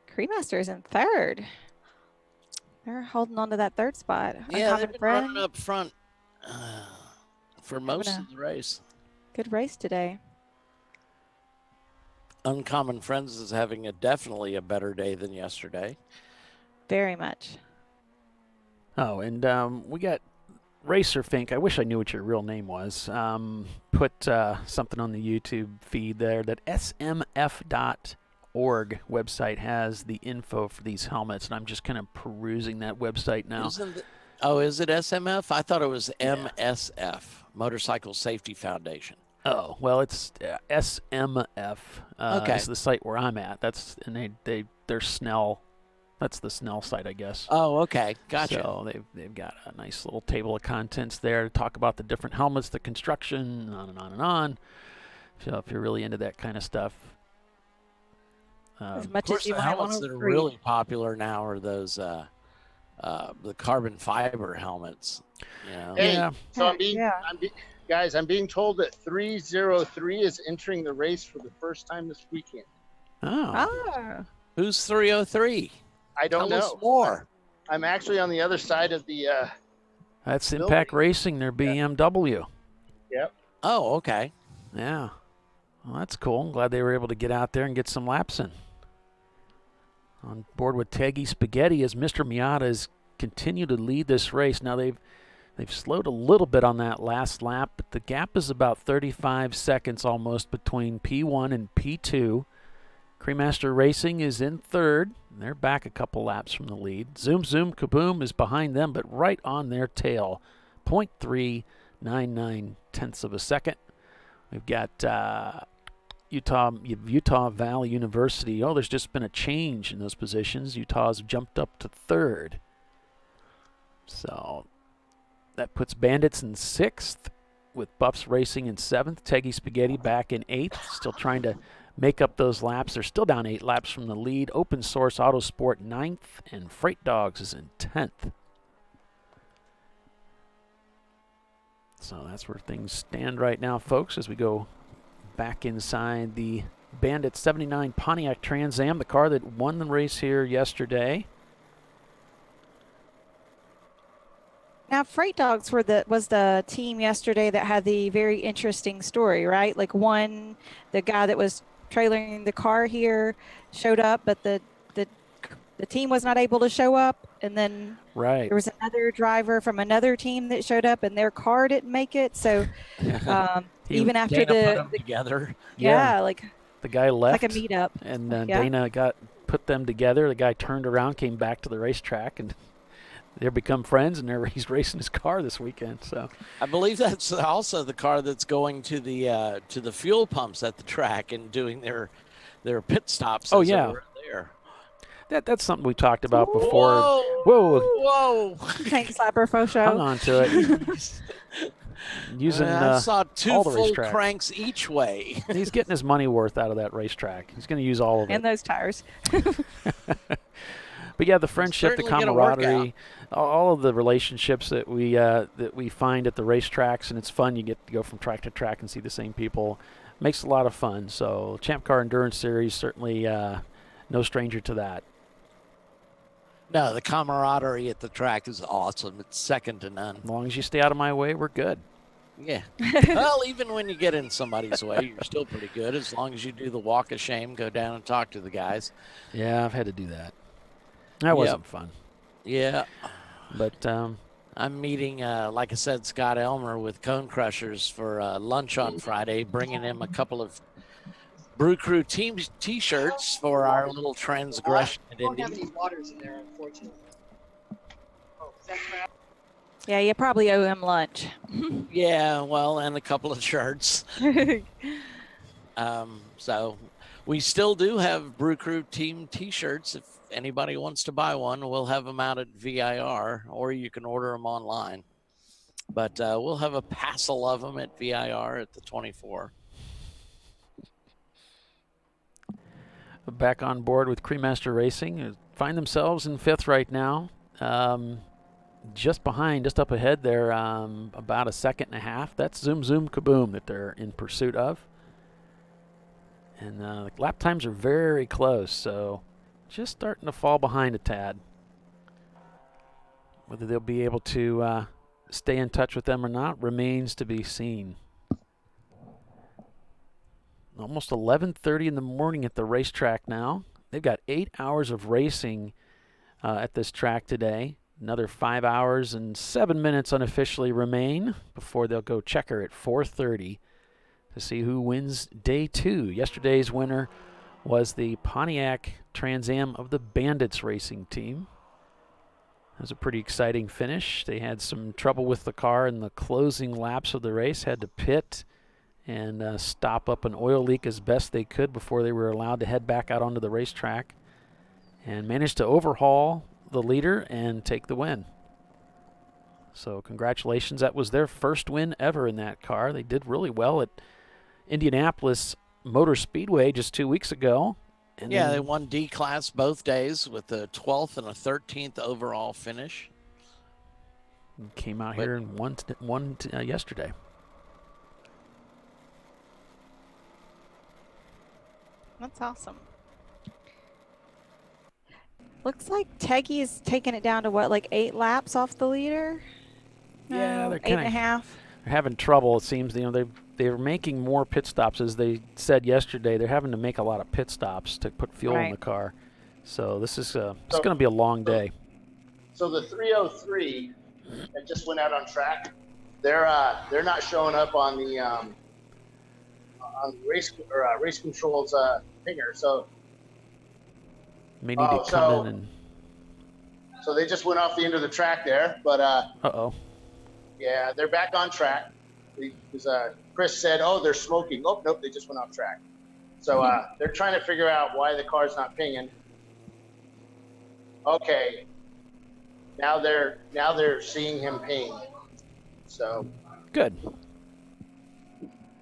Crewmaster's in third. They're holding on to that third spot. Yeah, they've been running up front for most of the race. Good race today. Uncommon Friends is having definitely a better day than yesterday. Very much. Oh, and we got Racer Fink. I wish I knew what your real name was. Put something on the YouTube feed there that smf.org website has the info for these helmets, and I'm just kind of perusing that website now. Is it SMF? I thought it was MSF, Motorcycle Safety Foundation. Oh, well, it's SMF. Is the site where I'm at. They're Snell. That's the Snell site, I guess. Oh, okay, gotcha. So they've got a nice little table of contents there to talk about the different helmets, the construction, on and on and on. So if you're really into that kind of stuff, as much of course, as you the helmets that are really popular now are those the carbon fiber helmets. You know? Hey, so I'm being told that 303 is entering the race for the first time this weekend. Oh. Who's 303? I don't know. Tell us more. I'm actually on the other side of the that's Impact Racing, their BMW. Yep. Oh, okay. Yeah. Well, that's cool. I'm glad they were able to get out there and get some laps in. On board with Teggy Spaghetti as Mr. Miata has continued to lead this race. Now they've slowed a little bit on that last lap, but the gap is about 35 seconds almost between P1 and P2. Crewmaster Racing is in third. They're back a couple laps from the lead. Zoom Kaboom is behind them, but right on their tail. 0.399 tenths of a second. We've got Utah Valley University. Oh, there's just been a change in those positions. Utah's jumped up to third. So that puts Bandits in sixth, with Buffs Racing in seventh. Teggy Spaghetti back in eighth, still trying to make up those laps. They're still down 8 laps from the lead. Open Source Autosport 9th, and Freight Dogs is in 10th. So that's where things stand right now, folks, as we go back inside the Bandit 79 Pontiac Trans Am, the car that won the race here yesterday. Now, Freight Dogs was the team yesterday that had the very interesting story, right? Like the guy that was trailering the car here showed up, but the team was not able to show up. And then Right. there was another driver from another team that showed up, and their car didn't make it. So even after Dana put them together. Yeah, like the guy left. like a meetup. And Yeah. Dana put them together. The guy turned around, came back to the racetrack, and they've become friends, and he's racing his car this weekend. So I believe that's also the car that's going to the fuel pumps at the track and doing their pit stops. Oh, as yeah. they're there. that's something we talked about before. Whoa! Tank slapper faux show. Hung on to it. Using I saw two all the full racetrack. cranks each way. He's getting his money worth out of that racetrack. He's going to use all of it. And those tires. But yeah, the friendship, the certainly get a camaraderie, all of the relationships that we find at the racetracks, and it's fun. You get to go from track to track and see the same people. Makes a lot of fun. So Champ Car Endurance Series, certainly no stranger to that. No, the camaraderie at the track is awesome. It's second to none. As long as you stay out of my way, we're good. Yeah. Well, even when you get in somebody's way, you're still pretty good as long as you do the walk of shame, go down and talk to the guys. Yeah, I've had to do that. That wasn't fun. Yeah. But I'm meeting, like I said, Scott Elmer with Cone Crushers for lunch on Friday, bringing him a couple of Brew Crew team T-shirts for our little transgression at I don't have Indy. any waters in there, unfortunately. Oh, is that crap? Yeah, you probably owe him lunch. Yeah, well, and a couple of shirts. So we still do have Brew Crew team T-shirts. If anybody wants to buy one, we'll have them out at VIR, or you can order them online. But we'll have a passel of them at VIR at the 24. back on board with Cremaster Racing. Find themselves in 5th right now. Just behind, just up ahead there, about a second and a half. That's Zoom Kaboom that they're in pursuit of. And the lap times are very close, so just starting to fall behind a tad. Whether they'll be able to stay in touch with them or not remains to be seen. Almost 11:30 in the morning at the racetrack now. They've got 8 hours of racing at this track today. Another 5 hours and 7 minutes unofficially remain before they'll go checker at 4:30 to see who wins day 2. Yesterday's winner was the Pontiac Trans Am of the Bandits Racing team. It was a pretty exciting finish. They had some trouble with the car in the closing laps of the race, had to pit and stop up an oil leak as best they could before they were allowed to head back out onto the racetrack, and managed to overhaul the leader and take the win. So congratulations. That was their first win ever in that car. They did really well at Indianapolis Motor Speedway just 2 weeks ago. And yeah, they won D class both days with a 12th and a 13th overall finish. Came out here and won yesterday. That's awesome. Looks like Teggy is taking it down to what, like 8 laps off the leader? Yeah, No, they're 8.5. They're having trouble. It seems they're making more pit stops, as they said yesterday. They're having to make a lot of pit stops to put fuel in the car. So this is it's going to be a long day. So the 303 that just went out on track, they're not showing up on the race controls pinger. So may need to come in and. So they just went off the end of the track there, but yeah, they're back on track. Because Chris said, "Oh, they're smoking." Oh, nope, they just went off track. So they're trying to figure out why the car's not pinging. Okay, now they're seeing him ping. So good.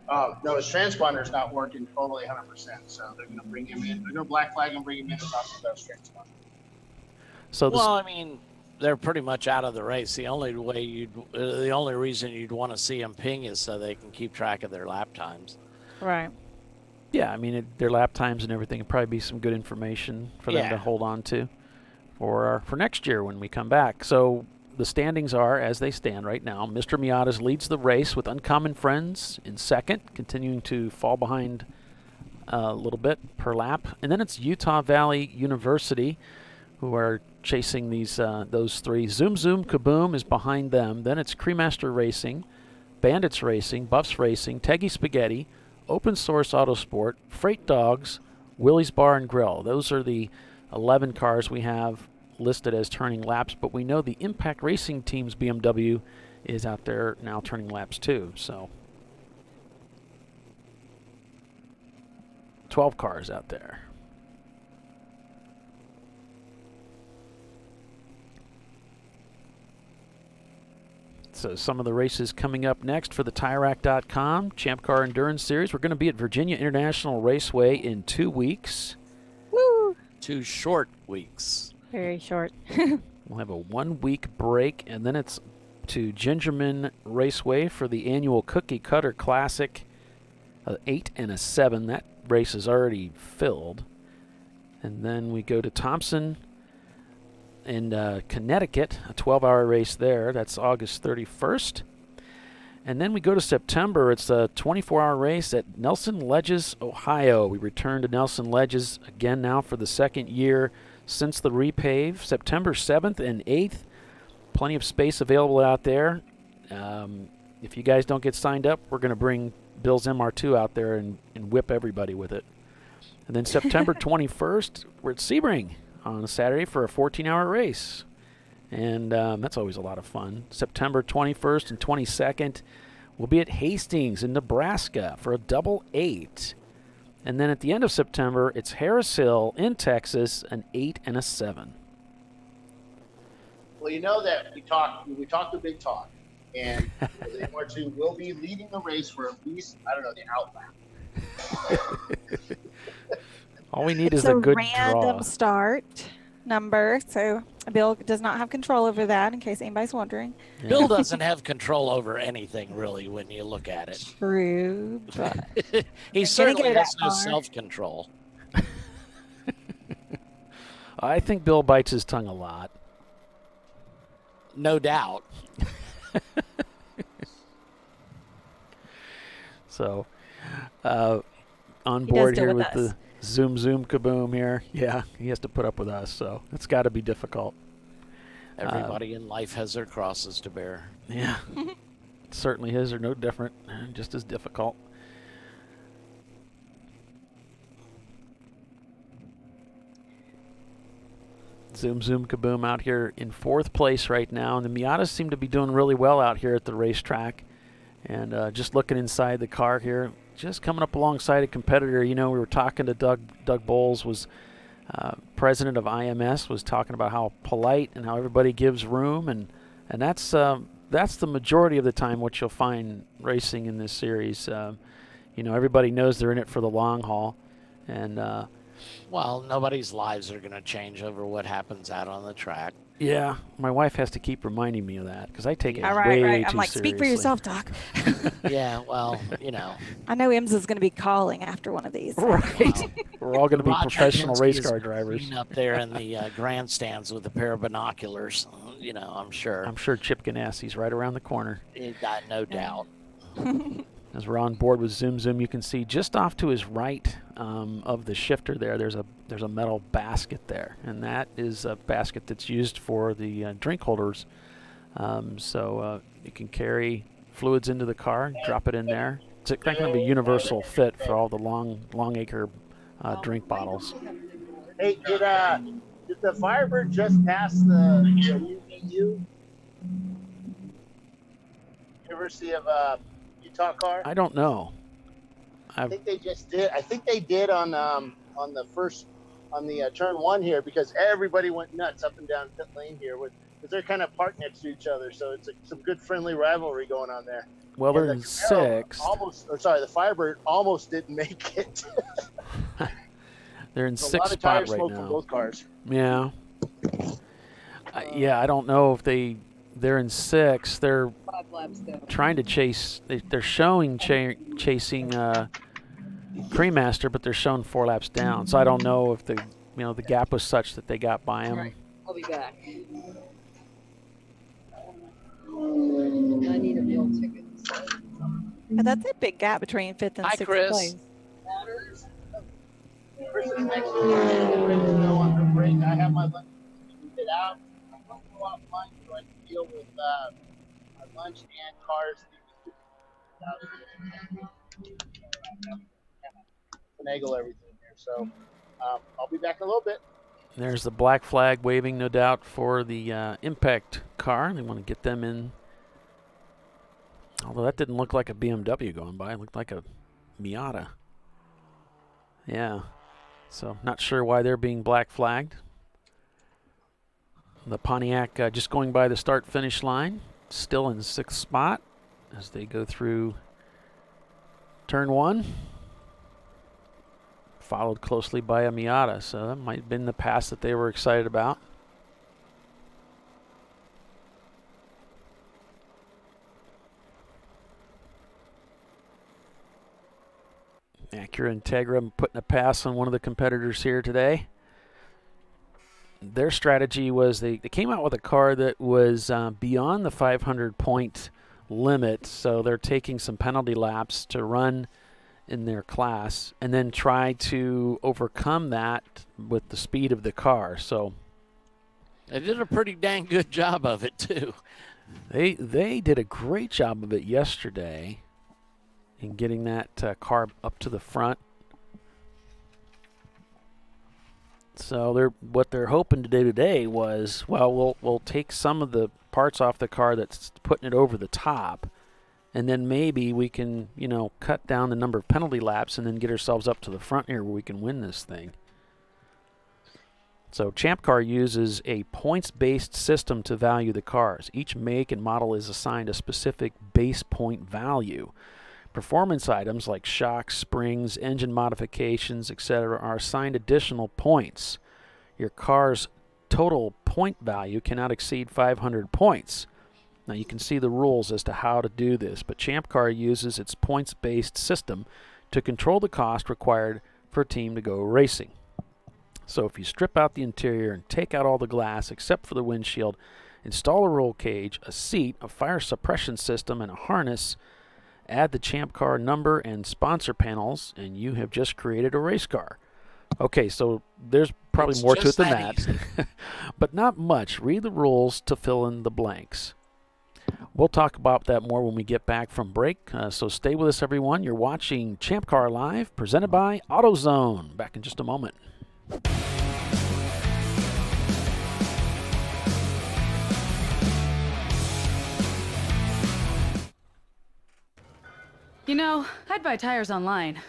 No, his transponder's not working totally 100%. So they're going to bring him in. They're going to black flag and bring him in and talk about his transponder. So well, I mean, they're pretty much out of the race. The only reason you'd want to see them ping is so they can keep track of their lap times. Right. Yeah, I mean, their lap times and everything would probably be some good information for them to hold on to for next year when we come back. So the standings are as they stand right now. Mr. Miatas leads the race with Uncommon Friends in second, continuing to fall behind a little bit per lap. And then it's Utah Valley University who are chasing those three. Zoom Kaboom is behind them. Then it's Cremaster Racing, Bandits Racing, Buffs Racing, Teggy Spaghetti, Open Source Autosport, Freight Dogs, Willie's Bar and Grill. Those are the 11 cars we have listed as turning laps, but we know the Impact Racing Team's BMW is out there now turning laps too. So 12 cars out there. So some of the races coming up next for the TireRack.com Champ Car Endurance Series. We're going to be at Virginia International Raceway in 2 weeks. Woo! 2 short weeks. Very short. We'll have a 1 week break, and then it's to Gingerman Raceway for the annual Cookie Cutter Classic. 8 and a 7. That race is already filled. And then we go to Thompson in Connecticut, a 12-hour race there. That's August 31st. And then we go to September. It's a 24-hour race at Nelson Ledges, Ohio. We return to Nelson Ledges again now for the second year since the repave. September 7th and 8th. Plenty of space available out there. If you guys don't get signed up, we're going to bring Bill's MR2 out there and whip everybody with it. And then September 21st, we're at Sebring on a Saturday for a 14-hour race. And that's always a lot of fun. September 21st and 22nd, we'll be at Hastings in Nebraska for a double 8. And then at the end of September, it's Harris Hill in Texas, an 8 and a 7. Well, you know that we talked a big talk, and the MR2 will be leading the race for at least, I don't know, the outlap. All we need is it's a good random draw. Start number, so Bill does not have control over that, in case anybody's wondering. Yeah. Bill doesn't have control over anything, really, when you look at it. True, but He certainly has no self-control. I think Bill bites his tongue a lot. No doubt. So, on board here with the Zoom Kaboom here. Yeah, he has to put up with us, so it's got to be difficult. Everybody in life has their crosses to bear. Yeah, certainly his are no different, just as difficult. Zoom Kaboom out here in 4th place right now, and the Miatas seem to be doing really well out here at the racetrack. And just looking inside the car here, just coming up alongside a competitor. You know, we were talking to Doug Bowles, was president of IMS, was talking about how polite and how everybody gives room, and that's the majority of the time what you'll find racing in this series. You know, everybody knows they're in it for the long haul, and well, nobody's lives are going to change over what happens out on the track. Yeah, my wife has to keep reminding me of that because I take it way right. I'm too like, seriously. speak for yourself, Doc. Yeah, well, you know. I know Imsa's going to be calling after one of these. Right. Well, we're all going to be Roger professional Penske race is car drivers. up there in the grandstands with a pair of binoculars. You know, I'm sure. I'm sure Chip Ganassi's right around the corner. No doubt. As we're on board with Zoom, you can see just off to his right of the shifter there, there's a metal basket there, and that is a basket that's used for the drink holders. So you can carry fluids into the car, drop it in there. It's going to be a universal fit for all the long acre drink bottles. Hey, did the Firebird just pass the UVU? University of Utah car? I don't know. I think they just did. I think they did on the first turn 1 here, because everybody went nuts up and down pit lane here because they're kind of parked next to each other. So it's some good friendly rivalry going on there. Well, they're in 6th. The Firebird almost didn't make it. They're in a 6th lot of spot tire right smoke now. from both cars. Yeah. I don't know if they're in 6th. They're trying to chase. They're showing chasing Cremaster, but they're shown 4 laps down. So I don't know if the gap was such that they got by him. Right. I'll be back. I need a meal ticket. That's a big gap between 5th and 6th Chris. place. the next get ready to go on the break. I have my lunch to get out. I'm going to go out lunch so I can deal with my lunch and cars. Finagle everything here. So I'll be back in a little bit. There's the black flag waving, no doubt, for the impact car. They want to get them in. Although that didn't look like a BMW going by. It looked like a Miata. Yeah. So not sure why they're being black flagged. The Pontiac just going by the start-finish line. Still in 6th spot as they go through turn 1. Followed closely by a Miata. So that might have been the pass that they were excited about. Acura Integra putting a pass on one of the competitors here today. Their strategy was they came out with a car that was beyond the 500-point limit, so they're taking some penalty laps to run in their class and then try to overcome that with the speed of the car. So they did a pretty dang good job of it, too. They did a great job of it yesterday in getting that car up to the front. So what they're hoping to do today was, well, we'll take some of the parts off the car that's putting it over the top, and then maybe we can, cut down the number of penalty laps and then get ourselves up to the front here where we can win this thing. So Champ Car uses a points-based system to value the cars. Each make and model is assigned a specific base point value. Performance items like shocks, springs, engine modifications, etc. are assigned additional points. Your car's total point value cannot exceed 500 points. Now you can see the rules as to how to do this, but Champ Car uses its points-based system to control the cost required for a team to go racing. So if you strip out the interior and take out all the glass except for the windshield, install a roll cage, a seat, a fire suppression system, and a harness, add the Champ Car number and sponsor panels, and you have just created a race car. Okay, so there's probably more to it than that, but not much. Read the rules to fill in the blanks. We'll talk about that more when we get back from break, so stay with us, everyone. You're watching Champ Car Live, presented by AutoZone. Back in just a moment. I'd buy tires online,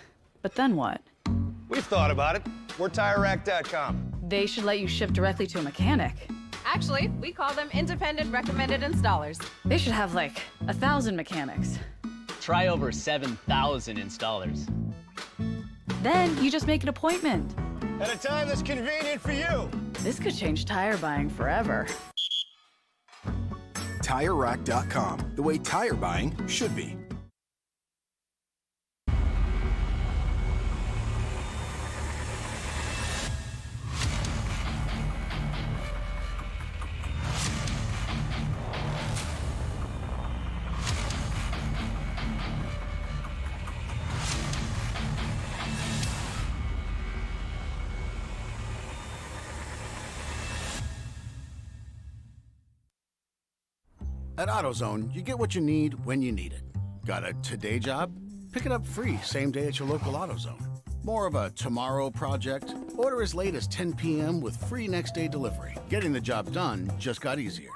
but then what? We've thought about it. We're TireRack.com. They should let you ship directly to a mechanic. Actually, we call them independent recommended installers. They should have like 1,000 mechanics. Try over 7,000 installers. Then you just make an appointment. At a time that's convenient for you. This could change tire buying forever. TireRack.com, the way tire buying should be. At AutoZone, you get what you need when you need it. Got a today job? Pick it up free same day at your local AutoZone. More of a tomorrow project? Order as late as 10 p.m. with free next day delivery. Getting the job done just got easier.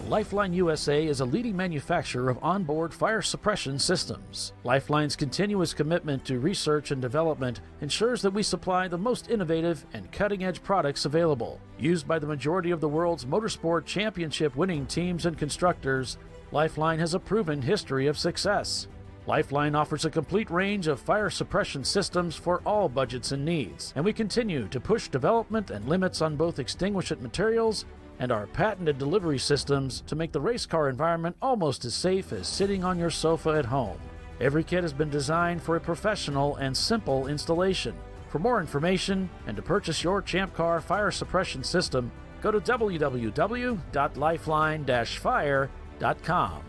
Lifeline USA is a leading manufacturer of onboard fire suppression systems. Lifeline's continuous commitment to research and development ensures that we supply the most innovative and cutting-edge products available. Used by the majority of the world's motorsport championship-winning teams and constructors, Lifeline has a proven history of success. Lifeline offers a complete range of fire suppression systems for all budgets and needs, and we continue to push development and limits on both extinguishant materials and our patented delivery systems to make the race car environment almost as safe as sitting on your sofa at home. Every kit has been designed for a professional and simple installation. For more information and to purchase your Champ Car fire suppression system, go to www.lifeline-fire.com.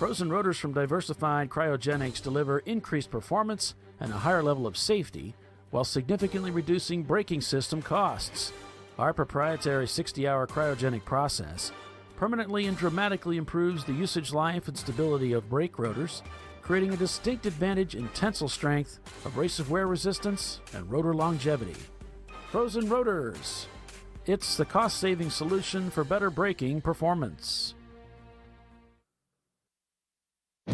Frozen rotors from Diversified Cryogenics deliver increased performance and a higher level of safety while significantly reducing braking system costs. Our proprietary 60-hour cryogenic process permanently and dramatically improves the usage life and stability of brake rotors, creating a distinct advantage in tensile strength, abrasive wear resistance, and rotor longevity. Frozen rotors. It's the cost-saving solution for better braking performance.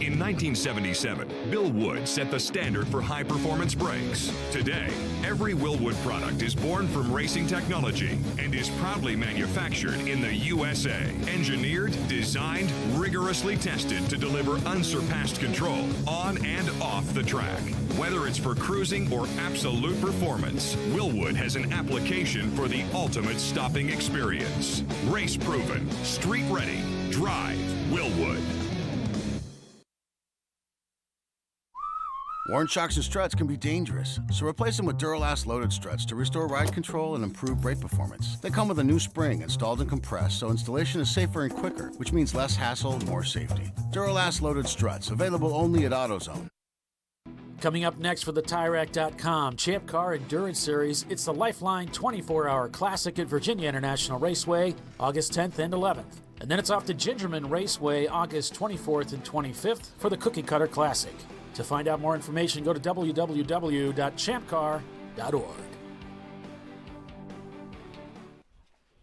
In 1977, Bill Wood set the standard for high-performance brakes. Today, every Willwood product is born from racing technology and is proudly manufactured in the USA. Engineered, designed, rigorously tested to deliver unsurpassed control on and off the track. Whether it's for cruising or absolute performance, Willwood has an application for the ultimate stopping experience. Race-proven, street-ready, drive Willwood. Worn shocks and struts can be dangerous, so replace them with Duralast loaded struts to restore ride control and improve brake performance. They come with a new spring installed and compressed, so installation is safer and quicker, which means less hassle, more safety. Duralast loaded struts, available only at AutoZone. Coming up next for the TireRack.com Champ Car Endurance Series, it's the Lifeline 24-Hour Classic at Virginia International Raceway, August 10th and 11th. And then it's off to Gingerman Raceway, August 24th and 25th for the Cookie Cutter Classic. To find out more information, go to www.ChampCar.org.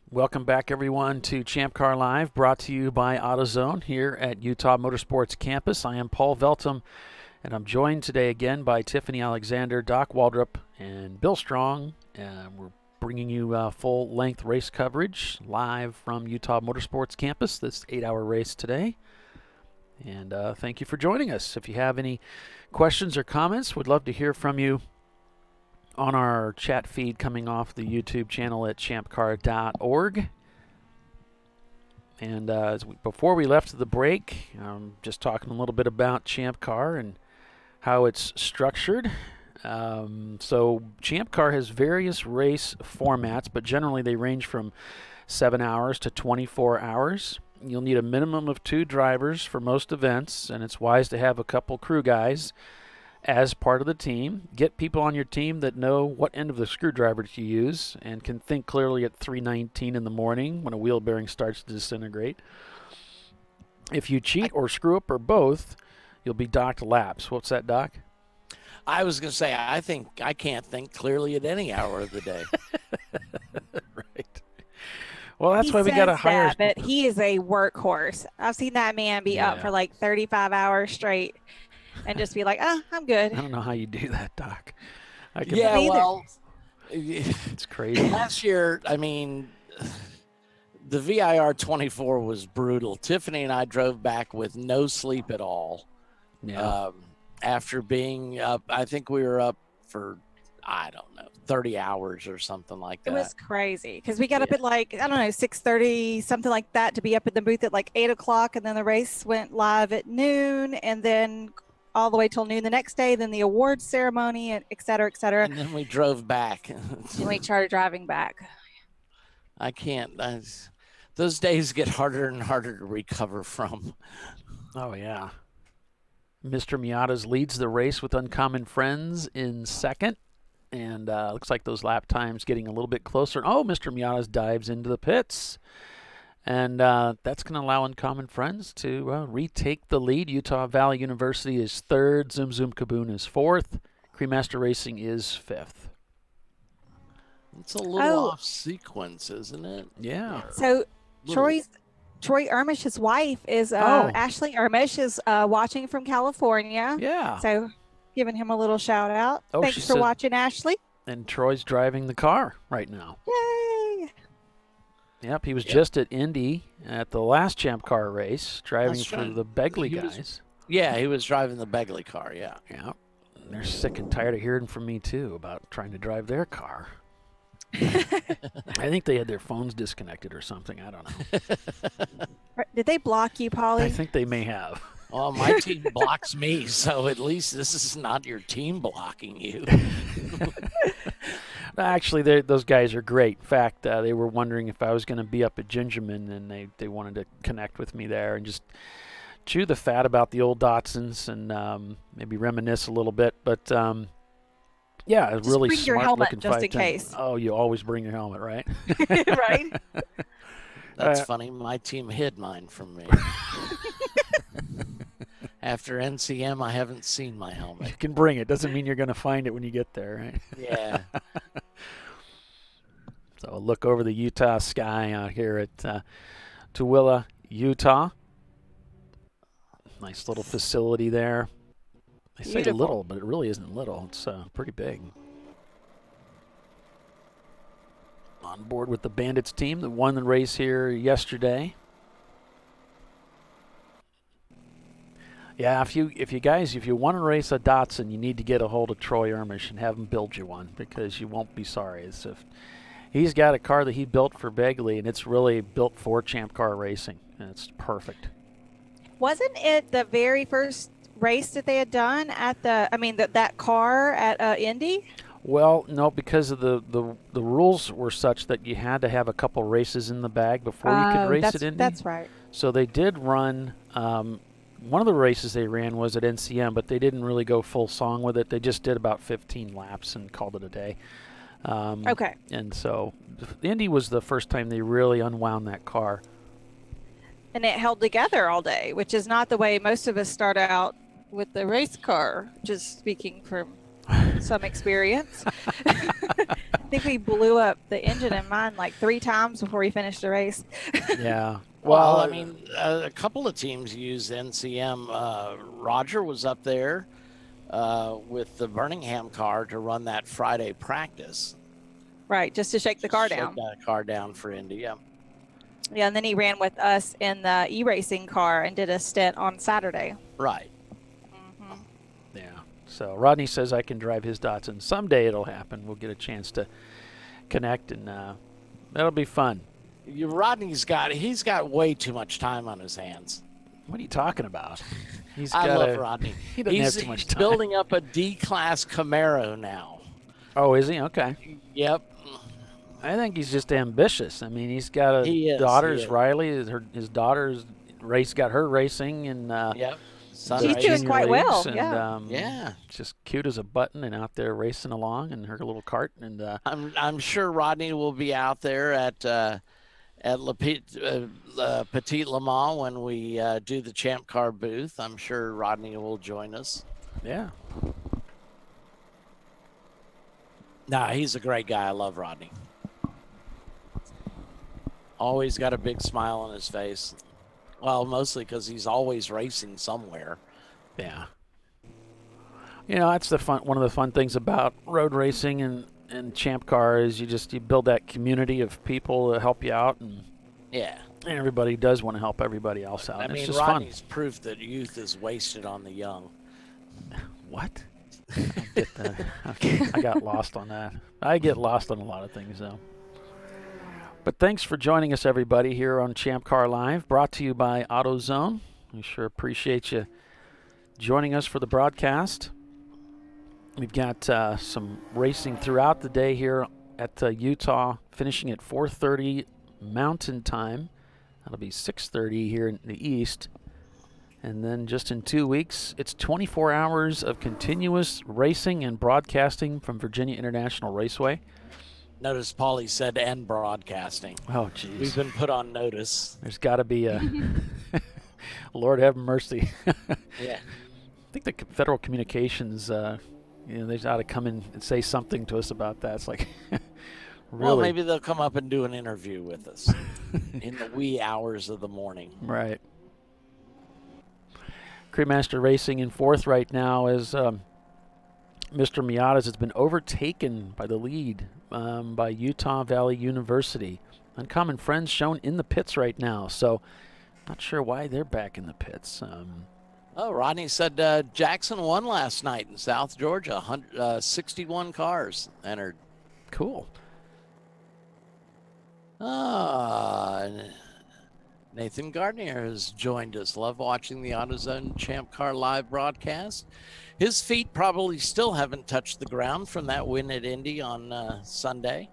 Welcome back, everyone, to ChampCar.Live, brought to you by AutoZone here at Utah Motorsports Campus. I am Paul Veltum, and I'm joined today again by Tiffany Alexander, Doc Waldrop, and Bill Strong. We're bringing you full-length race coverage live from Utah Motorsports Campus, this 8-hour race today. And thank you for joining us. If you have any questions or comments, we'd love to hear from you on our chat feed coming off the YouTube channel at ChampCar.org. And before we left the break, just talking a little bit about Champ Car and how it's structured. So Champ Car has various race formats, but generally they range from 7 hours to 24 hours. You'll need a minimum of 2 drivers for most events, and it's wise to have a couple crew guys as part of the team. Get people on your team that know what end of the screwdriver to use and can think clearly at 3:19 in the morning when a wheel bearing starts to disintegrate. If you cheat or screw up or both, you'll be docked laps. What's that, Doc? I was going to say, I think I can't think clearly at any hour of the day. Right. Well, that's why we got to hire. But he is a workhorse. I've seen that man be up for like 35 hours straight and just be like, "Oh, I'm good." I don't know how you do that, Doc. It's crazy. Last year, I mean, the VIR 24 was brutal. Tiffany and I drove back with no sleep at all. Yeah. After being up, I think we were up for, I don't know, 30 hours or something like that. It was crazy because we got up at like, I don't know, 6:30, something like that, to be up at the booth at like 8 o'clock. And then the race went live at noon, and then all the way till noon the next day, then the awards ceremony, and et cetera, et cetera. And then we drove back. And we started driving back. I can't. Those days get harder and harder to recover from. Oh, yeah. Mr. Miatas leads the race with Uncommon Friends in second. And looks like those lap times getting a little bit closer. Oh, Mr. Miatas dives into the pits. And that's going to allow Uncommon Friends to retake the lead. Utah Valley University is third. Zoom Kaboom is fourth. Cremaster Racing is fifth. It's a little off sequence, isn't it? Yeah. So Troy Ermish, his wife, is Ashley Ermish, is watching from California. Yeah. So giving him a little shout out. Oh, Thanks for watching, Ashley. And Troy's driving the car right now. Yay. Yep, he was just at Indy at the last Champ Car race, driving for the Begley guys. He was driving the Begley car, yeah. Yeah. They're sick and tired of hearing from me, too, about trying to drive their car. I think they had their phones disconnected or something. I don't know. Did they block you, Paulie? I think they may have. Well, my team blocks me, so at least this is not your team blocking you. Actually, those guys are great. In fact, they were wondering if I was going to be up at Gingerman, and they wanted to connect with me there and just chew the fat about the old Datsuns and maybe reminisce a little bit. But yeah, a Just really bring your smart helmet looking just in 510. case. Oh, you always bring your helmet, right? Right? That's funny. My team hid mine from me. After NCM, I haven't seen my helmet. You can bring it. Doesn't mean you're going to find it when you get there, right? Yeah. So a look over the Utah sky out here at Tooele, Utah. Nice little facility there. They say Beautiful. little, but it really isn't little. It's pretty big. On board with the Bandits team that won the race here yesterday. Yeah, if you want to race a Datsun, you need to get a hold of Troy Ermish and have him build you one, because you won't be sorry. He's got a car that he built for Begley, and it's really built for Champ Car Racing, and it's perfect. Wasn't it the very first race that they had done at that car at Indy? Well, no, because of the rules were such that you had to have a couple races in the bag before you could race at Indy. That's right. So they did run. One of the races they ran was at NCM, but they didn't really go full song with it. They just did about 15 laps and called it a day. Okay. And so Indy was the first time they really unwound that car. And it held together all day, which is not the way most of us start out with the race car, just speaking from some experience. I think we blew up the engine in mine like 3 times before we finished the race. Yeah. Well, I mean, a couple of teams use NCM. Roger was up there with the Birmingham car to run that Friday practice. Right, just to shake the car down. Shake that car down for Indy, yeah. Yeah, and then he ran with us in the e-racing car and did a stint on Saturday. Right. Yeah. So Rodney says I can drive his Datsun. Someday it'll happen. We'll get a chance to connect, and that'll be fun. Rodney's got way too much time on his hands. What are you talking about? I love Rodney. He doesn't have too much time. He's building up a D-class Camaro now. Oh, is he? Okay. Yep. I think he's just ambitious. I mean, he's got a daughter's Riley. His daughter's got her racing, and yep. She's doing quite well. And, yeah. Just cute as a button and out there racing along in her little cart. And I'm sure Rodney will be out there at Petit Le Mans when we do the Champ Car booth. I'm sure Rodney will join us. Yeah. Nah, he's a great guy. I love Rodney. Always got a big smile on his face. Well, mostly because he's always racing somewhere. Yeah. You know, that's one of the fun things about road racing and Champ Car is you build that community of people to help you out, and yeah, and everybody does want to help everybody else out. I mean, it's just Rodney's fun. proof that youth is wasted on the young. What? I don't get that. Okay, I got lost on that. I get lost on a lot of things, though. But thanks for joining us, everybody, here on ChampCar.Live, brought to you by AutoZone. We sure appreciate you joining us for the broadcast. We've got some racing throughout the day here at Utah, finishing at 4:30 Mountain Time. That'll be 6:30 here in the East. And then just in 2 weeks, it's 24 hours of continuous racing and broadcasting from Virginia International Raceway. Notice Paulie said and broadcasting. Oh, geez. We've been put on notice. There's got to be a Lord have mercy. Yeah. I think the Federal Communications, they ought to come in and say something to us about that. It's like, really? Well, maybe they'll come up and do an interview with us in the wee hours of the morning. Right. Crewmaster Racing in fourth right now is Mr. Miata's has been overtaken by the lead by Utah Valley University. Uncommon Friends shown in the pits right now, so not sure why they're back in the pits. Rodney said Jackson won last night in South Georgia. 61 cars entered. Cool. Nathan Gardner has joined us. Love watching the AutoZone Champ Car Live broadcast. His feet probably still haven't touched the ground from that win at Indy on Sunday.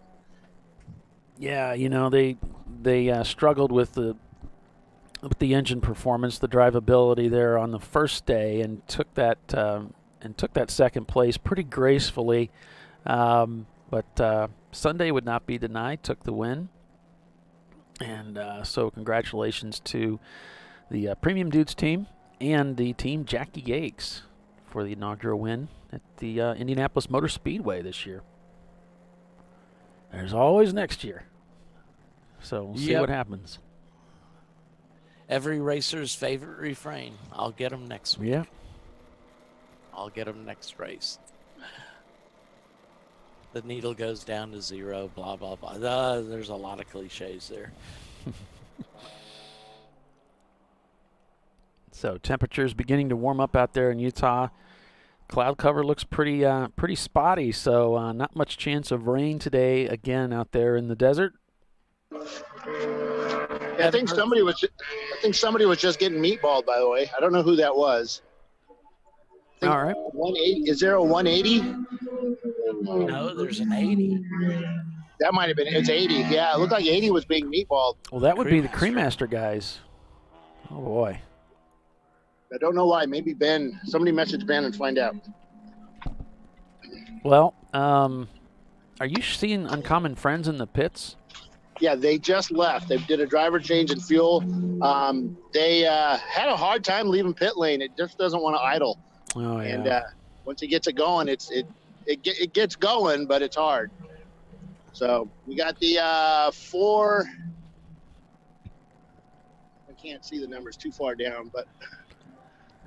Yeah, they struggled with the with the engine performance, the drivability there on the first day, and took that second place pretty gracefully. But Sunday would not be denied. Took the win, and so congratulations to the Premium Dudes team and the team Jackie Yakes for the inaugural win at the Indianapolis Motor Speedway this year. There's always next year, so we'll see what happens. Every racer's favorite refrain. I'll get them next week. Yeah. I'll get them next race. The needle goes down to 0, blah, blah, blah. There's a lot of cliches there. So temperatures beginning to warm up out there in Utah. Cloud cover looks pretty spotty, so not much chance of rain today again out there in the desert. I think somebody was just getting meatballed, by the way. I don't know who that was. All right. 180. Is there a 180? No, there's an 80. That might have been. It's 80. Yeah, it looked like 80 was being meatballed. Well, that would be the Cremaster guys. Oh boy. I don't know why. Maybe Ben. Somebody message Ben and find out. Well, are you seeing Uncommon Friends in the pits? Yeah, they just left. They did a driver change in fuel. They had a hard time leaving pit lane. It just doesn't want to idle. Oh, yeah. And once it gets it going, it gets going, but it's hard. So we got the 4. I can't see the numbers too far down, but.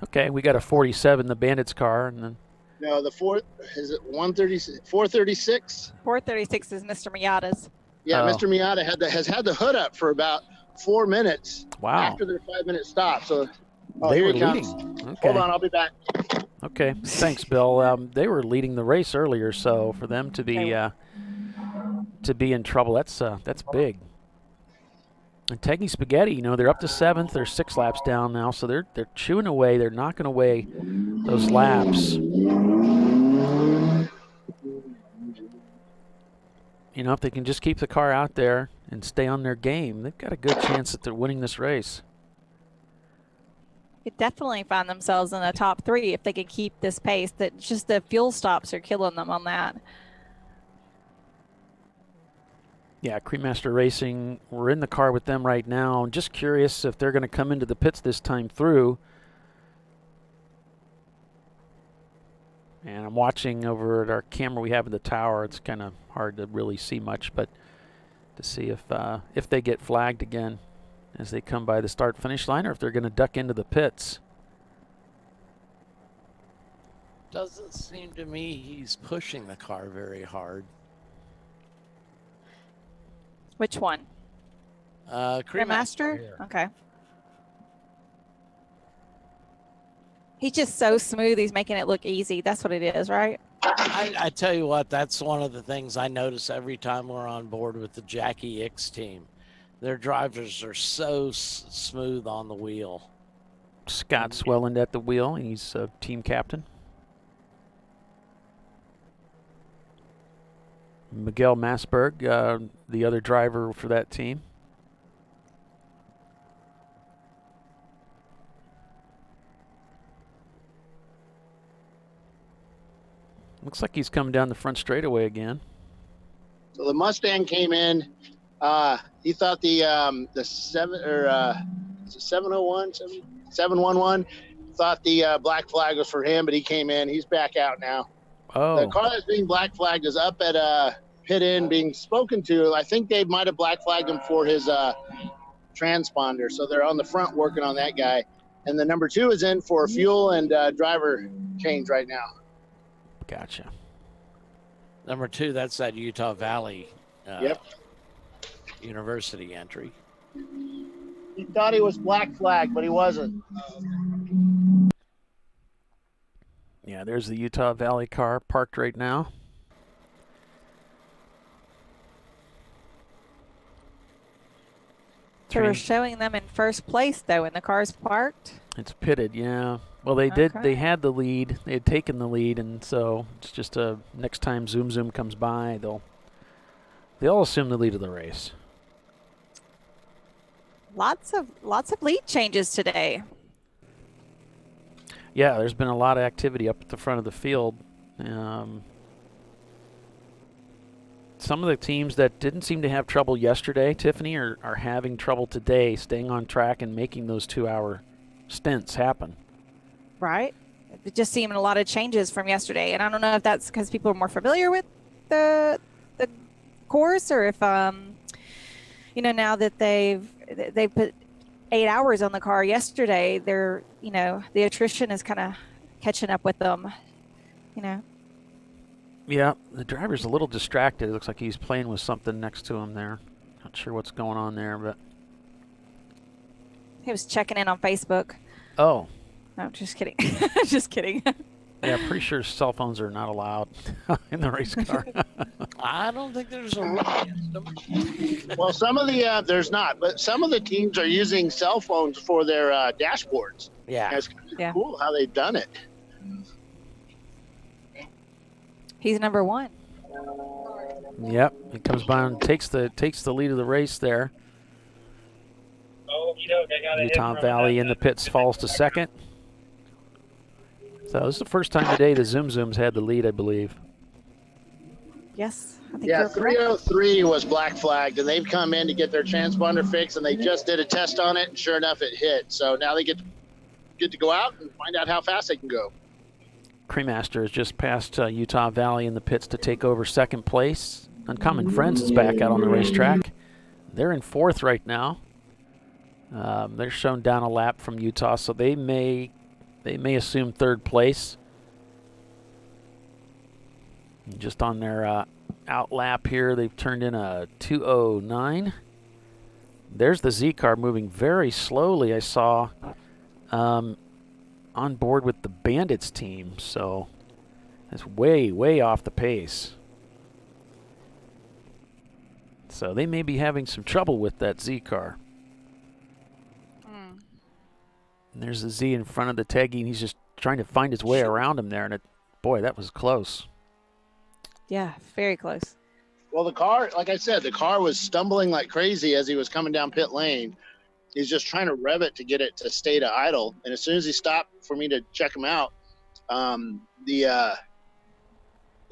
Okay, we got a 47, the Bandit's car, and then. No, the 4 is it 136, 436. 436 is Mr. Miata's. Yeah, Mr. Miata has had the hood up for about 4 minutes. Wow. After their 5-minute stop. So they were here he leading. comes. Okay. Hold on, I'll be back. Okay, thanks, Bill. They were leading the race earlier, so for them to be in trouble, that's big. And Teggy Spaghetti, they're up to 7th. They're 6 laps down now, so they're chewing away. They're knocking away those laps. If they can just keep the car out there and stay on their game, they've got a good chance that they're winning this race. Could definitely find themselves in the top 3 if they could keep this pace. That just the fuel stops are killing them on that. Yeah, Cremaster Racing, we're in the car with them right now. Just curious if they're going to come into the pits this time through. And I'm watching over at our camera we have in the tower. It's kind of hard to really see much, but to see if they get flagged again as they come by the start-finish line, or if they're going to duck into the pits. Doesn't seem to me he's pushing the car very hard. Which one? Cremaster? Okay. He's just so smooth. He's making it look easy. That's what it is, right? I tell you what, that's one of the things I notice every time we're on board with the Jackie X team. Their drivers are so smooth on the wheel. Scott Swelland at the wheel. He's team captain. Miguel Masberg, the other driver for that team. Looks like he's coming down the front straightaway again. So the Mustang came in. He thought the 711 thought the black flag was for him, but he came in. He's back out now. Oh. The car that's being black flagged is up at pit in being spoken to. I think they might have black flagged him for his transponder. So they're on the front working on that guy. And the number 2 is in for fuel and driver change right now. Gotcha. Number 2, that's that Utah Valley Yep. University entry. He thought he was black flagged, but he wasn't. Yeah, there's the Utah Valley car parked right now. So we're showing them in first place, though, and the car's parked? It's pitted, yeah. Well, they did. They had the lead. They had taken the lead, and so it's just next time Zoom comes by, they'll assume the lead of the race. Lots of lead changes today. Yeah, there's been a lot of activity up at the front of the field. Some of the teams that didn't seem to have trouble yesterday, Tiffany, are having trouble today staying on track and making those 2-hour stints happen. Right. Just seeing a lot of changes from yesterday. And I don't know if that's because people are more familiar with the course, or if, now that they put 8 hours on the car yesterday, they're, the attrition is kind of catching up with them, Yeah, the driver's a little distracted. It looks like he's playing with something next to him there. Not sure what's going on there, but he was checking in on Facebook. Oh. No, just kidding. Just kidding. Yeah, pretty sure cell phones are not allowed in the race car. I don't think there's a rule against them. Well, some of the there's not, but some of the teams are using cell phones for their dashboards. Yeah, it's cool how they've done it. He's number 1. Yep, he comes by and takes the lead of the race there. Utah Valley in the pits falls to second. So this is the first time today the Zoom Zooms had the lead, I believe. Yes, I think Yeah, 303 was black flagged, and they've come in to get their transponder fixed, and they just did a test on it, and sure enough, it hit. So now they get to go out and find out how fast they can go. Cremaster has just passed Utah Valley in the pits to take over second place. Uncommon Friends is back out on the racetrack. They're in 4th right now. They're shown down a lap from Utah, so they may assume 3rd place. And just on their out lap here, they've turned in a 2:09. There's the Z car moving very slowly. I saw on board with the Bandits team, so that's way off the pace. So they may be having some trouble with that Z car. And there's the Z in front of the Teggy, and he's just trying to find his way around him there, and boy, that was close. Yeah, very close. Well, the car, like I said, the car was stumbling like crazy as he was coming down pit lane. He's just trying to rev it to get it to stay to idle. And as soon as he stopped for me to check him out, the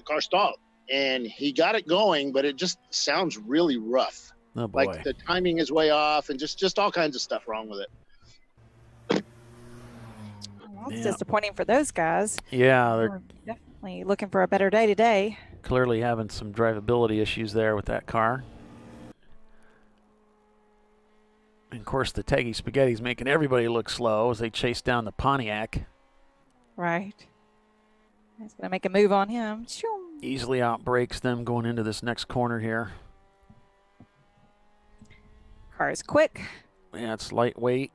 car stalled. And he got it going, but it just sounds really rough. Oh, boy. Like the timing is way off and just all kinds of stuff wrong with it. Well, it's disappointing for those guys. Yeah, they're definitely looking for a better day today. Clearly having some drivability issues there with that car. And of course, the Teggy Spaghetti's making everybody look slow as they chase down the Pontiac. Right. It's going to make a move on him. Easily outbrakes them going into this next corner here. Car is quick. Yeah, it's lightweight.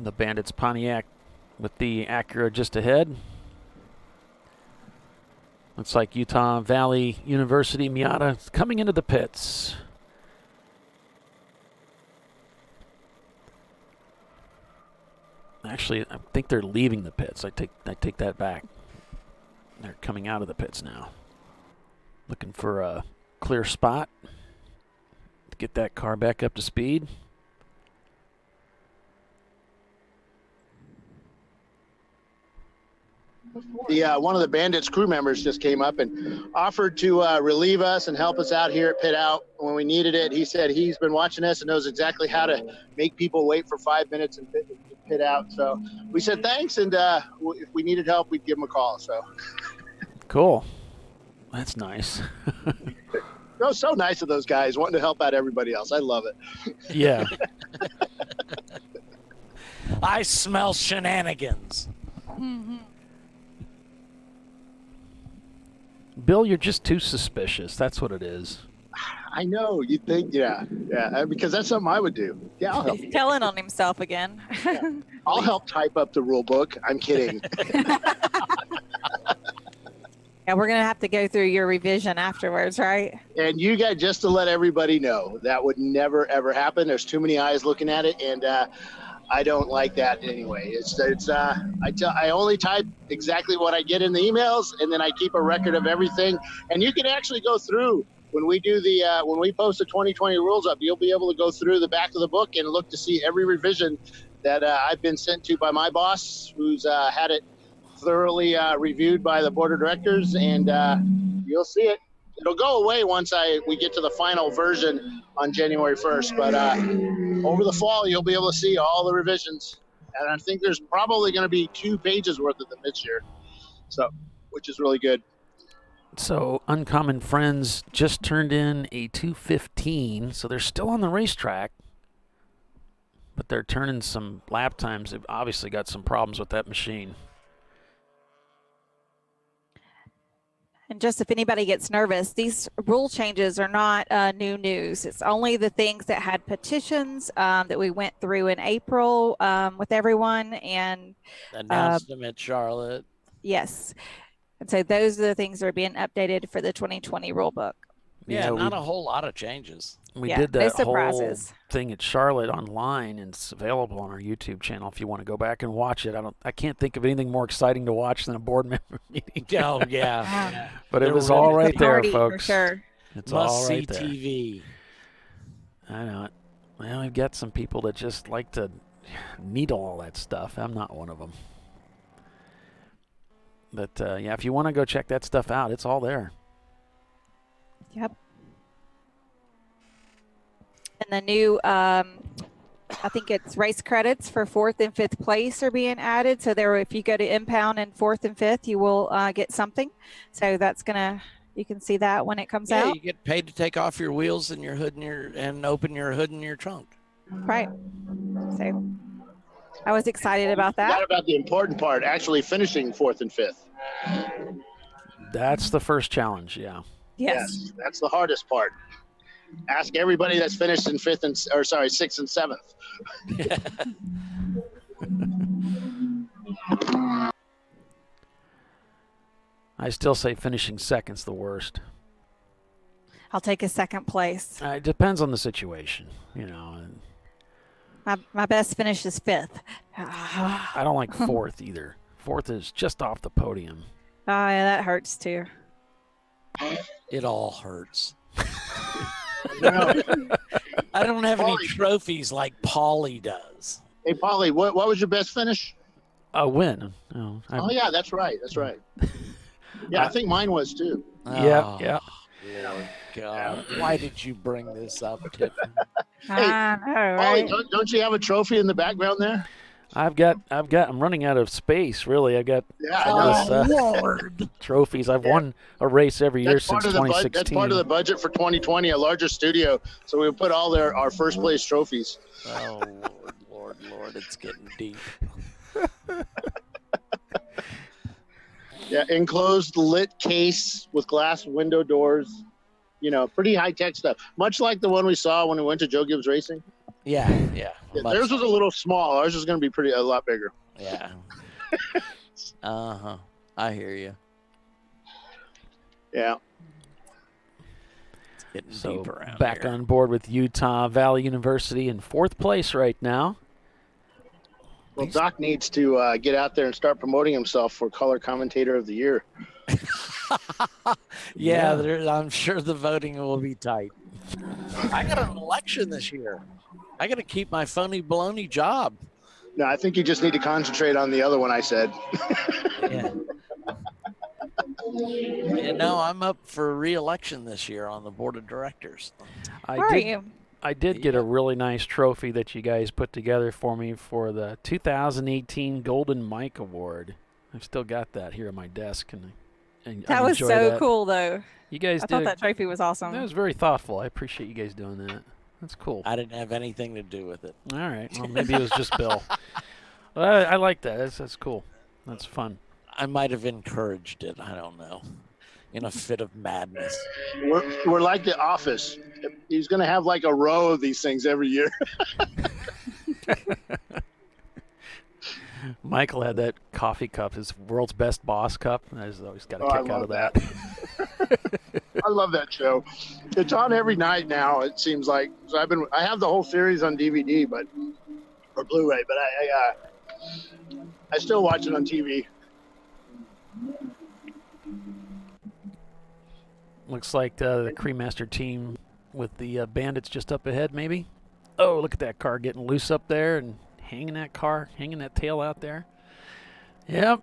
The Bandits Pontiac with the Acura just ahead. Looks like Utah Valley University Miata coming into the pits. Actually, I think they're leaving the pits. I take that back. They're coming out of the pits now. Looking for a clear spot to get that car back up to speed. One of the Bandits crew members just came up and offered to relieve us and help us out here at Pit Out when we needed it. He said he's been watching us and knows exactly how to make people wait for 5 minutes and pit out. So we said thanks, and if we needed help, we'd give him a call. So cool. That's nice. It was so nice of those guys wanting to help out everybody else. I love it. Yeah. I smell shenanigans. Mm-hmm. Bill, you're just too suspicious. That's what it is. I know. You'd think, yeah, because that's something I would do. Yeah, I'll help. He's telling on himself again. Yeah. I'll help type up the rule book. I'm kidding. Yeah, we're going to have to go through your revision afterwards, right? And you got, just to let everybody know, that would never, ever happen. There's too many eyes looking at it. And I don't like that anyway. I only type exactly what I get in the emails, and then I keep a record of everything. And you can actually go through when we do when we post the 2020 rules up, you'll be able to go through the back of the book and look to see every revision that I've been sent to by my boss, who's had it thoroughly reviewed by the board of directors, and you'll see it. It'll go away once we get to the final version on January 1st, but over the fall, you'll be able to see all the revisions. And I think there's probably going to be 2 pages worth of them this year, so which is really good. So Uncommon Friends just turned in a 2:15, so they're still on the racetrack, but they're turning some lap times. They've obviously got some problems with that machine. And just if anybody gets nervous, these rule changes are not new news. It's only the things that had petitions that we went through in April with everyone and announced them at Charlotte. Yes. And so those are the things that are being updated for the 2020 rule book. Yeah, not a whole lot of changes. We did that whole thing at Charlotte online, and it's available on our YouTube channel if you want to go back and watch it. I can't think of anything more exciting to watch than a board member meeting. Oh, yeah. But it was all right there, folks. For sure. It's all right there. TV. I know it. Well, we've got some people that just like to needle all that stuff. I'm not one of them. But, yeah, if you want to go check that stuff out, it's all there. Yep. And the new, I think it's race credits for 4th and 5th place are being added. So there, if you go to impound in 4th and 5th, you will get something. So that's you can see that when it comes out. Yeah, you get paid to take off your wheels and your hood and open your hood in your trunk. Right. So I was excited about that. Not about the important part, actually finishing 4th and 5th. That's the first challenge, yeah. Yes. That's the hardest part. Ask everybody that's finished in 6th and 7th. I still say finishing second's the worst. I'll take a 2nd place. It depends on the situation, you know. My best finish is 5th. I don't like 4th either. 4th is just off the podium. Oh, yeah, that hurts too. It all hurts. I don't have any trophies like Paulie does. Hey, Paulie, what was your best finish? A win. Oh, yeah, that's right. That's right. Yeah, I think mine was too. Yeah. Oh, God. Why did you bring this up, Tiffany? I know, right? Paulie, don't you have a trophy in the background there? I'm running out of space, really. I've got trophies. I've won a race every year since 2016. That's part of the budget for 2020, a larger studio. So we put all our first place trophies. Oh, Lord, it's getting deep. Yeah, enclosed lit case with glass window doors. You know, pretty high-tech stuff. Much like the one we saw when we went to Joe Gibbs Racing. Yeah. Theirs was a little small. Ours is going to be a lot bigger. Yeah. I hear you. Yeah. It's getting So deep around back here. on board with Utah Valley University in 4th place right now. Well, Doc needs to get out there and start promoting himself for Color Commentator of the Year. Yeah. I'm sure the voting will be tight. I got an election this year. I got to keep my phony baloney job. No, I think you just need to concentrate on the other one I said. Yeah. I'm up for re-election this year on the board of directors. I did get a really nice trophy that you guys put together for me for the 2018 Golden Mike Award. I've still got that here on my desk, and that was so cool, though. You guys I thought that trophy was awesome. That was very thoughtful. I appreciate you guys doing that. That's cool. I didn't have anything to do with it. All right. Well, maybe it was just Bill. Well, I like that. That's cool. That's fun. I might have encouraged it. I don't know. In a fit of madness. We're like The Office. He's going to have like a row of these things every year. Michael had that coffee cup, his world's best boss cup. I just always got a kick out of that. I love that show. It's on every night now. It seems like. So I have the whole series on DVD, but or Blu-ray, but I still watch it on TV. Looks like the Cremaster team with the Bandits just up ahead, maybe. Oh, look at that car getting loose up there and hanging that tail out there. Yep.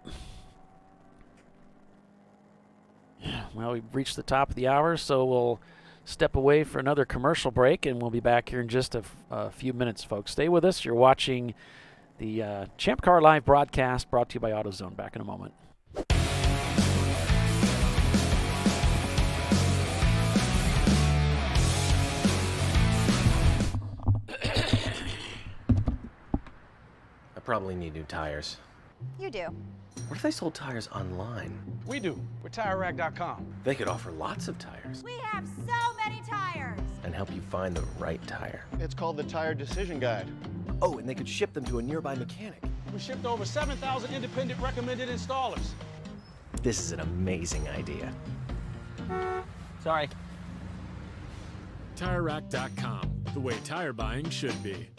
Well, we've reached the top of the hour, so we'll step away for another commercial break, and we'll be back here in just a few minutes, folks. Stay with us. You're watching the ChampCar.Live broadcast brought to you by AutoZone. Back in a moment. I probably need new tires. You do. What if they sold tires online? We do. We're TireRack.com. They could offer lots of tires We have so many tires. and help you find the right tire. It's called the Tire Decision Guide. Oh, and they could ship them to a nearby mechanic. We shipped to over 7,000 independent recommended installers. This is an amazing idea. Sorry. TireRack.com, the way tire buying should be.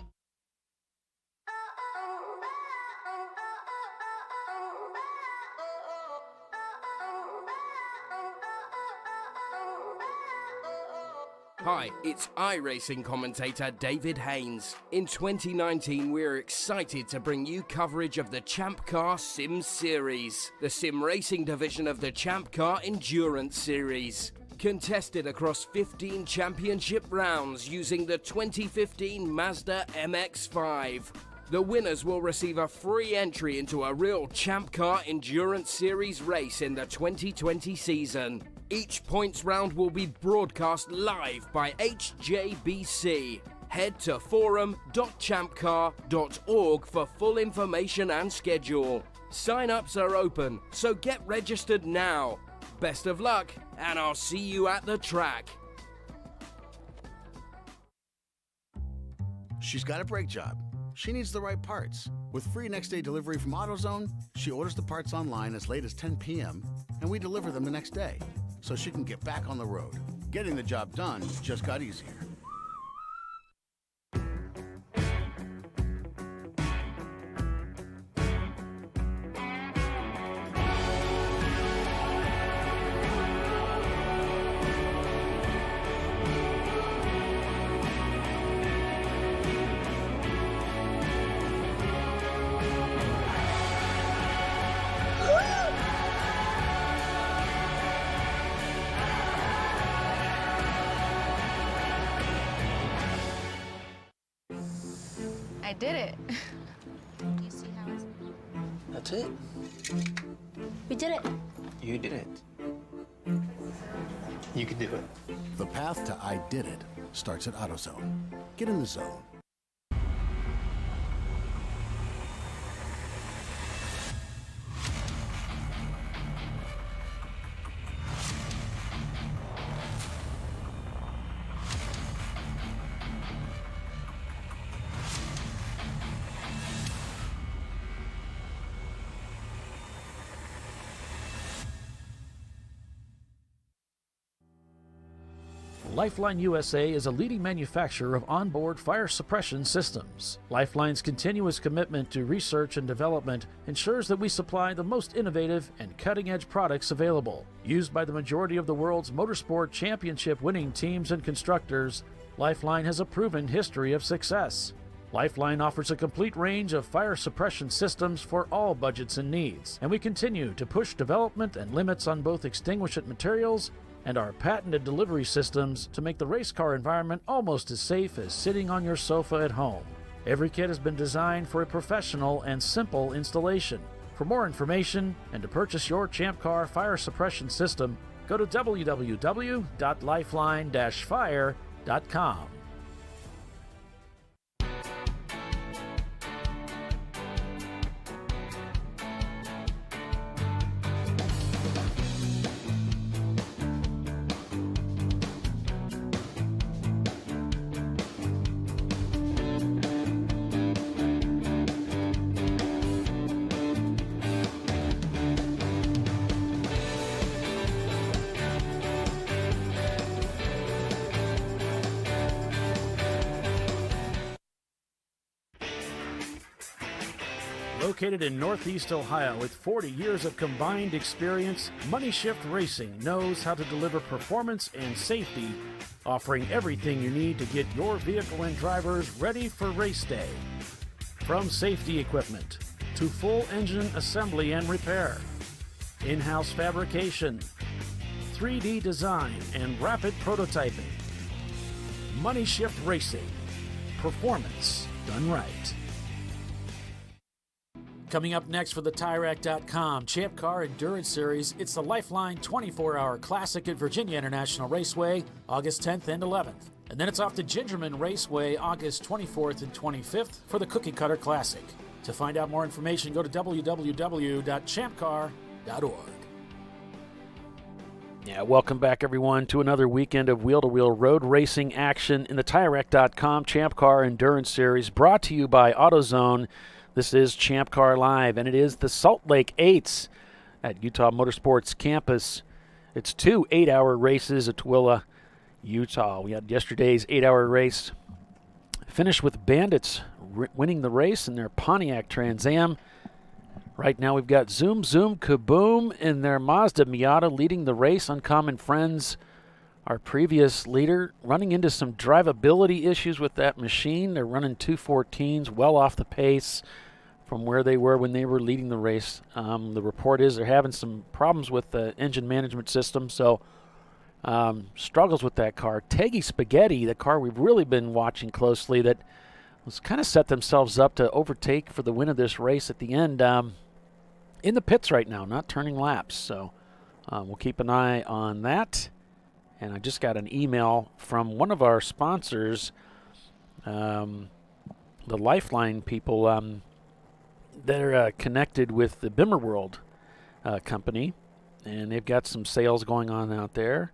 Hi, it's iRacing commentator David Haynes. In 2019, we're excited to bring you coverage of the Champ Car Sim Series, the sim racing division of the Champ Car Endurance Series. Contested across 15 championship rounds using the 2015 Mazda MX-5. The winners will receive a free entry into a real Champ Car Endurance Series race in the 2020 season. Each points round will be broadcast live by HJBC. Head to forum.champcar.org for full information and schedule. Sign-ups are open, so get registered now. Best of luck, and I'll see you at the track. She's got a brake job. She needs the right parts. With free next-day delivery from AutoZone, she orders the parts online as late as 10 p.m., and we deliver them the next day, so she can get back on the road. Getting the job done just got easier. I did it. You see how it's... That's it. We did it. You did it. You can do it. The path to I Did It starts at AutoZone. Get in the zone. Lifeline USA is a leading manufacturer of onboard fire suppression systems. Lifeline's continuous commitment to research and development ensures that we supply the most innovative and cutting-edge products available. Used by the majority of the world's motorsport championship winning teams and constructors, Lifeline has a proven history of success. Lifeline offers a complete range of fire suppression systems for all budgets and needs, and we continue to push development and limits on both extinguishant materials and our patented delivery systems to make the race car environment almost as safe as sitting on your sofa at home. Every kit has been designed for a professional and simple installation. For more information and to purchase your Champ Car fire suppression system, go to www.lifeline-fire.com. Located in Northeast Ohio with 40 years of combined experience, Money Shift Racing knows how to deliver performance and safety, offering everything you need to get your vehicle and drivers ready for race day. From safety equipment to full engine assembly and repair, in-house fabrication, 3D design, and rapid prototyping. Money Shift Racing. Performance done right. Coming up next for the TireRack.com Champ Car Endurance Series, it's the Lifeline 24-hour Classic at Virginia International Raceway, August 10th and 11th. And then it's off to Gingerman Raceway, August 24th and 25th for the Cookie Cutter Classic. To find out more information, go to www.champcar.org. Yeah, welcome back, everyone, to another weekend of wheel-to-wheel road racing action in the TireRack.com Champ Car Endurance Series, brought to you by AutoZone. This is ChampCar.Live, and it is the Salt Lake 8s at Utah Motorsports Campus. It's 2 8-hour races at Tooele, Utah. We had yesterday's 8-hour race. Finished with Bandits winning the race in their Pontiac Trans Am. Right now we've got Zoom Kaboom in their Mazda Miata leading the race. Uncommon Friends, our previous leader, running into some drivability issues with that machine. They're running 214s, well off the pace from where they were when they were leading the race. The report is they're having some problems with the engine management system, so struggles with that car. Teggy Spaghetti, the car we've really been watching closely, that was kind of set themselves up to overtake for the win of this race at the end. In the pits right now, not turning laps, so we'll keep an eye on that. And I just got an email from one of our sponsors, the Lifeline people. They're connected with the Bimmer World company, and they've got some sales going on out there.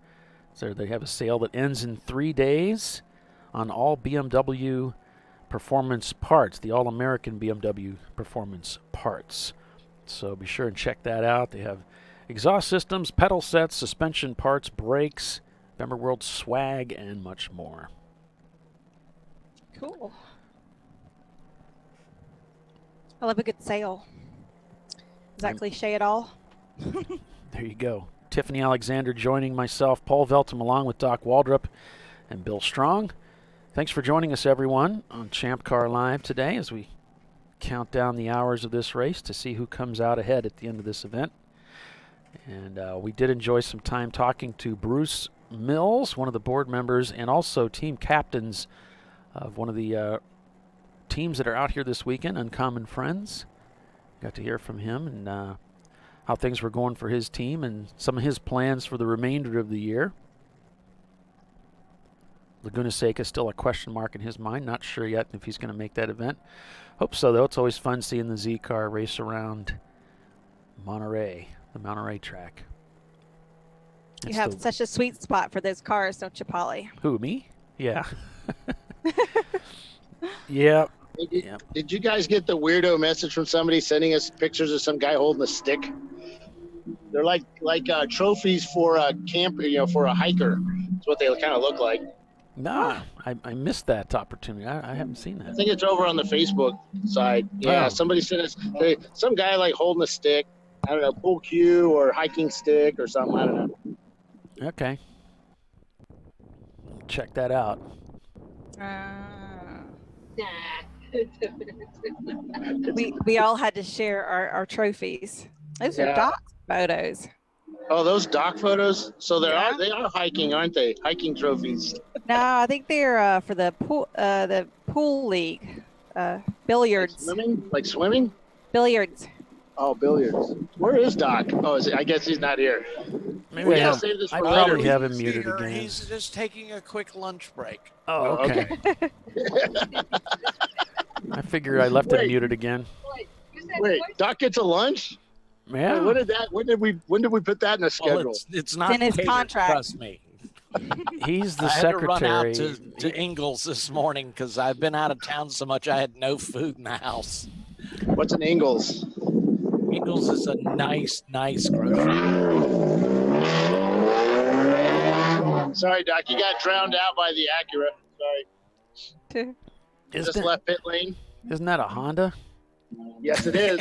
So they have a sale that ends in 3 days on all BMW performance parts, the all-American BMW performance parts. So be sure and check that out. They have exhaust systems, pedal sets, suspension parts, brakes, Bimmer World swag, and much more. Cool. I love a good sale. Is that cliche at all? There you go. Tiffany Alexander joining myself, Paul Veltum, along with Doc Waldrop and Bill Strong. Thanks for joining us, everyone, on Champ Car Live today as we count down the hours of this race to see who comes out ahead at the end of this event. And we did enjoy some time talking to Bruce Mills, one of the board members, and also team captains of one of the teams that are out here this weekend, Uncommon Friends. Got to hear from him and how things were going for his team and some of his plans for the remainder of the year. Laguna Seca still a question mark in his mind. Not sure yet if he's going to make that event. Hope so, though. It's always fun seeing the Z car race around Monterey, the Monterey track. You have such a sweet spot for those cars, don't you, Polly? Who, me? Yeah. Yeah. Did you guys get the weirdo message from somebody sending us pictures of some guy holding a stick? They're like trophies for a camper, for a hiker. That's what they kind of look like. No, I missed that opportunity. I haven't seen that. I think it's over on the Facebook side. Yeah, somebody sent us some guy like holding a stick. I don't know, pool cue or hiking stick or something. I don't know. Okay. Check that out. We all had to share our trophies. Those are Doc's photos. Oh, those Doc photos. So they are hiking, aren't they? Hiking trophies. No, I think they're for the pool league, billiards. Like swimming? Billiards. Oh, billiards. Where is Doc? Oh, I guess he's not here. Maybe I probably have him muted Here, again. He's just taking a quick lunch break. Oh, okay. I figure I left him muted again. Wait, Doc gets a lunch? Yeah. Wait, when did we put that in the schedule? Well, it's not in his paid, contract. Trust me. He's the I had secretary. to run out to Ingles this morning because I've been out of town so much I had no food in the house. What's an Ingles? Ingles is a nice grocery. Sorry, Doc. You got drowned out by the Acura. Sorry. Just left pit lane. Isn't that a Honda? Yes, it is.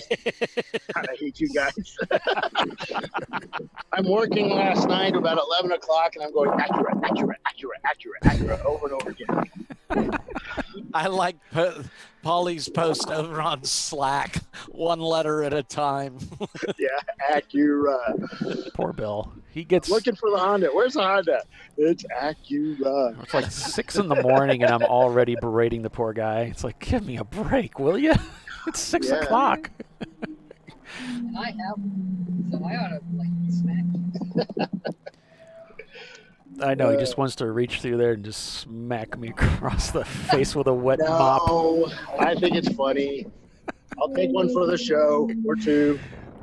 God, I hate you guys. I'm working last night about 11 o'clock, and I'm going accurate over and over again. I like Paulie's post over on Slack, one letter at a time. Yeah, Acura. Poor Bill. He gets looking for the Honda. Where's the Honda? It's Acura. It's like 6 in the morning, and I'm already berating the poor guy. It's like, give me a break, will you? It's 6 o'clock. And I have one, so I ought to like smack. I know, he just wants to reach through there and just smack me across the face with a wet mop. No, I think it's funny. I'll take one for the show or two.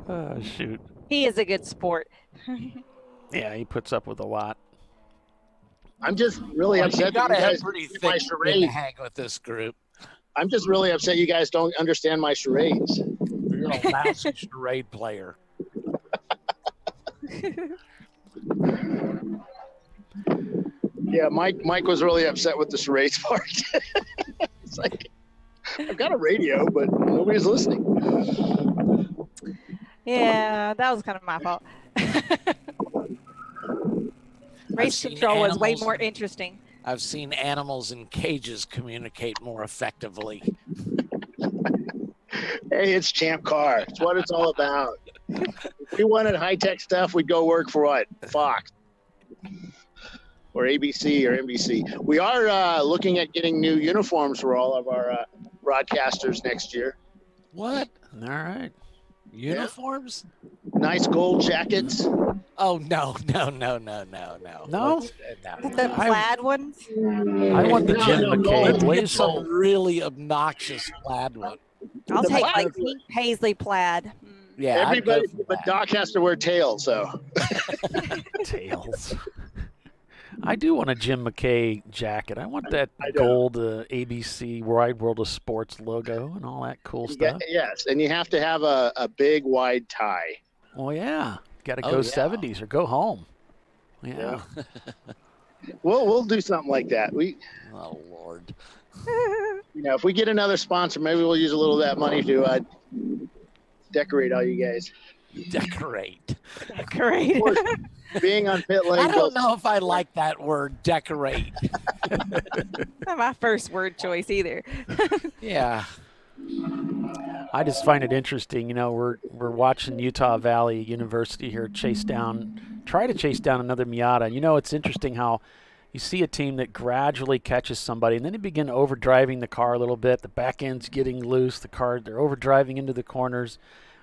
Oh, shoot. He is a good sport. Yeah, he puts up with a lot. I'm just really upset You gotta that you have guys pretty don't get my thick skin to charades. hang with this group. I'm just really upset you guys don't understand my charades. You're a lousy charade player. Yeah, Mike was really upset with the charades part. It's like, I've got a radio, but nobody's listening. Yeah, that was kind of my fault. Race control was way more interesting. I've seen animals in cages communicate more effectively. Hey, it's Champ Car. It's what it's all about. If we wanted high-tech stuff, we'd go work for what? Fox or ABC or NBC. We are looking at getting new uniforms for all of our broadcasters next year. What? All right. Uniforms? Nice gold jackets. Oh, no. No? The plaid ones? I want the Jim McKay blazer. Some really obnoxious plaid one. I'll The take plaid. like pink paisley plaid. Yeah, I'd go everybody, for but that. Doc has to wear tails, so. Tails. I do want a Jim McKay jacket. I want that gold ABC Wide World of Sports logo and all that cool stuff. Yes, and you have to have a big, wide tie. Well, yeah. Got to Oh, go yeah. 70s or go home. Yeah. We'll do something like that. Oh, Lord. If we get another sponsor, maybe we'll use a little of that money to decorate all you guys. Decorate. Decorate. Of course, being on pit lane. I don't know if I like that word, decorate. Not my first word choice either. Yeah. I just find it interesting. We're watching Utah Valley University here try to chase down another Miata. It's interesting how you see a team that gradually catches somebody, and then they begin overdriving the car a little bit. The back end's getting loose. They're overdriving into the corners.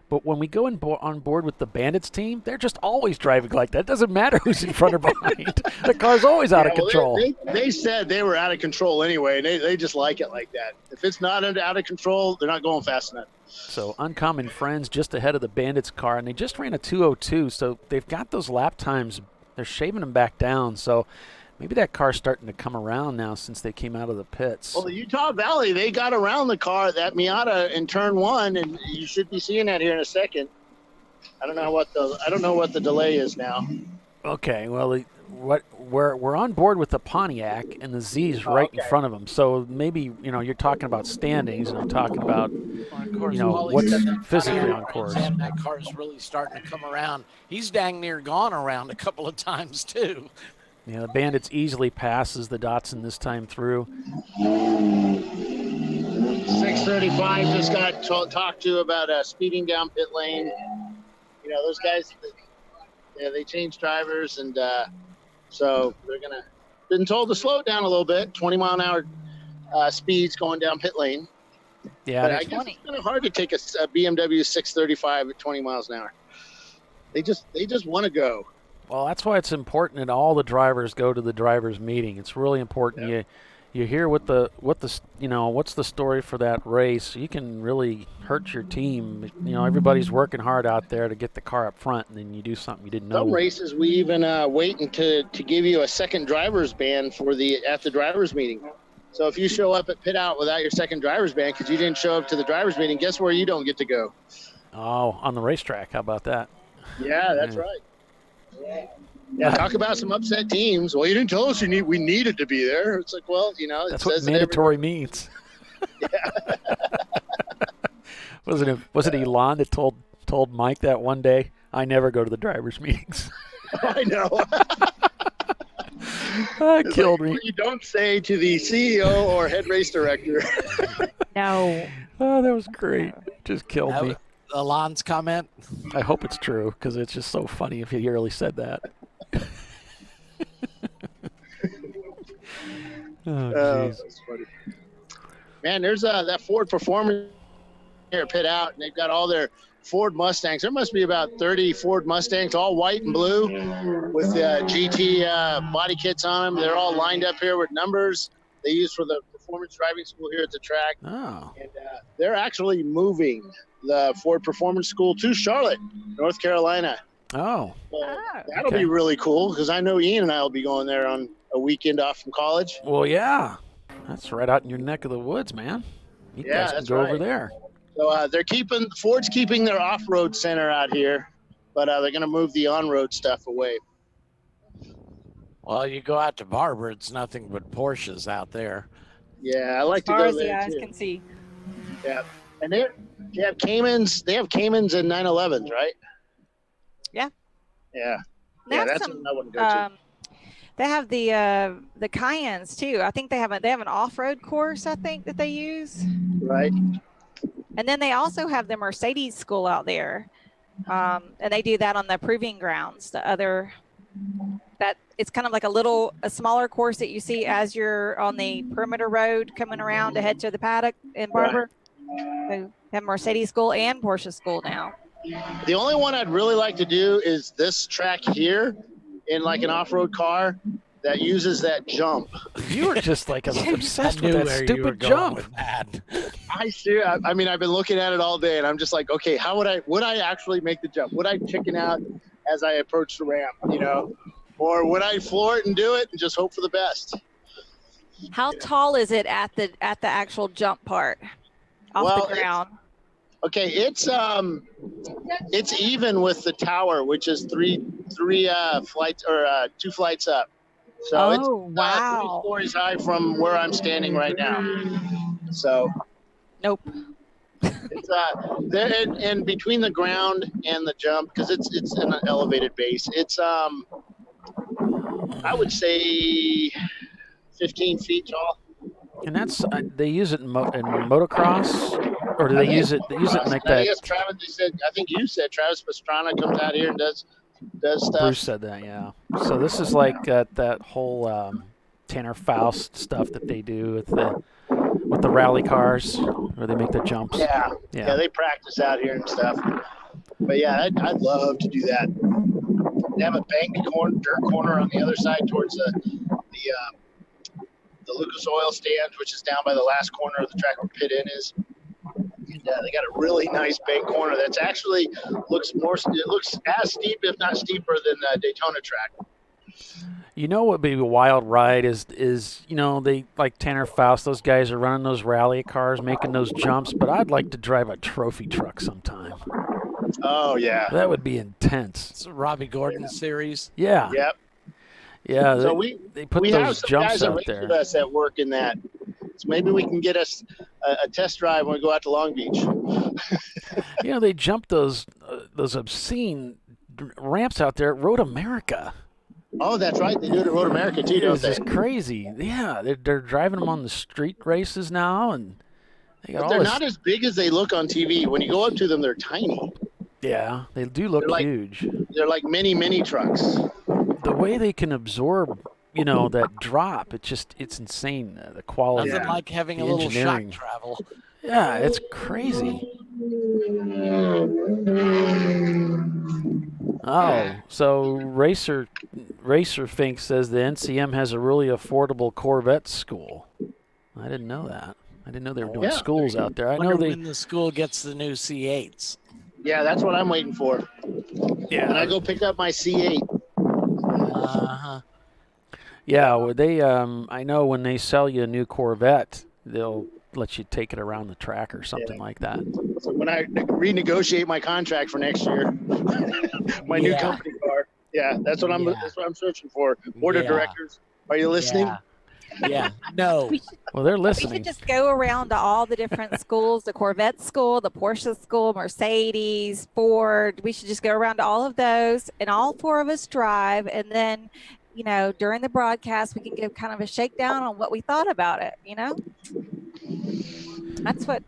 But when we go on board with the Bandits team, they're just always driving like that. It doesn't matter who's in front or behind. The car's always out of control. They said they were out of control anyway, and they just like it like that. If it's not out of control, they're not going fast enough. So Uncommon Friends just ahead of the Bandits car, and they just ran a 2:02, so they've got those lap times. They're shaving them back down, so maybe that car's starting to come around now since they came out of the pits. Well, the Utah Valley, they got around the car, that Miata, in turn one, and you should be seeing that here in a second. I don't know what the delay is now. Okay, well, we're on board with the Pontiac, and the Z's right in front of them. So maybe you're talking about standings, and I'm talking about what's physically on course. That car's really starting to come around. He's dang near gone around a couple of times too. Yeah, the Bandits easily passes the Datsun this time through. 635 just got talked to about speeding down pit lane. Those guys, they changed drivers, and so they're been told to slow it down a little bit. 20-mile-an-hour speeds going down pit lane. Yeah, but I guess it's kind of hard to take a BMW 635 at 20 miles an hour. They just want to go. Well, that's why it's important that all the drivers go to the drivers' meeting. It's really important. Yeah. You hear what's the story for that race. You can really hurt your team. Everybody's working hard out there to get the car up front, and then you do something you didn't know. Some races we even waiting to give you a second driver's ban at the drivers' meeting. So if you show up at pit out without your second driver's ban because you didn't show up to the drivers' meeting, guess where you don't get to go? Oh, on the racetrack. How about that? Yeah, that's right. Yeah, talk about some upset teams. Well, you didn't tell us we needed to be there. It's like, well, that's what mandatory means. Was it Elon that told Mike that one day? I never go to the drivers' meetings. I know. That killed me. You don't say to the CEO or head race director. No. Oh, that was great. Just killed me. Elon's comment. I hope it's true because it's just so funny if he really said that. Oh, jeez. That's funny. Man, there's that Ford Performance here at Pit Out, and they've got all their Ford Mustangs. There must be about 30 Ford Mustangs, all white and blue, with GT body kits on them. They're all lined up here with numbers they use for the performance driving school here at the track. Oh. And they're actually moving the Ford Performance School to Charlotte, North Carolina. Oh. That'll be really cool because I know Ian and I will be going there on a weekend off from college. Well, yeah. That's right out in your neck of the woods, man. You guys can go over there. So Ford's keeping their off-road center out here, but they're going to move the on-road stuff away. Well, you go out to Barber, it's nothing but Porsches out there. Yeah, I like to As go far as the there eyes too. can see. Yeah, and they have Caymans. They have Caymans and 911s, right? Yeah. Yeah. They Yeah, have that's some, what I want to go to. They have the Cayennes too. I think they have an off-road course. I think that they use. Right. And then they also have the Mercedes school out there, and they do that on the proving grounds. It's kind of like a smaller course that you see as you're on the perimeter road coming around to head to the paddock in Barber. Right. So they have Mercedes school and Porsche school now. The only one I'd really like to do is this track here in like an off-road car that uses that jump. You were just like obsessed with that stupid jump. I mean, I've been looking at it all day, and I'm just like, okay, how would I actually make the jump? Would I chicken out as I approach the ramp, or would I floor it and do it and just hope for the best? How tall is it at the actual jump part off the ground? Okay, it's even with the tower, which is three flights or 2 flights up. So it's 3 stories high from where I'm standing right now. So nope. It's there and between the ground and the jump, because it's an elevated base. It's I would say 15 feet tall. And that's they use it in motocross, or do they use it? They use it in like that. I guess Travis. I think you said Travis Pastrana comes out here and does stuff. Bruce said that, yeah. So this is like that whole Tanner Faust stuff that they do with the rally cars, where they make the jumps. Yeah, they practice out here and stuff. But yeah, I'd love to do that. They have a banked dirt corner on the other side towards the Lucas Oil stand, which is down by the last corner of the track where pit in is. And they got a really nice bank corner that's actually looks as steep, if not steeper, than the Daytona track. You know what would be a wild ride is they like Tanner Faust, those guys are running those rally cars, making those jumps, but I'd like to drive a trophy truck sometime. Oh yeah. That would be intense. It's a Robbie Gordon series. Yeah. Yep. Yeah, so they put those jumps out there. With us at work in that. So maybe we can get us a test drive when we go out to Long Beach. They jump those obscene ramps out there at Road America. Oh, that's right. They do it at Road America too, don't they? It's crazy. Yeah, they're driving them on the street races now, and they're not as big as they look on TV. When you go up to them, they're tiny. Yeah, they do look huge. They're like mini trucks. The way they can absorb, that drop, it's insane. The quality. Nothing like having a little shock travel. Yeah, it's crazy. Oh, so Racer Fink says the NCM has a really affordable Corvette school. I didn't know that. I didn't know they were doing schools out there. I know when the school gets the new C8s. Yeah, that's what I'm waiting for. Yeah. When I go pick up my C8. Uh-huh. Yeah, well, they I know when they sell you a new Corvette, they'll let you take it around the track or something like that. So when I renegotiate my contract for next year, my new company car, that's what I'm searching for. Board of directors, are you listening? Yeah, no. Well, they're We should listening. just go around to all the different schools, the Corvette school, the Porsche school, Mercedes, Ford. We should just go around to all of those, and all 4 of us drive. And then, during the broadcast, we can give kind of a shakedown on what we thought about it. That's what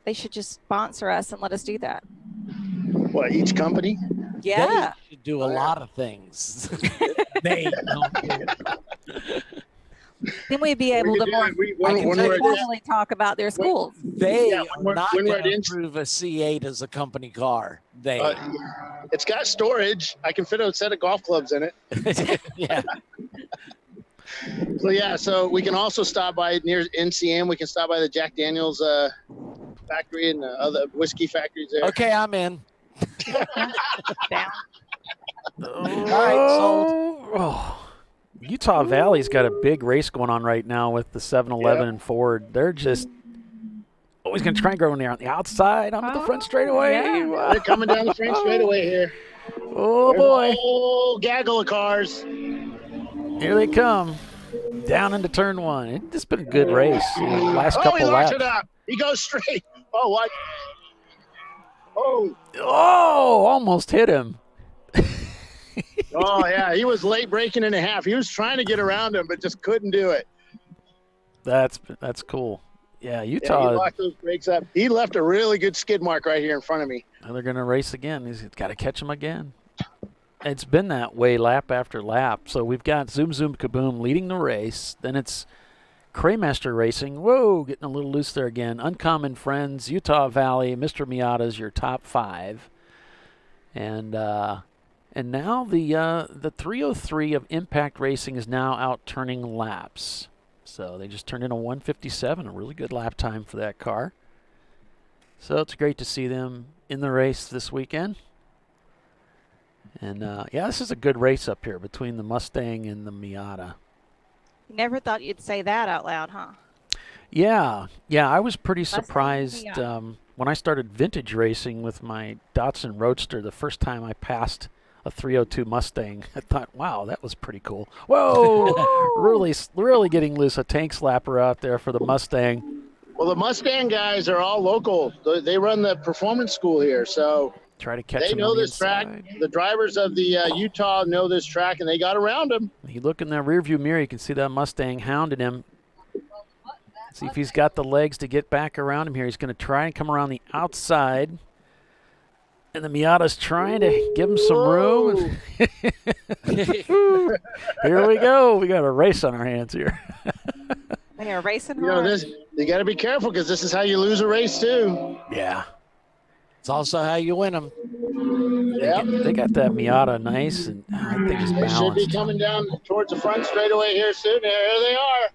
they should just sponsor us and let us do that. What, each company? Yeah. They should do a lot of things. They don't. Then we'd be able to more formally talk about their schools. They are not going to approve a C8 as a company car. It's got storage. I can fit a set of golf clubs in it. Yeah. So we can also stop by near NCM. We can stop by the Jack Daniels factory and other whiskey factories there. Okay, I'm in. Down. All right, sold. Oh. Utah Valley's got a big race going on right now with the 7-Eleven and Ford. They're just always going to try and go in there on the outside onto the front straightaway. Yeah. Wow. They're coming down the front straightaway here. Oh, boy. A whole gaggle of cars. Here they come. Down into turn 1. It's just been a good race. Last He couple locks laps. it up. He goes straight. Oh, what? Oh. Oh, almost hit him. Oh, yeah. He was late breaking in a half. He was trying to get around him, but just couldn't do it. That's cool. Yeah, Yeah, Utah. he locked those brakes up. He left a really good skid mark right here in front of me. And they're going to race again. He's got to catch him again. It's been that way lap after lap. So we've got Zoom Kaboom leading the race. Then it's Craymaster Racing. Whoa, getting a little loose there again. Uncommon Friends, Utah Valley, Mr. Miata's your top 5. And now the 303 of Impact Racing is now out turning laps. So they just turned in a 157, a really good lap time for that car. So it's great to see them in the race this weekend. And, this is a good race up here between the Mustang and the Miata. You never thought you'd say that out loud, huh? Yeah, I was pretty Mustang, surprised Miata. when I started vintage racing with my Datsun Roadster the first time I passed a 302 Mustang. I thought, wow, that was pretty cool. Whoa, really getting loose. A tank slapper out there for the Mustang. Well, the Mustang guys are all local. They run the performance school here, so try to catch they him know on the this track. inside. The drivers of the Utah know this track, and they got around him. You look in the rearview mirror, you can see that Mustang hounding him. See if he's got the legs to get back around him here. He's going to try and come around the outside. And the Miata's trying to give him some room. Here we go. We got a race on our hands here. They are racing You know, hard. you got to be careful because this is how you lose a race too. Yeah. It's also how you win them. Yep. They got that Miata nice, and I think it's They should be balanced. coming down towards the front straightaway here soon. There they are.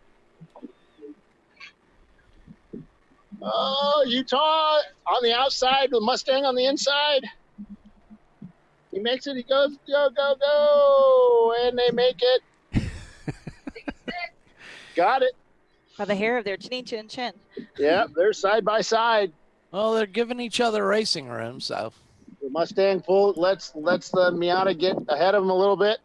Oh, Utah on the outside, the Mustang on the inside. He makes it. He goes, go, go, go. And they make it. Got it. By the hair of their chin. Yep, they're side by side. Well, they're giving each other racing room, so. The Mustang lets the Miata get ahead of him a little bit.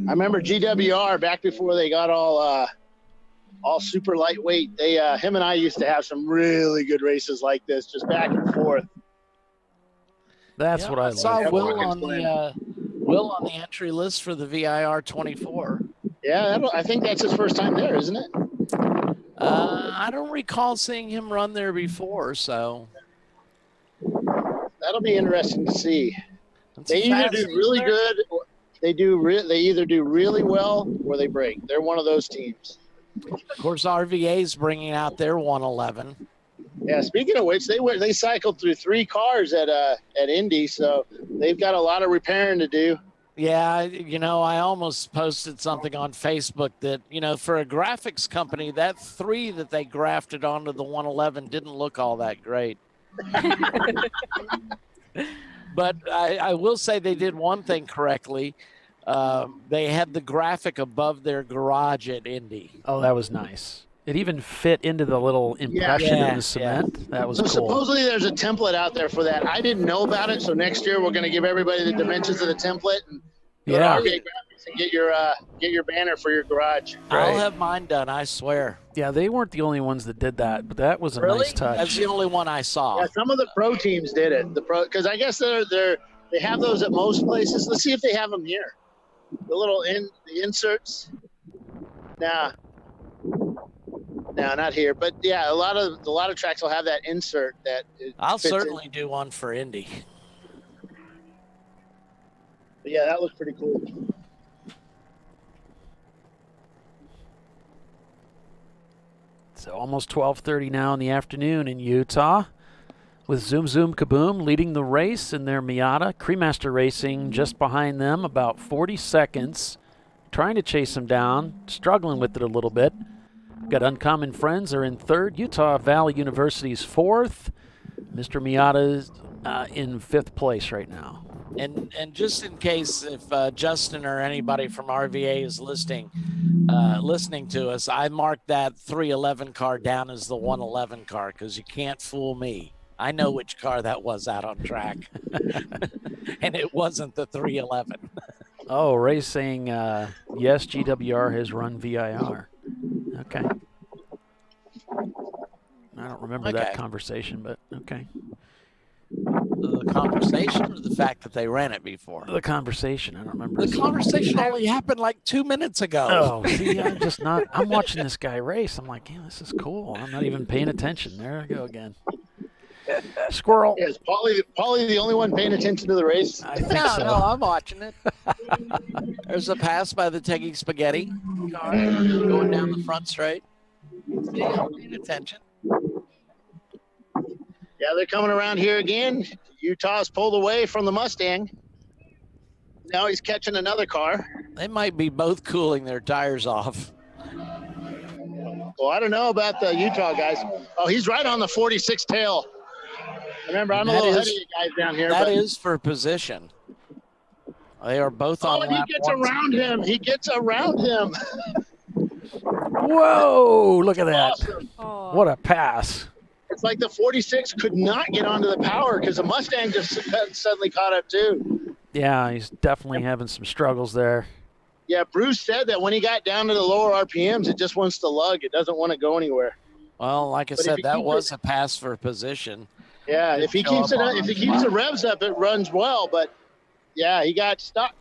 I remember GWR back before they got all super lightweight. Him and I used to have some really good races like this, just back and forth. That's what I saw love. Will on the entry list for the VIR 24. Yeah, I think that's his first time there, isn't it? I don't recall seeing him run there before, so That'll be interesting to see. They either do fast really there. good, or they either do really well, or they break. They're one of those teams. of course RVA's bringing out their 111. Yeah. Speaking of which, they cycled through 3 cars at Indy, so they've got a lot of repairing to do. Yeah, I almost posted something on Facebook that, for a graphics company, that 3 that they grafted onto the 111 didn't look all that great. But I will say they did one thing correctly. They had the graphic above their garage at Indy. Oh, that was nice. It even fit into the little impression in the cement. That was so cool. Supposedly there's a template out there for that. I didn't know about it, so next year we're going to give everybody the dimensions of the template and go to RVA Graphics and get your banner for your garage. I'll have mine done, I swear. Yeah, they weren't the only ones that did that, but that was a nice touch. That's the only one I saw. Yeah, some of the pro teams did it. Because I guess they have those at most places. Let's see if they have them here. The little the inserts. Nah, not here. But yeah, a lot of tracks will have that insert that. I'll certainly do one for Indy. But yeah, that looks pretty cool. So almost 12:30 now in the afternoon in Utah, with Zoom Kaboom leading the race in their Miata. Cremaster Racing just behind them, about 40 seconds, trying to chase them down, struggling with it a little bit. Got Uncommon Friends are in third. Utah Valley University's fourth. Mr. Miata's in fifth place right now. And just in case if Justin or anybody from RVA is listening to us, I marked that 311 car down as the 111 car because you can't fool me. I know which car that was out on track, and it wasn't the 311. Oh, Ray's saying, yes, GWR has run VIR. Okay. I don't remember that conversation, but okay. The conversation or the fact that they ran it before? The conversation. I don't remember. The conversation only happened like 2 minutes ago. Oh, see, I'm watching this guy race. I'm like, yeah, this is cool. I'm not even paying attention. There I go again. Squirrel. Yeah, is Paulie the only one paying attention to the race? I think so. No, I'm watching it. There's a pass by the Teggy Spaghetti car going down the front straight. See, I'm paying attention. Yeah, they're coming around here again. Utah's pulled away from the Mustang. Now he's catching another car. They might be both cooling their tires off. Well, I don't know about the Utah guys. Oh, he's right on the 46 tail. Remember, I'm a little ahead of you guys down here. That is for position. They are both on lap he gets around him. He gets around him. Whoa, look at that. Oh. What a pass. It's like the 46 could not get onto the power because the Mustang just suddenly caught up too. Yeah, he's definitely having some struggles there. Yeah, Bruce said that when he got down to the lower RPMs, it just wants to lug. It doesn't want to go anywhere. Well, like I said, that was a pass for position. Yeah, if he keeps the revs up, it runs well. But yeah, he got stuck.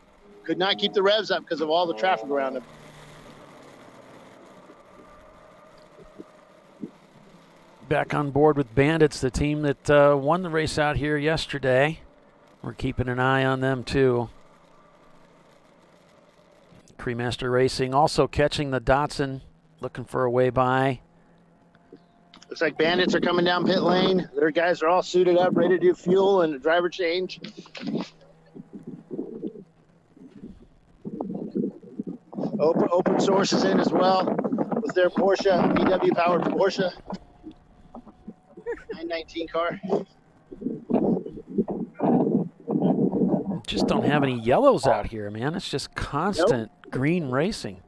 Could not keep the revs up because of all the traffic around him. Back on board with Bandits, the team that won the race out here yesterday. We're keeping an eye on them too. Cremaster Racing also catching the Datsun, looking for a way by. Looks like Bandits are coming down pit lane. Their guys are all suited up, ready to do fuel and a driver change. Open Source is in as well with their Porsche, VW powered Porsche 919 car. Just don't have any yellows out here, man. It's just constant green racing.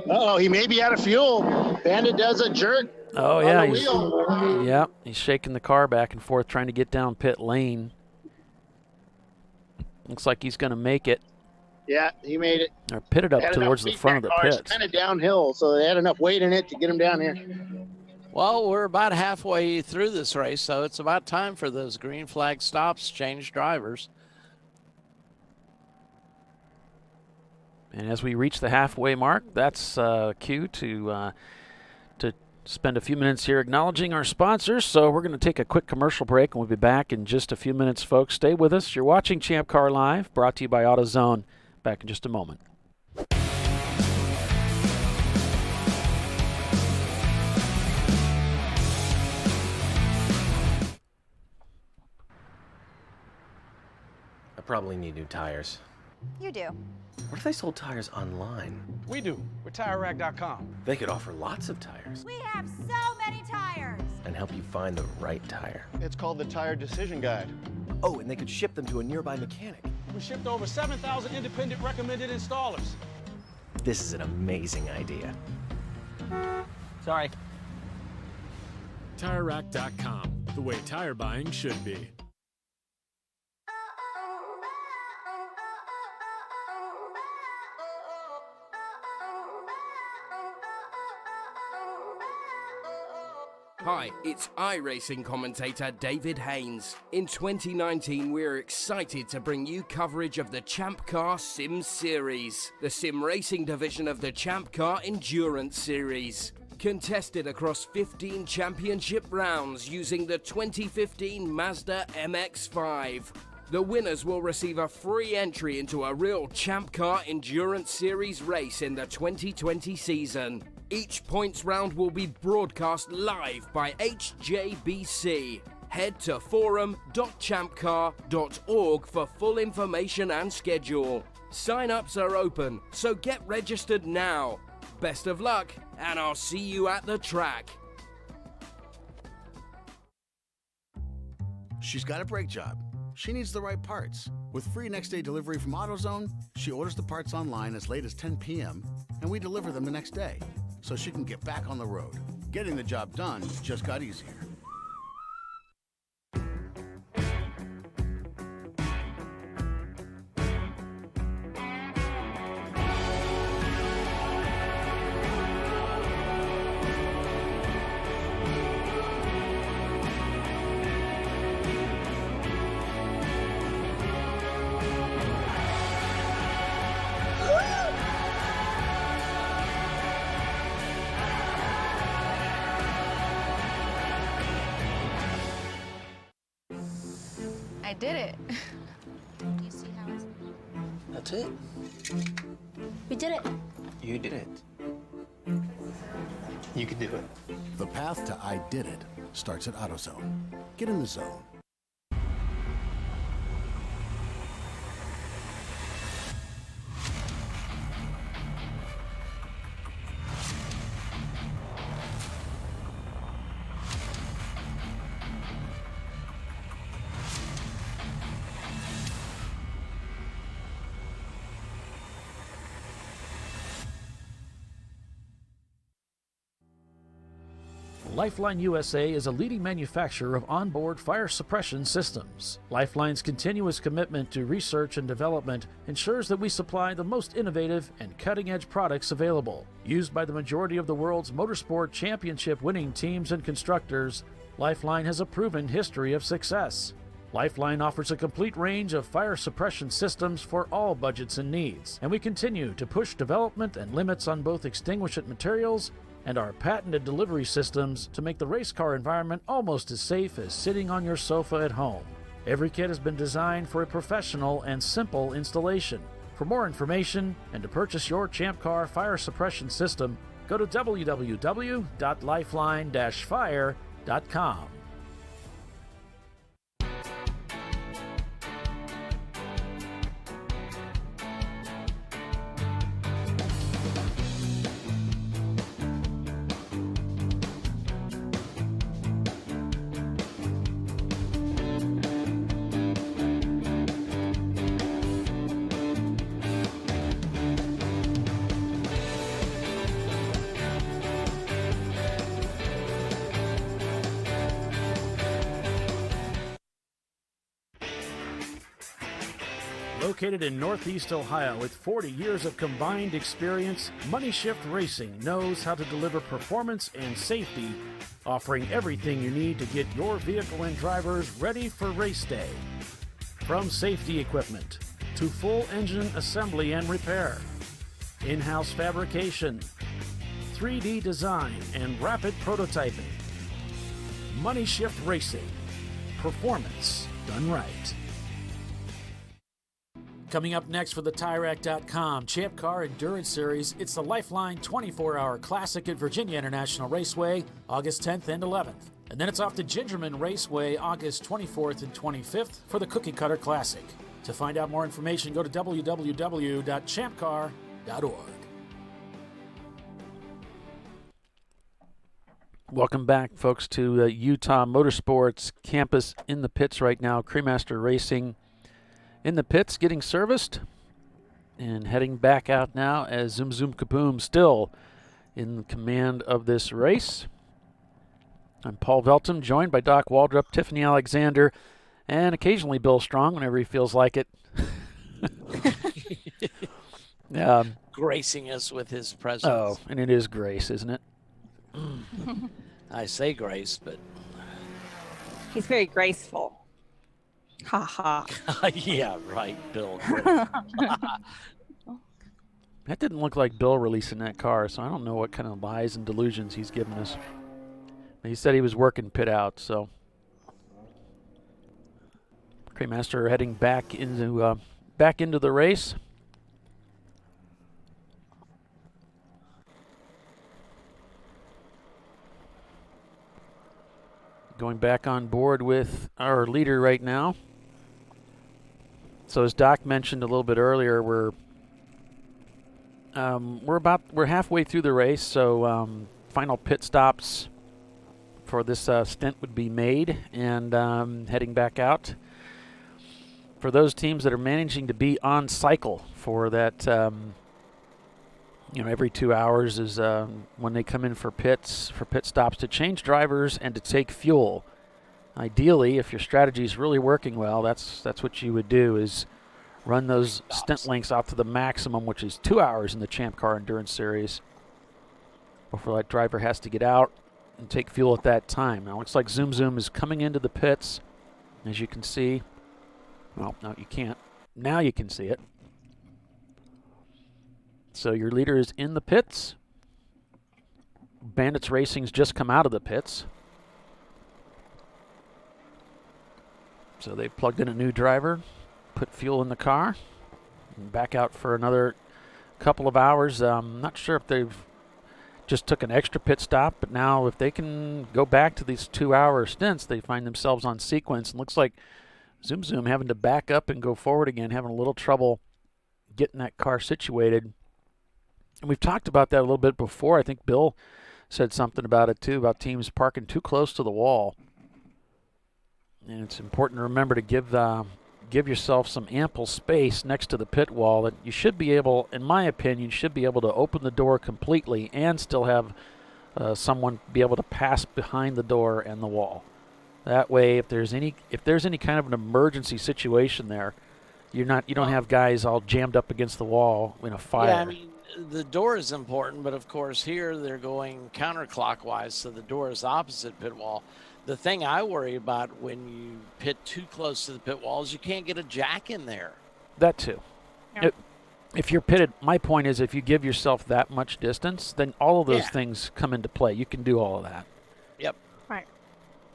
Uh-oh, he may be out of fuel. Bandit does a jerk. Oh, yeah. He's shaking the car back and forth, trying to get down pit lane. Looks like he's going to make it. Yeah, he made it. They're pitted up towards the front of the pits. It's kind of downhill, so they had enough weight in it to get him down here. Well, we're about halfway through this race, so it's about time for those green flag stops, change drivers. And as we reach the halfway mark, that's cue to spend a few minutes here acknowledging our sponsors. So we're going to take a quick commercial break, and we'll be back in just a few minutes, folks. Stay with us. You're watching ChampCar.Live, brought to you by AutoZone. Back in just a moment. I probably need new tires. You do. What if they sold tires online? We do. We're TireRack.com. They could offer lots of tires We have so many tires. and help you find the right tire. It's called the Tire Decision Guide. Oh, and they could ship them to a nearby mechanic. We shipped over 7,000 independent recommended installers. This is an amazing idea. Sorry. TireRack.com, the way tire buying should be. Hi, it's iRacing commentator David Haynes. In 2019, we're excited to bring you coverage of the Champ Car Sim Series, the sim racing division of the Champ Car Endurance Series. Contested across 15 championship rounds using the 2015 Mazda MX-5. The winners will receive a free entry into a real Champ Car Endurance Series race in the 2020 season. Each points round will be broadcast live by HJBC. Head to forum.champcar.org for full information and schedule. Sign-ups are open, so get registered now. Best of luck, and I'll see you at the track. She's got a brake job. She needs the right parts. With free next-day delivery from AutoZone, she orders the parts online as late as 10 p.m., and we deliver them the next day, so she can get back on the road. Getting the job done just got easier. I did it. You see how it's... That's it. We did it. You did it. You can do it. The path to I Did It starts at AutoZone. Get in the zone. Lifeline USA is a leading manufacturer of onboard fire suppression systems. Lifeline's continuous commitment to research and development ensures that we supply the most innovative and cutting-edge products available. Used by the majority of the world's motorsport championship-winning teams and constructors, Lifeline has a proven history of success. Lifeline offers a complete range of fire suppression systems for all budgets and needs, and we continue to push development and limits on both extinguishant materials and our patented delivery systems to make the race car environment almost as safe as sitting on your sofa at home. Every kit has been designed for a professional and simple installation. For more information and to purchase your Champ Car fire suppression system, go to www.lifeline-fire.com. Located in Northeast Ohio with 40 years of combined experience, Money Shift Racing knows how to deliver performance and safety, offering everything you need to get your vehicle and drivers ready for race day. From safety equipment to full engine assembly and repair, in-house fabrication, 3D design, and rapid prototyping. Money Shift Racing. Performance done right. Coming up next for the TireRack.com Champ Car Endurance Series, it's the Lifeline 24-Hour Classic at Virginia International Raceway, August 10th and 11th. And then it's off to Gingerman Raceway, August 24th and 25th for the Cookie Cutter Classic. To find out more information, go to www.champcar.org. Welcome back, folks, to Utah Motorsports Campus in the pits right now. Cremaster Racing in the pits, getting serviced and heading back out now as Zoom Kaboom still in command of this race. I'm Paul Veltum, joined by Doc Waldrop, Tiffany Alexander, and occasionally Bill Strong whenever he feels like it. Gracing us with his presence. Oh, and it is grace, isn't it? I say grace, but... He's very graceful. Ha ha. Yeah, right, Bill. That didn't look like Bill releasing that car, so I don't know what kind of lies and delusions he's giving us. He said he was working pit out, so... Craymaster heading back into the race. Going back on board with our leader right now. So as Doc mentioned a little bit earlier, we're halfway through the race, so final pit stops for this stint would be made, and heading back out. For those teams that are managing to be on cycle for that, every 2 hours is when they come in for pit stops to change drivers and to take fuel. Ideally, if your strategy is really working well, that's what you would do, is run those stint lengths out to the maximum, which is 2 hours in the Champ Car Endurance Series, before that driver has to get out and take fuel at that time. Now, it looks like Zoom is coming into the pits, as you can see. Well, no, you can't. Now you can see it. So your leader is in the pits. Bandits Racing's just come out of the pits. So they plugged in a new driver, put fuel in the car, and back out for another couple of hours. I'm not sure if they've just took an extra pit stop, but now if they can go back to these 2 hour stints, they find themselves on sequence. And looks like Zoom having to back up and go forward again, having a little trouble getting that car situated. And we've talked about that a little bit before. I think Bill said something about it too, about teams parking too close to the wall. And it's important to remember to give yourself some ample space next to the pit wall. That you should be able, in my opinion, should be able to open the door completely and still have someone be able to pass behind the door and the wall. That way, if there's any kind of an emergency situation there, you don't have guys all jammed up against the wall in a fire. Yeah, I mean, the door is important, but of course here they're going counterclockwise, so the door is opposite pit wall. The thing I worry about when you pit too close to the pit wall is you can't get a jack in there. That too. Yeah. If you're pitted, my point is if you give yourself that much distance, then all of those things come into play. You can do all of that. Yep. Right.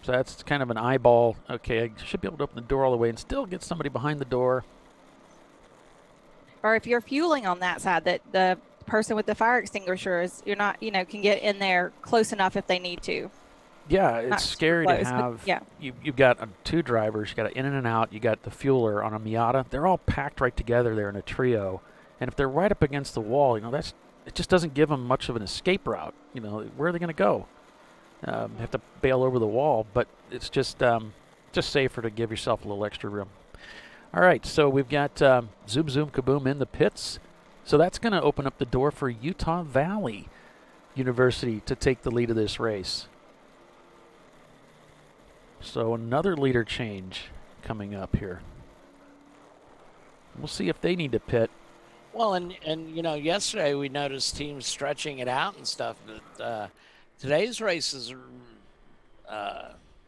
So that's kind of an eyeball. Okay, I should be able to open the door all the way and still get somebody behind the door. Or if you're fueling on that side, that the person with the fire extinguisher is, you're not, can get in there close enough if they need to. Yeah, it's Not scary close, to have. yeah. You've got two drivers. You got an in and out. You got the fueler on a Miata. They're all packed right together there in a trio. And if they're right up against the wall, it just doesn't give them much of an escape route. Where are they going to go? Have to bail over the wall, but it's just safer to give yourself a little extra room. All right, so we've got Zoom Kaboom in the pits. So that's going to open up the door for Utah Valley University to take the lead of this race. So another leader change coming up here. We'll see if they need to pit. Well, and yesterday we noticed teams stretching it out and stuff, but today's races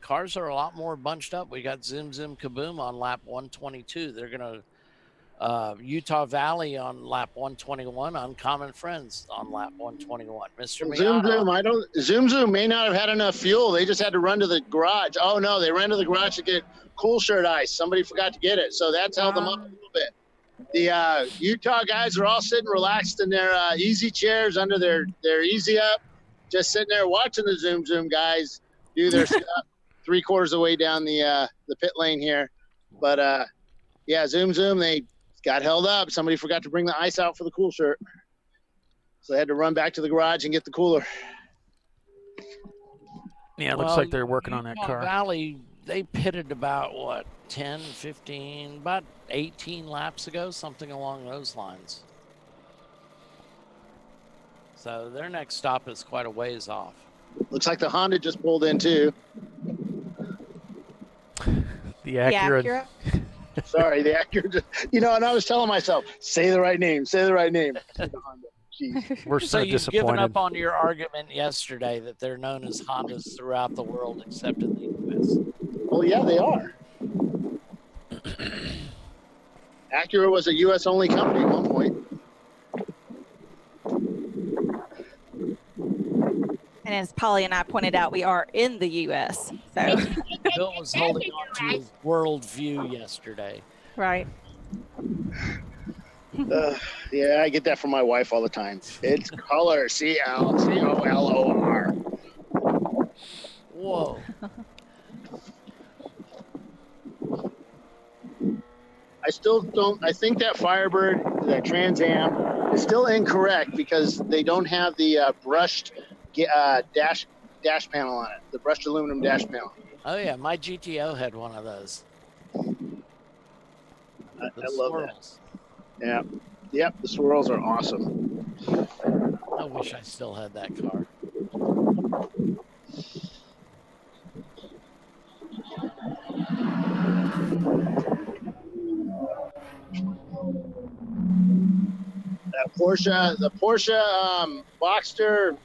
cars are a lot more bunched up. We got Zoom Kaboom on lap 122. They're going to Utah Valley on lap 121, Uncommon Friends on lap 121. Mr. Miata. Zoom may not have had enough fuel. They just had to run to the garage. Oh no, they ran to the garage to get cool shirt ice. Somebody forgot to get it, so that's held them up a little bit. The Utah guys are all sitting relaxed in their easy chairs under their easy up, just sitting there watching the Zoom guys do their stuff 3/4 of the way down the pit lane here. But yeah, Zoom, they got held up. Somebody forgot to bring the ice out for the cool shirt. So they had to run back to the garage and get the cooler. Yeah, it looks like they're working on that car. Valley, they pitted about, 10, 15, about 18 laps ago, something along those lines. So their next stop is quite a ways off. Looks like the Honda just pulled in too. The Acura. Sorry, the Acura. And I was telling myself, say the right name. Say the right name. The Honda. Jeez. We're So so you've disappointed. given up on your argument yesterday that they're known as Hondas throughout the world except in the U.S. Well, yeah, they are. Acura was a U.S. only company at one point. And as Polly and I pointed out, we are in the U.S. So Bill was holding on to his world view yesterday. Right. Yeah, I get that from my wife all the time. It's color, COLOR. Whoa. I still don't. I think that Firebird, that Trans Am, is still incorrect because they don't have the brushed dash panel on it. The brushed aluminum dash panel. Oh yeah, my GTO had one of those. I love that. Yeah. Yep, the swirls are awesome. I wish I still had that car. That Porsche, the Porsche Boxster,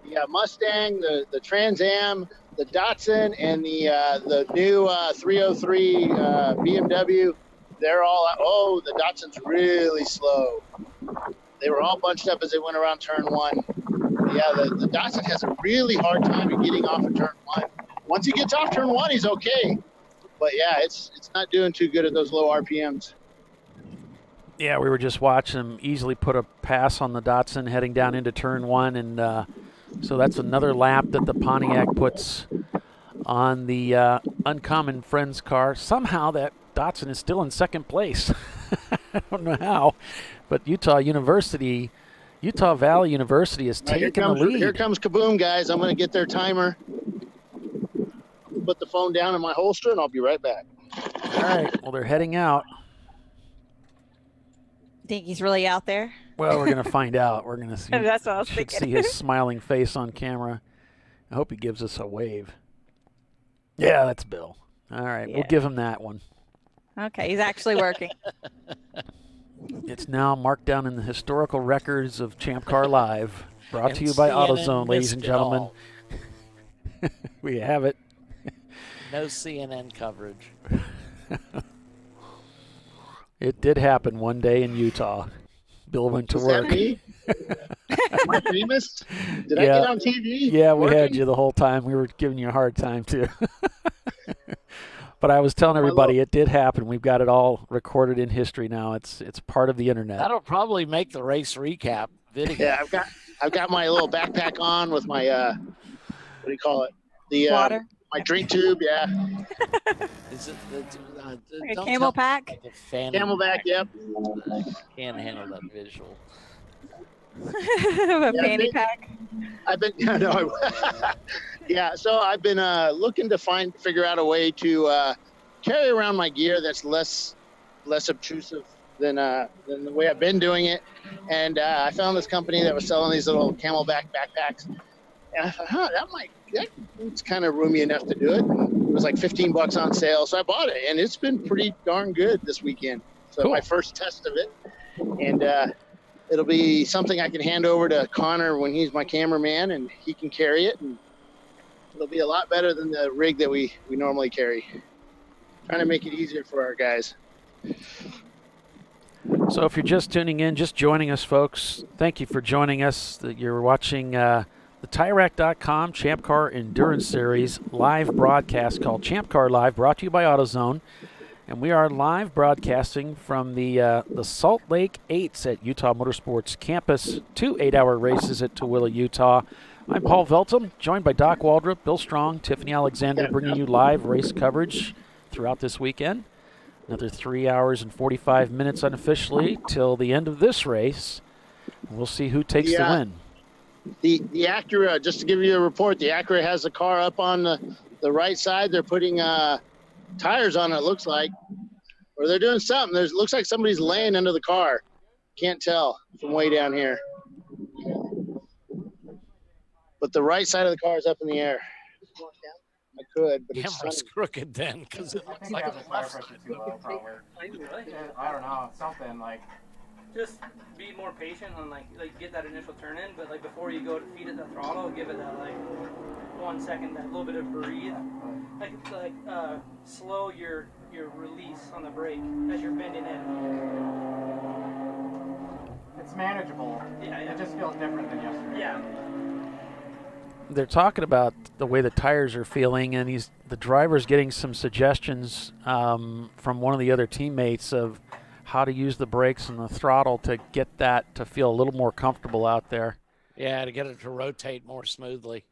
the Mustang, the Trans Am, the Datsun, and the new 303 BMW. They're all, the Datsun's really slow. They were all bunched up as they went around turn one. Yeah, the Datsun has a really hard time in getting off of turn one. Once he gets off turn one, he's okay. But yeah, it's not doing too good at those low RPMs. Yeah, we were just watching him easily put a pass on the Datsun heading down into turn one, and so that's another lap that the Pontiac puts on the Uncommon Friends car. Somehow that Datsun is still in second place. I don't know how, but Utah Valley University is taking the lead. Here comes Kaboom, guys. I'm going to get their timer. Put the phone down in my holster, and I'll be right back. All right. Well, they're heading out. Think he's really out there? Well, we're going to find out. We're going to see. That's what I was should thinking. see his smiling face on camera. I hope he gives us a wave. Yeah, that's Bill. All right. Yeah. We'll give him that one. Okay, he's actually working. It's now marked down in the historical records of ChampCar.Live. Brought And to you by CNN AutoZone, ladies and missed it gentlemen. all. We have it. No CNN coverage. It did happen one day in Utah. Bill went to work. That me? Am I famous? Did I get on TV? Yeah, we had Working? you the whole time. We were giving you a hard time, too. But I was telling everybody it did happen. We've got it all recorded in history now. It's part of the internet. That'll probably make the race recap video. Yeah, I've got my little backpack on with my what do you call it? The water. My drink tube. Yeah. Is it Like a don't camel tell me pack? like a fanny Camelback. Yep. I can't handle that visual. A fanny pack. I've been yeah. So I've been looking to figure out a way to carry around my gear that's less obtrusive than the way I've been doing it. And I found this company that was selling these little Camelback backpacks. And I thought, it's kind of roomy enough to do it. And it was like $15 on sale, so I bought it, and it's been pretty darn good this weekend. So Cool. my first test of it, and it'll be something I can hand over to Connor when he's my cameraman, and he can carry it, and it'll be a lot better than the rig that we normally carry. Trying to make it easier for our guys. So if you're just tuning in, just joining us, folks, thank you for joining us. You're watching the TireRack.com Champ Car Endurance Series live broadcast called ChampCar.Live, brought to you by AutoZone. And we are live broadcasting from the Salt Lake 8s at Utah Motorsports Campus, 2 8-hour races at Tooele, Utah. I'm Paul Veltum, joined by Doc Waldrop, Bill Strong, Tiffany Alexander, bringing you live race coverage throughout this weekend. Another 3 hours and 45 minutes unofficially till the end of this race. We'll see who takes the win. The Acura, just to give you a report, the Acura has the car up on the right side. They're putting tires on it, looks like. Or they're doing something. Looks like somebody's laying under the car. Can't tell from way down here. But the right side of the car is up in the air. I could, but it's Camera's sunny. crooked then, because it I looks think like I have the tire pressure too low, probably. I don't know, something like. Just be more patient and like get that initial turn in, but like before you go to feed it the throttle, give it that like 1 second, that little bit of breathe. Like slow your release on the brake as you're bending in. It's manageable. Yeah. It just feels different than yesterday. Yeah. They're talking about the way the tires are feeling, and the driver's getting some suggestions from one of the other teammates of how to use the brakes and the throttle to get that to feel a little more comfortable out there. Yeah, to get it to rotate more smoothly.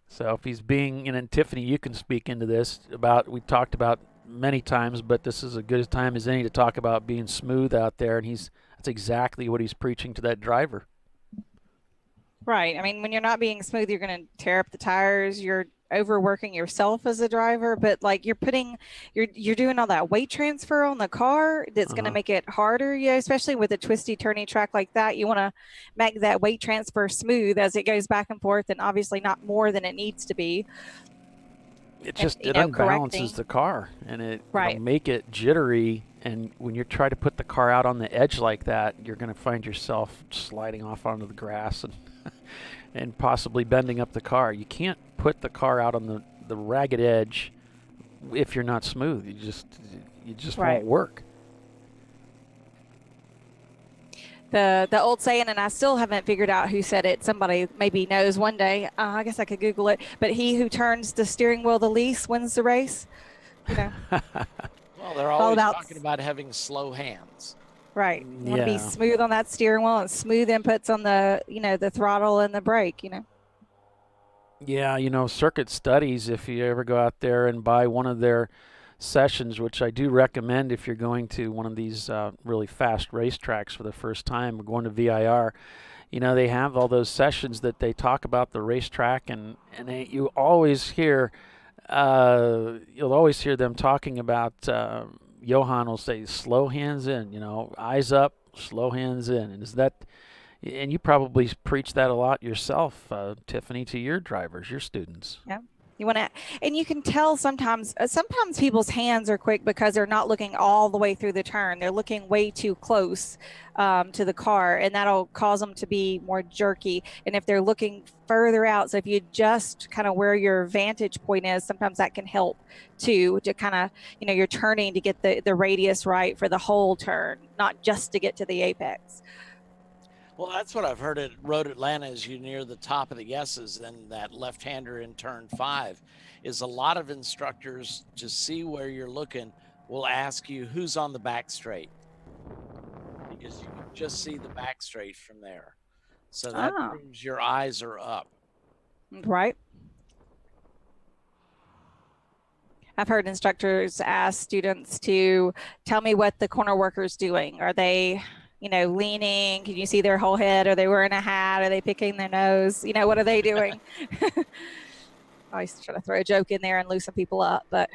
So if he's being, and Tiffany, you can speak into this, we talked about many times, but this is a good time as any to talk about being smooth out there, and that's exactly what he's preaching to that driver. Right. I mean, when you're not being smooth, you're going to tear up the tires. You're overworking yourself as a driver, but like you're doing all that weight transfer on the car that's going to make it harder, especially with a twisty turny track like that. You want to make that weight transfer smooth as it goes back and forth, and obviously not more than it needs to be. It unbalances the car, and it'll make it jittery, and when you try to put the car out on the edge like that, you're going to find yourself sliding off onto the grass and possibly bending up the car. You can't put the car out on the ragged edge if you're not smooth. You just won't work. The old saying, and I still haven't figured out who said it. Somebody maybe knows one day. I guess I could Google it. But he who turns the steering wheel the least wins the race. Well, they're always talking about having slow hands. Right. You want to be smooth on that steering wheel and smooth inputs on the, the throttle and the brake, Yeah, Circuit Studies, if you ever go out there and buy one of their sessions, which I do recommend if you're going to one of these really fast racetracks for the first time or going to VIR, they have all those sessions that they talk about the racetrack, and you always hear, you'll always hear them talking about, Johan will say, slow hands in, eyes up, slow hands in. And you probably preach that a lot yourself, Tiffany, to your drivers, your students. Yeah. You want to, and you can tell sometimes people's hands are quick because they're not looking all the way through the turn. They're looking way too close to the car, and that'll cause them to be more jerky. And if they're looking further out, so if you just kind of where your vantage point is, sometimes that can help too, to kind of, you're turning to get the radius right for the whole turn, not just to get to the apex. Well, that's what I've heard at Road Atlanta as you near the top of the S's and that left-hander in turn 5 is a lot of instructors to see where you're looking will ask you who's on the back straight, because you can just see the back straight from there. So that proves your eyes are up. Right. I've heard instructors ask students to tell me what the corner worker's doing. Are they leaning? Can you see their whole head? Are they wearing a hat? Are they picking their nose? What are they doing? I always try to throw a joke in there and loosen people up, but.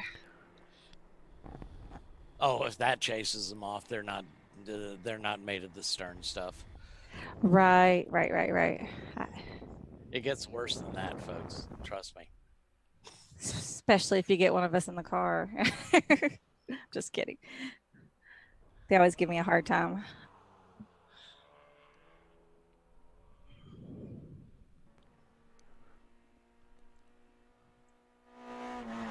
Oh, if that chases them off, they're not made of the stern stuff. Right. It gets worse than that, folks. Trust me. Especially if you get one of us in the car. Just kidding. They always give me a hard time.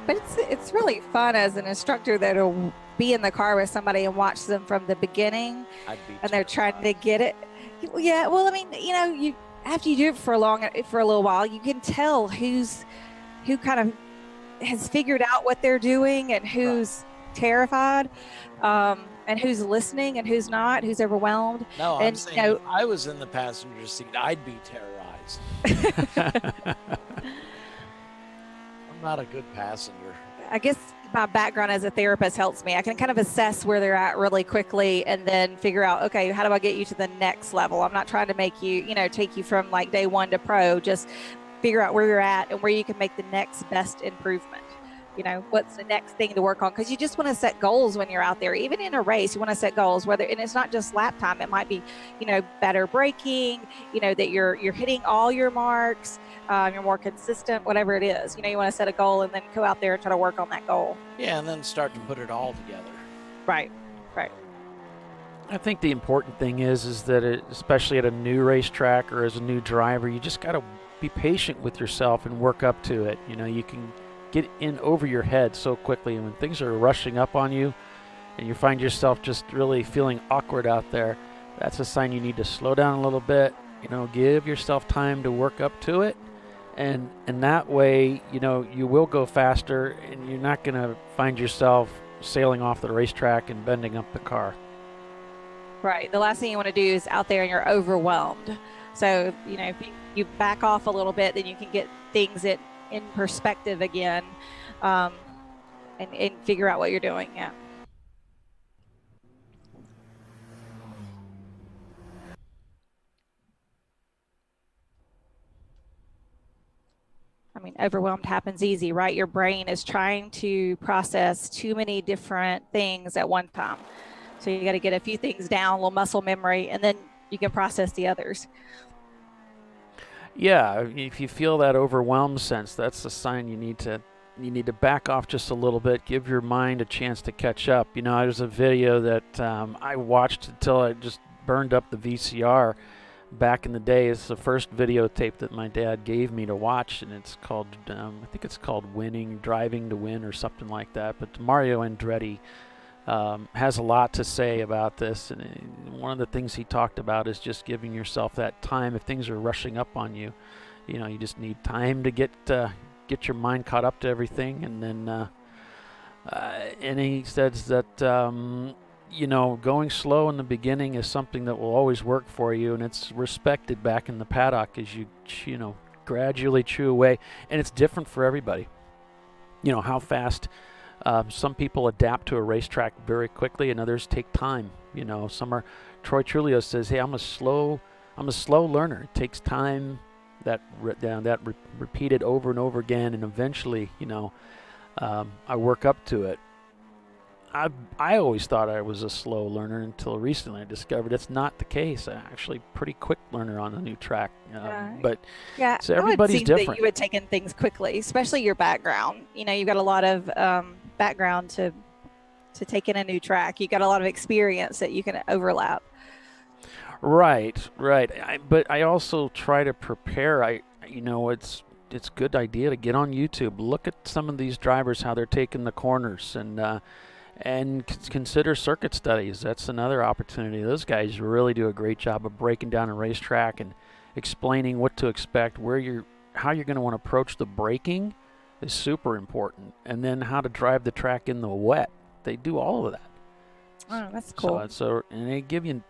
But it's really fun as an instructor that'll be in the car with somebody and watch them from the beginning, and they're trying to get it. Yeah, well, I mean, you after you do it for a little while, you can tell who kind of has figured out what they're doing and who's terrified, and who's listening and who's not, who's overwhelmed. No, I'm saying if I was in the passenger seat, I'd be terrorized. I'm not a good passenger. I guess my background as a therapist helps me. I can kind of assess where they're at really quickly and then figure out, okay, how do I get you to the next level? I'm not trying to make you, take you from like day 1 to pro. Just figure out where you're at and where you can make the next best improvement. you know, what's the next thing to work on? Because you just want to set goals when you're out there. Even in a race, you want to set goals. And it's not just lap time. It might be, you know, better braking. You know, that you're hitting all your marks. You're more consistent. Whatever it is, you know, you want to set a goal and then go out there and try to work on that goal. Yeah, and then start to put it all together. Right. Right. I think the important thing is that especially at a new racetrack or as a new driver, you just got to be patient with yourself and work up to it. You know, you can get in over your head so quickly, and when things are rushing up on you and you find yourself just really feeling awkward out there, that's a sign you need to slow down a little bit, you know, give yourself time to work up to it, and that way, you know, you will go faster and you're not going to find yourself sailing off the racetrack and bending up the car. Right. The last thing you want to do is out there and you're overwhelmed. So, you know, if you back off a little bit, then you can get things in perspective again, and figure out what you're doing. Yeah. I mean, overwhelmed happens easy, right? Your brain is trying to process too many different things at one time. So you got to get a few things down, a little muscle memory, and then you can process the others. Yeah, if you feel that overwhelmed sense, that's a sign you need to back off just a little bit, give your mind a chance to catch up. You know, there's a video that I watched until I just burned up the VCR back in the day. It's the first videotape that my dad gave me to watch, and it's called, I think it's called Driving to Win or something like that. But Mario Andretti has a lot to say about this, and one of the things he talked about is just giving yourself that time. If things are rushing up on you, you know, you just need time to get your mind caught up to everything. And then and he says that you know, going slow in the beginning is something that will always work for you, and it's respected back in the paddock as you know, gradually chew away. And it's different for everybody. You know, how fast some people adapt to a racetrack very quickly, and others take time. You know, Troy Trulio says, "Hey, I'm a slow learner. It takes time, repeated over and over again, and eventually, you know, I work up to it." I always thought I was a slow learner until recently I discovered it's not the case. I'm actually a pretty quick learner on a new track. But yeah, so everybody's different. different. You would take in things quickly, especially your background. You know, you've got a lot of background to take in a new track. You got a lot of experience that you can overlap. Right. But I also try to prepare. You know, it's a good idea to get on YouTube, look at some of these drivers, how they're taking the corners, and consider circuit studies. That's another opportunity. Those guys really do a great job of breaking down a racetrack and explaining what to expect, how you're going to want to approach the braking is super important, and then how to drive the track in the wet. They do all of that. Oh, that's cool. And they give you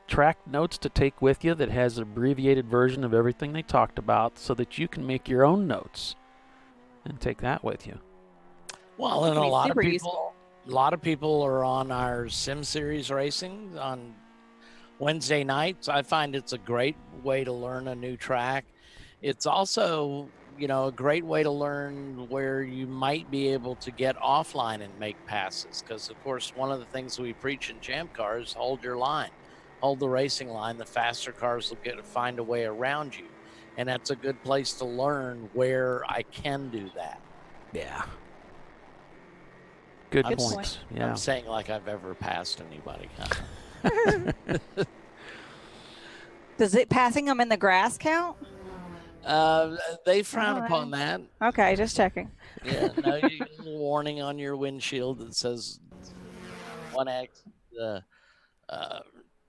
track notes to take with you that has an abbreviated version of everything they talked about, so that you can make your own notes and take that with you. Well, and a lot of people are on our Sim Series racing on Wednesday nights. I find it's a great way to learn a new track. It's also, you know, a great way to learn where you might be able to get offline and make passes. Because, of course, one of the things we preach in Champ Car is hold your line. Hold the racing line. The faster cars will find a way around you. And that's a good place to learn where I can do that. Yeah. Good points. Point. Yeah. I'm saying like I've ever passed anybody. Does it passing them in the grass count? They frown upon that. Okay, just checking. Yeah, no, you get a little warning on your windshield that says 1X,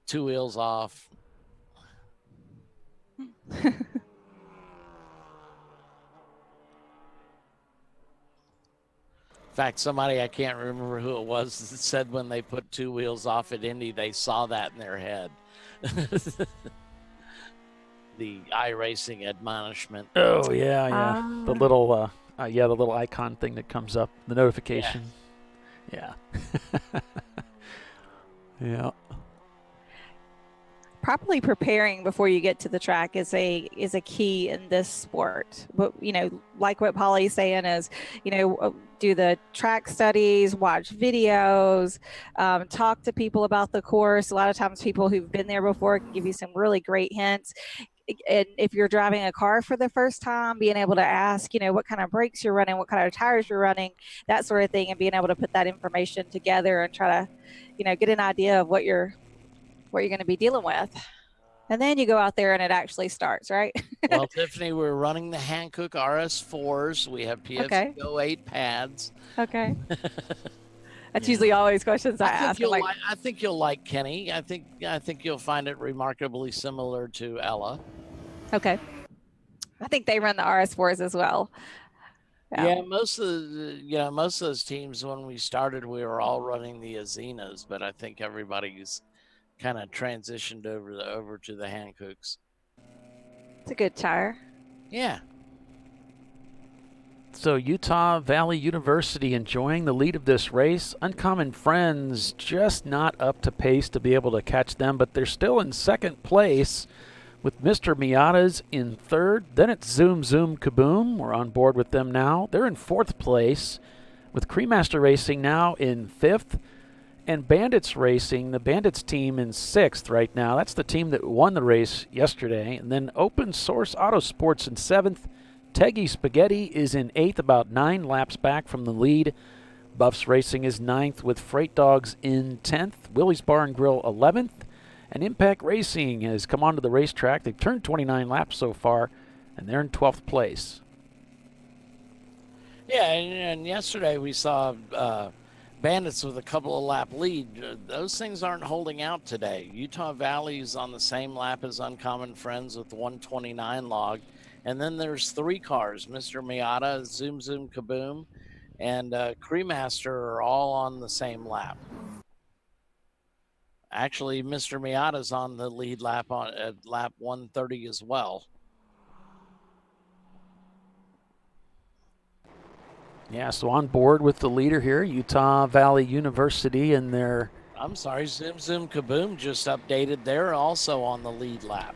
2 wheels off. In fact, somebody, I can't remember who it was, said when they put 2 wheels off at Indy, they saw that in their head. The iRacing admonishment. Oh, yeah. The little icon thing that comes up, the notification. Yeah. Yeah. properly preparing before you get to the track is a key in this sport. But like what Polly's saying is, do the track studies, watch videos, talk to people about the course. A lot of times people who've been there before can give you some really great hints. And if you're driving a car for the first time, being able to ask, what kind of brakes you're running, what kind of tires you're running, that sort of thing, and being able to put that information together and try to, get an idea of what you're going to be dealing with. And then you go out there and it actually starts, right? Well, Tiffany, we're running the Hankook RS4s. We have PFC 08 pads. Okay. That's usually always questions I ask. I think you'll like Kenny. I think you'll find it remarkably similar to Ella. Okay. I think they run the RS4s as well. Yeah, most of those teams when we started, we were all running the Azenas, but I think everybody's kind of transitioned over to the Hankooks. It's a good tire. Yeah. So Utah Valley University enjoying the lead of this race. Uncommon Friends just not up to pace to be able to catch them, but they're still in second place with Mr. Miata's in third. Then it's Zoom Kaboom. We're on board with them now. They're in fourth place with Cremaster Racing now in fifth. And Bandits Racing, the Bandits team, in sixth right now. That's the team that won the race yesterday. And then Open Source Autosports in seventh. Teggy Spaghetti is in eighth, about 9 laps back from the lead. Buffs Racing is ninth with Freight Dogs in 10th. Willie's Bar and Grill 11th. And Impact Racing has come onto the racetrack. They've turned 29 laps so far, and they're in 12th place. Yeah, and yesterday we saw Bandits with a couple of lap lead. Those things aren't holding out today. Utah Valley's on the same lap as Uncommon Friends with 129 log. And then there's 3 cars, Mr. Miata, Zoom Kaboom, and Cremaster are all on the same lap. Actually, Mr. Miata's on the lead lap at lap 130 as well. Yeah, so on board with the leader here, Utah Valley University, and their... I'm sorry, Zoom Kaboom just updated. They're also on the lead lap.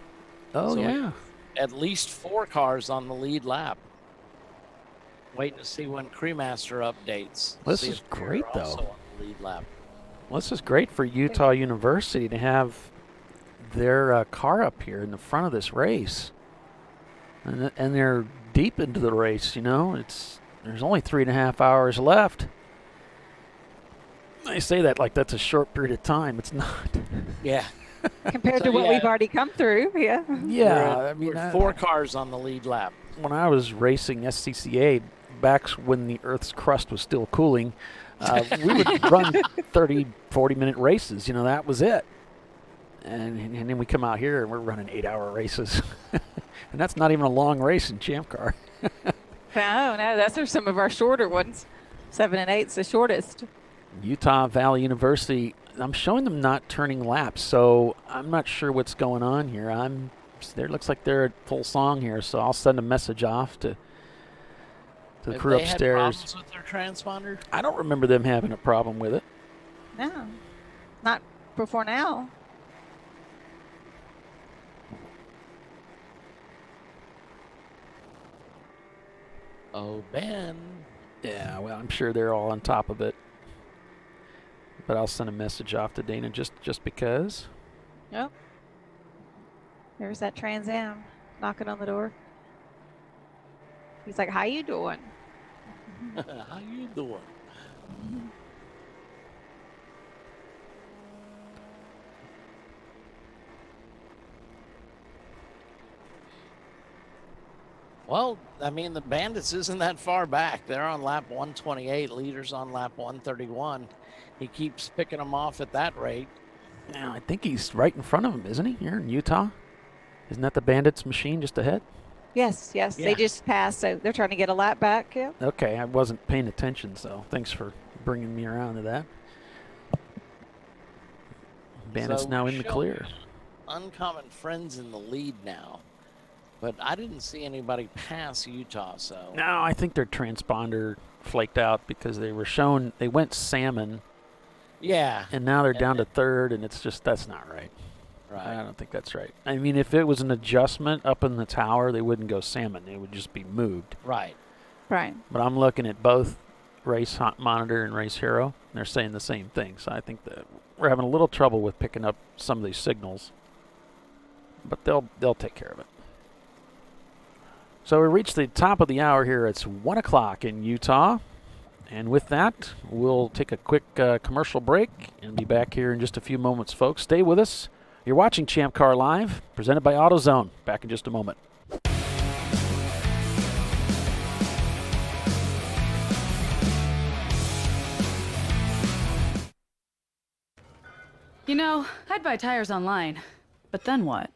Oh, so yeah. At least 4 cars on the lead lap. Waiting to see when Cremaster updates. This is great, though. Also on the lead lap. Well, this is great for Utah University to have their car up here in the front of this race. And they're deep into the race, There's only 3.5 hours left. I say that like that's a short period of time. It's not. Yeah. Compared to what we've already come through, yeah. Yeah, we're 4 cars on the lead lap. When I was racing SCCA, back when the Earth's crust was still cooling, we would run 30, 40-minute races. That was it. And then we come out here and we're running 8-hour races. And that's not even a long race in Champ Car. No, those are some of our shorter ones. 7 and 8's the shortest. Utah Valley University, I'm showing them not turning laps, so I'm not sure what's going on here. There looks like they're at full song here, so I'll send a message off to the crew upstairs. Have they had problems with their transponder? I don't remember them having a problem with it. No, not before now. Oh, Ben. Yeah, well, I'm sure they're all on top of it. But I'll send a message off to Dana just because. Yep. There's that Trans Am knocking on the door. He's like, "How you doing?" How you doing? Well, I mean, the Bandits isn't that far back. They're on lap 128, leaders on lap 131. He keeps picking them off at that rate. Yeah, I think he's right in front of him, isn't he, here in Utah? Isn't that the Bandits machine just ahead? Yes. Yeah. They just passed, so they're trying to get a lap back, yeah. Okay, I wasn't paying attention, so thanks for bringing me around to that. Bandits now in the clear. Uncommon Friends in the lead now. But I didn't see anybody pass Utah, so. No, I think their transponder flaked out because they went salmon. Yeah. And now they're down to third, and it's just, that's not right. Right. I don't think that's right. I mean, if it was an adjustment up in the tower, they wouldn't go salmon. They would just be moved. Right. Right. But I'm looking at both Race Monitor and Race Hero, and they're saying the same thing. So I think that we're having a little trouble with picking up some of these signals. But they'll take care of it. So we reached the top of the hour here. It's 1 o'clock in Utah. And with that, we'll take a quick commercial break and be back here in just a few moments, folks. Stay with us. You're watching Champ Car Live, presented by AutoZone. Back in just a moment. You know, I'd buy tires online, but then what?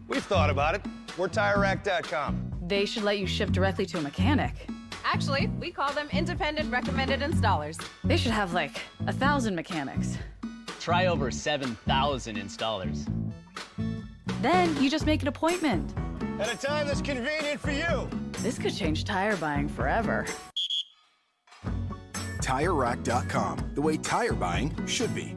We've thought about it. We're TireRack.com. They should let you ship directly to a mechanic. Actually, we call them independent recommended installers. They should have like 1,000 mechanics. Try over 7,000 installers. Then you just make an appointment. At a time that's convenient for you. This could change tire buying forever. TireRack.com, the way tire buying should be.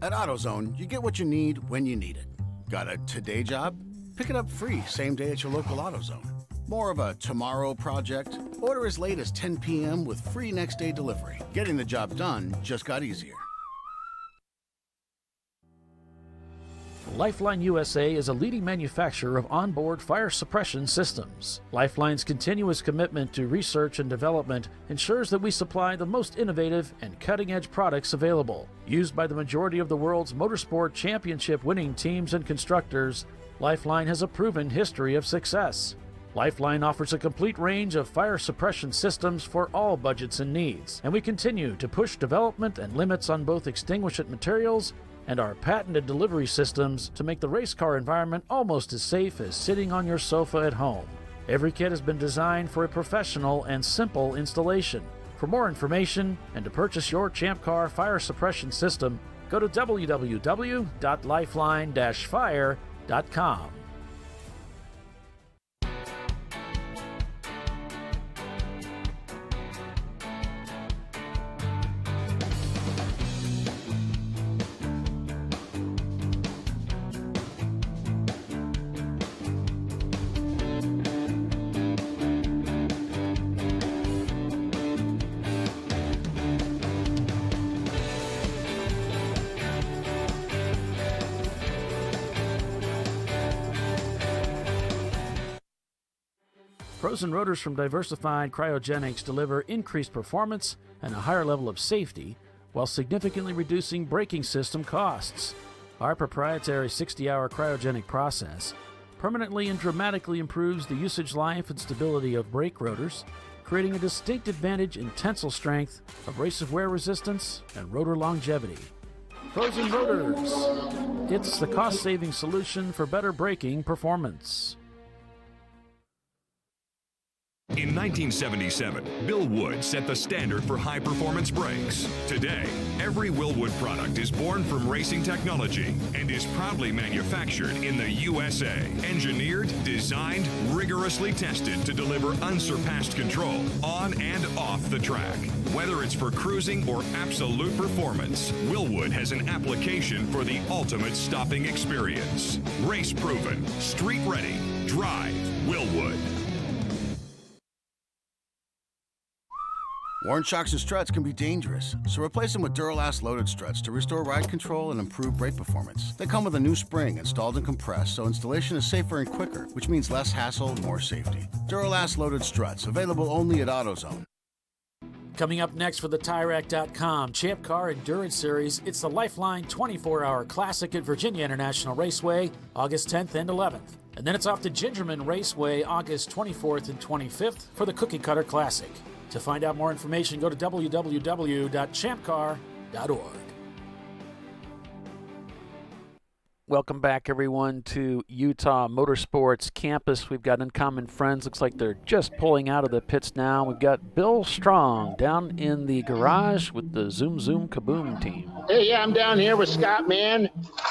At AutoZone, you get what you need when you need it. Got a today job? Pick it up free same day at your local AutoZone. More of a tomorrow project? Order as late as 10 p.m. with free next day delivery. Getting the job done just got easier. Lifeline USA is a leading manufacturer of onboard fire suppression systems. Lifeline's continuous commitment to research and development ensures that we supply the most innovative and cutting-edge products available. Used by the majority of the world's motorsport championship-winning teams and constructors, Lifeline has a proven history of success. Lifeline offers a complete range of fire suppression systems for all budgets and needs, and we continue to push development and limits on both extinguishant materials and our patented delivery systems to make the race car environment almost as safe as sitting on your sofa at home. Every kit has been designed for a professional and simple installation. For more information and to purchase your Champ Car fire suppression system, go to www.lifeline-fire.com. Frozen rotors from Diversified Cryogenics deliver increased performance and a higher level of safety while significantly reducing braking system costs. Our proprietary 60-hour cryogenic process permanently and dramatically improves the usage life and stability of brake rotors, creating a distinct advantage in tensile strength, abrasive wear resistance, and rotor longevity. Frozen rotors. It's the cost-saving solution for better braking performance. In 1977, Bill Wood set the standard for high-performance brakes. Today, every Willwood product is born from racing technology and is proudly manufactured in the USA. Engineered, designed, rigorously tested to deliver unsurpassed control on and off the track. Whether it's for cruising or absolute performance, Willwood has an application for the ultimate stopping experience. Race-proven, street-ready, drive Willwood. Worn shocks and struts can be dangerous, so replace them with Duralast loaded struts to restore ride control and improve brake performance. They come with a new spring installed and compressed, so installation is safer and quicker, which means less hassle, more safety. Duralast loaded struts, available only at AutoZone. Coming up next for the TireRack.com Champ Car Endurance Series, it's the Lifeline 24-Hour Classic at Virginia International Raceway, August 10th and 11th. And then it's off to Gingerman Raceway, August 24th and 25th for the Cookie Cutter Classic. To find out more information, go to www.ChampCar.org. Welcome back, everyone, to Utah Motorsports Campus. We've got Uncommon Friends. Looks like they're just pulling out of the pits now. We've got Bill Strong down in the garage with the Zoom Kaboom team. Hey, yeah, I'm down here with Scott, man.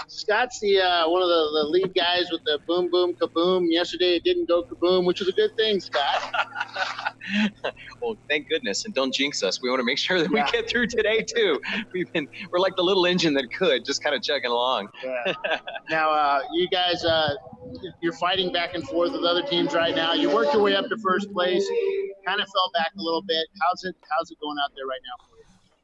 Scott's the one of the lead guys with the Boom Kaboom. Yesterday it didn't go kaboom, which is a good thing, Scott. Well, thank goodness, and don't jinx us. We want to make sure that we get through today too. We're like the little engine that could, just kind of chugging along. Yeah. Now, you guys, you're fighting back and forth with other teams right now. You worked your way up to first place, kind of fell back a little bit. How's it going out there right now for you?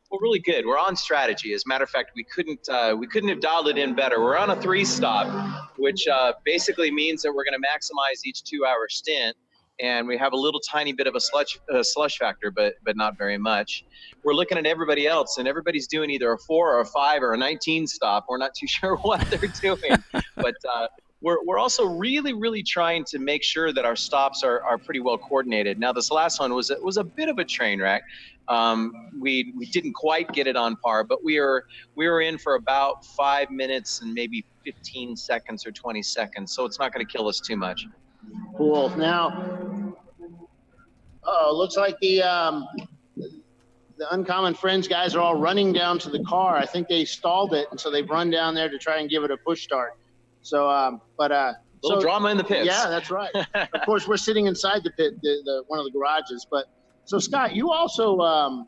Well, really good. We're on strategy. As a matter of fact, we couldn't have dialed it in better. We're on a 3-stop, which basically means that we're going to maximize each 2-hour stint. And we have a little tiny bit of a slush factor, but not very much. We're looking at everybody else, and everybody's doing either a 4 or a 5 or a 19 stop. We're not too sure what they're doing, but we're also really trying to make sure that our stops are pretty well coordinated. Now, this last one was a bit of a train wreck. We didn't quite get it on par, but we were in for about 5 minutes and maybe 15 seconds or 20 seconds, so it's not going to kill us too much. Cool. Now, looks like the Uncommon Friends guys are all running down to the car. I think they stalled it, and so they've run down there to try and give it a push start. So, little drama in the pits. Yeah, that's right. Of course, we're sitting inside the pit, one of the garages. But so, Scott, you also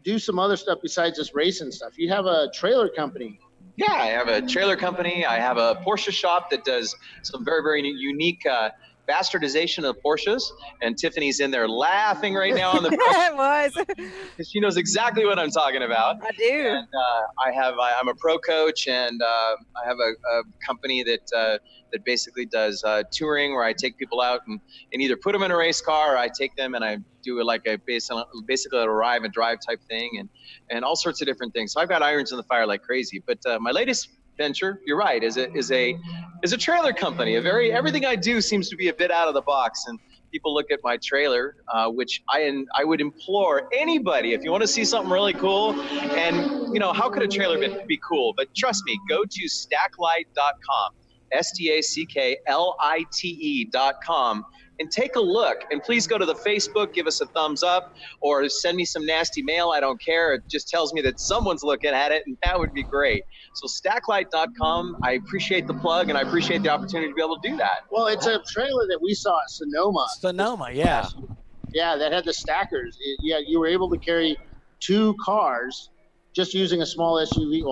do some other stuff besides just racing stuff. You have a trailer company. Yeah, I have a trailer company. I have a Porsche shop that does some very unique bastardization of Porsches, and Tiffany's in there laughing right now on the It was. because she knows exactly what I'm talking about. I do. And I'm a pro coach, and I have a company that basically does touring, where I take people out and either put them in a race car, or I take them and I do like a basically a arrive and drive type thing, and all sorts of different things. So I've got irons in the fire like crazy. But my latest venture, you're right, is a trailer company. Everything I do seems to be a bit out of the box, and people look at my trailer, which I would implore anybody, if you want to see something really cool, and how could a trailer be cool? But trust me, go to stacklight.com, STACKLITE.com, and take a look. And please go to the Facebook, give us a thumbs up, or send me some nasty mail. I don't care. It just tells me that someone's looking at it, and that would be great. So stacklight.com, I appreciate the plug, and I appreciate the opportunity to be able to do that. Well, it's a trailer that we saw at Sonoma. Yeah. Yeah, that had the stackers. You were able to carry 2 cars just using a small SUV,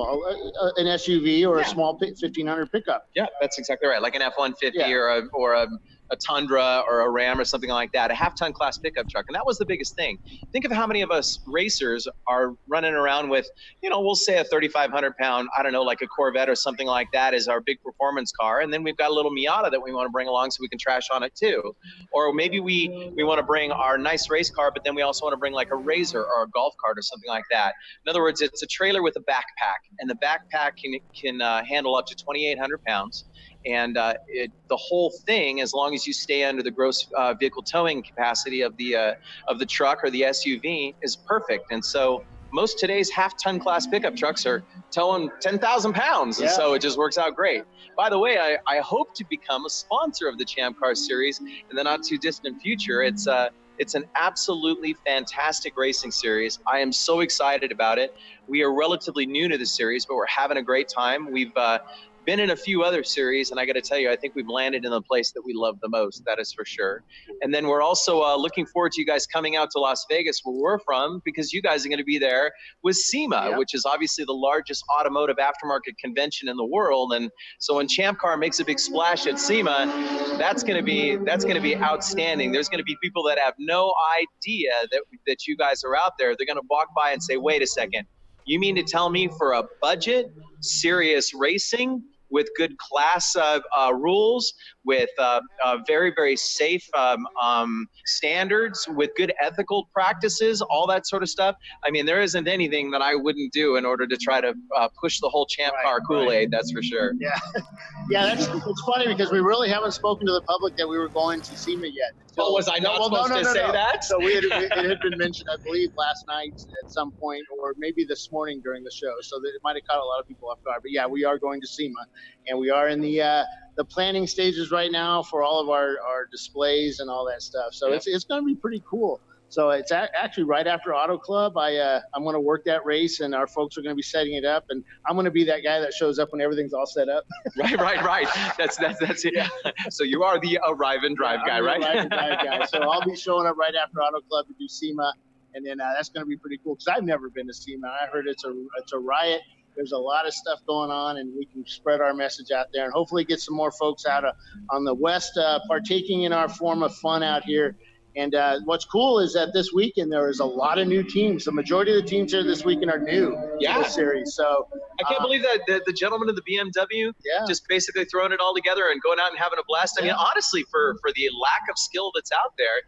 an SUV or a small 1500 pickup. Yeah, that's exactly right. Like an F-150 or a Tundra or a Ram or something like that, a half-ton class pickup truck. And that was the biggest thing. Think of how many of us racers are running around with, we'll say a 3,500 pound, I don't know, like a Corvette or something like that is our big performance car. And then we've got a little Miata that we want to bring along so we can trash on it too. Or maybe we want to bring our nice race car, but then we also want to bring like a Razor or a golf cart or something like that. In other words, it's a trailer with a backpack, and the backpack can handle up to 2,800 pounds. And the whole thing, as long as you stay under the gross vehicle towing capacity of the truck or the SUV, is perfect. And so most today's half-ton class pickup trucks are towing 10,000 pounds, and so it just works out great. By the way, I hope to become a sponsor of the Champ Car Series in the not-too-distant future. It's an absolutely fantastic racing series. I am so excited about it. We are relatively new to the series, but we're having a great time. We've been in a few other series, and I got to tell you, I think we've landed in the place that we love the most. That is for sure. And then we're also looking forward to you guys coming out to Las Vegas, where we're from, because you guys are going to be there with SEMA, which is obviously the largest automotive aftermarket convention in the world. And so when Champ Car makes a big splash at SEMA, that's going to be outstanding. There's going to be people that have no idea that you guys are out there. They're going to walk by and say, "Wait a second. You mean to tell me for a budget, serious racing with good class rules, with very, very safe standards, with good ethical practices, all that sort of stuff? I mean, there isn't anything that I wouldn't do in order to try to push the whole Champ Car Kool-Aid, that's for sure." Yeah, it's funny because we really haven't spoken to the public that we were going to SEMA yet. So, was I not supposed to say that? So it had been mentioned, I believe, last night at some point, or maybe this morning during the show. So that it might have caught a lot of people off guard. But yeah, we are going to SEMA, and we are in the planning stages right now for all of our displays and all that stuff. So it's going to be pretty cool. So it's actually right after Auto Club. I'm going to work that race, and our folks are going to be setting it up, and I'm going to be that guy that shows up when everything's all set up. Right. That's it. Yeah. So you are the arrive and drive guy, right? Arrive and drive guy. So I'll be showing up right after Auto Club to do SEMA, and then that's going to be pretty cool because I've never been to SEMA. I heard it's a riot. There's a lot of stuff going on, and we can spread our message out there and hopefully get some more folks out on the West partaking in our form of fun out here. And what's cool is that this weekend there is a lot of new teams. The majority of the teams here this weekend are new to the series. So I can't believe that the gentleman of the BMW just basically throwing it all together and going out and having a blast. I mean, honestly, for the lack of skill that's out there,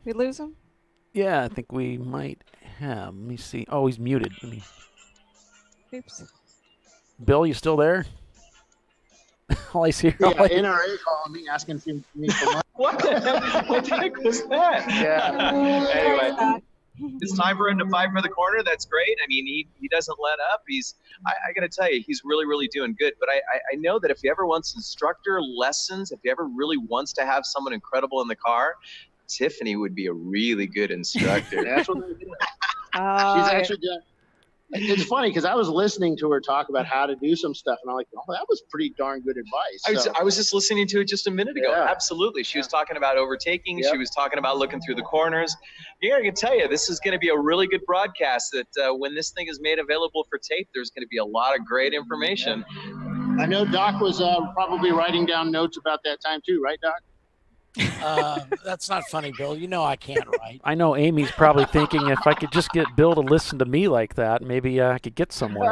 we lose him? Yeah, I think we might have. Let me see. Oh, he's muted. Oops. Bill, you still there? All I see here. NRA calling me asking me for money. What the heck was that? Yeah. Anyway, it's time for him to fight for the corner. That's great. I mean, he doesn't let up. I got to tell you, he's really, really doing good. But I know that if he ever wants instructor lessons, if he ever really wants to have someone incredible in the car, Tiffany would be a really good instructor. That's what they're doing. She's actually done. It's funny because I was listening to her talk about how to do some stuff, and I'm like, oh, that was pretty darn good advice. I was just listening to it just a minute ago. Yeah. Absolutely. She was talking about overtaking. Yep. She was talking about looking through the corners. Yeah, I can tell you, this is going to be a really good broadcast that when this thing is made available for tape, there's going to be a lot of great information. I know Doc was probably writing down notes about that time too, right, Doc? That's not funny, Bill. You know I can't write. I know Amy's probably thinking if I could just get Bill to listen to me like that, maybe I could get somewhere.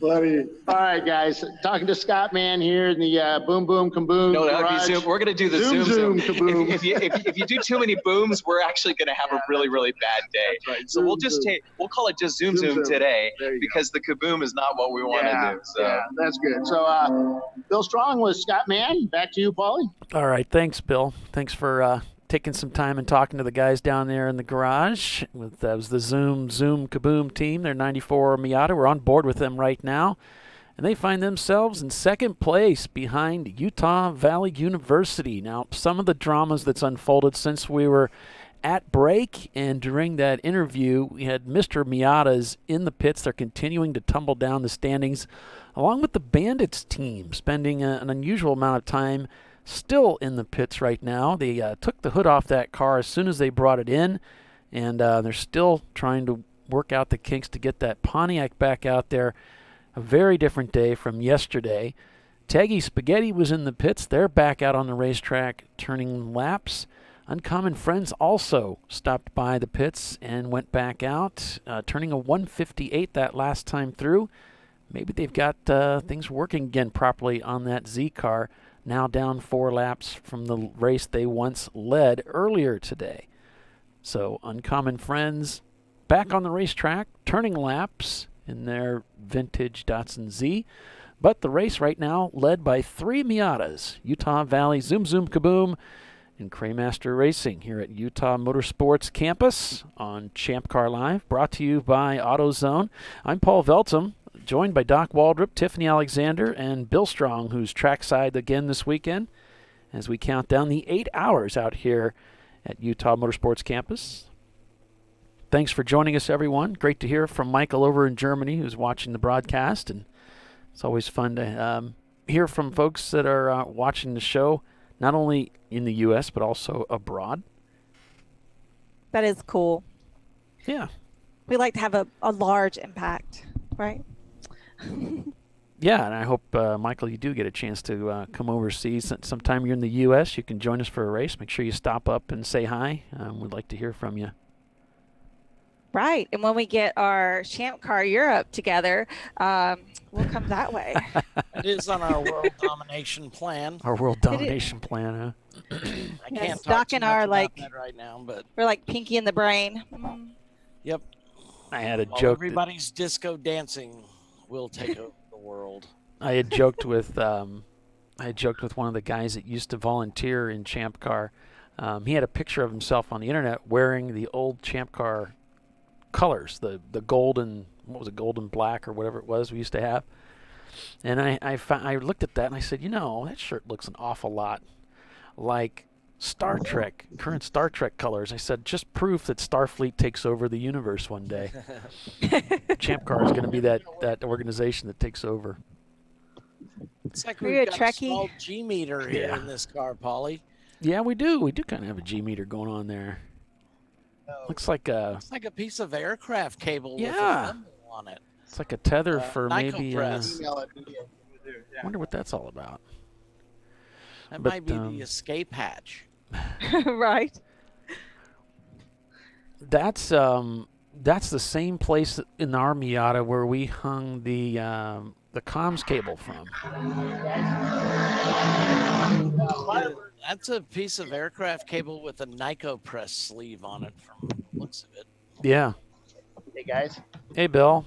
Buddy. All right, guys. Talking to Scott Mann here in the Boom Boom Kaboom. No, garage. we're going to do the Zoom Kaboom. If you do too many booms, we're actually going to have a really, really bad day. Right. So we'll call it just Zoom today because the Kaboom is not what we want to do. So. Yeah, that's good. So Bill Strong with Scott Mann. Back to you, Paulie. All right. Thanks, Bill. Thanks for taking some time and talking to the guys down there in the garage. That was the Zoom Kaboom team. They're 94 Miata. We're on board with them right now. And they find themselves in second place behind Utah Valley University. Now, some of the dramas that's unfolded since we were at break and during that interview, we had Mr. Miatas in the pits. They're continuing to tumble down the standings, along with the Bandits team, spending an unusual amount of time still in the pits right now. They took the hood off that car as soon as they brought it in, and they're still trying to work out the kinks to get that Pontiac back out there. A very different day from yesterday. Teggy Spaghetti was in the pits. They're back out on the racetrack turning laps. Uncommon Friends also stopped by the pits and went back out, turning a 158 that last time through. Maybe they've got things working again properly on that Z car. Now down 4 laps from the race they once led earlier today. So Uncommon Friends back on the racetrack, turning laps in their vintage Datsun Z. But the race right now led by 3 Miatas, Utah Valley, Zoom Kaboom, and Craymaster Racing here at Utah Motorsports Campus on ChampCar.Live, brought to you by AutoZone. I'm Paul Veltum, joined by Doc Waldrop, Tiffany Alexander, and Bill Strong, who's trackside again this weekend, as we count down the 8 hours out here at Utah Motorsports Campus. Thanks for joining us, everyone. Great to hear from Michael over in Germany, who's watching the broadcast, and it's always fun to hear from folks that are watching the show, not only in the U.S., but also abroad. That is cool. Yeah. We like to have a large impact, right? Yeah, and I hope, Michael, you do get a chance to come overseas. Sometime you're in the U.S., you can join us for a race. Make sure you stop up and say hi. We'd like to hear from you. Right. And when we get our Champ Car Europe together, we'll come that way. It is on our world domination plan. Our world domination plan, huh? I can't talk Doc too and much our, about like, that right now, but we're like Pinky in the Brain. Yep. I had a While joke. everybody's disco dancing will take over the world. I had joked with I joked with one of the guys that used to volunteer in Champ Car. He had a picture of himself on the internet wearing the old Champ Car colors, the golden, what was it, golden black or whatever it was we used to have. And I looked at that and I said, you know, that shirt looks an awful lot like Star Trek, current Star Trek colors. I said, just proof that Starfleet takes over the universe one day. Champ Car is going to be that organization that takes over. It's like Are you we've a got a Trekkie? small G meter here Yeah. in this car, Paulie. Yeah, we do. We do kind of have a G meter going on there. Looks like a. It's like a piece of aircraft cable with a Yeah. thimble on it. It's like a tether for Nyko maybe. press. Wonder what that's all about. That But, might be the escape hatch. Right. That's the same place in our Miata where we hung the comms cable from. That's a piece of aircraft cable with a Nyko press sleeve on it from the looks of it. Yeah. Hey guys, Hey, Bill.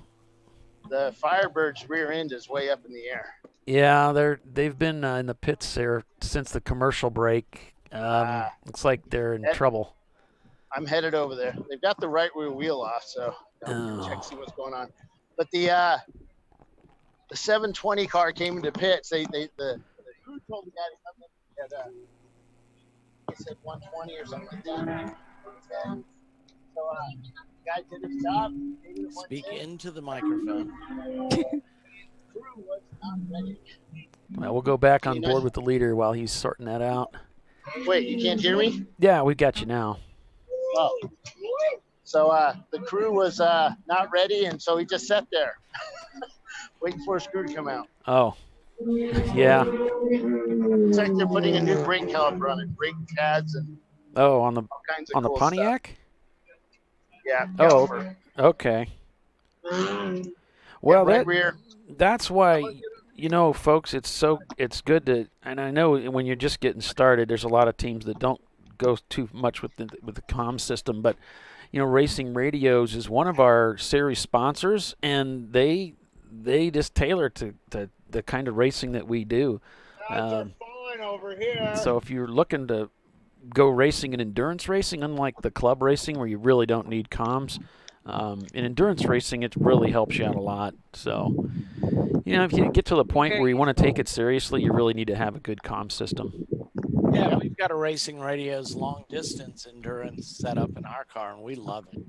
the Firebird's rear end is way up in the air. Yeah, they've been in the pits there since the commercial break. Looks like they're in trouble. I'm headed over there. They've got the right rear wheel off, so I'll check see what's going on. But the 720 car came into pits. The crew told the guy to come in at he said 120 or something like that. So the guy did his job. Speak into the microphone. Crew was not ready. Well, we'll go back on board with the leader while he's sorting that out. Wait, you can't hear me? Yeah, we've got you now. Oh. So the crew was not ready, and so he just sat there waiting for a screw to come out. Oh, yeah. It's like they're putting a new brake caliper on it, brake pads and Oh, on the all kinds of on the cool Pontiac? Yeah. Oh, caliper. okay. Well, right rear. that's why, you know, folks, it's good to, and I know when you're just getting started, there's a lot of teams that don't go too much with the comm system, but you know, Racing Radios is one of our series sponsors, and they just tailor to the kind of racing that we do. Fine over here. So if you're looking to go racing in endurance racing, unlike the club racing where you really don't need comms, in endurance racing it really helps you out a lot. So, you know, if you get to the point where you want to take it seriously, you really need to have a good comm system. Yeah, we've got a Racing Radio's long distance endurance set up in our car, and we love it.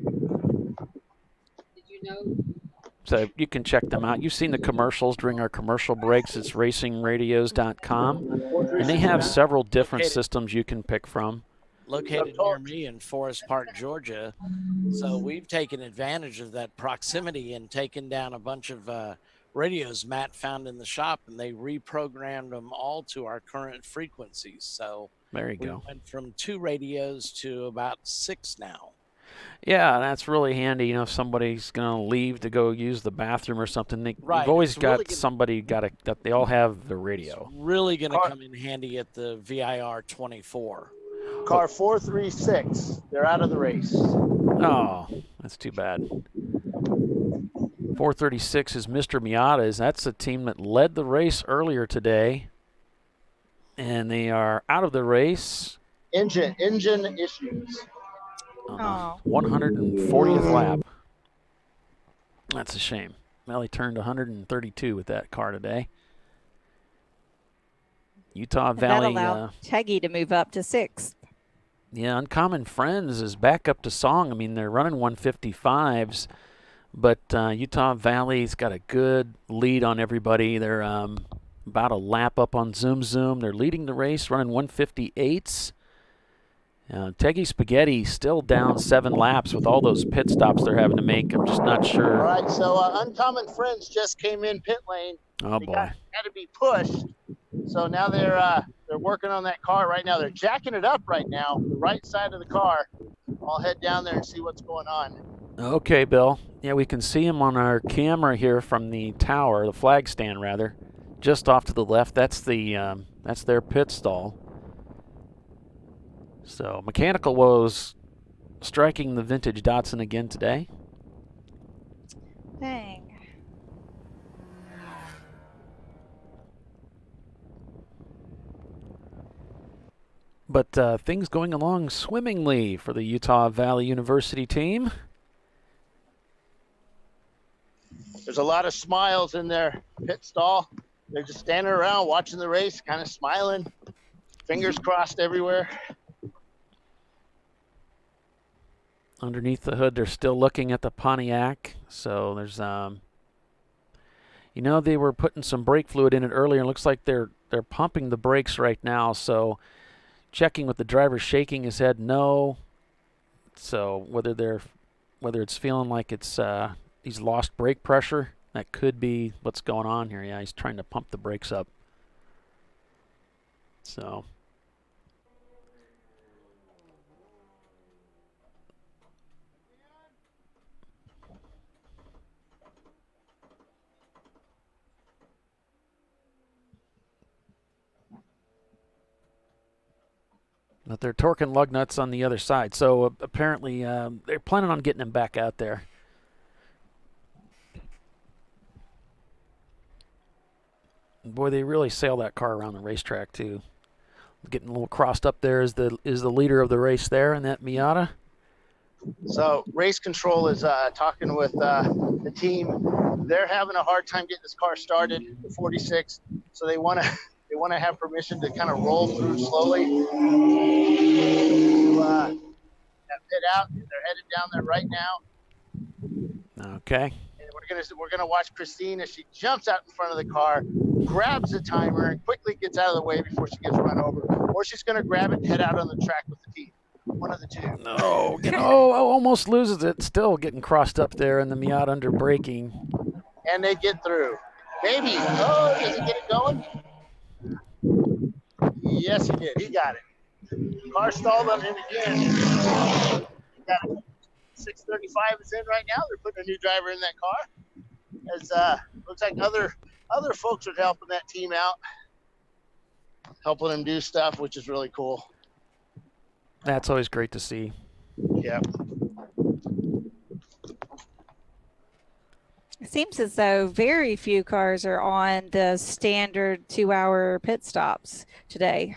Did you know? So you can check them out. You've seen the commercials during our commercial breaks. It's racingradios.com. And they have several different systems you can pick from. Located near me in Forest Park, Georgia. So we've taken advantage of that proximity and taken down a bunch of radios Matt found in the shop, and they reprogrammed them all to our current frequencies. So there you we go. went from 2 radios to about 6 now. Yeah, that's really handy. You know, if somebody's going to leave to go use the bathroom or something, you've always It's got really somebody that they all have the radio. Really going to come in handy at the VIR 24. Car 436. They're out of the race. Oh, that's too bad. 436 is Mr. Miata's. That's a team that led the race earlier today, and they are out of the race. Engine issues. On the 140th lap. That's a shame. Well, he turned 132 with that car today. Utah Valley. That allowed Teggy to move up to 6th. Yeah, Uncommon Friends is back up to song. I mean, they're running 155s, but Utah Valley's got a good lead on everybody. They're about a lap up on Zoom. They're leading the race, running 158s. Teggy Spaghetti still down 7 laps with all those pit stops they're having to make. I'm just not sure. All right, so Uncommon Friends just came in pit lane. Oh, they boy. had to be pushed. So now they're working on that car right now. They're jacking it up right now, the right side of the car. I'll head down there and see what's going on. Okay, Bill. Yeah, we can see him on our camera here from the tower, the flag stand rather, just off to the left. That's their pit stall. So Mechanical Woes striking the vintage Datsun again today. Dang. But things going along swimmingly for the Utah Valley University team. There's a lot of smiles in their pit stall. They're just standing around watching the race, kind of smiling, fingers crossed everywhere. Underneath the hood, they're still looking at the Pontiac. So there's, you know, they were putting some brake fluid in it earlier. It looks like they're pumping the brakes right now. So checking with the driver shaking his head, no. So whether it's feeling like it's he's lost brake pressure, that could be what's going on here. Yeah, he's trying to pump the brakes up. So. But they're torquing lug nuts on the other side. So apparently they're planning on getting him back out there. Boy, they really sail that car around the racetrack too. Getting a little crossed up there is the leader of the race there in that Miata. So race control is talking with the team. They're having a hard time getting this car started, the 46. So they want to have permission to kind of roll through slowly. Pit out. They're headed down there right now. Okay. And we're gonna watch Christine as she jumps out in front of the car, grabs the timer, and quickly gets out of the way before she gets run over. Or she's gonna grab it and head out on the track with the team. One of the two. No, almost loses it. Still getting crossed up there in the Miata under braking. And they get through. Maybe. Oh, does he get it going? Yes, he did. He got it. Car stalled on him again. He got it. 635 is in right now. They're putting a new driver in that car. As looks like other folks are helping that team out, helping them do stuff, which is really cool. That's always great to see. Yeah. It seems as though very few cars are on the standard 2-hour pit stops today.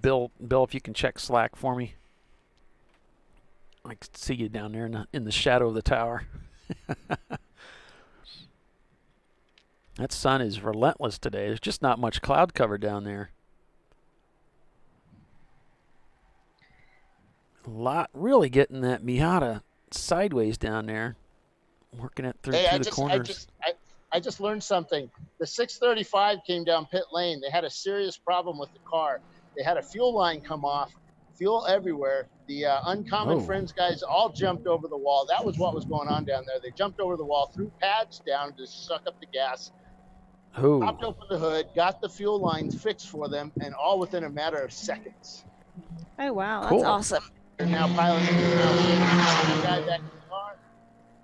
Bill, if you can check Slack for me. I can see you down there in the shadow of the tower. That sun is relentless today. There's just not much cloud cover down there. A lot really getting that Miata sideways down there, working it through the corners. I just learned something. The 635 came down pit lane. They had a serious problem with the car. They had a fuel line come off, fuel everywhere. The Uncommon Friends guys all jumped over the wall. That was what was going on down there. They jumped over the wall, threw pads down to suck up the gas, popped open the hood, got the fuel lines fixed for them, and all within a matter of seconds. Oh, wow. Cool. That's awesome. They're now piloting the guy back in the car.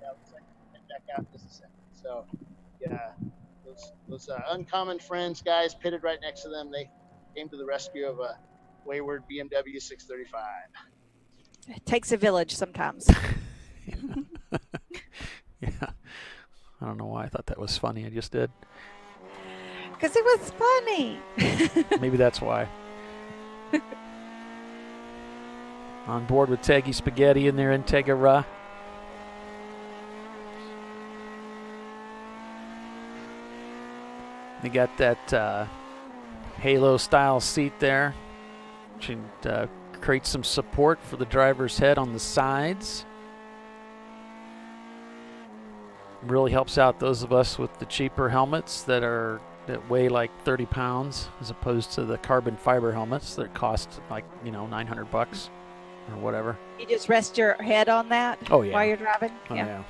Yeah, looks like they're back out in just a second. So, yeah, those Uncommon Friends guys pitted right next to them. They came to the rescue of a wayward BMW 635. It takes a village sometimes. Yeah. I don't know why I thought that was funny. I just did. Because it was funny. Maybe that's why. On board with Teggy Spaghetti in there, Integra. They got that Halo style seat there, which creates some support for the driver's head on the sides. Really helps out those of us with the cheaper helmets that weigh like 30 pounds as opposed to the carbon fiber helmets that cost like, $900 or whatever. You just rest your head on that while you're driving? Oh, yeah.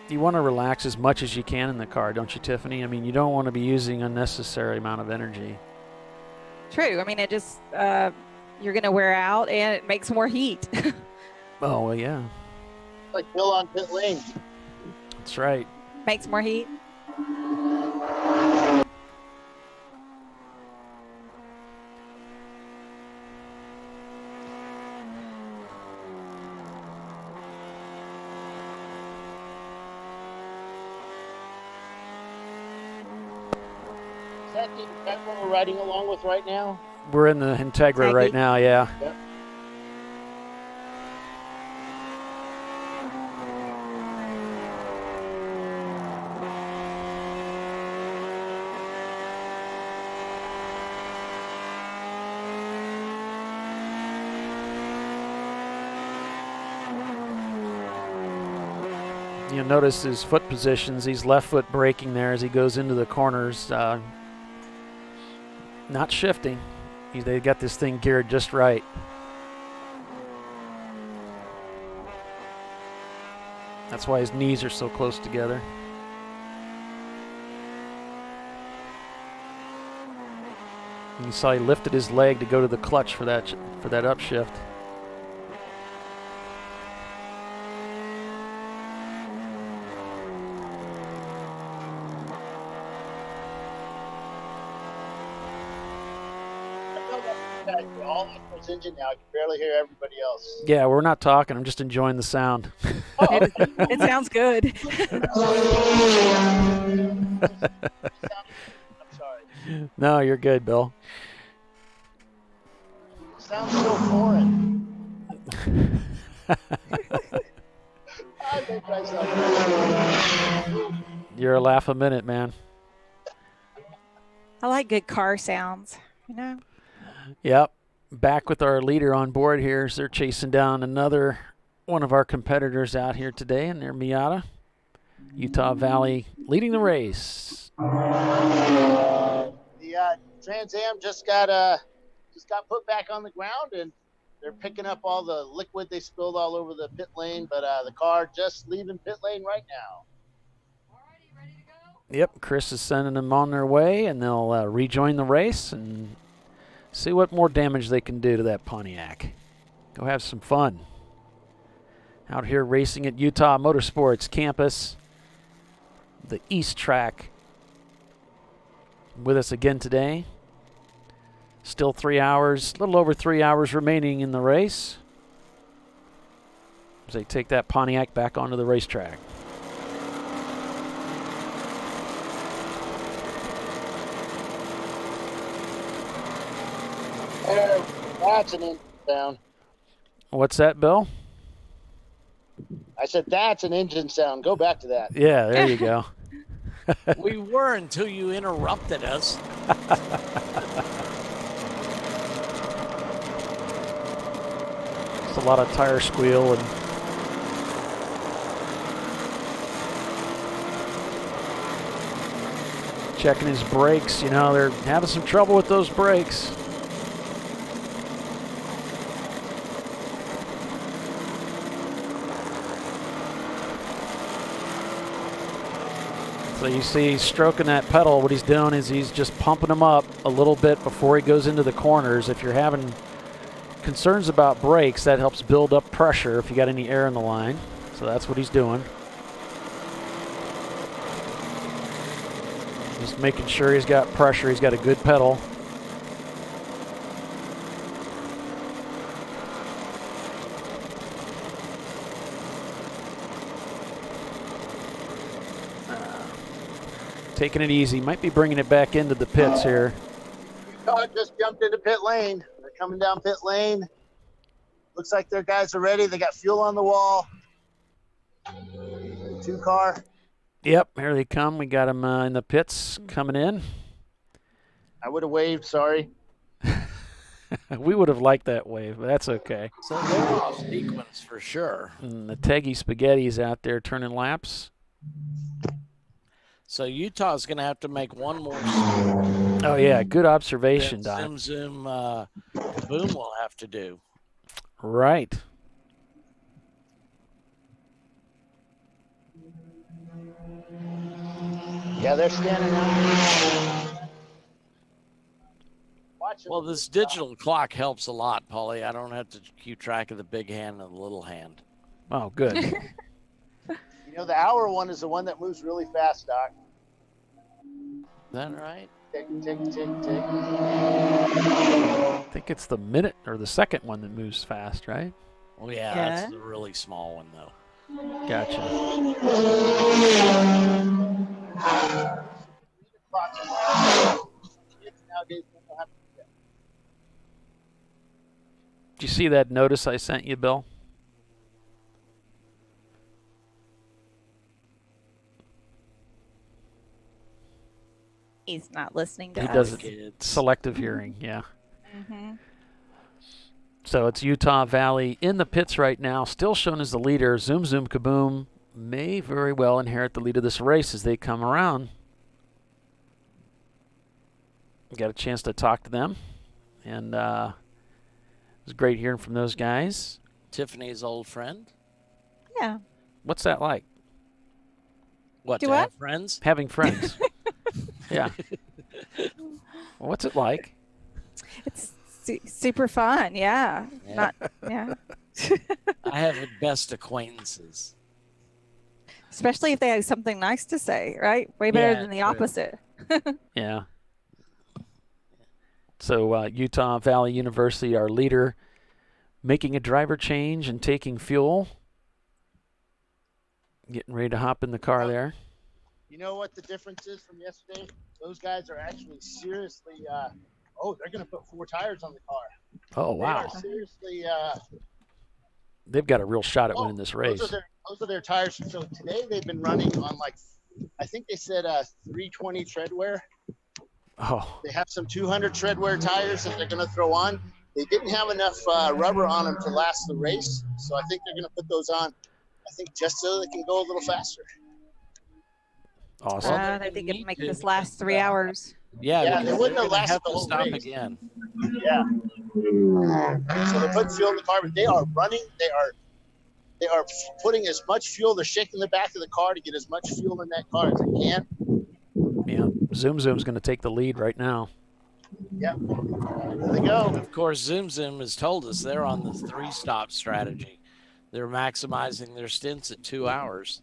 You want to relax as much as you can in the car, don't you, Tiffany? I mean, you don't want to be using unnecessary amount of energy. True. I mean, it just, you're going to wear out and it makes more heat. Oh, well, yeah. Like Bill on pit lane. That's right. Makes more heat. that what we're riding along with right now? We're in the Integra right now, yeah. Yep. You'll notice his foot positions. He's left foot braking there as he goes into the corners. Not shifting. They got this thing geared just right. That's why his knees are so close together. And you saw he lifted his leg to go to the clutch for that upshift. All Echo's engine now. I can barely hear everybody else. Yeah, we're not talking. I'm just enjoying the sound. It sounds good. I'm sorry. No, you're good, Bill. Sounds so foreign. I make myself. You're a laugh a minute, man. I like good car sounds, Yep. Back with our leader on board here as they're chasing down another one of our competitors out here today in their Miata. Utah Valley leading the race. The Trans Am just got put back on the ground, and they're picking up all the liquid they spilled all over the pit lane, but the car just leaving pit lane right now. Yep, Chris is sending them on their way, and they'll rejoin the race and see what more damage they can do to that Pontiac. Go have some fun. Out here racing at Utah Motorsports Campus, the East Track. With us again today. Still 3 hours, a little over 3 hours remaining in the race as they take that Pontiac back onto the racetrack. That's an engine sound. What's that, Bill? I said that's an engine sound. Go back to that. Yeah, there you go. We were until you interrupted us. It's a lot of tire squeal and checking his brakes. They're having some trouble with those brakes. So you see he's stroking that pedal. What he's doing is he's just pumping them up a little bit before he goes into the corners. If you're having concerns about brakes, that helps build up pressure if you got any air in the line. So that's what he's doing. Just making sure he's got pressure. He's got a good pedal. Taking it easy. Might be bringing it back into the pits here. Utah just jumped into pit lane. They're coming down pit lane. Looks like their guys are ready. They got fuel on the wall. 2 car. Yep, here they come. We got them in the pits coming in. I would have waved, sorry. We would have liked that wave, but that's okay. So they're off sequence for sure. And the Teggy Spaghetti's out there turning laps. So Utah's going to have to make one more. Oh, yeah, good observation, Doc. Zoom Kaboom will have to do. Right. Yeah, they're standing out. Well, this digital clock helps a lot, Paulie. I don't have to keep track of the big hand and the little hand. Oh, good. The hour one is the one that moves really fast, Doc. Is that right? Tick, tick, tick, tick. I think it's the minute or the second one that moves fast, right? Well, yeah, that's the really small one, though. Gotcha. Did you see that notice I sent you, Bill? He's not listening to He us. does it. Selective hearing, yeah. Mm-hmm. So it's Utah Valley in the pits right now, still shown as the leader. Zoom Kaboom may very well inherit the lead of this race as they come around. Got a chance to talk to them, and it was great hearing from those guys. Tiffany's old friend. Yeah. What's that like? What, Do to what? have friends? Having friends. Yeah. What's it like? It's super fun. Yeah. Yeah. Yeah. I have the best acquaintances. Especially if they have something nice to say, right? Way better Yeah, than the true. opposite. Yeah. So Utah Valley University, our leader, making a driver change and taking fuel. Getting ready to hop in the car there. You know what the difference is from yesterday? Those guys are actually seriously, they're going to put 4 tires on the car. Oh, wow. They are seriously, They've got a real shot at winning this race. those are their tires. So today they've been running on I think they said 320 tread wear. Oh. They have some 200 tread wear tires that they're going to throw on. They didn't have enough rubber on them to last the race. So I think they're going to put those on, I think, just so they can go a little faster. Awesome. I think it make this last 3 hours. Yeah, they wouldn't have lasted have the to whole stop race. again. Yeah. So they're putting fuel in the car, but they are running. They are putting as much fuel. They're shaking the back of the car to get as much fuel in that car as they can. Yeah, Zoom's going to take the lead right now. Yep. There they go. Of course, Zoom has told us they're on the 3-stop strategy. They're maximizing their stints at 2 hours.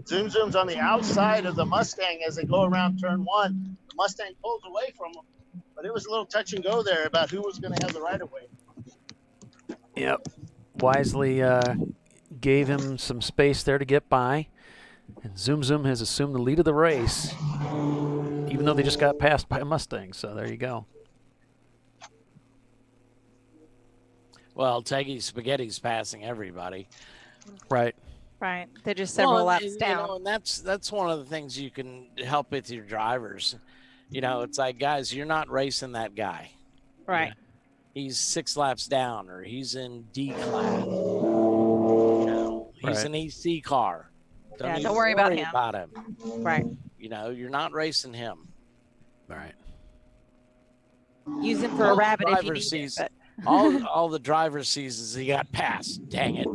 Zoom's on the outside of the Mustang as they go around turn 1. The Mustang pulls away from them, but it was a little touch and go there about who was going to have the right of way. Yep. Wisely gave him some space there to get by. And Zoom has assumed the lead of the race, even though they just got passed by a Mustang. So there you go. Well, Teggy Spaghetti's passing everybody. Right. Right. They're just several laps down. And that's one of the things you can help with your drivers. It's like, guys, you're not racing that guy. Right. He's 6 laps down, or he's in D class. He's an EC car. Don't worry about him. Right. You're not racing him. Right. Use him for a rabbit if you need it. But... all the driver sees is he got passed. Dang it.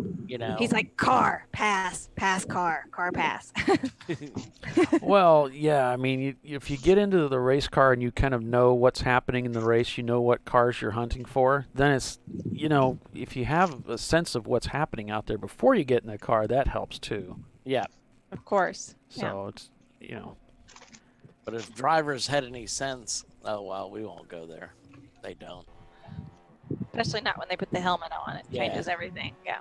He's like, car, pass, car pass. Well, yeah, I mean, if you get into the race car and you kind of know what's happening in the race, you know what cars you're hunting for, then it's, if you have a sense of what's happening out there before you get in the car, that helps too. Yeah. Of course. So it's, But if drivers had any sense, we won't go there. They don't. Especially not when they put the helmet on. It changes everything. Yeah.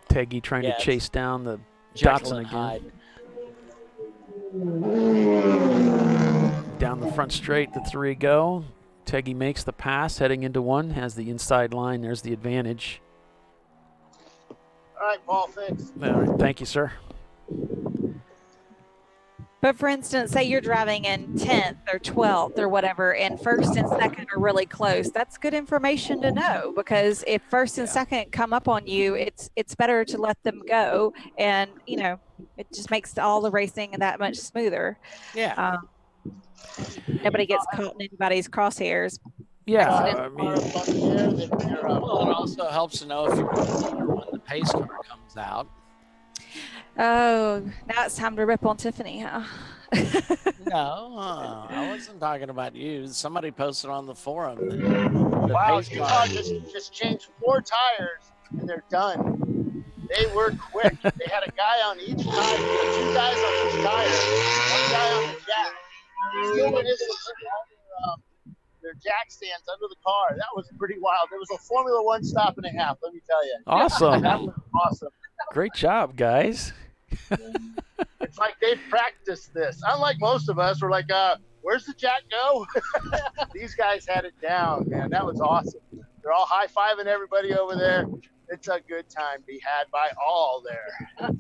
Teggy trying to chase down the Jekyll Datsun and again. Down the front straight, the 3 go. Teggy makes the pass, heading into 1, has the inside line. There's the advantage. All right, Paul, thanks. All right, thank you, sir. But for instance, say you're driving in 10th or 12th or whatever, and first and second are really close. That's good information to know, because if first and second come up on you, it's better to let them go, and it just makes all the racing that much smoother. Yeah. Nobody gets caught in anybody's crosshairs. Yeah. Well, it also helps to know if you're when the pace car comes out. Oh, now it's time to rip on Tiffany, huh? No, I wasn't talking about you. Somebody posted on the forum. Wow, Utah just changed 4 tires and they're done. They were quick. They had a guy on each tire, 2 guys on each tire, 1 guy on the jack. Still went into their jack stands under the car. That was pretty wild. It was a Formula 1 stop and a half, let me tell you. Awesome. That was awesome. Great job, guys. It's like they've practiced this. Unlike most of us, we're like, where's the jack go? These guys had it down, man. That was awesome. They're all high-fiving everybody over there. It's a good time to be had by all there.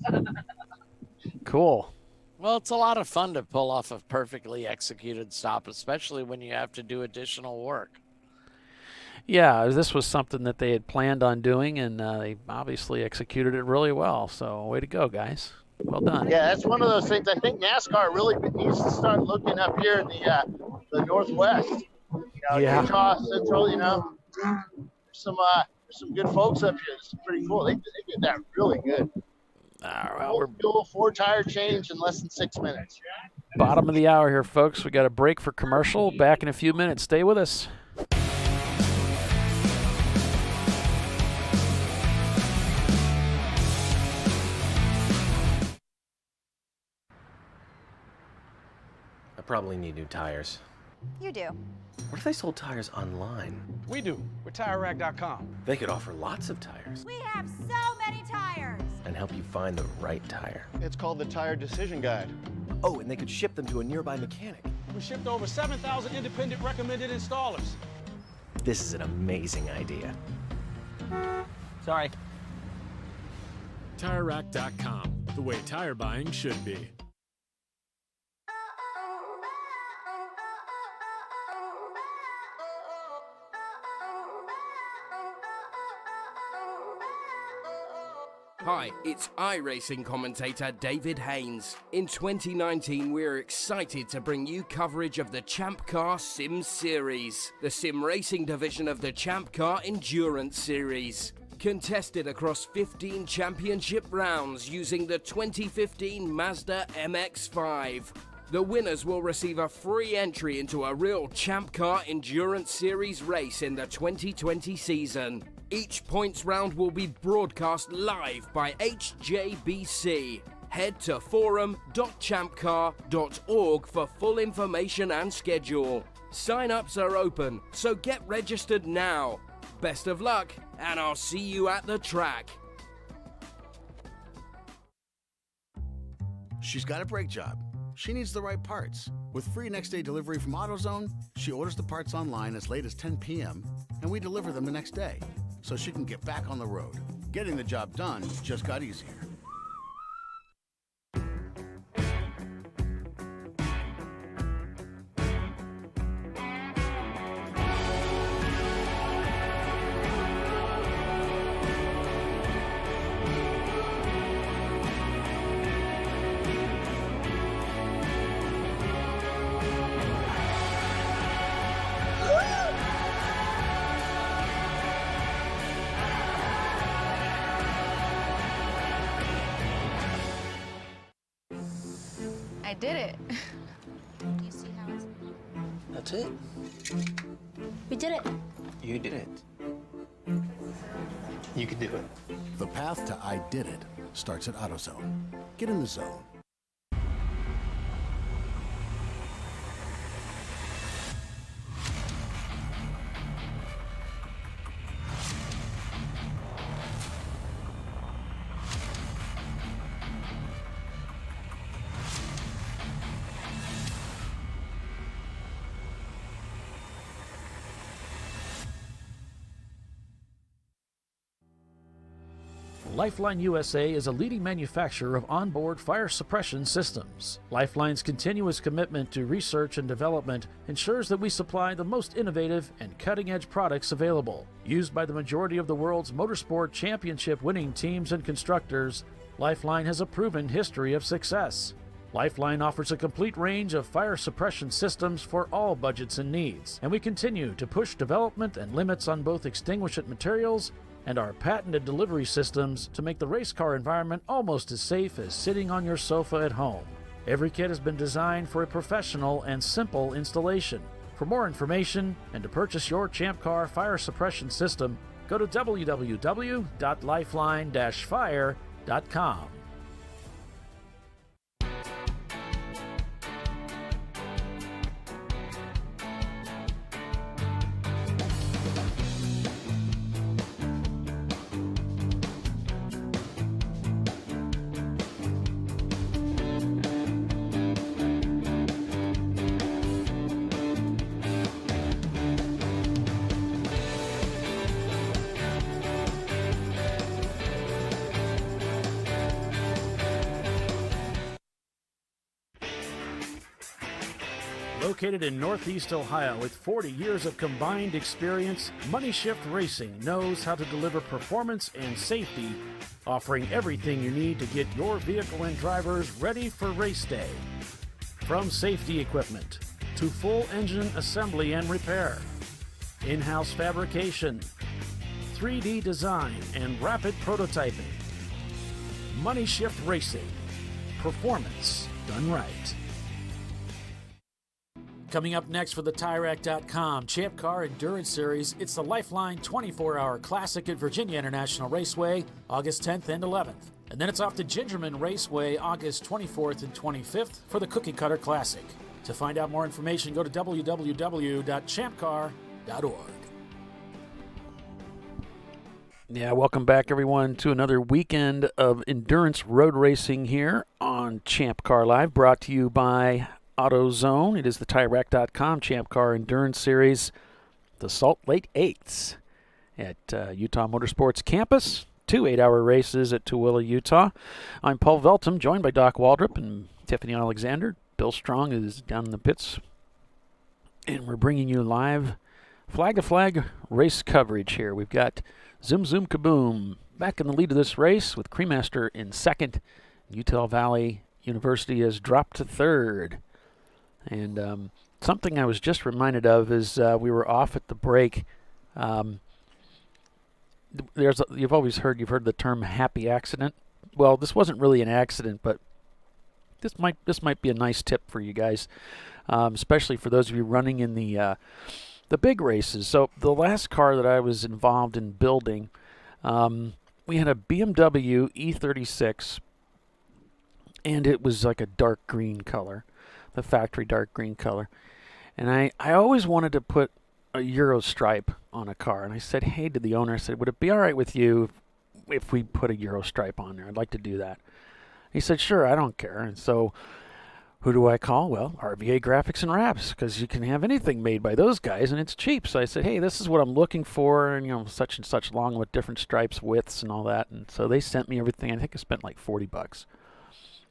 Cool. Well, it's a lot of fun to pull off a perfectly executed stop, especially when you have to do additional work. Yeah, this was something that they had planned on doing, and they obviously executed it really well. So way to go, guys. Well done. Yeah, that's one of those things. I think NASCAR really needs to start looking up here in the Northwest. You know, Yeah. Utah, Central. You know, there's some good folks up here. This is pretty cool. They did that really good. All right, we're Full 4-tire change in less than 6 minutes. bottom of the hour here, folks. We got a break for commercial. Back in a few minutes. Stay with us. I probably need new tires. You do. What if they sold tires online? We do. We're TireRack.com. They could offer lots of tires We have so many tires. and help you find the right tire. It's called the Tire Decision Guide. Oh, and they could ship them to a nearby mechanic. We shipped over 7,000 independent recommended installers. This is an amazing idea. Sorry. TireRack.com, the way tire buying should be. Hi, it's iRacing commentator David Haynes. In 2019, we're excited to bring you coverage of the Champ Car Sim Series, the sim racing division of the Champ Car Endurance Series. Contested across 15 championship rounds using the 2015 Mazda MX-5. The winners will receive a free entry into a real Champ Car Endurance Series race in the 2020 season. Each points round will be broadcast live by HJBC. Head to forum.champcar.org for full information and schedule. Sign-ups are open, so get registered now. Best of luck, and I'll see you at the track. She's got a brake job. She needs the right parts. With free next-day delivery from AutoZone, she orders the parts online as late as 10 p.m., and we deliver them the next day, so she can get back on the road. Getting the job done just got easier. I did it. You see how it's... That's it. We did it. You did it. You can do it. The path to I Did It starts at AutoZone. Get in the zone. Lifeline USA is a leading manufacturer of onboard fire suppression systems. Lifeline's continuous commitment to research and development ensures that we supply the most innovative and cutting-edge products available. Used by the majority of the world's motorsport championship winning teams and constructors, Lifeline has a proven history of success. Lifeline offers a complete range of fire suppression systems for all budgets and needs, and we continue to push development and limits on both extinguishant materials and our patented delivery systems to make the race car environment almost as safe as sitting on your sofa at home. Every kit has been designed for a professional and simple installation. For more information and to purchase your Champ Car fire suppression system, go to www.lifeline-fire.com. Located in Northeast Ohio with 40 years of combined experience, Money Shift Racing knows how to deliver performance and safety, offering everything you need to get your vehicle and drivers ready for race day. From safety equipment to full engine assembly and repair, in-house fabrication, 3D design, and rapid prototyping. Money Shift Racing. Performance done right. Coming up next for the TireRack.com Champ Car Endurance Series, it's the Lifeline 24-hour Classic at Virginia International Raceway, August 10th and 11th. And then it's off to Gingerman Raceway, August 24th and 25th for the Cookie Cutter Classic. To find out more information, go to www.ChampCar.org. Yeah, welcome back, everyone, to another weekend of endurance road racing here on ChampCar.Live, brought to you by AutoZone. It is the TireRack.com Champ Car Endurance Series, the Salt Lake 8s at Utah Motorsports Campus. 2 8-hour races at Tooele, Utah. I'm Paul Veltum, joined by Doc Waldrop and Tiffany Alexander. Bill Strong is down in the pits. And we're bringing you live flag-to-flag race coverage here. We've got Zoom Kaboom back in the lead of this race with Cremaster in second. Utah Valley University has dropped to third. And something I was just reminded of is we were off at the break. You've heard the term happy accident. Well, this wasn't really an accident, but this might be a nice tip for you guys, especially for those of you running in the big races. So the last car that I was involved in building, we had a BMW E36, and it was like a dark green color, the factory dark green color. And I always wanted to put a Euro stripe on a car. And I said, hey, to the owner, I said, would it be all right with you if we put a Euro stripe on there? I'd like to do that. He said, sure, I don't care. And so who do I call? Well, RVA Graphics and Wraps, because you can have anything made by those guys, and it's cheap. So I said, hey, this is what I'm looking for, and such and such long with different stripes, widths, and all that. And so they sent me everything. I think I spent like $40.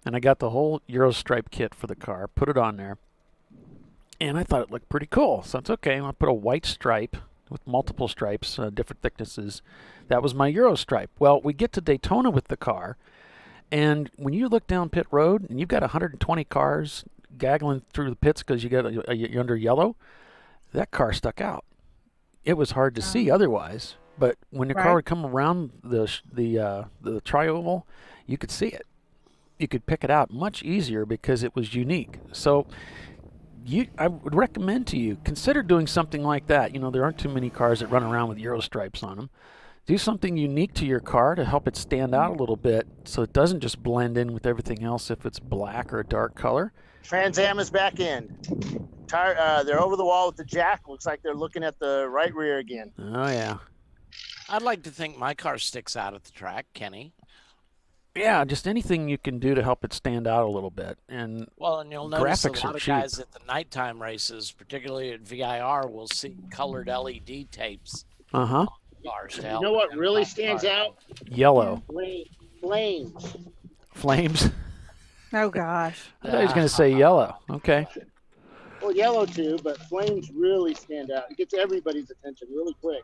And I got the whole Euro stripe kit for the car, put it on there. And I thought it looked pretty cool. So it's okay. I'm going to put a white stripe with multiple stripes, different thicknesses. That was my Euro stripe. Well, we get to Daytona with the car. And when you look down pit road and you've got 120 cars gaggling through the pits because you're under yellow, that car stuck out. It was hard to see otherwise. But when the car would come around the tri-oval, you could see it. You could pick it out much easier because it was unique. So I would recommend to you, consider doing something like that. There aren't too many cars that run around with Euro stripes on them. Do something unique to your car to help it stand out a little bit so it doesn't just blend in with everything else if it's black or a dark color. Trans Am is back in. They're over the wall with the jack. Looks like they're looking at the right rear again. Oh, yeah. I'd like to think my car sticks out at the track, Kenny. Yeah, just anything you can do to help it stand out a little bit. And you'll notice a lot of cheap. guys at the nighttime races, particularly at VIR, will see colored LED tapes. Uh-huh. You know what really stands out? Yellow. Flames. Flames? Oh, gosh. I thought he was going to say yellow. Okay. Well, yellow too, but flames really stand out. It gets everybody's attention really quick.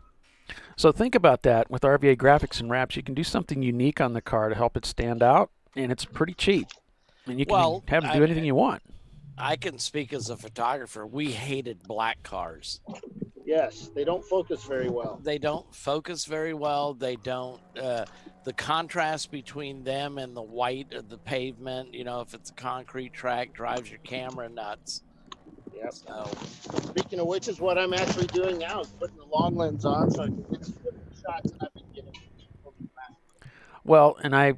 So think about that. With RVA Graphics and Wraps, you can do something unique on the car to help it stand out, and it's pretty cheap. And you can have it do anything you want. I can speak as a photographer. We hated black cars. Yes, they don't focus very well. They don't focus very well. They don't. The contrast between them and the white of the pavement, if it's a concrete track, drives your camera nuts. Yep. So, speaking of which, is what I'm actually doing now is putting the long lens on so I can get some shots that I've been getting. Well, and I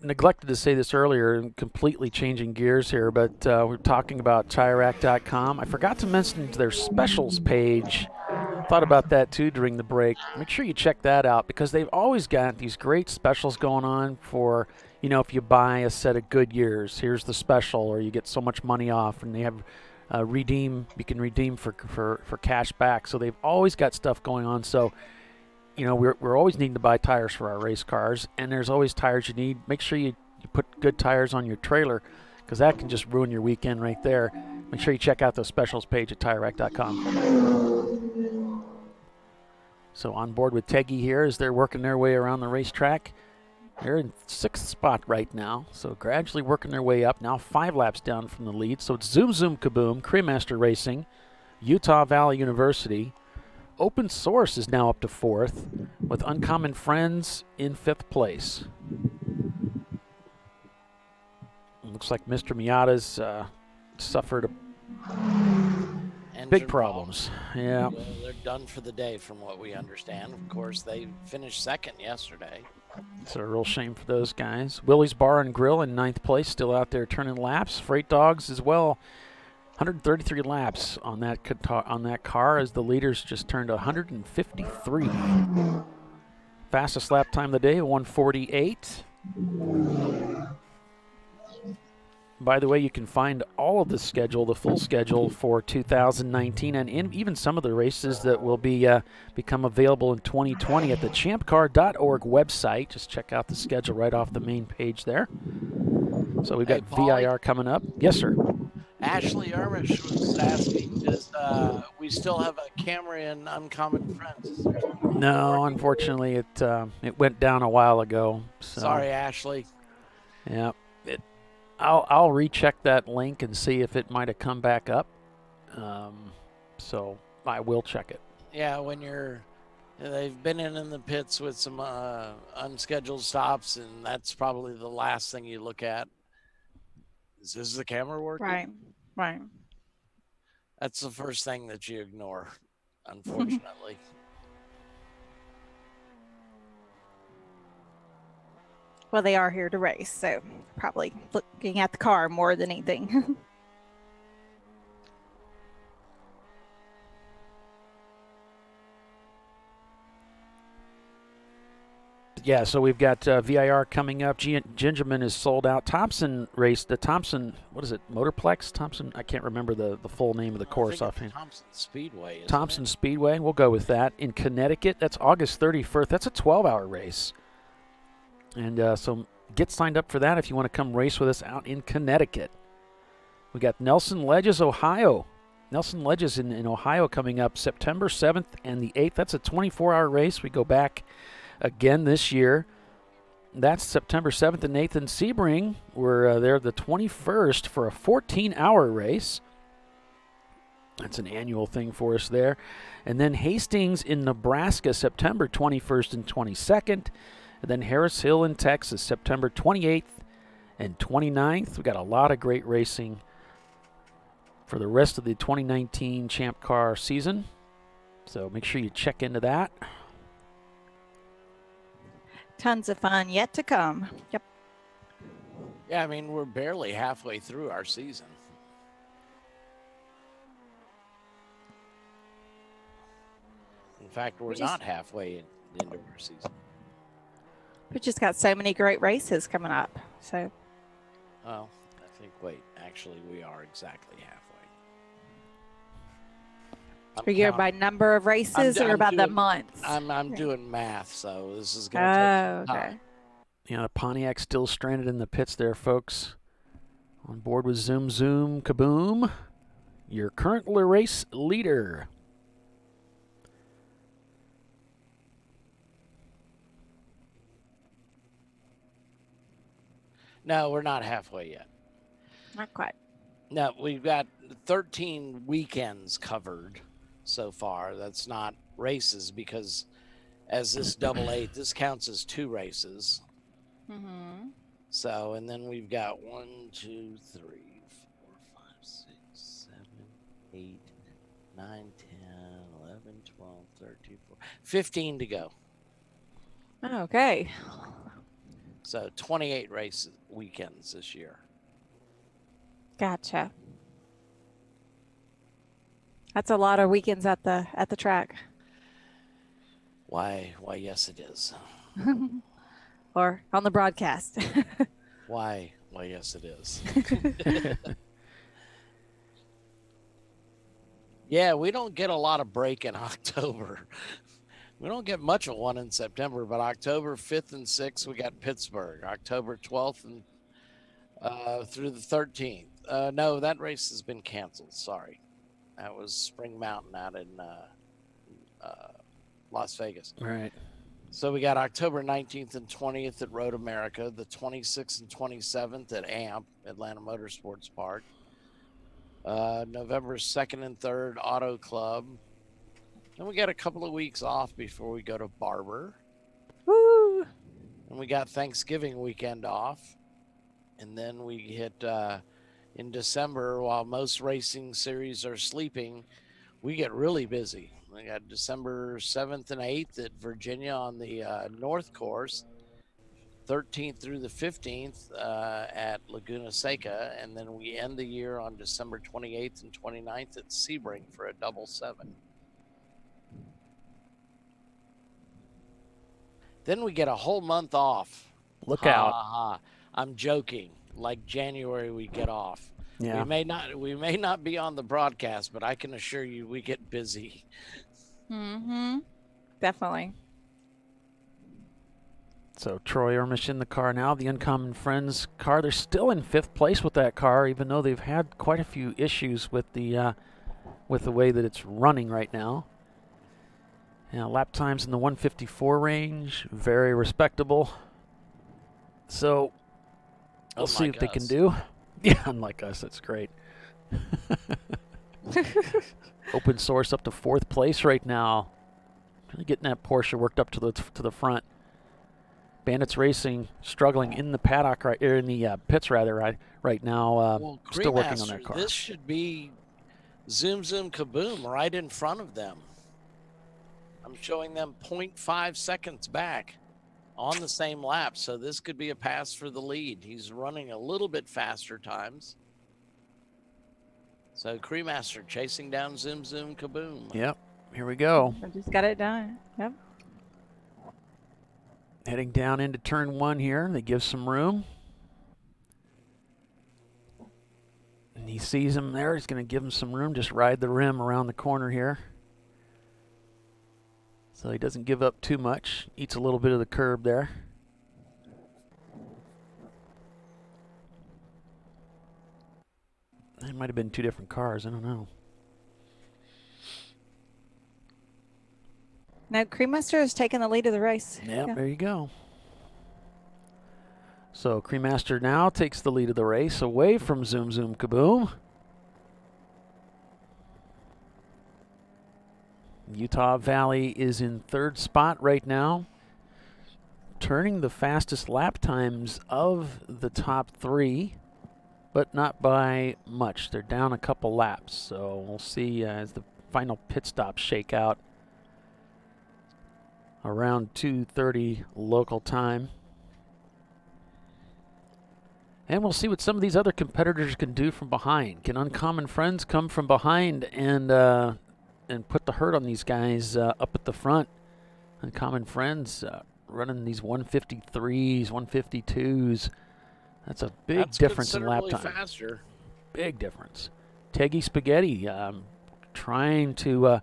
neglected to say this earlier, and completely changing gears here, but we're talking about TireRack.com. I forgot to mention their specials page. Thought about that too during the break. Make sure you check that out because they've always got these great specials going on for, if you buy a set of Goodyears, here's the special, or you get so much money off, and they have you can redeem for cash back. So they've always got stuff going on. So, we're always needing to buy tires for our race cars, and there's always tires you need. Make sure you put good tires on your trailer because that can just ruin your weekend right there. Make sure you check out the specials page at TireRack.com. So on board with Teggy here as they're working their way around the racetrack. They're in 6th spot right now, so gradually working their way up. Now 5 laps down from the lead. So it's Zoom Kaboom, Cremaster Racing, Utah Valley University. Open Source is now up to 4th, with Uncommon Friends in 5th place. Looks like Mr. Miata's suffered big problems. Yeah. Well, they're done for the day from what we understand. Of course, they finished 2nd yesterday. It's a real shame for those guys. Willie's Bar and Grill in 9th place, still out there turning laps. Freight Dogs as well. 133 laps on that car as the leaders just turned 153. Fastest lap time of the day, 1:48. By the way, you can find all of the schedule, the full schedule for 2019, and even some of the races that will be become available in 2020 at the ChampCar.org website. Just check out the schedule right off the main page there. So we've got VIR coming up. Yes, sir. Ashley Ermish was asking, does we still have a camera in Uncommon Friends? No, unfortunately, it went down a while ago. So. Sorry, Ashley. Yeah. I'll recheck that link and see if it might have come back up. So I will check it. Yeah, when they've been in the pits with some unscheduled stops, and that's probably the last thing you look at. Is the camera working? Right. That's the first thing that you ignore, unfortunately. Well, they are here to race, so probably looking at the car more than anything. Yeah, so we've got VIR coming up. Gingerman is sold out. Thompson raced the Thompson, what is it, Motorplex? Thompson, I can't remember the full name of the course offhand. Thompson Speedway, isn't Thompson it? Speedway, we'll go with that. In Connecticut, that's August 31st. That's a 12-hour race. And so get signed up for that if you want to come race with us out in Connecticut. We got Nelson Ledges, Ohio. Nelson Ledges in Ohio coming up September 7th and the 8th. That's a 24-hour race. We go back again this year. That's September 7th and 8th in Sebring. We're there the 21st for a 14-hour race. That's an annual thing for us there. And then Hastings in Nebraska, September 21st and 22nd. And then Harris Hill in Texas, September 28th and 29th. We got a lot of great racing for the rest of the 2019 Champ Car season. So make sure you check into that. Tons of fun yet to come. Yep. Yeah, I mean, we're barely halfway through our season. In fact, we're not halfway into our season. We just got so many great races coming up. So. Well, I think, actually, we are exactly halfway. Are you going by number of races or about the months? I'm doing math, so this is going to take some time. Yeah, the Pontiac still stranded in the pits there, folks. On board with Zoom Kaboom, your current race leader. No, we're not halfway yet. Not quite. No, we've got 13 weekends covered so far. That's not races because as this double eight, this counts as 2 races. Mm-hmm. So, and then we've got 1, 2, 3, 4, 5, 6, 7, 8, 9, 10, 11, 12, 13, 14, 15 to go. Okay. So 28 race weekends this year. Gotcha. That's a lot of weekends at the track. Why, yes, it is. Or on the broadcast. Why, yes, it is. Yeah, we don't get a lot of break in October. We don't get much of one in September, but October 5th and 6th, we got Pittsburgh. October 12th and through the 13th. No, that race has been canceled. Sorry. That was Spring Mountain out in Las Vegas. Right. So we got October 19th and 20th at Road America, the 26th and 27th at AMP, Atlanta Motorsports Park, November 2nd and 3rd, Auto Club. Then we got a couple of weeks off before we go to Barber. Woo! And we got Thanksgiving weekend off. And then we hit in December, while most racing series are sleeping, we get really busy. We got December 7th and 8th at Virginia on the North Course, 13th through the 15th at Laguna Seca, and then we end the year on December 28th and 29th at Sebring for a double 7. Then we get a whole month off. Look out. I'm joking. Like January we get off. Yeah. We may not be on the broadcast, but I can assure you we get busy. Mm-hmm. Definitely. So Troy Ermish in the car now, the Uncommon Friends car. They're still in 5th place with that car, even though they've had quite a few issues with the way that it's running right now. Lap times in the 154 range, very respectable. So we'll see what they can do. Yeah, unlike us, that's great. Open source up to 4th place right now. Really getting that Porsche worked up to the front. Bandits Racing struggling in the paddock in the pits rather right now. Still working on their car. This should be Zoom Kaboom right in front of them. I'm showing them 0.5 seconds back on the same lap, so this could be a pass for the lead. He's running a little bit faster times. So Crewmaster chasing down Zoom Kaboom. Yep, here we go. I just got it done. Yep. Heading down into turn 1 here. They give some room. And he sees him there. He's going to give him some room. Just ride the rim around the corner here. So he doesn't give up too much. Eats a little bit of the curb there. It might have been 2 different cars. I don't know. Now, Crewmaster has taken the lead of the race. Yep, there you go. So Crewmaster now takes the lead of the race away from Zoom Kaboom. Utah Valley is in 3rd spot right now, turning the fastest lap times of the top 3, but not by much. They're down a couple laps, so we'll see as the final pit stops shake out around 2:30 local time. And we'll see what some of these other competitors can do from behind. Can Uncommon Friends come from behind and put the hurt on these guys up at the front? Uncommon Friends running these 153s, 152s. That's a big difference in lap time. Faster. Big difference. Teggy Spaghetti trying to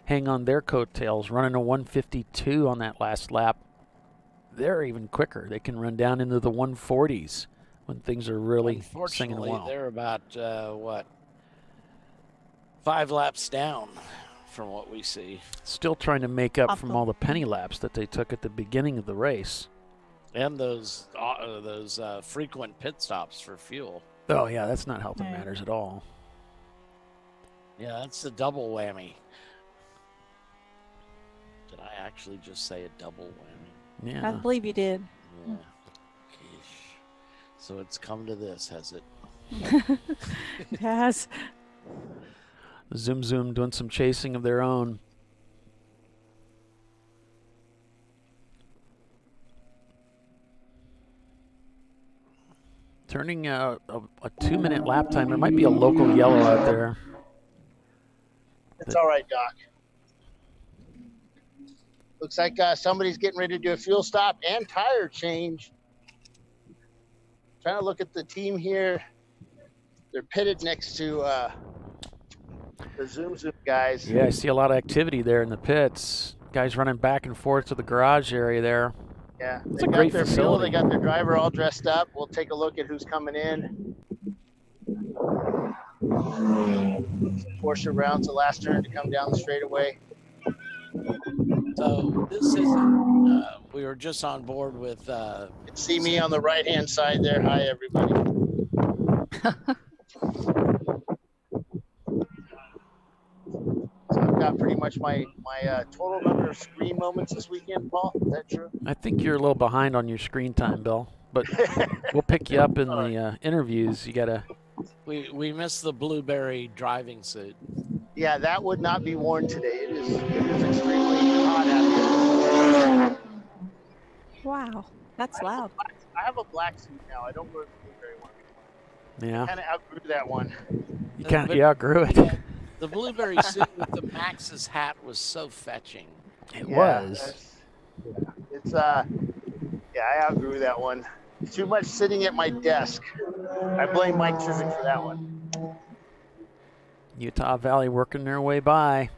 hang on their coattails, running a 152 on that last lap. They're even quicker. They can run down into the 140s when things are really singing well. They're about, 5 laps down from what we see. Still trying to make up from all the penny laps that they took at the beginning of the race. And those frequent pit stops for fuel. Oh, yeah, that's not helping matters at all. Yeah, that's the double whammy. Did I actually just say a double whammy? Yeah. I believe you did. Yeah. Geesh. So it's come to this, has it? It has. Zoom doing some chasing of their own. Turning a 2-minute lap time. There might be a local yellow out there. That's all right, Doc. Looks like somebody's getting ready to do a fuel stop and tire change. Trying to look at the team here. They're pitted next to the Zoom guys. Yeah, I see a lot of activity there in the pits. Guys running back and forth to the garage area there. Yeah, It's they a got great their fuel. facility. They got their driver all dressed up. We'll take a look at who's coming in. Porsche rounds the last turn to come down the straightaway. So this isn't. We were just on board with. You can see me on the right-hand side there. Hi, everybody. So I've got pretty much my total number of screen moments this weekend, Paul. Is that true? I think you're a little behind on your screen time, Bill, but we'll pick you up in the interviews. You gotta. We missed the blueberry driving suit. Yeah, that would not be worn today. It is extremely hot out here. Wow, that's loud. I have a black suit now. I don't wear the blueberry one anymore. Yeah. I kind of outgrew that one. You outgrew it. The blueberry suit with the Max's hat was so fetching. It was. It's I outgrew that one. Too much sitting at my desk. I blame Mike Chiswick for that one. Utah Valley working their way by.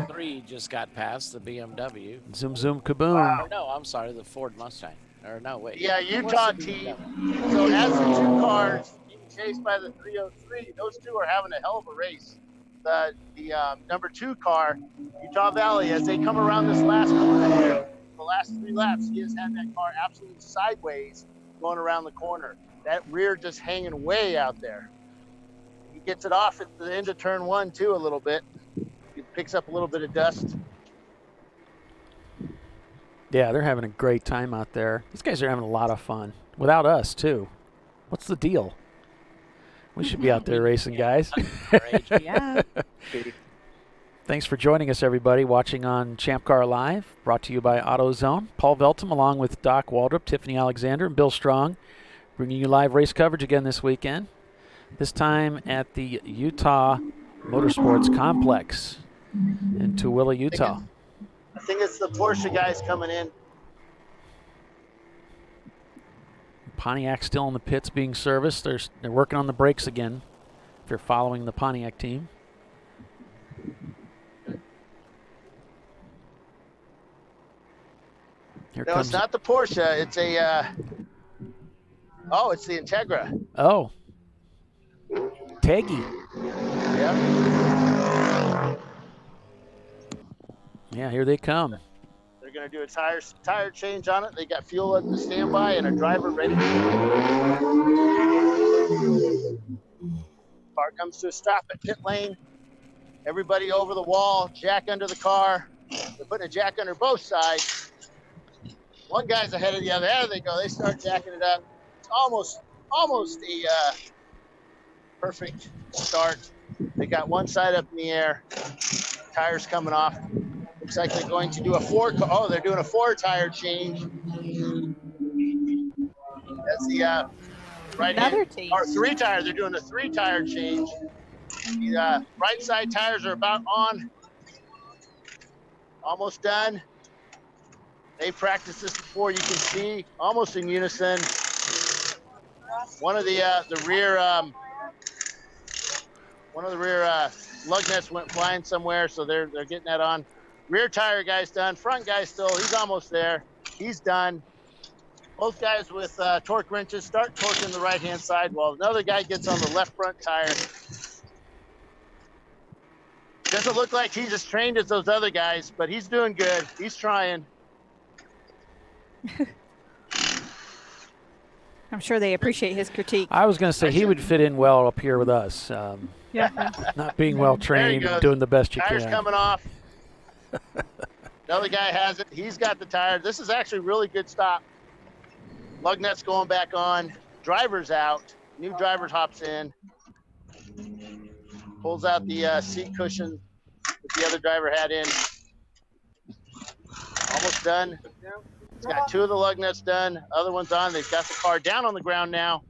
3 just got past the BMW. Zoom Kaboom. Wow. No, I'm sorry, the Ford Mustang. Or no, wait. Yeah, Utah team. So as the 2 cars being chased by the 303, those 2 are having a hell of a race. The number 2 car, Utah Valley, as they come around this last corner here, the last 3 laps, he has had that car absolutely sideways going around the corner. That rear just hanging way out there. He gets it off at the end of turn 1 too a little bit. He picks up a little bit of dust. Yeah, they're having a great time out there. These guys are having a lot of fun. Without us, too. What's the deal? We should be out there racing, guys. Yeah. Thanks for joining us, everybody, watching on ChampCar.Live, brought to you by AutoZone. Paul Veltum, along with Doc Waldrop, Tiffany Alexander, and Bill Strong, bringing you live race coverage again this weekend, this time at the Utah Motorsports Complex in Tooele, Utah. I think it's the Porsche guys coming in. Pontiac still in the pits being serviced. They're working on the brakes again, if you're following the Pontiac team. No, it's not the Porsche. It's a. It's the Integra. Oh. Teggy. Yeah. Yeah, here they come. They're going to do a tire change on it. They got fuel on the standby and a driver ready to go. Car comes to a stop at pit lane. Everybody over the wall, jack under the car. They're putting a jack under both sides. One guy's ahead of the other. There they go. They start jacking it up. It's almost a perfect start. They got one side up in the air. Tires coming off. Looks like they're going to do they're doing a 4-tire change. That's the right hand, or 3-tire. They're doing a 3-tire change. The right side tires are about on. Almost done. They practiced this before. You can see almost in unison. One of the rear lug nuts went flying somewhere, so they're getting that on. Rear tire guy's done. Front guy's still. He's almost there. He's done. Both guys with torque wrenches start torquing the right-hand side while another guy gets on the left front tire. Doesn't look like he's as trained as those other guys, but he's doing good. He's trying. I'm sure they appreciate his critique. I was going to say he would fit in well up here with us. Not being well trained, doing the best you Tires can. coming off. Another guy has it. He's got the tire. This is actually a really good stop. Lug nuts going back on. Driver's out. New driver hops in. Pulls out the seat cushion that the other driver had in. Almost done. He's got 2 of the lug nuts done. Other one's on. They've got the car down on the ground now.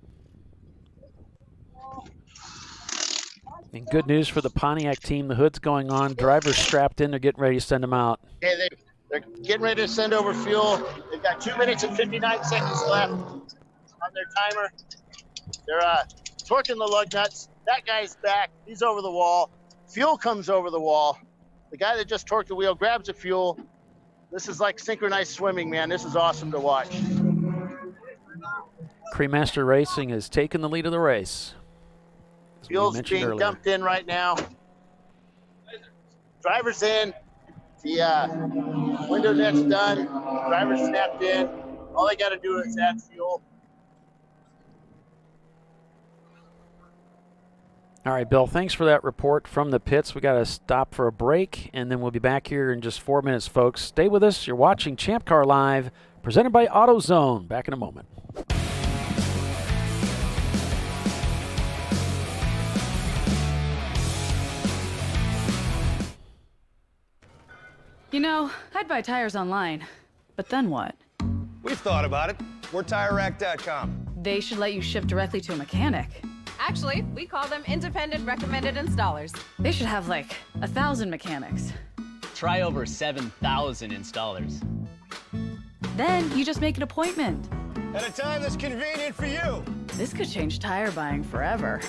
And good news for the Pontiac team. The hood's going on. Driver's strapped in. They're getting ready to send them out. Okay, they're getting ready to send over fuel. They've got 2 minutes and 59 seconds left on their timer. They're torquing the lug nuts. That guy's back. He's over the wall. Fuel comes over the wall. The guy that just torqued the wheel grabs the fuel. This is like synchronized swimming, man. This is awesome to watch. Cremaster Racing has taken the lead of the race. As we Fuel's mentioned being earlier. dumped in right now. Driver's in. The window net's done. Driver's snapped in. All they got to do is add fuel. All right, Bill, thanks for that report from the pits. We got to stop for a break, and then we'll be back here in just 4 minutes, folks. Stay with us. You're watching Champ Car Live, presented by AutoZone. Back in a moment. You know, I'd buy tires online, but then what? We've thought about it. We're TireRack.com. They should let you ship directly to a mechanic. Actually, we call them independent recommended installers. They should have like 1,000 mechanics. Try over 7,000 installers. Then you just make an appointment. At a time that's convenient for you. This could change tire buying forever.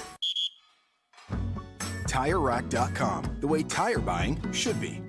TireRack.com, the way tire buying should be.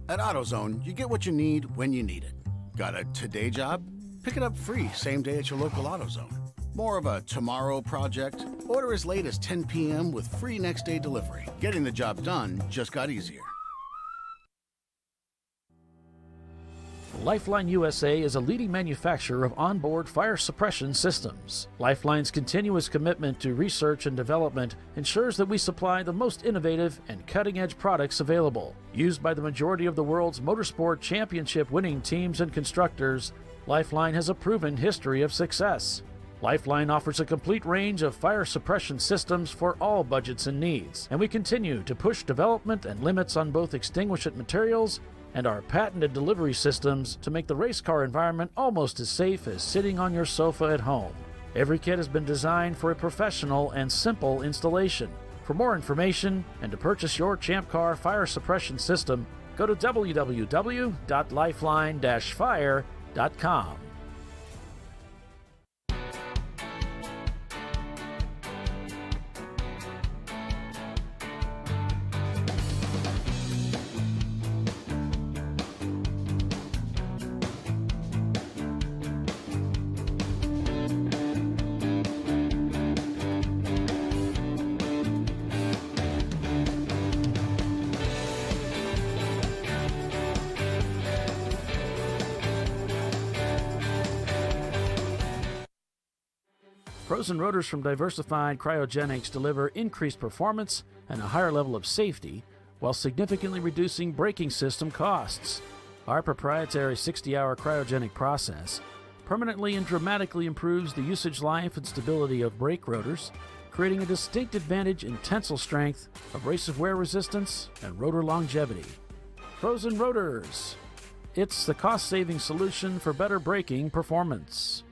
At AutoZone, you get what you need when you need it. Got a today job? Pick it up free same day at your local AutoZone. More of a tomorrow project? Order as late as 10 p.m. with free next day delivery. Getting the job done just got easier. Lifeline USA is a leading manufacturer of onboard fire suppression systems. Lifeline's continuous commitment to research and development ensures that we supply the most innovative and cutting-edge products available. Used by the majority of the world's motorsport championship-winning teams and constructors, Lifeline has a proven history of success. Lifeline offers a complete range of fire suppression systems for all budgets and needs, and we continue to push development and limits on both extinguishant materials and our patented delivery systems to make the race car environment almost as safe as sitting on your sofa at home. Every kit has been designed for a professional and simple installation. For more information and to purchase your Champ Car fire suppression system, go to www.lifeline-fire.com. Frozen rotors from Diversified Cryogenics deliver increased performance and a higher level of safety while significantly reducing braking system costs. Our proprietary 60-hour cryogenic process permanently and dramatically improves the usage life and stability of brake rotors, creating a distinct advantage in tensile strength, abrasive wear resistance, and rotor longevity. Frozen rotors. It's the cost-saving solution for better braking performance.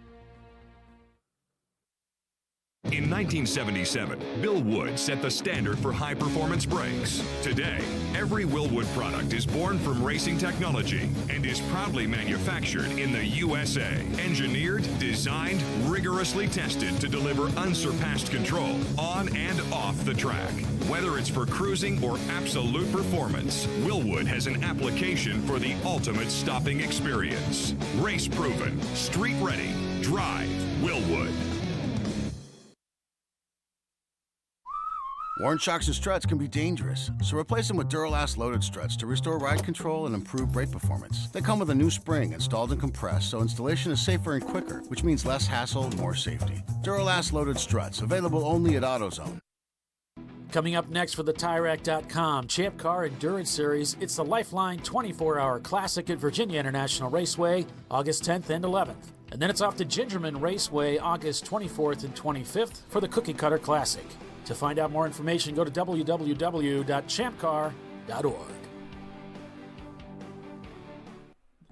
In 1977, Bill Wood set the standard for high-performance brakes. Today, every Willwood product is born from racing technology and is proudly manufactured in the USA. Engineered, designed, rigorously tested to deliver unsurpassed control on and off the track. Whether it's for cruising or absolute performance, Willwood has an application for the ultimate stopping experience. Race-proven, street-ready, drive Willwood. Worn shocks and struts can be dangerous, so replace them with Duralast loaded struts to restore ride control and improve brake performance. They come with a new spring installed and compressed, so installation is safer and quicker, which means less hassle, more safety. Duralast loaded struts, available only at AutoZone. Coming up next for the TireRack.com Champ Car Endurance Series, it's the Lifeline 24-Hour Classic at Virginia International Raceway, August 10th and 11th. And then it's off to Gingerman Raceway, August 24th and 25th for the Cookie Cutter Classic. To find out more information, go to www.champcar.org.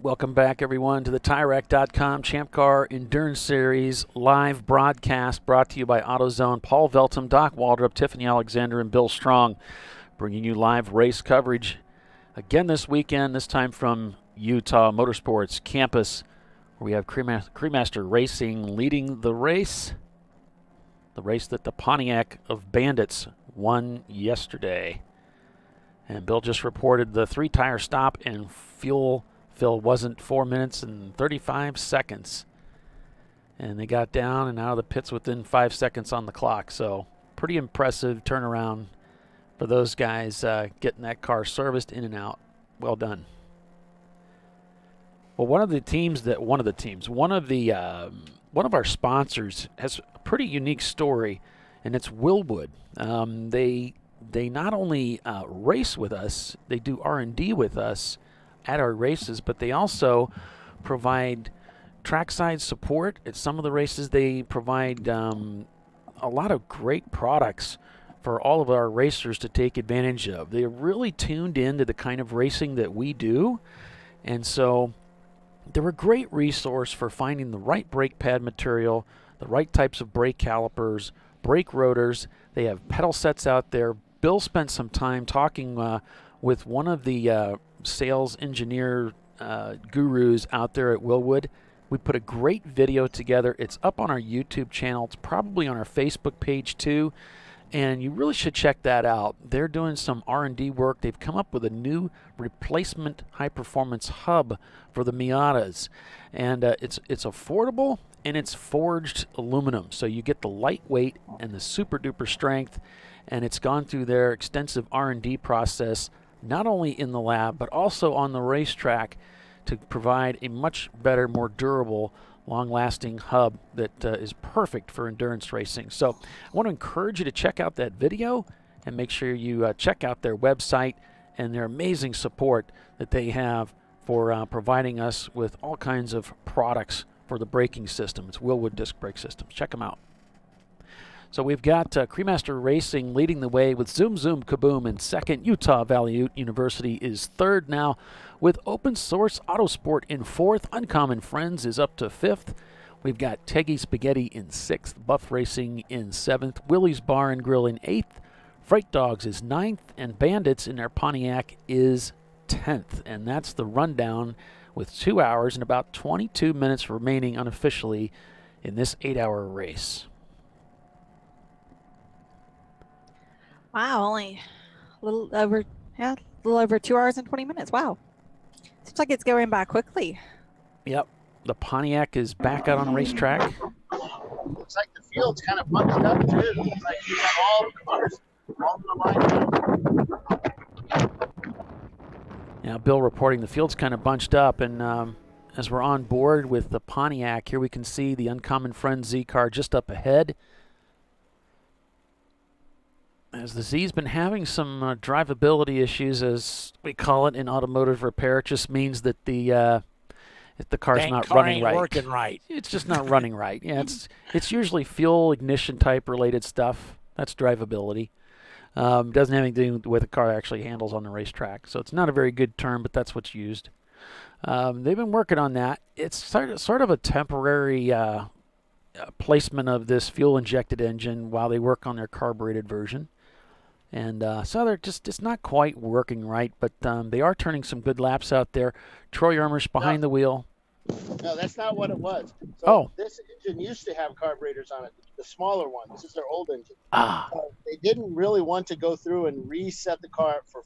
Welcome back, everyone, to the TireRack.com Champ Car Endurance Series live broadcast brought to you by AutoZone. Paul Veltum, Doc Waldrop, Tiffany Alexander, and Bill Strong bringing you live race coverage again this weekend, this time from Utah Motorsports Campus, where we have Cremaster Racing leading the race that the Pontiac of Bandits won yesterday. And Bill just reported the 3-tire stop and fuel fill wasn't 4 minutes and 35 seconds. And they got down and out of the pits within 5 seconds on the clock. So pretty impressive turnaround for those guys getting that car serviced in and out. Well done. Well, one of our sponsors has a pretty unique story, and it's Willwood. They not only race with us, they do R&D with us at our races, but they also provide trackside support at some of the races. They provide a lot of great products for all of our racers to take advantage of. They're really tuned in to the kind of racing that we do, and so they're a great resource for finding the right brake pad material, the right types of brake calipers, brake rotors. They have pedal sets out there. Bill spent some time talking with one of the sales engineer gurus out there at Willwood. We put a great video together. It's up on our YouTube channel. It's probably on our Facebook page too, and you really should check that out. They're doing some R&D work. They've come up with a new replacement high-performance hub for the Miatas, and it's affordable, and it's forged aluminum, so you get the lightweight and the super-duper strength, and it's gone through their extensive R&D process, not only in the lab, but also on the racetrack to provide a much better, more durable, long-lasting hub that is perfect for endurance racing. So I want to encourage you to check out that video and make sure you check out their website and their amazing support that they have for providing us with all kinds of products for the braking system. It's Willwood Disc Brake Systems. Check them out. So we've got Cremaster Racing leading the way with Zoom Kaboom in second. Utah Valley University is third now, with Open Source Autosport in fourth. Uncommon Friends is up to fifth. We've got Teggy Spaghetti in sixth. Buff Racing in seventh. Willie's Bar and Grill in eighth. Freight Dogs is ninth. And Bandits in their Pontiac is 10th. And that's the rundown with 2 hours and about 22 minutes remaining unofficially in this 8-hour race. Wow, only a little over 2 hours and 20 minutes. Wow. Seems like it's going by quickly. Yep. The Pontiac is back out on the racetrack. Looks like the field's kind of bunched up too. Looks like you have all the cars all in the line. Now, Bill reporting the field's kind of bunched up, and as we're on board with the Pontiac, here we can see the Uncommon Friend Z car just up ahead. As the Z's been having some drivability issues, as we call it in automotive repair, it just means that the car's not running right. Working right. It's just not running right. Yeah, it's usually fuel ignition type related stuff. That's drivability. Doesn't have anything to do with the way the car actually handles on the racetrack. So it's not a very good term, but that's what's used. They've been working on that. It's sort of a temporary placement of this fuel injected engine while they work on their carbureted version. And so it's not quite working right, but they are turning some good laps out there. Troy Ermisch behind the wheel. No, that's not what it was. So this engine used to have carburetors on it, the smaller one. This is their old engine. So they didn't really want to go through and reset the car for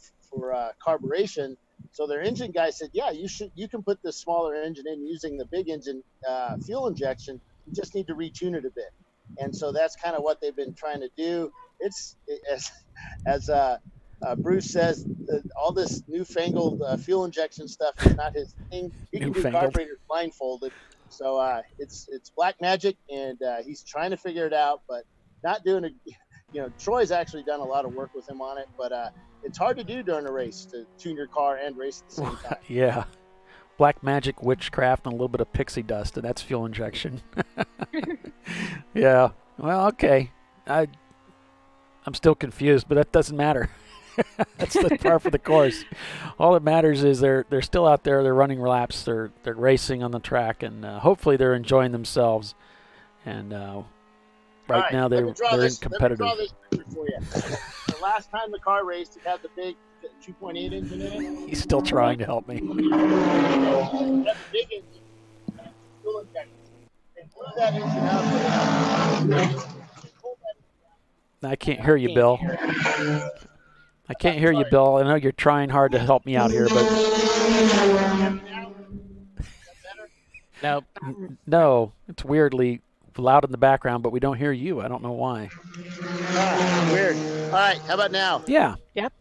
carburation. So their engine guy said, yeah, you can put this smaller engine in using the big engine fuel injection. You just need to retune it a bit. And so that's kind of what they've been trying to do. It's as Bruce says, all this newfangled fuel injection stuff is not his thing. He can do carburetors blindfolded. So it's black magic, and he's trying to figure it out, but not doing it. Troy's actually done a lot of work with him on it, but it's hard to do during a race to tune your car and race at the same time. Yeah. Black magic, witchcraft, and a little bit of pixie dust, and that's fuel injection. Yeah. Well, okay. I'm still confused, but that doesn't matter. That's the par for the course. All that matters is they're still out there. They're running laps. They're racing on the track, and hopefully they're enjoying themselves. And right now they're competitive. Let me draw this picture for you. The last time the car raced, it had the big 2.8 engine in it. He's still trying to help me. It had the big engine, fuel injection. They blew that engine up. I can't hear you, Bill. I can't hear you, Bill. I know you're trying hard to help me out here, but nope. No, it's weirdly loud in the background, but we don't hear you. I don't know why. Weird. All right, how about now? Yeah. Yep.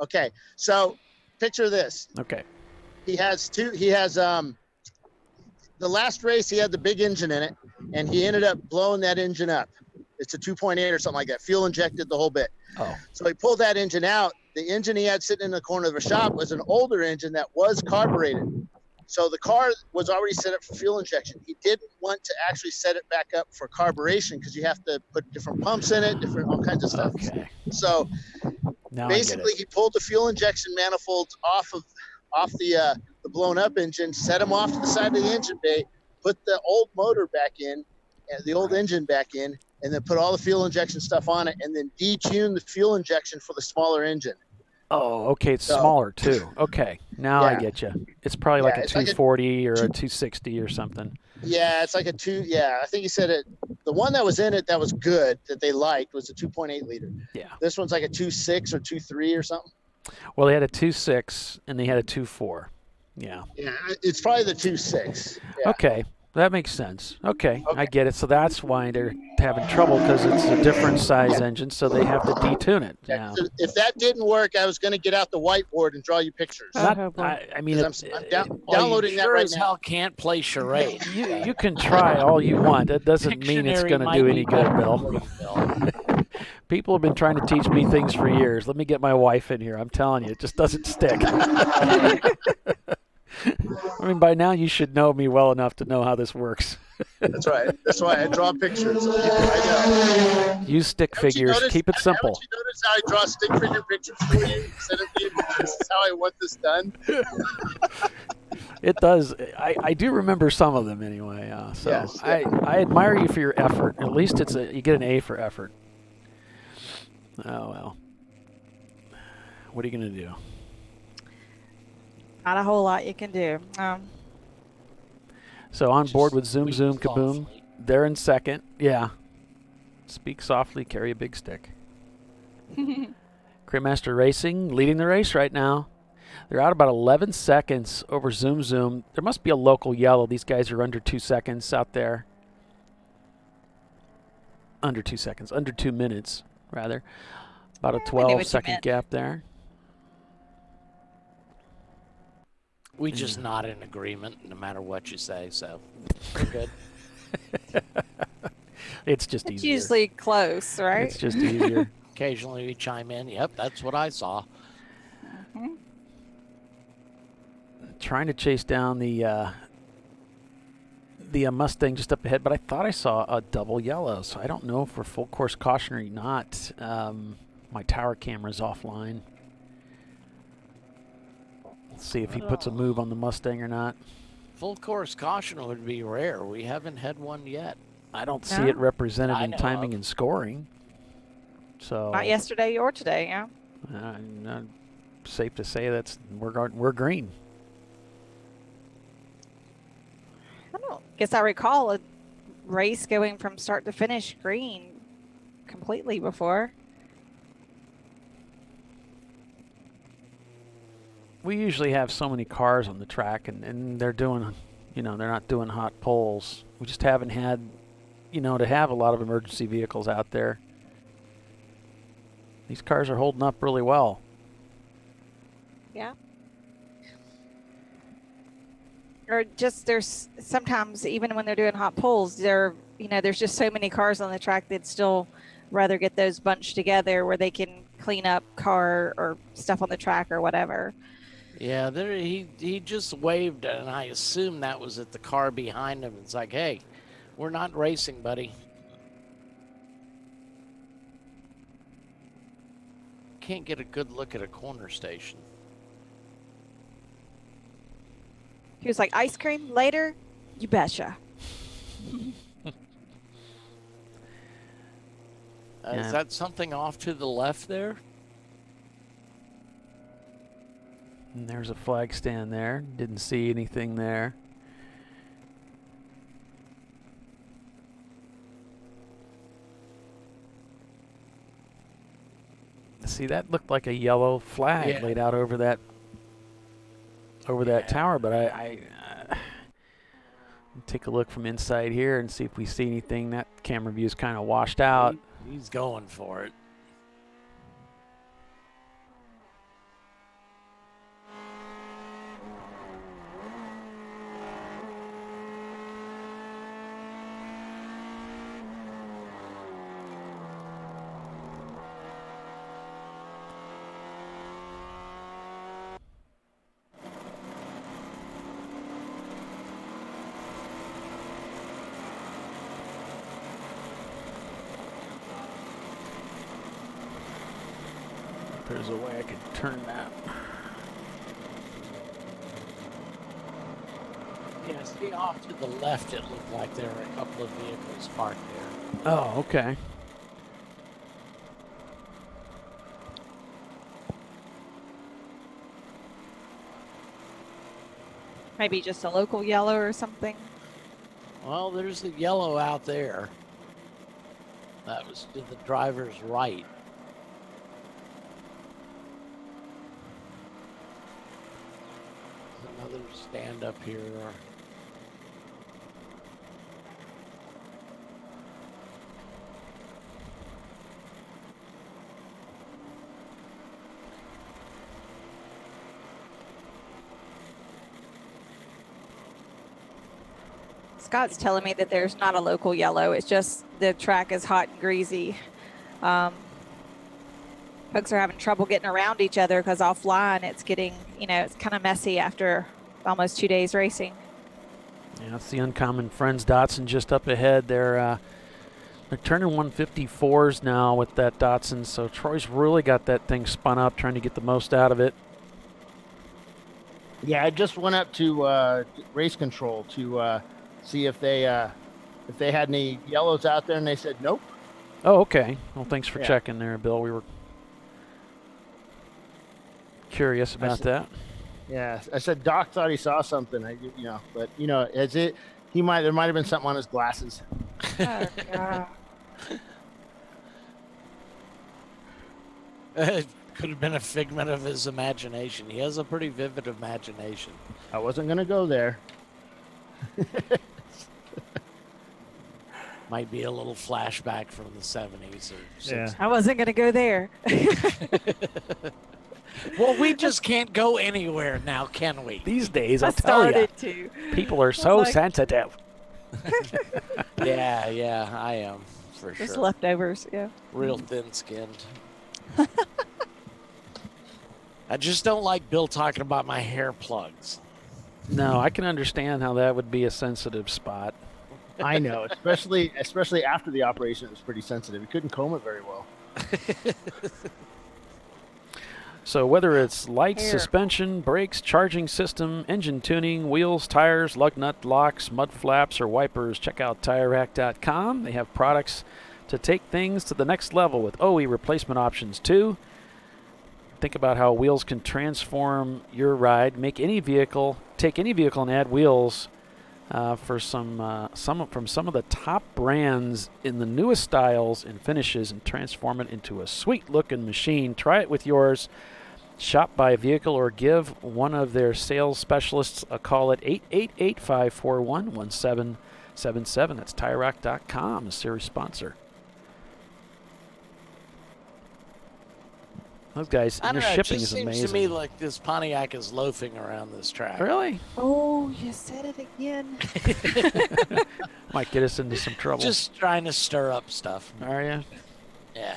Okay, so picture this. Okay. He has the last race he had the big engine in it, and he ended up blowing that engine up. It's a 2.8 or something like that. Fuel injected the whole bit. Oh. So he pulled that engine out. The engine he had sitting in the corner of the shop was an older engine that was carbureted. So the car was already set up for fuel injection. He didn't want to actually set it back up for carburation because you have to put different pumps in it, all kinds of stuff. Okay. So Now basically, he pulled the fuel injection manifolds off the blown up engine, set them off to the side of the engine bay, put the old motor back in, the old engine back in, and then put all the fuel injection stuff on it, and then detune the fuel injection for the smaller engine. Oh, okay. It's smaller too. Okay, now I get you. It's probably like a 240 or a 260 or something. Yeah, it's like a I think he said it. The one that was in it that was good that they liked was a 2.8 liter. Yeah. This one's like a 2.6 or 2.3 or something. Well, they had a 2.6 and they had a 2.4. Yeah. Yeah, it's probably the 2.6. Yeah. Okay. That makes sense. Okay, I get it. So that's why they're having trouble, because it's a different size engine, so they have to detune it. Yeah. So if that didn't work, I was going to get out the whiteboard and draw you pictures. I mean, I'm downloading that right now. Hell can't play charade. You can try all you want. That doesn't mean it's going to do any good, Bill. People have been trying to teach me things for years. Let me get my wife in here. I'm telling you, it just doesn't stick. I mean, by now you should know me well enough to know how this works. That's right. That's why I draw pictures. I know. Use stick figures. Keep it simple. Haven't you noticed how I draw stick figure pictures for you instead of being, this is how I want this done? It does. I do remember some of them anyway. So yes. I admire you for your effort. At least you get an A for effort. Oh, well. What are you going to do? Not a whole lot you can do. So on board with Zoom Kaboom. They're in second. Yeah. Speak softly, carry a big stick. Crewmaster Racing leading the race right now. They're out about 11 seconds over Zoom. There must be a local yellow. These guys are under 2 seconds out there. Under 2 seconds. Under 2 minutes, rather. About a 12-second gap there. We just not in agreement, no matter what you say, so we're good. It's just it's easier. Usually close, right? It's just easier. Occasionally we chime in. Yep, that's what I saw. Trying to chase down the Mustang just up ahead, but I thought I saw a double yellow, so I don't know if we're full course caution or not. My tower camera's offline. Let's see if he puts a move on the Mustang or not. Full course caution would be rare. We haven't had one yet. I don't see it represented in timing and scoring. So not yesterday or today, yeah. Safe to say we're green. Guess I recall a race going from start to finish green completely before. We usually have so many cars on the track, and they're doing, they're not doing hot poles. We just haven't had, to have a lot of emergency vehicles out there. These cars are holding up really well. Yeah. Or just there's sometimes even when they're doing hot poles, there's just so many cars on the track they'd still rather get those bunched together where they can clean up car or stuff on the track or whatever. Yeah, he just waved, and I assume that was at the car behind him. It's like, hey, we're not racing, buddy. can't get a good look at a corner station. He was like, ice cream later? You betcha. Is that something off to the left there? And there's a flag stand there. Didn't see anything there. See, that looked like a yellow flag laid out over that tower, but I take a look from inside here and see if we see anything. That camera view is kind of washed out. He's going for it. There's a way I could turn that. Yeah, see off to the left, it looked like there were a couple of vehicles parked there. Oh, okay. Maybe just a local yellow or something. Well, there's the yellow out there. That was to the driver's right. Another stand up here. Scott's telling me that there's not a local yellow. It's just the track is hot and greasy. Folks are having trouble getting around each other because offline it's getting, it's kind of messy after almost 2 days racing. Yeah, that's the Uncommon Friends Datsun just up ahead. They're turning 154s now with that Datsun, so Troy's really got that thing spun up, trying to get the most out of it. Yeah, I just went up to race control to see if they had any yellows out there, and they said nope. Oh, okay. Well, thanks for checking there, Bill. We were curious about that. Yeah, I said Doc thought he saw something. But there might have been something on his glasses. Oh, God. It could have been a figment of his imagination. He has a pretty vivid imagination. I wasn't going to go there. Might be a little flashback from the 70s or 60s. Yeah. I wasn't going to go there. Well, we just can't go anywhere now, can we? These days, I'll tell you, people are so sensitive. Yeah, I am, for sure. Just leftovers, yeah. Real thin-skinned. I just don't like Bill talking about my hair plugs. No, I can understand how that would be a sensitive spot. I know, especially after the operation, it was pretty sensitive. He couldn't comb it very well. So whether it's lights, suspension, brakes, charging system, engine tuning, wheels, tires, lug nut, locks, mud flaps, or wipers, check out TireRack.com. They have products to take things to the next level with OE replacement options too. Think about how wheels can transform your ride, take any vehicle and add wheels for some of the top brands in the newest styles and finishes, and transform it into a sweet looking machine. Try it with yours. Shop by vehicle or give one of their sales specialists a call at 888-541-1777. That's TireRack.com, a series sponsor. Those guys, and their shipping is amazing. It seems to me like this Pontiac is loafing around this track. Really? Oh, you said it again. Might get us into some trouble. Just trying to stir up stuff. Are you? Yeah.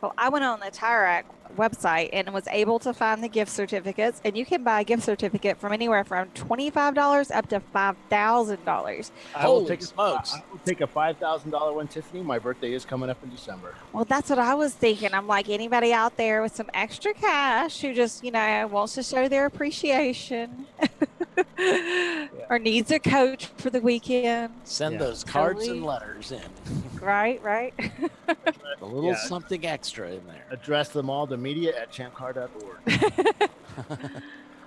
Well, I went on the Tire Rack website and was able to find the gift certificates, and you can buy a gift certificate from anywhere from $25 up to $5,000. I will take a $5,000 one, Tiffany. My birthday is coming up in December. Well, that's what I was thinking. I'm like, anybody out there with some extra cash who just, wants to show their appreciation or needs a coach for the weekend. Send those cards and letters in. Right. A little something extra in there. Address them all to media@champcar.org.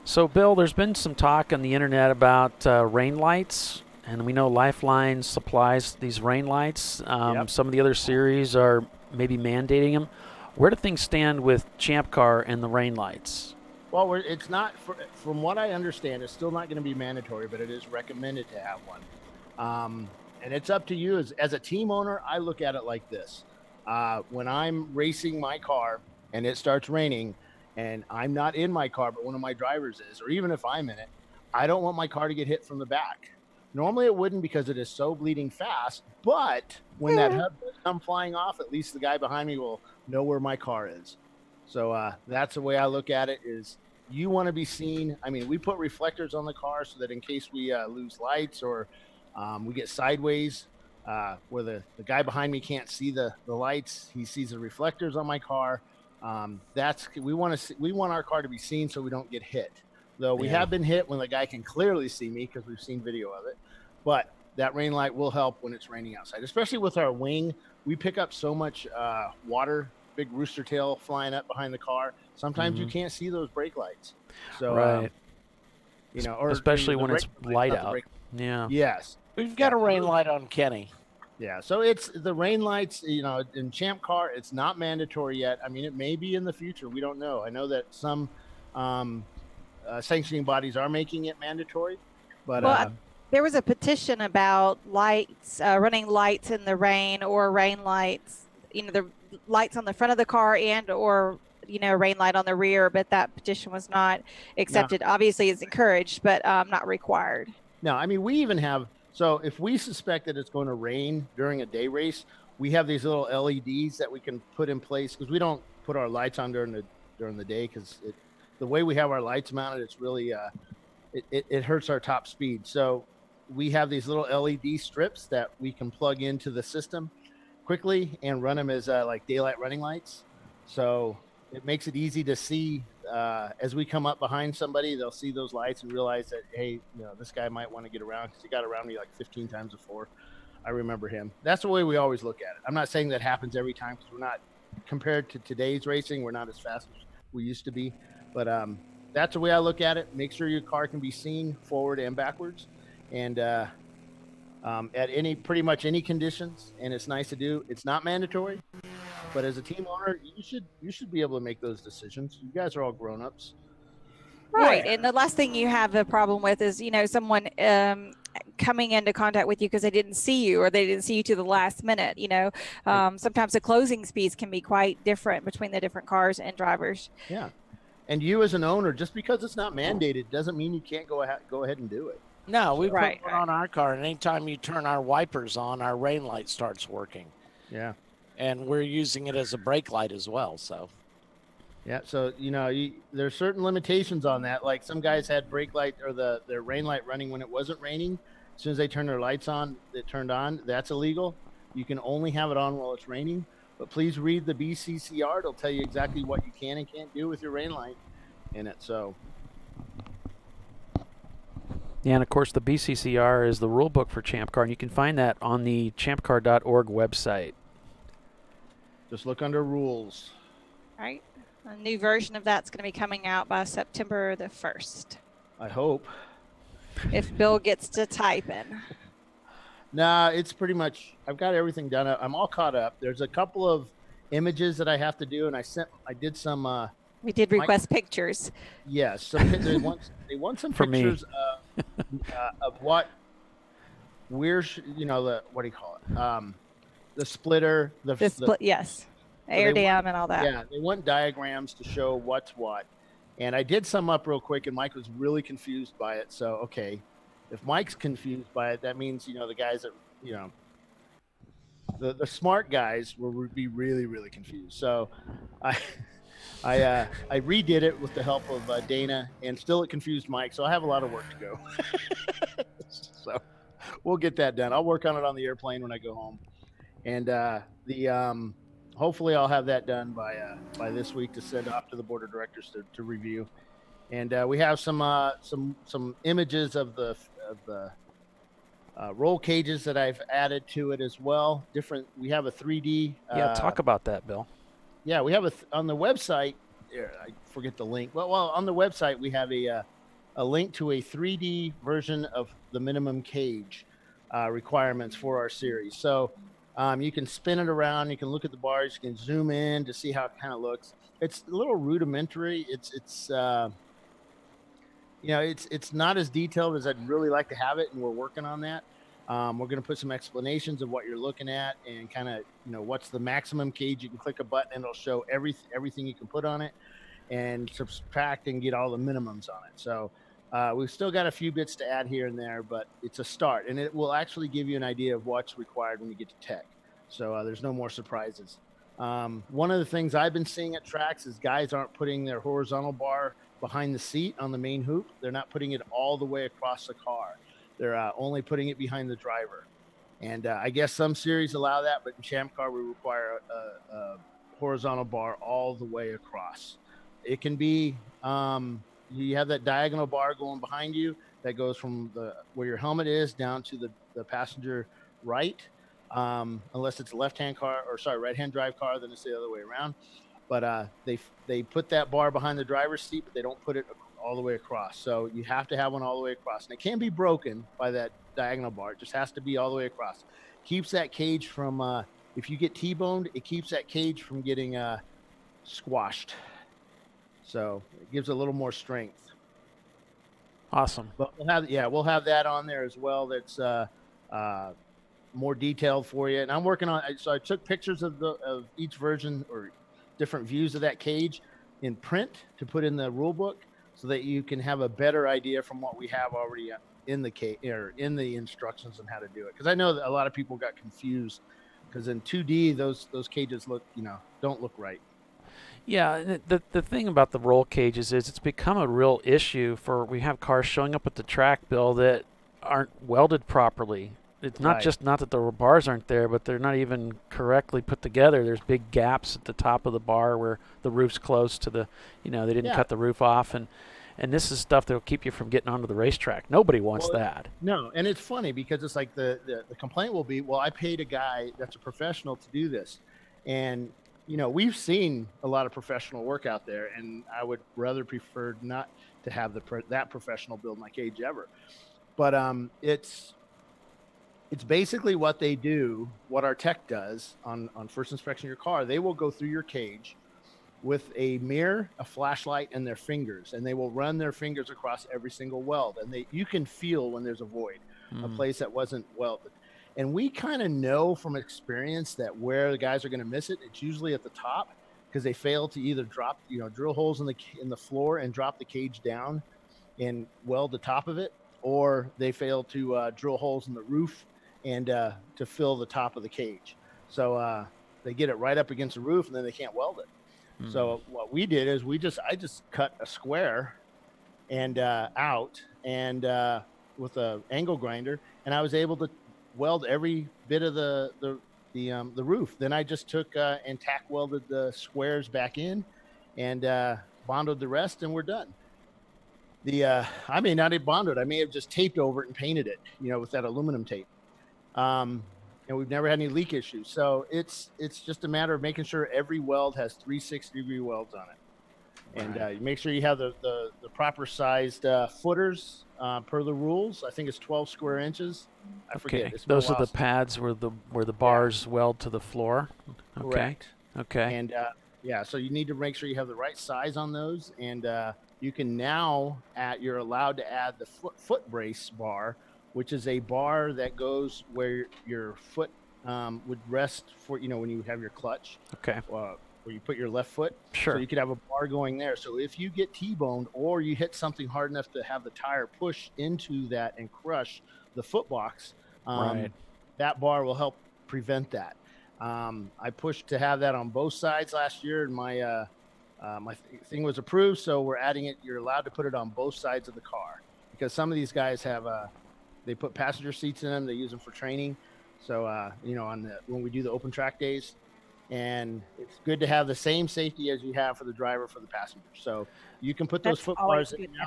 So, Bill, there's been some talk on the internet about rain lights, and we know Lifeline supplies these rain lights. Some of the other series are maybe mandating them. Where do things stand with Champ Car and the rain lights? Well, it's not, from what I understand, it's still not going to be mandatory, but it is recommended to have one. And it's up to you. As a team owner, I look at it like this. When I'm racing my car and it starts raining and I'm not in my car, but one of my drivers is, or even if I'm in it, I don't want my car to get hit from the back. Normally it wouldn't because it is so bleeding fast, but when that hub does come flying off, at least the guy behind me will know where my car is. So that's the way I look at it is you want to be seen. I mean, we put reflectors on the car so that in case we lose lights or we get sideways where the guy behind me can't see the lights, he sees the reflectors on my car. We want our car to be seen so we don't get hit. Though we have been hit when the guy can clearly see me because we've seen video of it. But that rain light will help when it's raining outside, especially with our wing. We pick up so much water, big rooster tail flying up behind the car. Sometimes you can't see those brake lights. So, or especially when it's light out. Yeah. Yes. We've got a rain light on Kenny. Yeah. So it's the rain lights, in Champ Car, it's not mandatory yet. I mean, it may be in the future. We don't know. I know that some sanctioning bodies are making it mandatory, but there was a petition about lights, running lights in the rain or rain lights, the lights on the front of the car and or rain light on the rear, but that petition was not accepted. No. Obviously it's encouraged, but not required. No, I mean, we even have, so if we suspect that it's going to rain during a day race, we have these little LEDs that we can put in place because we don't put our lights on during the day because the way we have our lights mounted, it's really, it hurts our top speed. So we have these little LED strips that we can plug into the system quickly and run them as like daylight running lights. So it makes it easy to see as we come up behind somebody, they'll see those lights and realize that, hey, this guy might want to get around because he got around me like 15 times before. I remember him. That's the way we always look at it. I'm not saying that happens every time because we're not, compared to today's racing, we're not as fast as we used to be. But that's the way I look at it. Make sure your car can be seen forward and backwards. And at pretty much any conditions, and it's nice to do. It's not mandatory, but as a team owner, you should be able to make those decisions. You guys are all grown-ups. Right. And the last thing you have a problem with is, someone coming into contact with you because they didn't see you or they didn't see you to the last minute. Sometimes the closing speeds can be quite different between the different cars and drivers. Yeah. And you as an owner, just because it's not mandated doesn't mean you can't go ahead and do it. No, we put one on our car, and anytime you turn our wipers on, our rain light starts working. Yeah. And we're using it as a brake light as well, so. Yeah, so, there's certain limitations on that. Like some guys had brake light or their rain light running when it wasn't raining. As soon as they turn their lights on, it turned on. That's illegal. You can only have it on while it's raining. But please read the BCCR. It'll tell you exactly what you can and can't do with your rain light in it, so. Yeah, and of course the BCCR is the rule book for Champ Car, and you can find that on the ChampCar.org website. Just look under rules. Right. A new version of that's going to be coming out by September the 1st. I hope. If Bill gets to type in. Nah, it's pretty much, I've got everything done. I'm all caught up. There's a couple of images that I have to do, and I did some. We did request pictures. Yes. So they want some pictures of what we're, what do you call it? The splitter. The split, yes. Air dam and all that. Yeah, they want diagrams to show what's what. And I did some up real quick, and Mike was really confused by it. So, okay, if Mike's confused by it, that means, the guys that, the smart guys would be really, really confused. So I redid it with the help of Dana, and still it confused Mike. So I have a lot of work to go. So we'll get that done. I'll work on it on the airplane when I go home, and hopefully I'll have that done by this week to send off to the board of directors to review. And we have some images of the roll cages that I've added to it as well. We have a 3D. Yeah, talk about that, Bill. Yeah, we have on the website. I forget the link. Well, on the website we have a link to a 3D version of the minimum cage requirements for our series. So you can spin it around. You can look at the bars. You can zoom in to see how it kind of looks. It's a little rudimentary. It's not as detailed as I'd really like to have it, and we're working on that. We're going to put some explanations of what you're looking at and kind of, what's the maximum cage. You can click a button and it'll show everything you can put on it, and subtract and get all the minimums on it. So we've still got a few bits to add here and there, but it's a start, and it will actually give you an idea of what's required when you get to tech. So there's no more surprises. One of the things I've been seeing at tracks is guys aren't putting their horizontal bar behind the seat on the main hoop. They're not putting it all the way across the car. They're only putting it behind the driver. And I guess some series allow that, but in Champ Car, we require a horizontal bar all the way across. It can be, you have that diagonal bar going behind you that goes from where your helmet is down to the passenger right. Unless it's a right-hand drive car, then it's the other way around. But they put that bar behind the driver's seat, but they don't put it all the way across. So you have to have one all the way across. And it can be broken by that diagonal bar. It just has to be all the way across. Keeps that cage from, if you get T-boned, it keeps that cage from getting squashed. So it gives a little more strength. Awesome. But we'll have that on there as well. That's more detailed for you. And I'm working on. So I took pictures of each version or different views of that cage in print to put in the rule book, so that you can have a better idea from what we have already in the cage or in the instructions on how to do it. Because I know that a lot of people got confused because in 2D those cages don't look right. Yeah, the thing about the roll cages is it's become a real issue we have cars showing up at the track, Bill, that aren't welded properly. It's not that the bars aren't there, but they're not even correctly put together. There's big gaps at the top of the bar where the roof's close to they didn't cut the roof off, and this is stuff that will keep you from getting onto the racetrack. Nobody wants that. No, and it's funny because it's like the complaint will be, well, I paid a guy that's a professional to do this, and we've seen a lot of professional work out there, and I would rather prefer not to have that professional build my cage ever. But it's basically what they do, what our tech does on first inspection of your car. They will go through your cage with a mirror, a flashlight, and their fingers, and they will run their fingers across every single weld. And you can feel when there's a void, a place that wasn't welded. And we kind of know from experience that where the guys are going to miss it, it's usually at the top, because they fail to either drop, drill holes in the floor and drop the cage down and weld the top of it, or they fail to drill holes in the roof and to fill the top of the cage. So they get it right up against the roof, and then they can't weld it. So what we did is I just cut a square and out and with a angle grinder, and I was able to weld every bit of the roof. Then I just took and tack welded the squares back in and bonded the rest, and we're done. I may not have bonded. I may have just taped over it and painted it, with that aluminum tape. And we've never had any leak issues. So it's just a matter of making sure every weld has 360-degree welds on it. And you make sure you have the proper sized footers per the rules. I think it's 12 square inches. I forget. Those are the pads where the bars weld to the floor. Okay. Correct. Okay. And so you need to make sure you have the right size on those. And you can now you're allowed to add the foot brace bar, which is a bar that goes where your foot would rest for, when you have your clutch. Okay. Where you put your left foot. Sure. So you could have a bar going there. So if you get T-boned or you hit something hard enough to have the tire push into that and crush the foot box, that bar will help prevent that. I pushed to have that on both sides last year, and my thing was approved. So we're adding it. You're allowed to put it on both sides of the car, because some of these guys have they put passenger seats in them. They use them for training. So you know, when we do the open track days, and it's good to have the same safety as you have for the driver, for the passenger. So you can put those foot bars in now.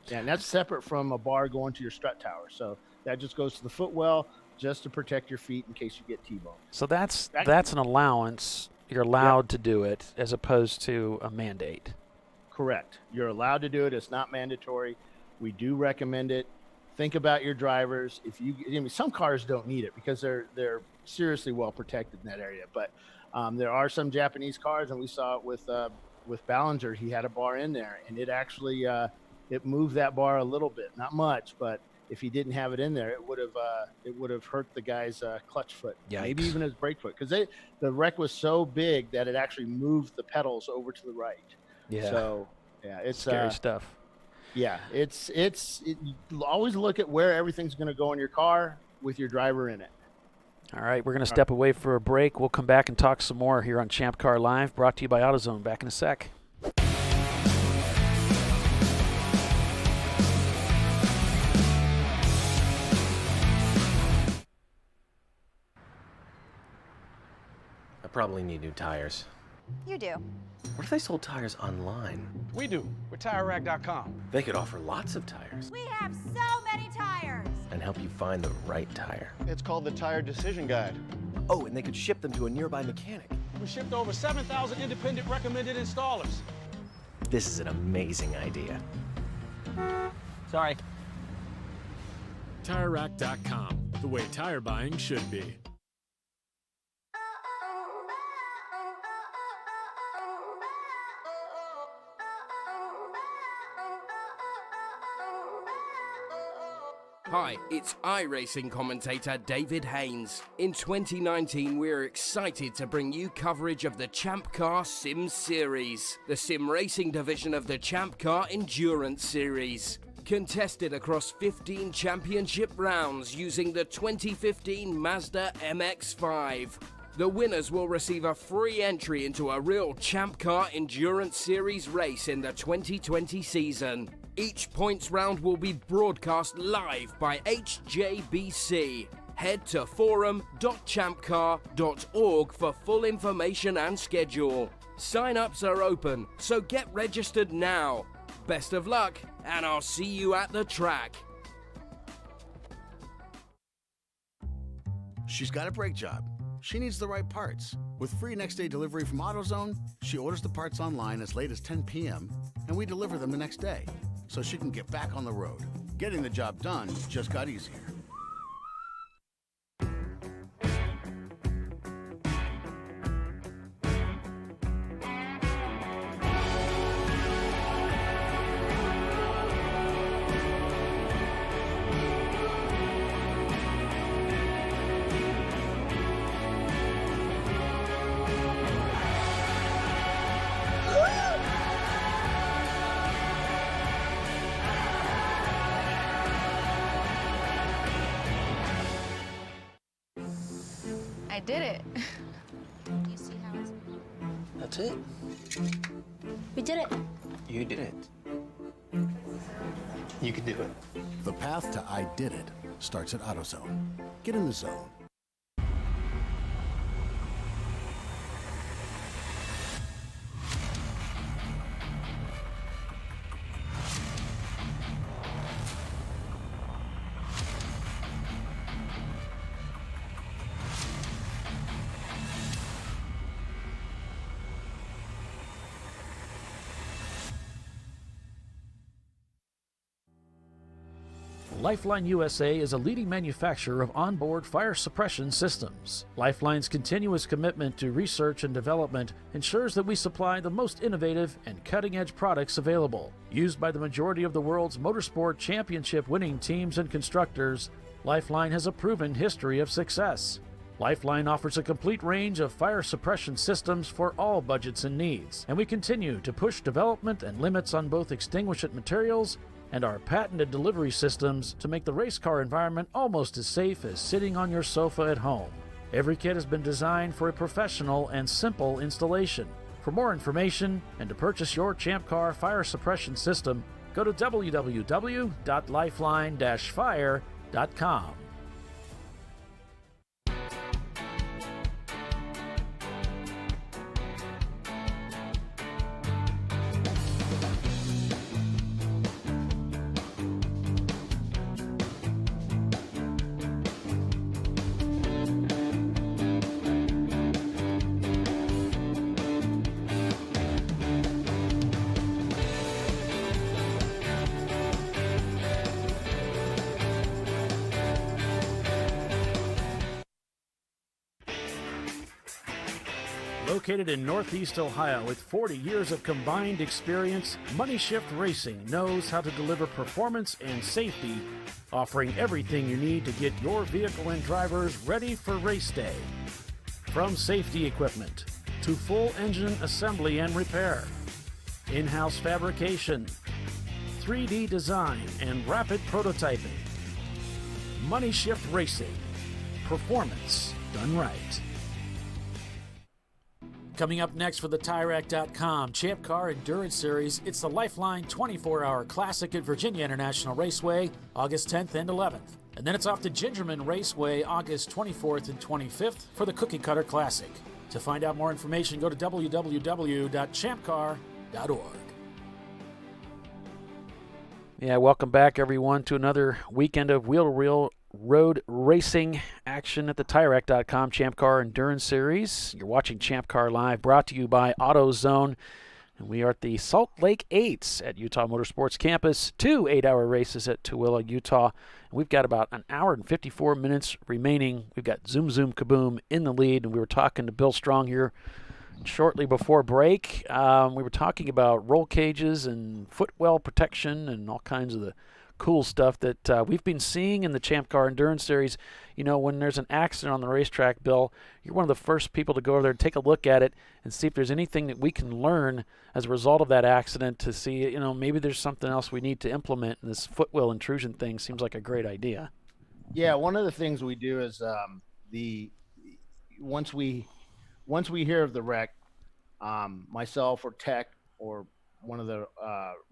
Yeah, and that's separate from a bar going to your strut tower. So that just goes to the footwell, just to protect your feet in case you get T-boned. So that's an allowance. You're allowed to do it as opposed to a mandate. Correct. You're allowed to do it. It's not mandatory. We do recommend it. Think about your drivers. Some cars don't need it because they're seriously well protected in that area. But there are some Japanese cars, and we saw it with Ballinger. He had a bar in there, and it actually it moved that bar a little bit, not much, but if he didn't have it in there, it would have hurt the guy's clutch foot, maybe even his brake foot, because the wreck was so big that it actually moved the pedals over to the right. Yeah. So yeah, it's scary stuff. Yeah, you always look at where everything's going to go in your car with your driver in it. All right, we're going to step away for a break. We'll come back and talk some more here on Champ Car Live, brought to you by AutoZone. Back in a sec. I probably need new tires. You do. What if they sold tires online? We do. We're TireRack.com. They could offer lots of tires We have so many tires. and help you find the right tire. It's called the Tire Decision Guide. Oh, and they could ship them to a nearby mechanic. We shipped over 7,000 independent recommended installers. This is an amazing idea. Sorry. TireRack.com, the way tire buying should be. Hi, it's iRacing commentator David Haynes. In 2019, we're excited to bring you coverage of the Champ Car Sim Series, the sim racing division of the Champ Car Endurance Series. Contested across 15 championship rounds using the 2015 Mazda MX-5. The winners will receive a free entry into a real Champ Car Endurance Series race in the 2020 season. Each points round will be broadcast live by HJBC. Head to forum.champcar.org for full information and schedule. Sign-ups are open, so get registered now. Best of luck, and I'll see you at the track. She's got a brake job. She needs the right parts. With free next-day delivery from AutoZone, she orders the parts online as late as 10 p.m., and we deliver them the next day, so she can get back on the road. Getting the job done just got easier. I did it. You see how it's... That's it. We did it. You did it. You can do it. The path to I Did It starts at AutoZone. Get in the zone. Lifeline USA is a leading manufacturer of onboard fire suppression systems. Lifeline's continuous commitment to research and development ensures that we supply the most innovative and cutting-edge products available. Used by the majority of the world's motorsport championship winning teams and constructors, Lifeline has a proven history of success. Lifeline offers a complete range of fire suppression systems for all budgets and needs, and we continue to push development and limits on both extinguishant materials and our patented delivery systems to make the race car environment almost as safe as sitting on your sofa at home. Every kit has been designed for a professional and simple installation. For more information and to purchase your ChampCar fire suppression system, go to www.lifeline-fire.com. Located in Northeast Ohio with 40 years of combined experience, Money Shift Racing knows how to deliver performance and safety, offering everything you need to get your vehicle and drivers ready for race day. From safety equipment to full engine assembly and repair, in-house fabrication, 3D design, and rapid prototyping. Money Shift Racing. Performance done right. Coming up next for the TireRack.com Champ Car Endurance Series, it's the Lifeline 24-hour Classic at Virginia International Raceway, August 10th and 11th. And then it's off to Gingerman Raceway, August 24th and 25th for the Cookie Cutter Classic. To find out more information, go to www.ChampCar.org. Yeah, welcome back, everyone, to another weekend of wheel-to-wheel road racing action at the TireRack.com Champ Car Endurance Series. You're watching Champ Car Live, brought to you by AutoZone. And we are at the Salt Lake 8s at Utah Motorsports Campus. 2 8-hour races at Tooele, Utah. And we've got about an hour and 54 minutes remaining. We've got Zoom Kaboom in the lead. And we were talking to Bill Strong here shortly before break. We were talking about roll cages and footwell protection and all kinds of the cool stuff that we've been seeing in the Champ Car Endurance Series. You know, when there's an accident on the racetrack, Bill, you're one of the first people to go over there and take a look at it and see if there's anything that we can learn as a result of that accident to see, you know, maybe there's something else we need to implement. And this footwell intrusion thing seems like a great idea. Yeah, one of the things we do is once we hear of the wreck, myself or Tech or one of the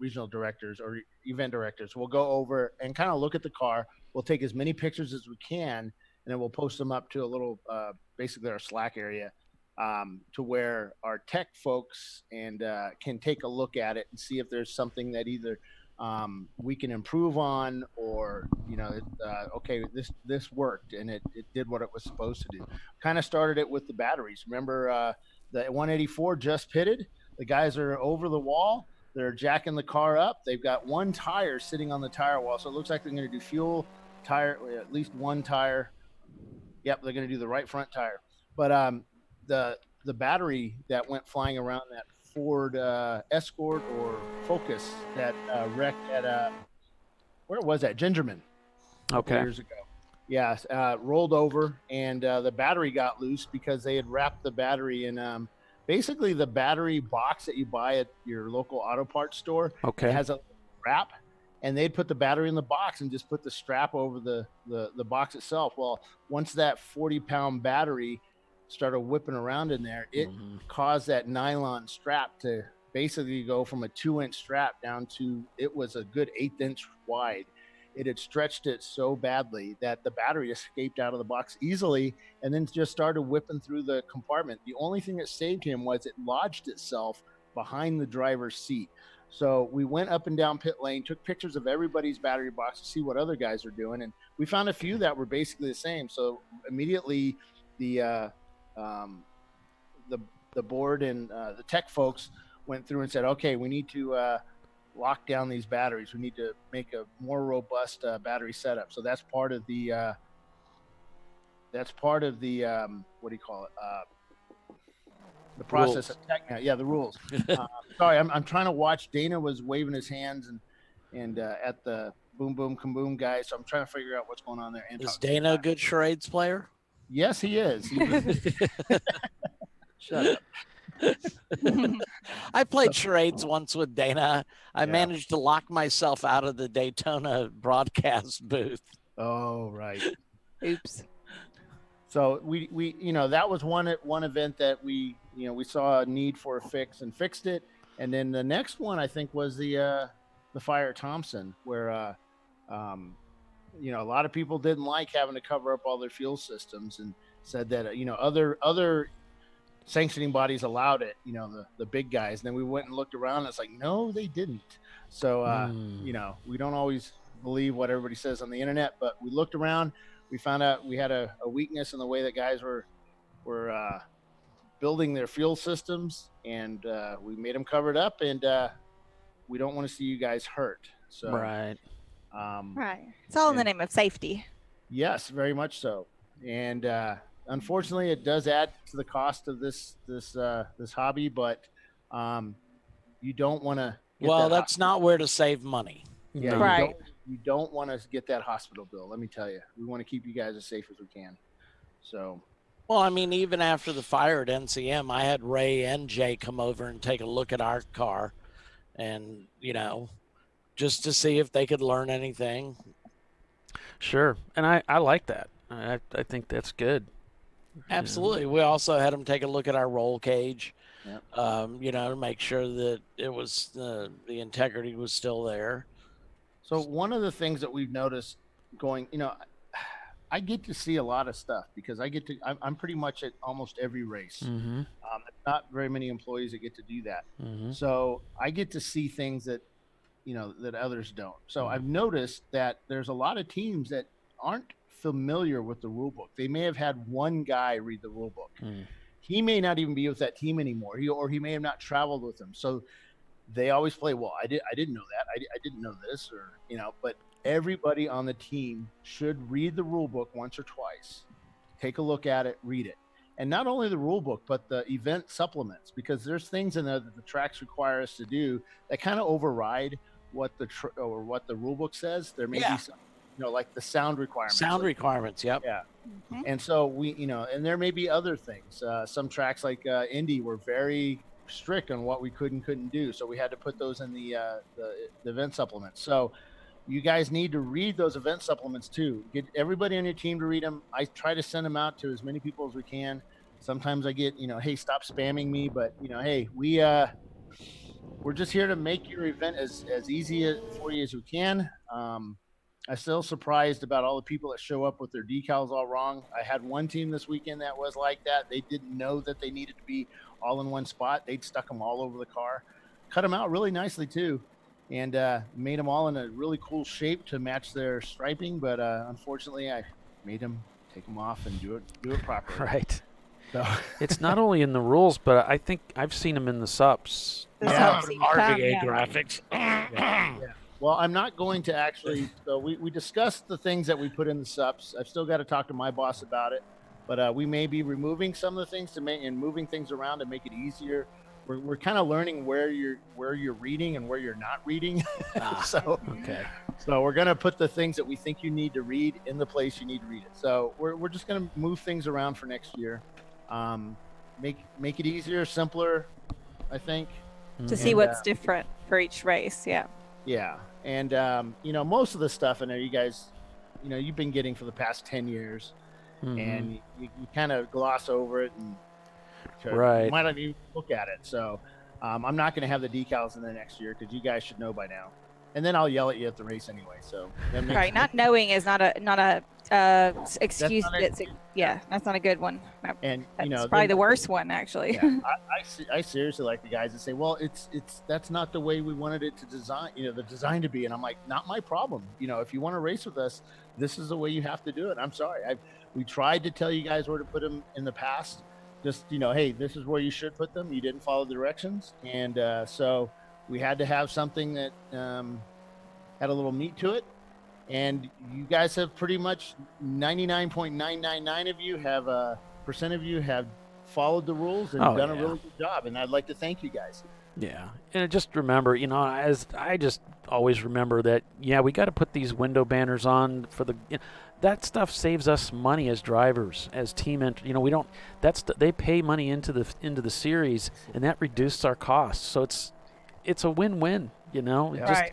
regional directors or event directors will go over and kind of look at the car. We'll take as many pictures as we can, and then we'll post them up to a little, basically our Slack area, to where our tech folks and can take a look at it and see if there's something that either we can improve on, or okay, this worked and it did what it was supposed to do. Kind of started it with the batteries. Remember, the 184 just pitted. The guys are over the wall. They're jacking the car up. They've got one tire sitting on the tire wall. So it looks like they're going to do fuel, tire, at least one tire. Yep, they're going to do the right front tire. But the battery that went flying around that Ford Escort or Focus that wrecked at, where was that? Gingerman. Okay. Years ago. Yeah, rolled over, and the battery got loose because they had wrapped the battery in basically the battery box that you buy at your local auto parts store. Okay. It has a wrap, and they'd put the battery in the box and just put the strap over the box itself. Well, once that 40-pound battery started whipping around in there, it caused that nylon strap to basically go from a 2-inch strap down to, it was a good 1/8 inch wide. It had stretched it so badly that the battery escaped out of the box easily and then just started whipping through the compartment. The only thing that saved him was it lodged itself behind the driver's seat. So we went up and down pit lane, took pictures of everybody's battery box to see what other guys are doing, and we found a few that were basically the same. So immediately the board and the tech folks went through and said, okay, we need to lock down these batteries. We need to make a more robust battery setup. So that's part of the what do you call it? The process rules. of tech. Yeah, the rules. Sorry, I'm trying to watch. Dana was waving his hands and at the Boom Boom Kaboom guy. So I'm trying to figure out what's going on there. And is Dana a good charades player? Yes, he is. Shut up. I played charades once with Dana. I managed to lock myself out of the Daytona broadcast booth. Oh, right. Oops. So we that was one event that we saw a need for a fix and fixed it. And then the next one I think was the fire at Thompson, where a lot of people didn't like having to cover up all their fuel systems, and said that other sanctioning bodies allowed it, the big guys. And then we went and looked around, and it's like, no, they didn't. So we don't always believe what everybody says on the internet, but we looked around. We found out we had a weakness in the way that guys were building their fuel systems, and we made them cover it up, and we don't want to see you guys hurt. So right. Right. It's all in the name of safety. Yes, very much so. And unfortunately, it does add to the cost of this hobby, but you don't want to. Well, that's not where to save money. Yeah, right. You don't want to get that hospital bill. Let me tell you, we want to keep you guys as safe as we can. So. Well, I mean, even after the fire at NCM, I had Ray and Jay come over and take a look at our car, and just to see if they could learn anything. Sure, and I like that. I think that's good. Absolutely. We also had them take a look at our roll cage, yep. To make sure that it was the integrity was still there. So one of the things that we've noticed going, I get to see a lot of stuff because I'm pretty much at almost every race. Mm-hmm. Not very many employees that get to do that. Mm-hmm. So I get to see things that, that others don't. So I've noticed that there's a lot of teams that aren't familiar with the rule book. They may have had one guy read the rule book. Mm. He may not even be with that team anymore. He may have not traveled with them. So they always play, well, I didn't know that. I didn't know this, or, but everybody on the team should read the rule book once or twice, take a look at it, read it. And not only the rule book, but the event supplements, because there's things in there that the tracks require us to do that kind of override what the rule book says. There may be some, like the sound requirements. Sound requirements, yep. Yeah. Mm-hmm. And so we, and there may be other things. Some tracks like Indy were very strict on what we could and couldn't do. So we had to put those in the event supplements. So you guys need to read those event supplements too. Get everybody on your team to read them. I try to send them out to as many people as we can. Sometimes I get, hey, stop spamming me, but hey, we're just here to make your event as easy for you as we can. I'm still surprised about all the people that show up with their decals all wrong. I had one team this weekend that was like that. They didn't know that they needed to be all in one spot. They'd stuck them all over the car, cut them out really nicely too, and made them all in a really cool shape to match their striping. But unfortunately, I made them take them off and do it properly. Right. So. It's not only in the rules, but I think I've seen them in the subs. RVA graphics. Yeah. Well, I'm not going to actually. So we discussed the things that we put in the subs. I've still got to talk to my boss about it, but we may be removing some of the things and moving things around to make it easier. We're kind of learning where you're reading and where you're not reading. So we're gonna put the things that we think you need to read in the place you need to read it. So we're just gonna move things around for next year, make it easier, simpler, I think. To see what's different for each race, yeah. Yeah, and most of the stuff in there, you guys, you've been getting for the past 10 years, and you kind of gloss over it and. Right. You might not even look at it. So I'm not going to have the decals in the next year because you guys should know by now. And then I'll yell at you at the race anyway. So right, not knowing is not a excuse. That's not a good one. And that's probably the worst one actually. Yeah, I seriously like the guys that say, well, that's not the way we wanted it to design. The design to be. And I'm like, not my problem. If you want to race with us, this is the way you have to do it. I'm sorry. We tried to tell you guys where to put them in the past. Just, hey, this is where you should put them. You didn't follow the directions. And so we had to have something that had a little meat to it. And you guys have pretty much 99.999 of you have percent of you have followed the rules and done a really good job. And I'd like to thank you guys. Yeah. And just remember, as I just always remember that, we got to put these window banners on for the, that stuff saves us money as drivers, as team, we don't, they pay money into the series, and that reduces our costs. So it's a win-win. You know, Right,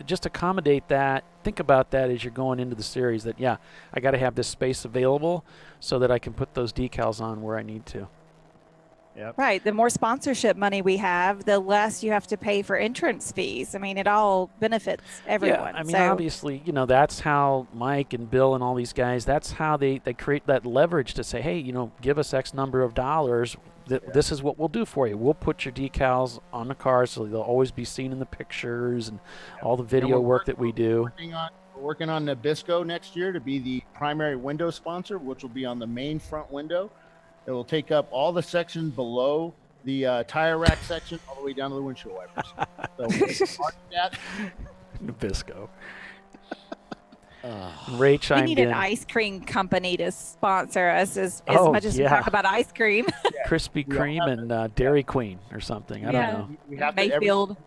just accommodate that. Think about that as you're going into the series. That I got to have this space available so that I can put those decals on where I need to. Yep. Right. The more sponsorship money we have, the less you have to pay for entrance fees. I mean, it all benefits everyone. Yeah, I mean, obviously, that's how Mike and Bill and all these guys, that's how they create that leverage to say, hey, give us X number of dollars. This is what we'll do for you. We'll put your decals on the car so they'll always be seen in the pictures and all the video work that we do. We're working on Nabisco next year to be the primary window sponsor, which will be on the main front window. It will take up all the section below the tire rack section all the way down to the windshield wipers. So that. Nabisco. Ray chimed in. We need an ice cream company to sponsor us as much as we talk about ice cream. Krispy Kreme and Dairy Queen or something. I don't know. We have Mayfield.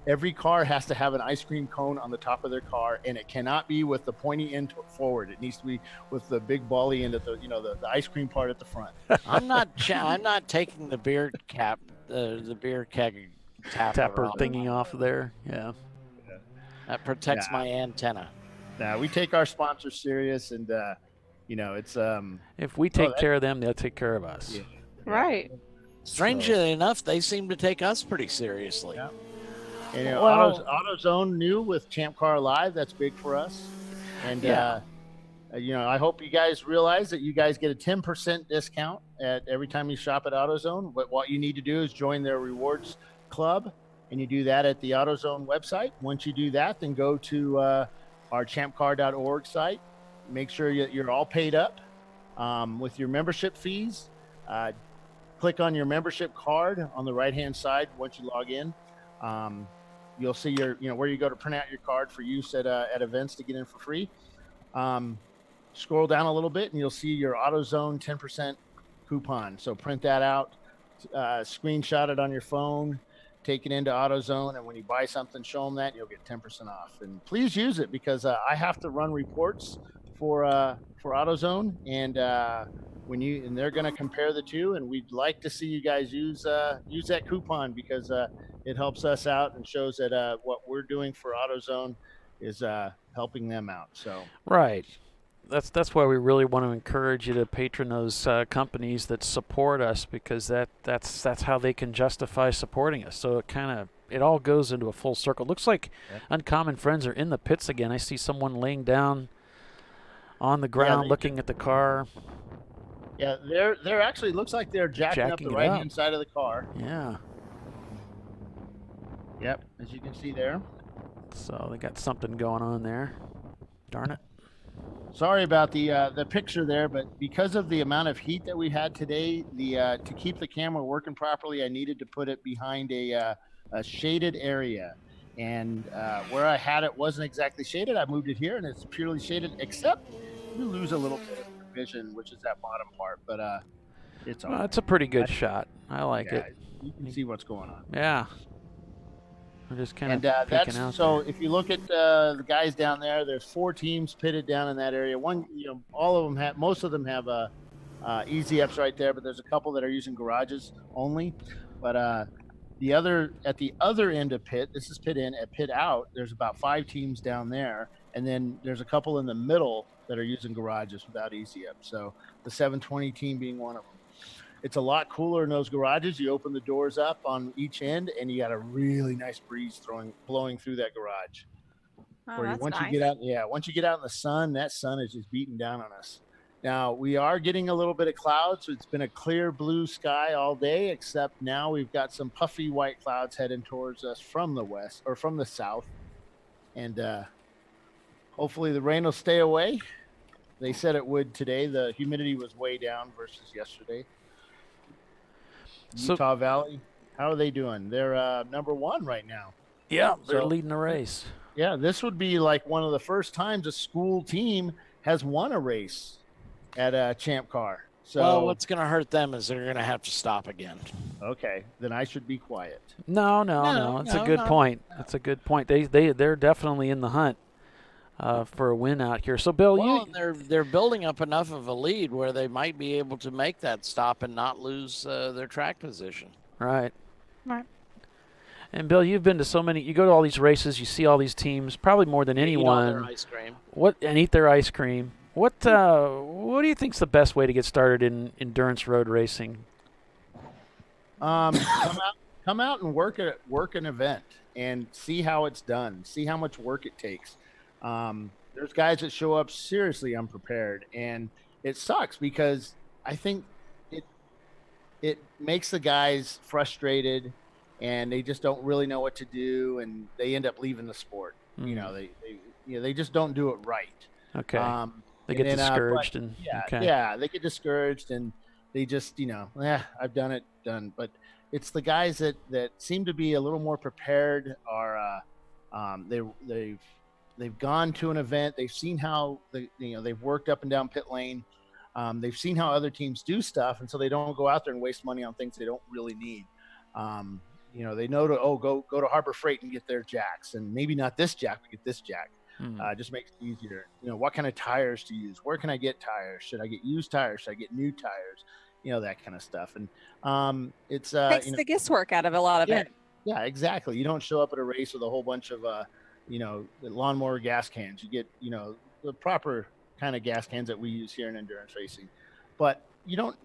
Every car has to have an ice cream cone on the top of their car, and it cannot be with the pointy end forward. It needs to be with the big bally end at the the ice cream part at the front. I'm not taking the beer cap, the beer keg tapper thingy off of there. Yeah, that protects my antenna. Now we take our sponsors serious, and it's if we take care of them, they'll take care of us. Yeah. Right. Strangely enough, they seem to take us pretty seriously. Yeah. And AutoZone new with ChampCar.Live, that's big for us. And I hope you guys realize that you guys get a 10% discount at every time you shop at AutoZone. But what you need to do is join their rewards club, and you do that at the AutoZone website. Once you do that, then go to our ChampCar.org site. Make sure you're all paid up with your membership fees. Click on your membership card on the right-hand side once you log in. You'll see where you go to print out your card for use at events to get in for free. Scroll down a little bit and you'll see your AutoZone 10% coupon. So print that out, screenshot it on your phone, take it into AutoZone, and when you buy something, show them that, and you'll get 10% off. And please use it because I have to run reports for AutoZone, and they're going to compare the two, and we'd like to see you guys use that coupon because it helps us out and shows that what we're doing for AutoZone is helping them out. So right, that's why we really want to encourage you to patron those companies that support us, because that's how they can justify supporting us. So it all goes into a full circle. Looks like Uncommon Friends are in the pits again. I see someone laying down on the ground looking at the car. Yeah, they're actually looks like they're jacking up the right-hand side of the car. Yeah. Yep, as you can see there. So they got something going on there. Darn it. Sorry about the picture there, but because of the amount of heat that we had today, to keep the camera working properly, I needed to put it behind a shaded area. And where I had it wasn't exactly shaded. I moved it here, and it's purely shaded, except you lose a little bit of vision, which is that bottom part. But it's all right. It's a pretty good shot. I like it. You can see what's going on. Yeah. We're just kind of peeking out so there. if you look at the guys down there, there's 4 teams pitted down in that area. Most of them have easy ups right there, but there's a couple that are using garages only. But at the other end of pit, this is pit in. At pit out, there's about 5 teams down there, and then there's a couple in the middle that are using garages without easy up. So the 720 team being one of them. It's a lot cooler in those garages. You open the doors up on each end, and you got a really nice breeze blowing through that garage. Oh, that's nice. Once you get out in the sun, that sun is just beating down on us. Now we are getting a little bit of clouds. So it's been a clear blue sky all day, except now we've got some puffy white clouds heading towards us from the west or from the south, and hopefully the rain will stay away. They said it would today. The humidity was way down versus yesterday. Utah Valley, how are they doing? They're number 1 right now. Yeah, they're leading the race. Yeah, this would be like one of the first times a school team has won a race at Champ Car. So what's going to hurt them is they're going to have to stop again. Okay, then I should be quiet. No. It's a good point. It's a good point. They're definitely in the hunt for a win out here. So, Bill, they're building up enough of a lead where they might be able to make that stop and not lose their track position. Right. And Bill, you've been to so many. You go to all these races. You see all these teams, probably more than anyone. Eat all their ice cream. Eat their ice cream. What do you think's the best way to get started in endurance road racing? Come out and work an event and see how it's done. See how much work it takes. There's guys that show up seriously unprepared, and it sucks because I think it makes the guys frustrated, and they just don't really know what to do, and they end up leaving the sport. You know, they just don't do it right. Okay. They get discouraged they get discouraged, and they just I've done it. But it's the guys that seem to be a little more prepared. They've gone to an event. They've seen how they've worked up and down pit lane. They've seen how other teams do stuff, and so they don't go out there and waste money on things they don't really need. They know to go to Harbor Freight and get their jacks, and maybe not this jack, but get this jack. Just makes it easier. What kind of tires to use? Where can I get tires? Should I get used tires? Should I get new tires? That kind of stuff. And it's takes the guesswork out of a lot of it. Yeah, exactly. You don't show up at a race with a whole bunch of lawnmower gas cans. You get the proper kind of gas cans that we use here in endurance racing, but you don't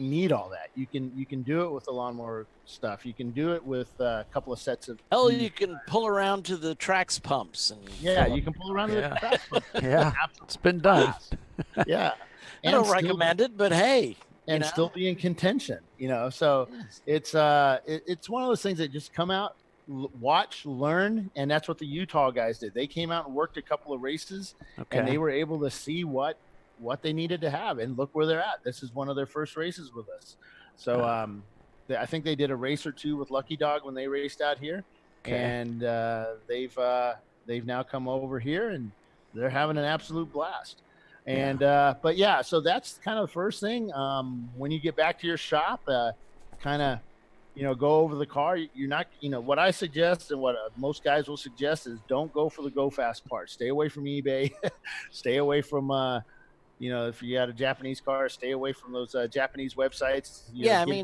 need all that. You can do it with the lawnmower stuff. You can do it with a couple of sets of you can pull around to the tracks pumps and you can pull around to the tracks pumps. Yeah, it's been done. Yeah, I don't recommend it, but hey, and still be in contention. So it's one of those things that just come out, watch, learn, and that's what the Utah guys did. They came out and worked a couple of races, and they were able to see what they needed to have, and look where they're at. This is one of their first races with us. So I think they did a race or two with Lucky Dog when they raced out here, and they've now come over here, and they're having an absolute blast. And but yeah, so that's kind of the first thing. When you get back to your shop, kind of go over the car. You're not, what I suggest and what most guys will suggest is don't go for the go fast parts. Stay away from eBay. Stay away from, if you got a Japanese car, stay away from those Japanese websites.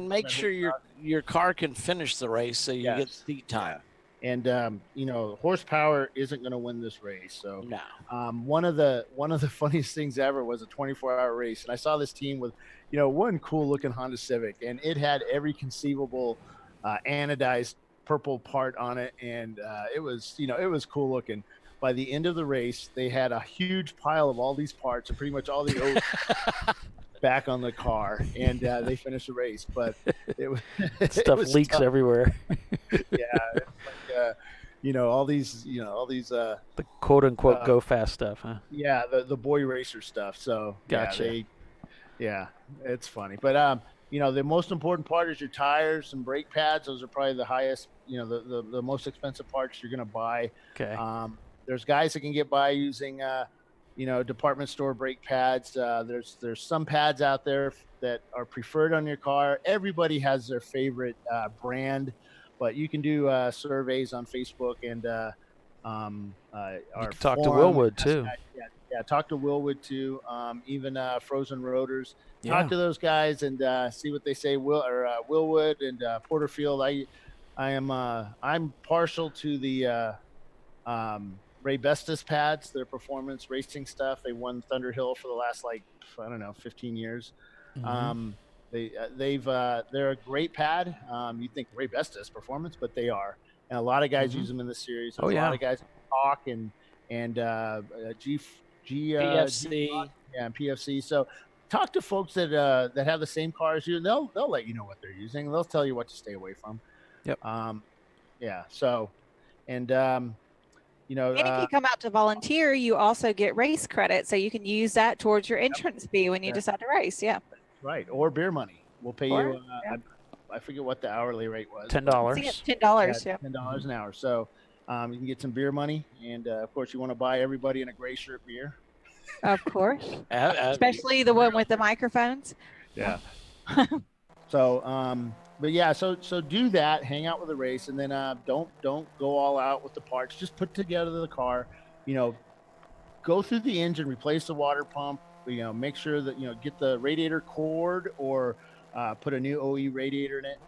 Make sure your car can finish the race so you get seat time. And horsepower isn't going to win this race. So one of the funniest things ever was a 24-hour race, and I saw this team with one cool looking Honda Civic, and it had every conceivable anodized purple part on it, and it was cool looking. By the end of the race, they had a huge pile of all these parts and pretty much all the old back on the car, and they finished the race. But stuff leaks everywhere. All these the quote unquote go fast stuff, huh? Yeah, the boy racer stuff. So gotcha. It's funny, but the most important part is your tires and brake pads. Those are probably the highest, the most expensive parts you're going to buy. Okay. There's guys that can get by using department store brake pads. There's some pads out there that are preferred on your car. Everybody has their favorite brand, but you can do surveys on Facebook and talk to Willwood too. Talk to Willwood too. Even Frozen Rotors. Talk to those guys and see what they say. Willwood and Porterfield. I'm partial to the Ray Bestis pads. Their performance racing stuff. They won Thunderhill for the last 15 years. Mm-hmm. They're a great pad. You think Ray Bestis performance, but they are, and a lot of guys use them in the series. There's a lot of guys talk and PFC, and PFC. So talk to folks that have the same car as you, and they'll let you know what they're using. They'll tell you what to stay away from. Yep. So, and and if you come out to volunteer, you also get race credit, so you can use that towards your entrance fee when you decide to race. Yeah. Right, or beer money. We'll pay you. I forget what the hourly rate was. $10. $10. Yeah. $10 an hour. So you can get some beer money, and of course, you want to buy everybody in a gray shirt beer. Of course, especially the one with the microphones. Yeah. So, but yeah, so do that. Hang out with the race, and then don't go all out with the parts. Just put together the car. Go through the engine, replace the water pump. Make sure that get the radiator cord or put a new OE radiator in it.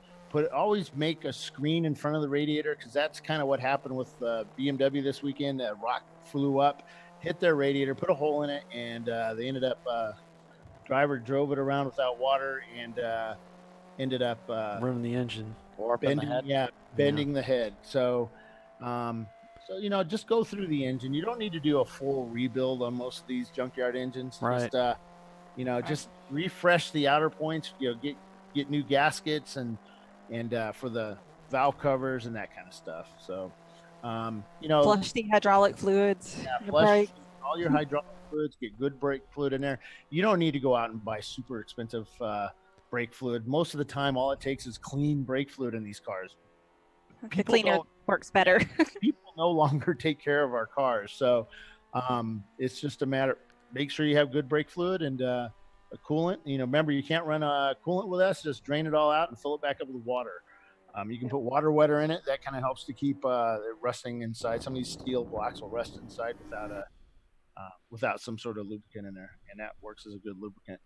always make a screen in front of the radiator, because that's kind of what happened with BMW this weekend. A rock flew up, hit their radiator, put a hole in it, and they ended up driver drove it around without water and ended up ruining the engine, bending the head. So just go through the engine. You don't need to do a full rebuild on most of these junkyard engines. Right. Just refresh the outer points. Get new gaskets and for the valve covers and that kind of stuff. So flush the hydraulic fluids. Flush all your hydraulic fluids. Get good brake fluid in there. You don't need to go out and buy super expensive brake fluid. Most of the time, all it takes is clean brake fluid in these cars. The cleaner works better. People no longer take care of our cars, so it's just a matter. Make sure you have good brake fluid and a coolant. Remember, you can't run a coolant with us. Just drain it all out and fill it back up with water. You can put water wetter in it. That kind of helps to keep it rusting inside. Some of these steel blocks will rust inside without some sort of lubricant in there, and that works as a good lubricant.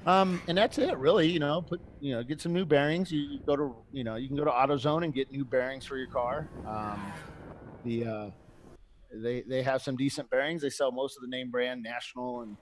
And that's it, really. Get some new bearings. You can go to AutoZone and get new bearings for your car. They have some decent bearings. They sell most of the name brand National and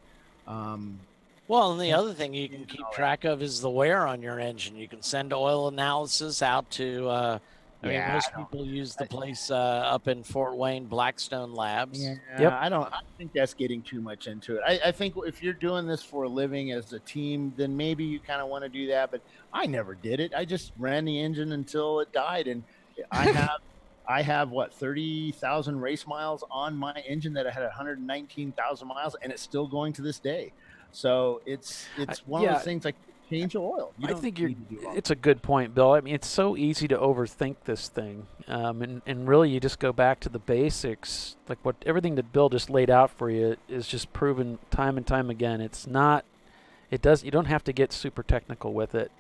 and the other thing you can keep track of is the wear on your engine. You can send oil analysis out to most people use the place up in Fort Wayne, Blackstone Labs. Yeah, I think that's getting too much into it. I think if you're doing this for a living as a team, then maybe you kind of want to do that. But I never did it. I just ran the engine until it died, and I have 30,000 race miles on my engine that I had 119,000 miles, and it's still going to this day. So it's one of those things like change oil. I think it's a good point, Bill. I mean, it's so easy to overthink this thing, and really you just go back to the basics. Like everything that Bill just laid out for you is just proven time and time again. You don't have to get super technical with it.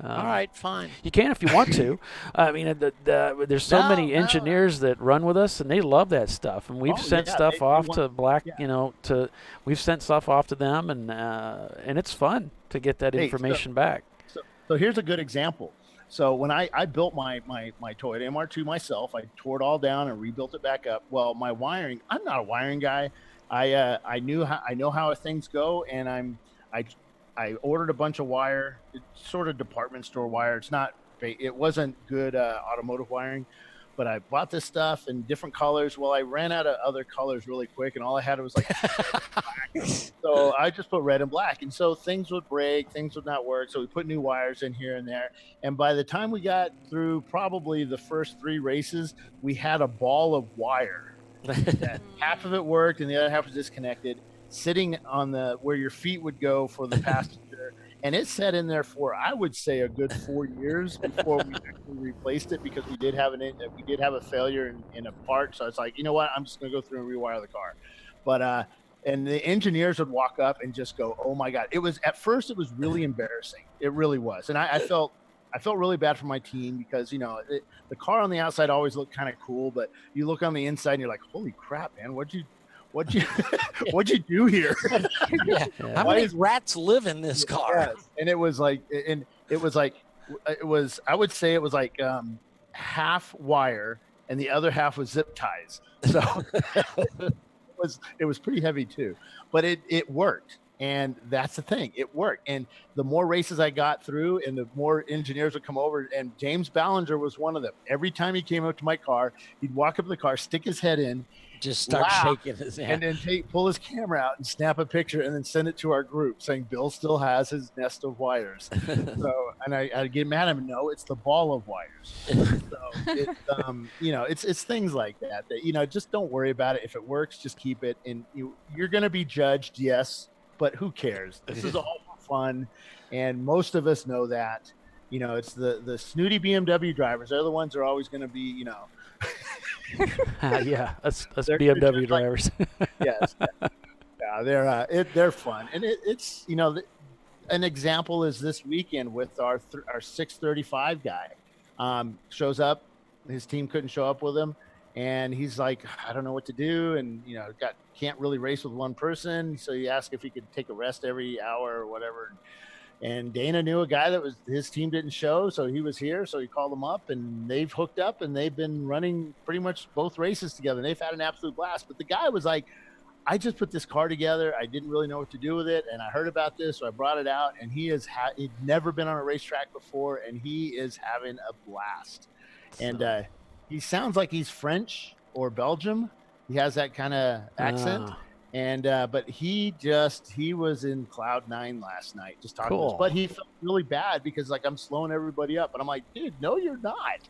All right, fine. You can if you want to. I mean, there's so many engineers that run with us, and they love that stuff. And we've sent stuff off to we've sent stuff off to them, and it's fun to get that information back. So here's a good example. So when I built my Toyota MR2 myself, I tore it all down and rebuilt it back up. Well, my wiring, I'm not a wiring guy. I know how things go, and I ordered a bunch of wire. It's sort of department store wire. It wasn't good automotive wiring, but I bought this stuff in different colors. Well, I ran out of other colors really quick, and all I had was like black. So I just put red and black, and so things would break, things would not work. So we put new wires in here and there, and by the time we got through probably the first 3 races, we had a ball of wire. That half of it worked, and the other half was disconnected, sitting on where your feet would go for the passenger, and it sat in there for, I would say, a good 4 years before we actually replaced it, because we did have a failure in a part. So it's like, you know what, I'm just gonna go through and rewire the car. But and the engineers would walk up and just go, oh my God. At first it was really embarrassing. It really was. And I felt really bad for my team, because the car on the outside always looked kind of cool, but you look on the inside and you're like, holy crap, man, what'd you do here? How many rats live in this car? Yes. And it was like I would say it was like half wire and the other half was zip ties. So it was pretty heavy too, but it worked. And that's the thing, it worked. And the more races I got through, and the more engineers would come over, and James Ballinger was one of them. Every time he came up to my car, he'd walk up to the car, stick his head in, just start shaking his hand, and then pull his camera out and snap a picture, and then send it to our group saying Bill still has his nest of wires. And I'd get mad at him. No, it's the ball of wires. So it's things like that just don't worry about it. If it works, just keep it. And you're going to be judged, yes, but who cares? This is all for fun, and most of us know that. It's the snooty BMW drivers. They're the ones that are always going to be, us BMW drivers. Yes. Yeah, they're fun. And it's an example is this weekend with our 635 guy. Shows up, his team couldn't show up with him, and he's like, I don't know what to do, and can't really race with one person, so he asked if he could take a rest every hour or whatever. And Dana knew a guy that was his team didn't show, so he was here. So he called him up, and they've hooked up, and they've been running pretty much both races together. And they've had an absolute blast. But the guy was like, I just put this car together. I didn't really know what to do with it, and I heard about this, so I brought it out. And he'd never been on a racetrack before, and he is having a blast. And he sounds like he's French or Belgium. He has that kind of accent. And but he was in cloud nine last night, just talking to us. But he felt really bad because like I'm slowing everybody up, and I'm like, dude, no, you're not.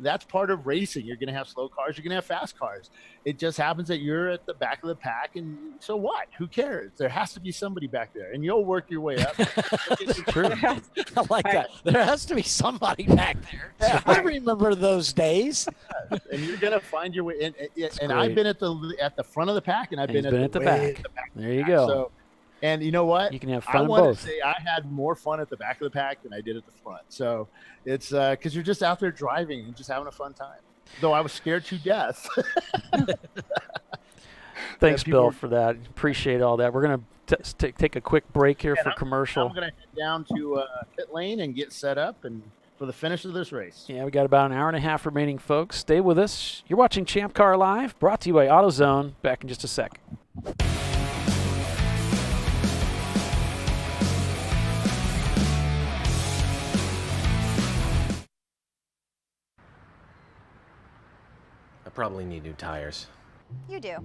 That's part of racing. You're gonna have slow cars, you're gonna have fast cars. It just happens that you're at the back of the pack, and so what? Who cares? There has to be somebody back there, and you'll work your way up. It's true. I like that. There has to be somebody back there. Yeah. I remember those days. And you're gonna find your way. And I've been at the front of the pack, and I've been at the back. There you go. So, and you know what? You can have fun I want both. to say I had more fun at the back of the pack than I did at the front. So it's because you're just out there driving and just having a fun time. Though I was scared to death. Thanks, Bill, for that. Appreciate all that. We're going to take a quick break here for commercial. I'm going to head down to pit lane and get set up and for the finish of this race. Yeah, we got about an hour and a half remaining, folks. Stay with us. You're watching Champ Car Live, brought to you by AutoZone. Back in just a sec. I probably need new tires. You do.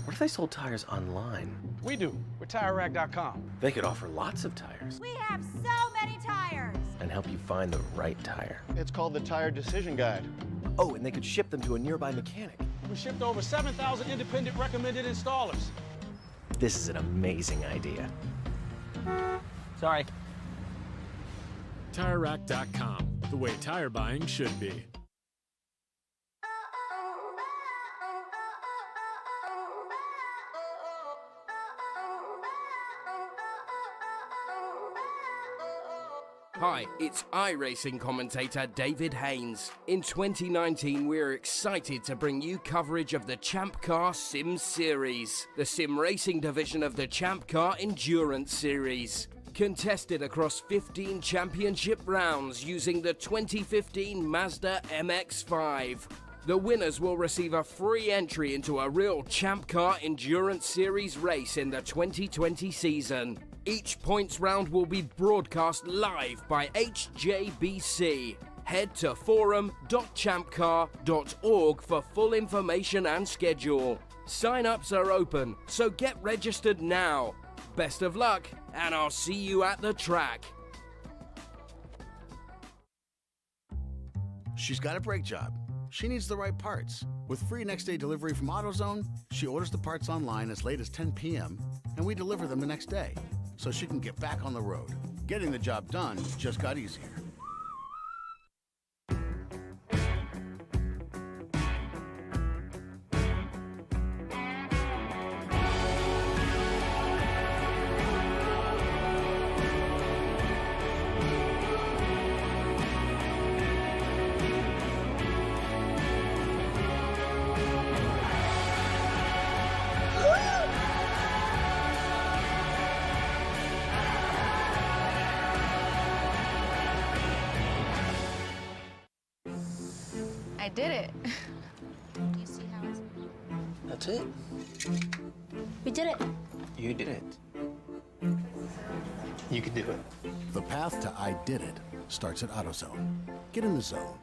What if they sold tires online? We do. We're TireRack.com. They could offer lots of tires We have so many tires. and help you find the right tire. It's called the Tire Decision Guide. Oh, and they could ship them to a nearby mechanic. We shipped over 7,000 independent recommended installers. This is an amazing idea. Sorry. TireRack.com, the way tire buying should be. Hi, it's iRacing commentator David Haynes. In 2019, we're excited to bring you coverage of the Champ Car Sim Series, the sim racing division of the Champ Car Endurance Series. Contested across 15 championship rounds using the 2015 Mazda MX-5. The winners will receive a free entry into a real Champ Car Endurance Series race in the 2020 season. Each points round will be broadcast live by HJBC. Head to forum.champcar.org for full information and schedule. Sign-ups are open, so get registered now. Best of luck, and I'll see you at the track. She's got a brake job. She needs the right parts. With free next-day delivery from AutoZone, she orders the parts online as late as 10 p.m., and we deliver them the next day, so she can get back on the road. Getting the job done just got easier. I did it. Do you see how it's... That's it. We did it. You did it. You can do it. The path to I Did It starts at AutoZone. Get in the zone.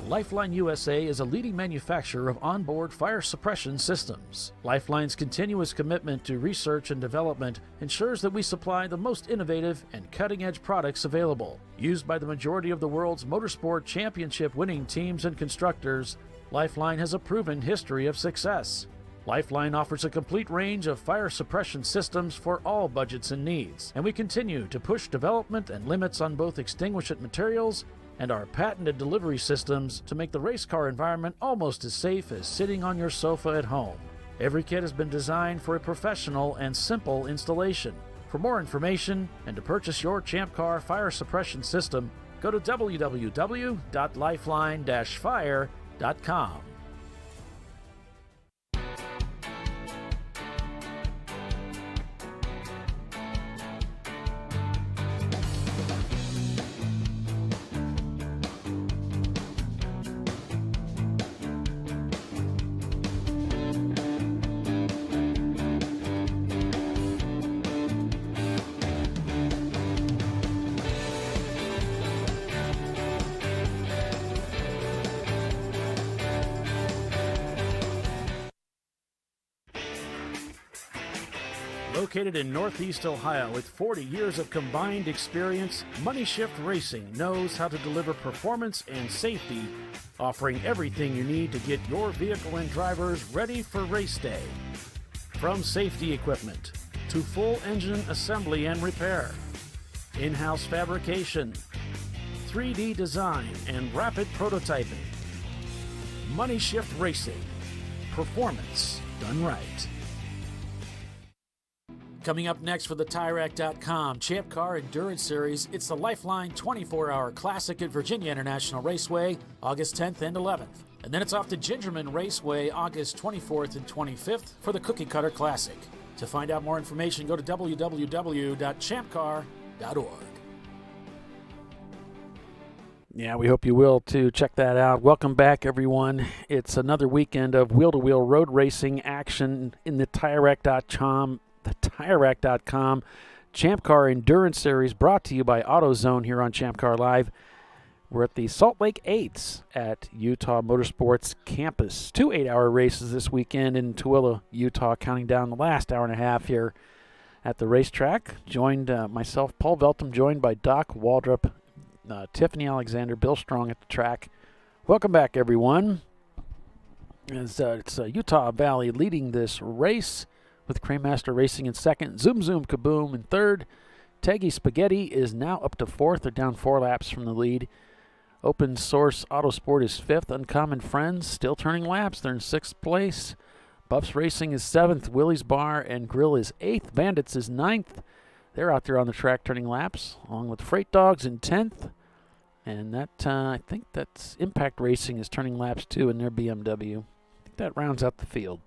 Lifeline USA is a leading manufacturer of onboard fire suppression systems. Lifeline's continuous commitment to research and development ensures that we supply the most innovative and cutting-edge products available. Used by the majority of the world's motorsport championship winning teams and constructors, Lifeline has a proven history of success. Lifeline offers a complete range of fire suppression systems for all budgets and needs, and we continue to push development and limits on both extinguishant materials and our patented delivery systems to make the race car environment almost as safe as sitting on your sofa at home. Every kit has been designed for a professional and simple installation. For more information and to purchase your ChampCar fire suppression system, go to www.lifeline-fire.com. Located in Northeast Ohio with 40 years of combined experience, Money Shift Racing knows how to deliver performance and safety, offering everything you need to get your vehicle and drivers ready for race day. From safety equipment to full engine assembly and repair, in-house fabrication, 3D design, and rapid prototyping. Money Shift Racing. Performance done right. Coming up next for the TireRack.com Champ Car Endurance Series, it's the Lifeline 24-hour Classic at Virginia International Raceway, August 10th and 11th. And then it's off to Gingerman Raceway, August 24th and 25th for the Cookie Cutter Classic. To find out more information, go to www.champcar.org. Yeah, we hope you will too. Check that out. Welcome back, everyone. It's another weekend of wheel-to-wheel road racing action in the TireRack.com Champ Car Endurance Series, brought to you by AutoZone here on ChampCar.Live. We're at the Salt Lake 8s at Utah Motorsports Campus. 2 8-hour races this weekend in Tooele, Utah, counting down the last hour and a half here at the racetrack. Joined myself, Paul Veltum, joined by Doc Waldrop, Tiffany Alexander, Bill Strong at the track. Welcome back, everyone. It's Utah Valley leading this race, with Craymaster Racing in second, Zoom Kaboom in third. Teggy Spaghetti is now up to fourth. They're down 4 laps from the lead. Open Source Autosport is fifth. Uncommon Friends still turning laps. They're in sixth place. Buffs Racing is seventh. Willie's Bar and Grill is eighth. Bandits is ninth. They're out there on the track turning laps, along with Freight Dogs in 10th. And that I think that's Impact Racing is turning laps too in their BMW. I think that rounds out the field.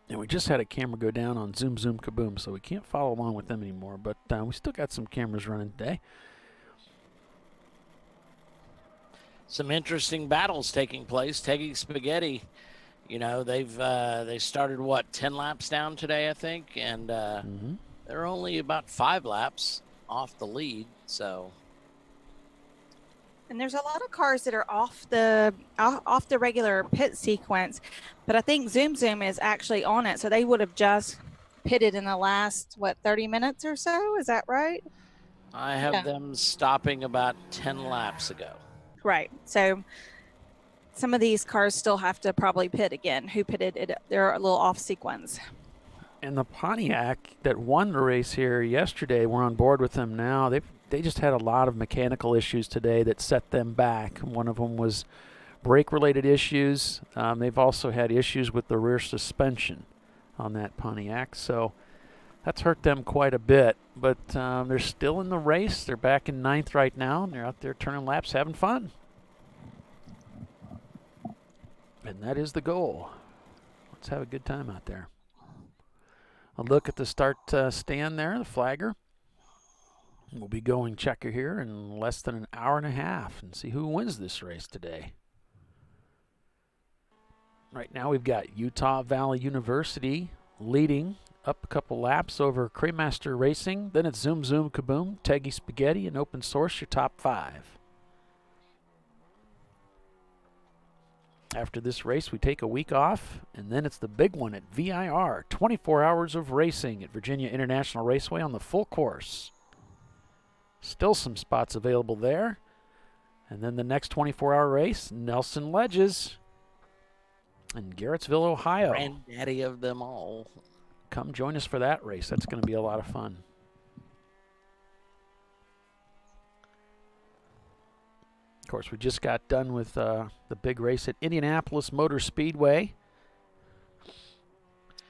And we just had a camera go down on Zoom Kaboom, so we can't follow along with them anymore. But we still got some cameras running today. Some interesting battles taking place. Teggy Spaghetti, you know, they started, 10 laps down today, I think, and they're only about 5 laps off the lead, so... And there's a lot of cars that are off the regular pit sequence, but I think Zoom is actually on it, so they would have just pitted in the last 30 minutes or so. Is that right? I have them stopping about 10 laps ago. Right. So some of these cars still have to probably pit again. Who pitted it? They're a little off sequence. And the Pontiac that won the race here yesterday, we're on board with them now. They just had a lot of mechanical issues today that set them back. One of them was brake-related issues. They've also had issues with the rear suspension on that Pontiac, so that's hurt them quite a bit. But they're still in the race. They're back in 9th right now, and they're out there turning laps, having fun. And that is the goal. Let's have a good time out there. A look at the start stand there, the flagger. We'll be going checker here in less than an hour and a half and see who wins this race today. Right now we've got Utah Valley University leading up a couple laps over Craymaster Racing. Then it's Zoom Kaboom, Teggy Spaghetti, and Open Source, your top 5. After this race, we take a week off, and then it's the big one at VIR, 24 hours of racing at Virginia International Raceway on the full course. Still some spots available there. And then the next 24-hour race, Nelson Ledges in Garrettsville, Ohio. Granddaddy of them all. Come join us for that race. That's going to be a lot of fun. Of course, we just got done with the big race at Indianapolis Motor Speedway.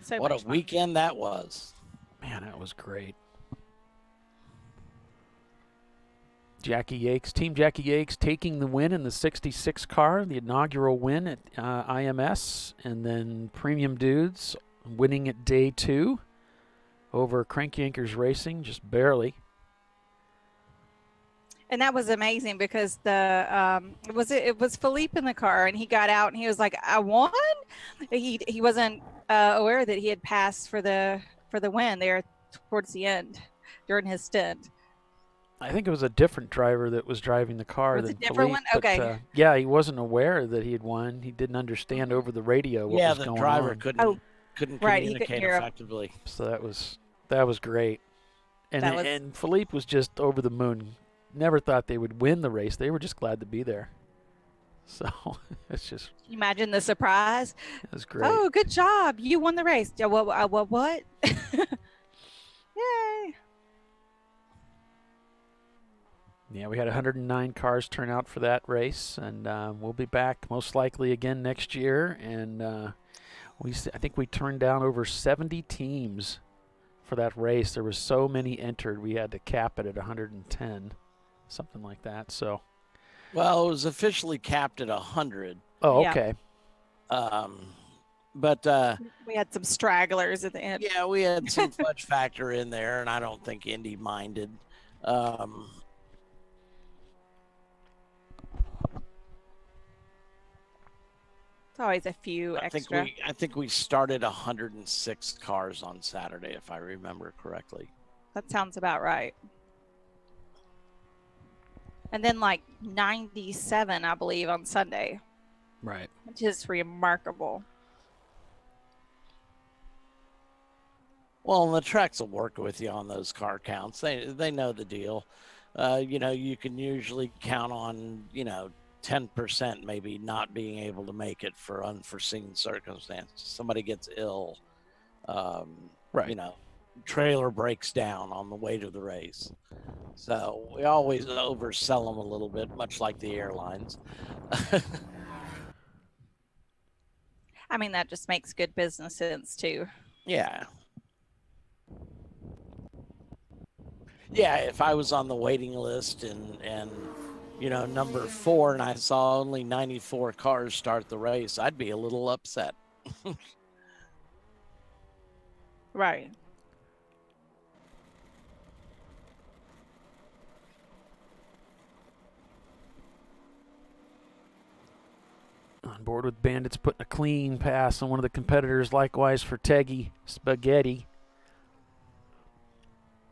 So what a much fun. weekend that was. Man, that was great. Team Jackie Yakes taking the win in the 66 car, the inaugural win at IMS, and then Premium Dudes winning at day 2 over Crank Yankers Racing, just barely. And that was amazing because it was Philippe in the car, and he got out and he was like, "I won." He wasn't aware that he had passed for the win there towards the end during his stint. I think it was a different driver that was driving the car Was than it a different Philippe. one? But, Okay. yeah, he wasn't aware that he had won. He didn't understand over the radio what was the going driver on. couldn't right, he couldn't communicate hear him. effectively. So that was great. And Philippe was just over the moon. Never thought they would win the race. They were just glad to be there. So it's just. Can you imagine the surprise? It was great. Oh, good job! You won the race. Yeah, what? Yay! Yeah, we had 109 cars turn out for that race, and we'll be back most likely again next year. And I think we turned down over 70 teams for that race. There were so many entered, we had to cap it at 110, something like that. So, well, it was officially capped at 100. Oh, okay. But we had some stragglers at the end. Yeah, we had some fudge factor in there, and I don't think Indy minded. It's always a few extra. I think we started 106 cars on Saturday, if I remember correctly. That sounds about right. And then like 97, I believe, on Sunday. Right. Which is remarkable. Well, and the tracks will work with you on those car counts. They know the deal. You can usually count on, 10% maybe not being able to make it for unforeseen circumstances. Somebody gets ill, right. Trailer breaks down on the way to the race. So we always oversell them a little bit, much like the airlines. I mean, that just makes good business sense too. Yeah. Yeah, if I was on the waiting list and number 4, and I saw only 94 cars start the race, I'd be a little upset. Right. On board with Bandits putting a clean pass on one of the competitors, likewise for Teggy Spaghetti.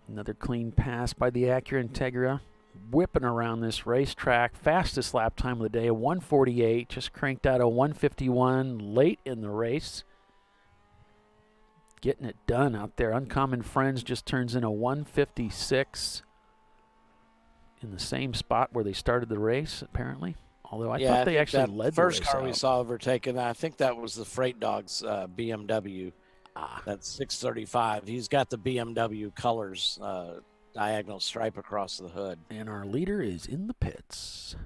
Another clean pass by the Acura Integra. Whipping around this racetrack. Fastest lap time of the day, 1:48. Just cranked out a 1:51 late in the race. Getting it done out there. Uncommon Friends just turns in a 1:56 in the same spot where they started the race, apparently. Although I thought they actually led the race first car out. we saw overtaken, I think that was the Freight Dogs BMW. That's 635. He's got the BMW colors, diagonal stripe across the hood. And our leader is in the pits.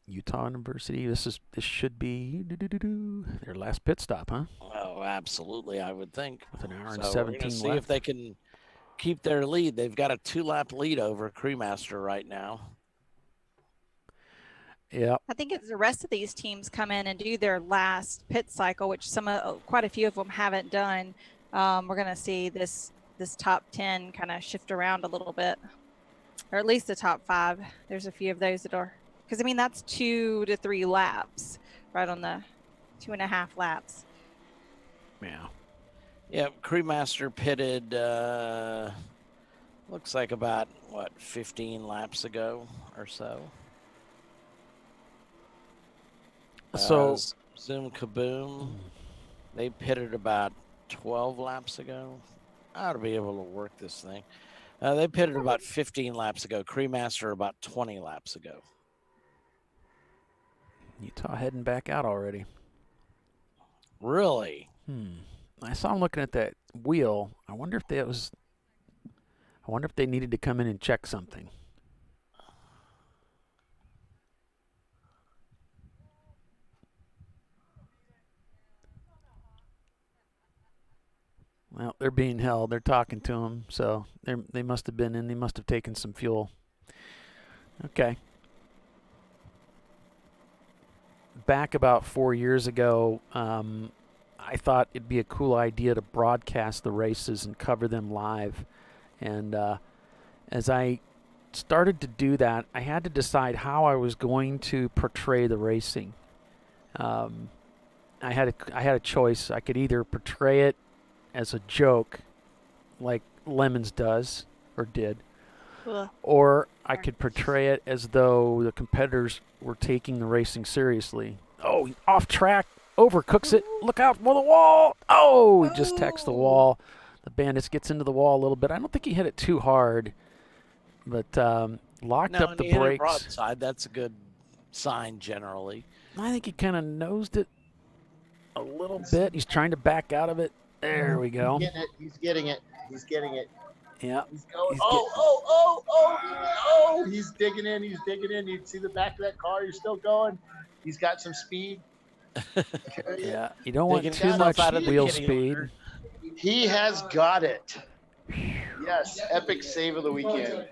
Utah University. This should be their last pit stop, huh? Oh, absolutely, I would think. With an hour and So 17 we're gonna see left. if they can keep their lead. They've got a 2-lap lead over Crewmaster right now. Yeah. I think as the rest of these teams come in and do their last pit cycle, which quite a few of them haven't done, we're going to see this top 10 kind of shift around a little bit, or at least the top 5. There's a few of those that are, because I mean that's 2 to 3 laps, right on the 2.5 laps. Yeah. Yeah, Crewmaster pitted. Looks like about 15 laps ago or so. So Zoom Kaboom, they pitted about 12 laps ago. I ought to be able to work this thing. They pitted about 15 laps ago. Crewmaster about 20 laps ago. Utah heading back out already. Really? I saw him looking at that wheel. I wonder if they needed to come in and check something. Well, they're being held. They're talking to them, so they must have been in. They must have taken some fuel. Okay. Back about 4 years ago, I thought it'd be a cool idea to broadcast the races and cover them live. And as I started to do that, I had to decide how I was going to portray the racing. I had a choice. I could either portray it as a joke, like Lemons does or did, or I could portray it as though the competitors were taking the racing seriously. Oh, off track, overcooks it. Look out for the wall. Oh, he just techs the wall. The Bandits gets into the wall a little bit. I don't think he hit it too hard, but locked up the brakes. Broadside, that's a good sign generally. I think he kind of nosed it a little bit. He's trying to back out of it. There we go. He's getting it. He's getting it. Yeah. He's going. He's digging in. He's digging in. You see the back of that car. He's still going. He's got some speed. Yeah. You don't want too much wheel speed. He has got it. Yes. Epic save of the weekend.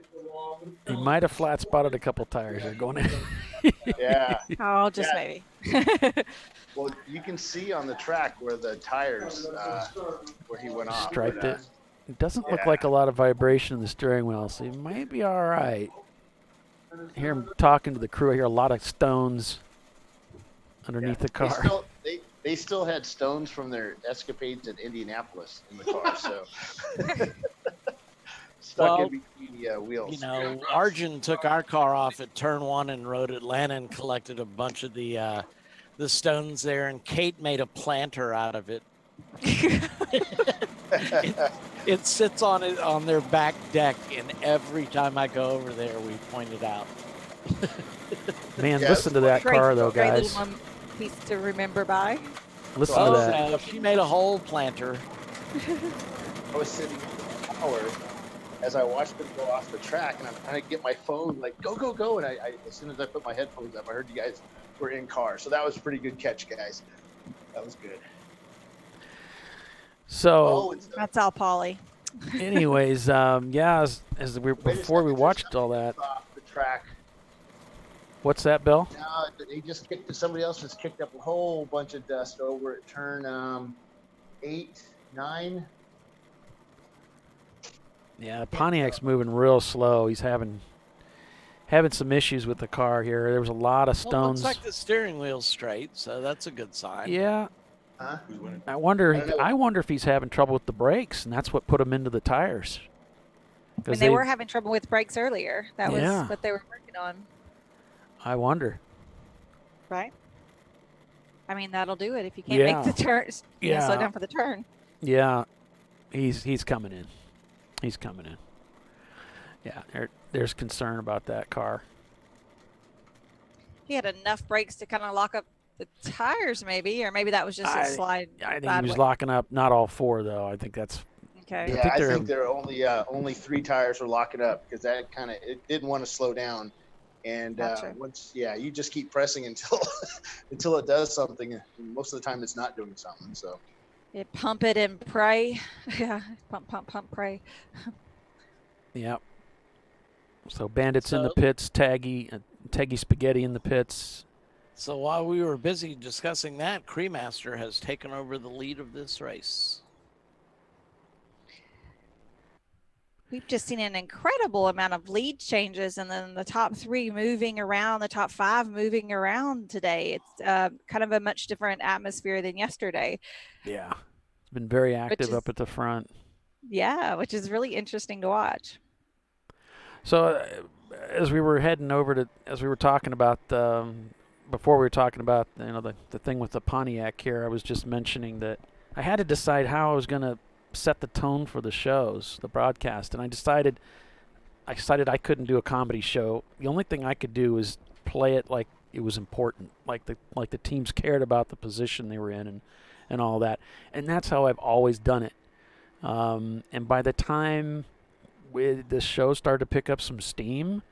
He might have flat spotted a couple tires there going in. Yeah. Oh, just maybe. Well, you can see on the track where the tires, where he went off. Striped it. It doesn't look like a lot of vibration in the steering wheel, so he might be all right. I hear him talking to the crew. I hear a lot of stones underneath the car. They still had stones from their escapades in Indianapolis in the car, so stuck in between the wheels. You know, Arjun took our car off at turn 1 in Road Atlanta and collected a bunch of the stones there, and Kate made a planter out of it. It sits on their back deck, and every time I go over there, we point it out. Man, listen to that car, though, guys. Great little piece to remember by. Listen to that. She made a whole planter. I was sitting in the tower as I watched them go off the track, and I'm trying to get my phone, like, go, go, go. And I as soon as I put my headphones up, I heard you guys were in car. So that was a pretty good catch, guys. That was good. So that's all Polly. Anyways, yeah, before we watched all that. Off the track. What's that, Bill? They just kicked. Somebody else just kicked up a whole bunch of dust over at turn 8, 9. Yeah, Pontiac's moving real slow. He's having some issues with the car here. There was a lot of stones. Well, it looks like the steering wheel's straight, so that's a good sign. Yeah. Huh? I wonder if he's having trouble with the brakes, and that's what put him into the tires. I mean, they were having trouble with brakes earlier. That was Yeah. what they were working on. I wonder. Right? I mean, that'll do it if you can't make the turns. Yeah. Slow down for the turn. Yeah. He's coming in. He's coming in. Yeah, there's concern about that car. He had enough brakes to kind of lock up the tires, maybe, or maybe that was just a slide. I think he was locking up not all four, though. I think that's okay. Yeah, I think there are only 3 tires were locking up because that it didn't want to slow down. And Gotcha. once, you just keep pressing until until it does something. And most of the time, it's not doing something. So. You pump it and pray. Yeah, pump, pray. Yep. So Bandit's in the pits, Taggy Spaghetti in the pits. So while we were busy discussing that, Cremaster has taken over the lead of this race. We've just seen an incredible amount of lead changes, and then the top 3 moving around, the top 5 moving around today. It's kind of a much different atmosphere than yesterday. Yeah. It's been very active up at the front. Yeah, which is really interesting to watch. So as we were heading over as we were talking about, before we were talking about, the thing with the Pontiac here, I was just mentioning that I had to decide how I was going to set the tone for the shows, the broadcast, and I decided I couldn't do a comedy show. The only thing I could do was play it like it was important, like the teams cared about the position they were in and all that. And that's how I've always done it. And by the time the show started to pick up some steam,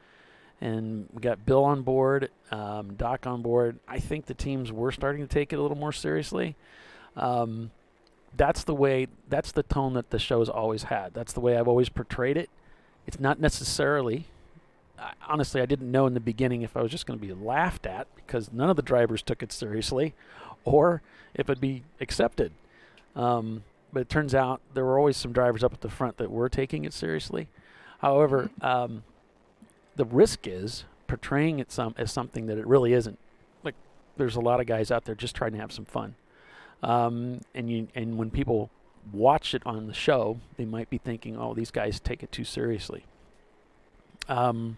and we got Bill on board, Doc on board, I think the teams were starting to take it a little more seriously. that's the tone that the show's always had. That's the way I've always portrayed it. It's not necessarily, honestly, I didn't know in the beginning if I was just going to be laughed at because none of the drivers took it seriously, or if it'd be accepted. But it turns out there were always some drivers up at the front that were taking it seriously. However, the risk is portraying it as something that it really isn't. Like, there's a lot of guys out there just trying to have some fun. And when people watch it on the show, they might be thinking, oh, these guys take it too seriously. Well,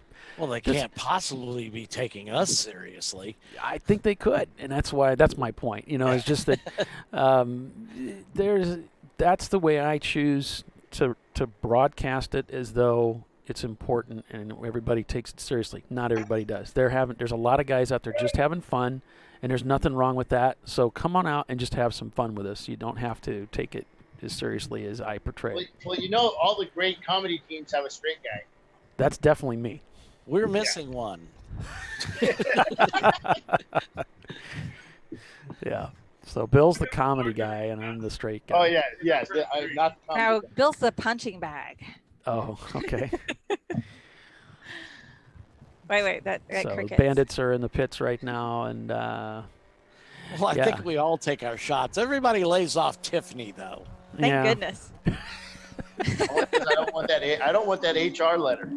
they can't possibly be taking us seriously. I think they could, and that's my point. It's just that that's the way I choose to broadcast it, as though it's important and everybody takes it seriously. Not everybody does. There's a lot of guys out there just having fun, and there's nothing wrong with that. So come on out and just have some fun with us. You don't have to take it as seriously as I portray it. Well, all the great comedy teams have a straight guy. That's definitely me. We're missing one. Yeah. So Bill's the comedy guy, and I'm the straight guy. Oh yeah, yes. Not the comedy No, guy. Bill's the punching bag. Oh, okay. Wait, that So crickets. Bandits are in the pits right now, and Well, I think we all take our shots. Everybody lays off Tiffany, though. Thank goodness. I don't want that HR letter.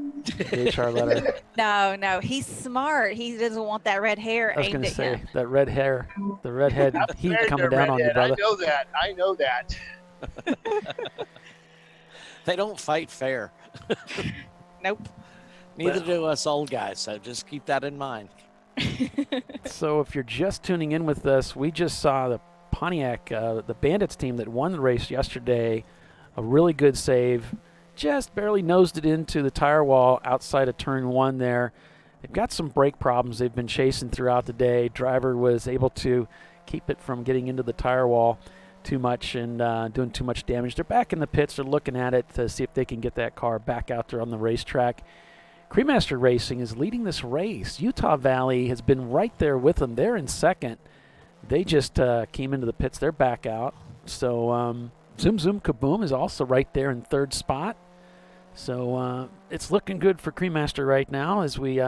HR letter. No, he's smart. He doesn't want that red hair I was aimed going to at say him. that red hair, the redhead heat coming down on you, brother. I know that. They don't fight fair. Nope. Neither do us old guys, so just keep that in mind. So if you're just tuning in with us, we just saw the Pontiac, the Bandits team that won the race yesterday. A really good save. Just barely nosed it into the tire wall outside of turn 1 there. They've got some brake problems they've been chasing throughout the day. Driver was able to keep it from getting into the tire wall too much and doing too much damage. They're back in the pits. They're looking at it to see if they can get that car back out there on the racetrack. Cremaster Racing is leading this race. Utah Valley has been right there with them. They're in second. They just came into the pits. They're back out. So Zoom Kaboom is also right there in third spot. So it's looking good for Cremaster right now as we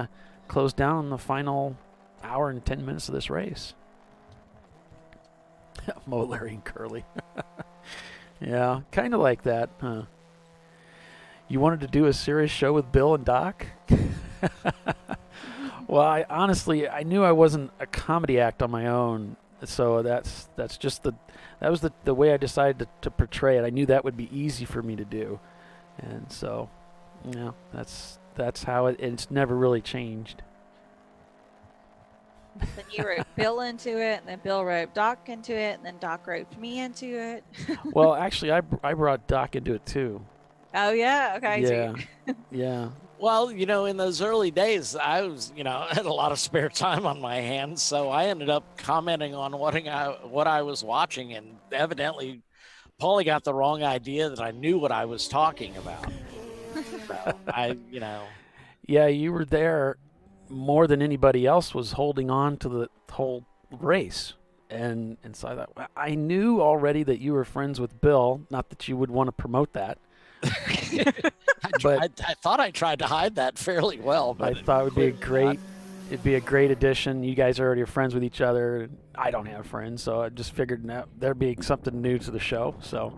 close down the final hour and 10 minutes of this race. Mo, Larry, and Curly. Yeah, kind of like that, huh? You wanted to do a serious show with Bill and Doc? Well, I knew I wasn't a comedy act on my own. So that's just that was the way I decided to portray it. I knew that would be easy for me to do, and so that's how it's never really changed. Then you wrote Bill into it, and then Bill wrote Doc into it, and then Doc wrote me into it. Well, actually, I brought Doc into it too. Oh yeah, okay. Yeah, yeah. Well, in those early days, I was, had a lot of spare time on my hands, so I ended up commenting on what I was watching, and evidently, Paulie got the wrong idea that I knew what I was talking about. So Yeah, you were there more than anybody else was holding on to the whole race, and so I thought, well, I knew already that you were friends with Bill. Not that you would want to promote that. I thought I tried to hide that fairly well, but I thought it would be it'd be a great addition. You guys are already friends with each other. I don't have friends, so I just figured there'd be something new to the show. So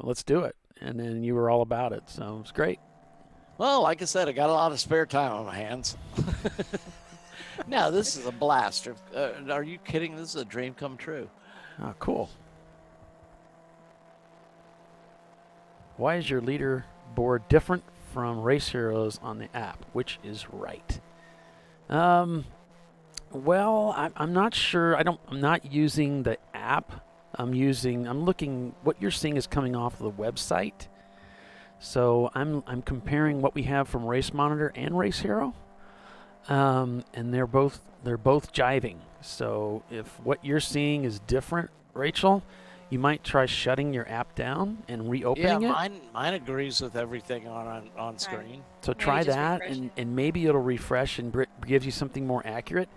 let's do it. And then you were all about it, so it was great. Well, like I said, I got a lot of spare time on my hands. No, this is a blast. Are you kidding? This is a dream come true. Oh, cool. Why is your leaderboard different from Race Heroes on the app? Which is right? Well, I'm not sure. I'm not using the app. I'm looking. What you're seeing is coming off the website. So I'm comparing what we have from Race Monitor and Race Hero, and they're both jiving. So if what you're seeing is different, Rachel, you might try shutting your app down and reopening it. Yeah, mine agrees with everything on screen. So try that, and maybe it'll refresh and gives you something more accurate.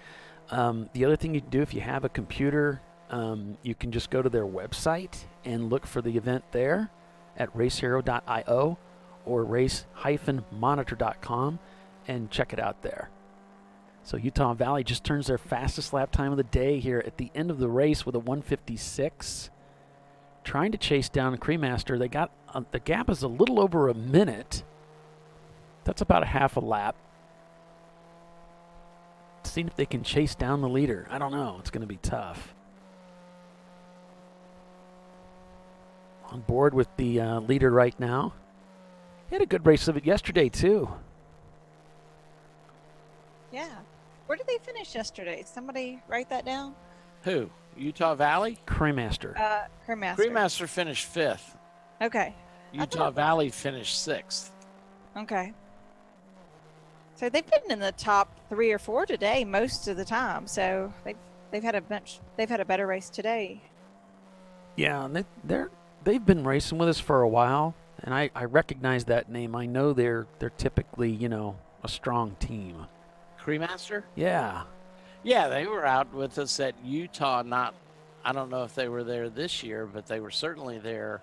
The other thing you can do if you have a computer You can just go to their website and look for the event there at racehero.io or race-monitor.com and check it out there. So Utah Valley just turns their fastest lap time of the day here at the end of the race with a 1:56. Trying to chase down Cremaster. They got the gap is a little over a minute. That's about a half a lap. Seeing if they can chase down the leader. I don't know. It's going to be tough. On board with the leader right now. He had a good race of it yesterday, too. Yeah. Where did they finish yesterday? Somebody write that down? Who? Utah Valley? Cremaster. Cremaster. Cremaster finished 5th. Okay. Utah Valley finished 6th. Okay. So they've been in the top 3 or 4 today most of the time. So they've had a better race today. Yeah, and they've been racing with us for a while, and I recognize that name. I know they're typically, a strong team. Cremaster? Yeah. Yeah, they were out with us at Utah. I don't know if they were there this year, but they were certainly there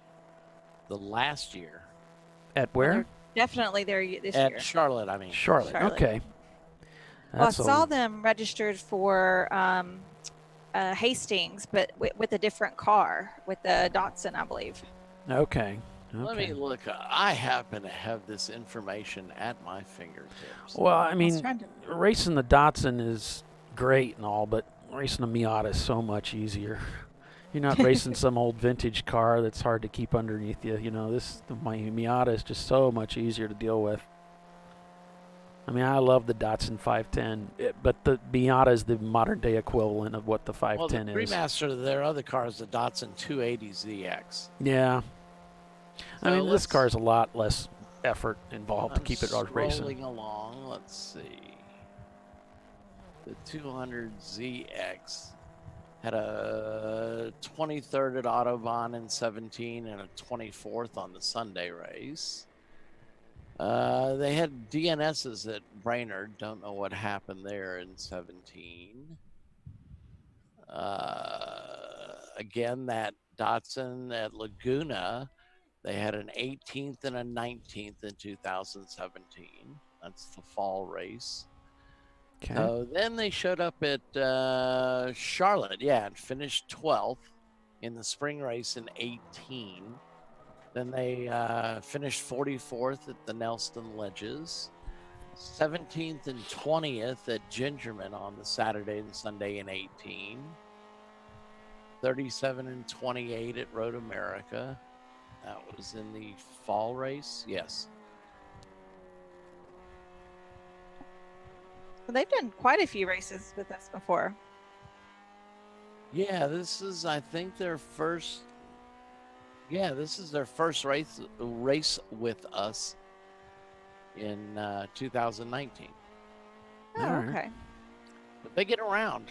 the last year. At where? Definitely there this year. At Charlotte, I mean. Charlotte. Okay. Well, I saw them registered for Hastings, but with a different car, with the Datsun, I believe. Okay. Let me look. I happen to have this information at my fingertips. Well, I mean, racing the Datsun is great and all, but racing a Miata is so much easier. You're not racing some old vintage car that's hard to keep underneath you. My Miata is just so much easier to deal with. I mean, I love the Datsun 510, but the Miata is the modern day equivalent of what the 510 is. Well, the Cremaster, their other car is the Datsun 280ZX. Yeah. So I mean, this car is a lot less effort involved to keep it racing. Rolling along, let's see. The 200ZX had a 23rd at Autobahn in 17 and a 24th on the Sunday race. They had DNSs at Brainerd. Don't know what happened there in 17. Again, that Datsun at Laguna, they had an 18th and a 19th in 2017. That's the fall race. Okay. So then they showed up at Charlotte, and finished 12th in the spring race in 18. Then they finished 44th at the Nelston Ledges, 17th and 20th at Gingerman on the Saturday and Sunday in 18, 37 and 28 at Road America. That was in the fall race, yes. Well, they've done quite a few races with us before. Yeah, this is, I think, their first. Yeah, this is their first race with us in 2019. Oh, okay. But they get around.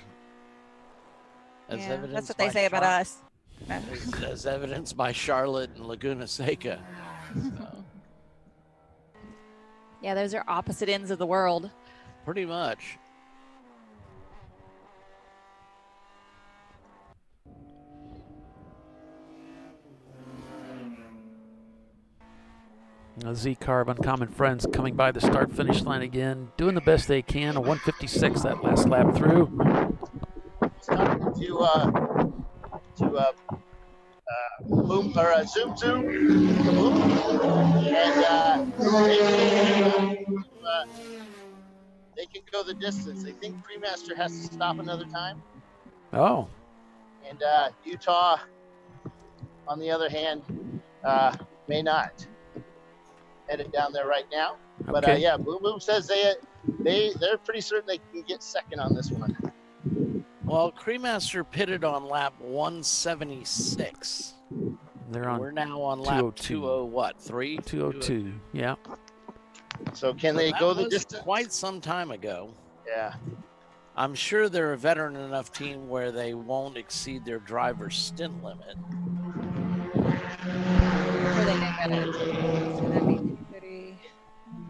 That's what they say about us. As evidenced by Charlotte and Laguna Seca. So. Yeah, those are opposite ends of the world. Pretty much. Z-Carb, Uncommon Friends, coming by the start-finish line again, doing the best they can. A 1:56 that last lap through. Zoom Kaboom, and they can go the distance. They think Cremaster has to stop another time. Oh. And Utah, on the other hand, may not. Headed down there right now. But okay. Boom Boom says they're pretty certain they can get second on this one. Well, Cremaster pitted on lap 176. We're now on lap 202. 202. Yeah. So can they go the distance? Quite some time ago. Yeah. I'm sure they're a veteran enough team where they won't exceed their driver's stint limit.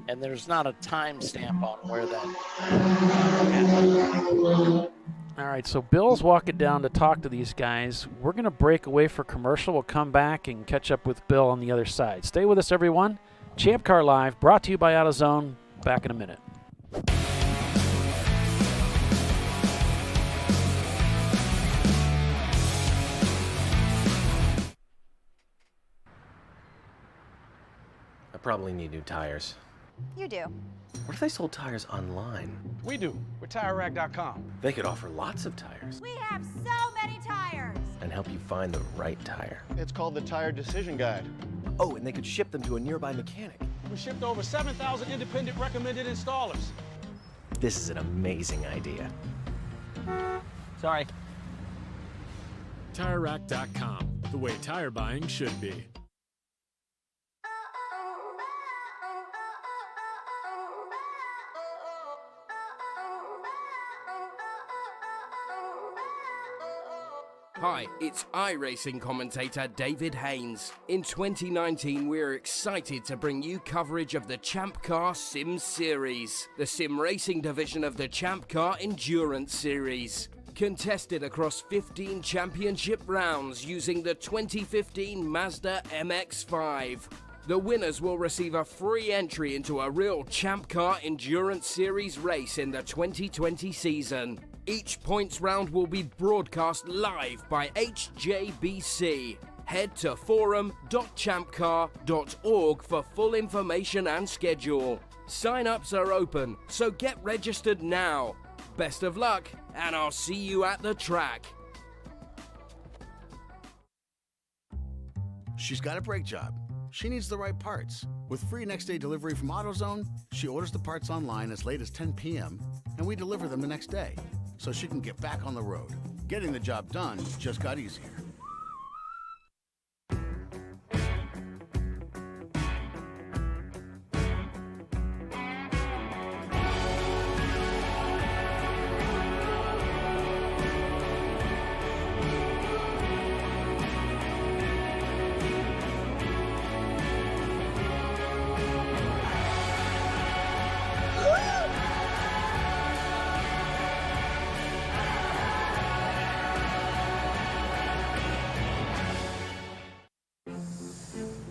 And there's not a time stamp on where that. All right, so Bill's walking down to talk to these guys. We're going to break away for commercial. We'll come back and catch up with Bill on the other side. Stay with us, everyone. ChampCar.Live, brought to you by AutoZone. Back in a minute. I probably need new tires. You do. What if they sold tires online? We do. We're TireRack.com. They could offer lots of tires We have so many tires. and help you find the right tire. It's called the Tire Decision Guide. Oh, and they could ship them to a nearby mechanic. We shipped over 7,000 independent recommended installers. This is an amazing idea. Sorry. TireRack.com, the way tire buying should be. Hi, it's iRacing commentator David Haynes. In 2019, we're excited to bring you coverage of the Champ Car Sim Series, the sim racing division of the Champ Car Endurance Series. Contested across 15 championship rounds using the 2015 Mazda MX-5. The winners will receive a free entry into a real Champ Car Endurance Series race in the 2020 season. Each points round will be broadcast live by HJBC. Head to forum.champcar.org for full information and schedule. Sign-ups are open, so get registered now. Best of luck, and I'll see you at the track. She's got a brake job. She needs the right parts. With free next-day delivery from AutoZone, she orders the parts online as late as 10 p.m., and we deliver them the next day, so she can get back on the road. Getting the job done just got easier.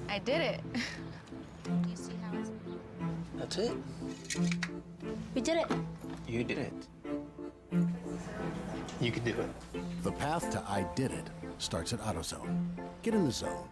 I did it. Do you see how it's... That's it. We did it. You did it. You can do it. The path to I Did It starts at AutoZone. Get in the zone.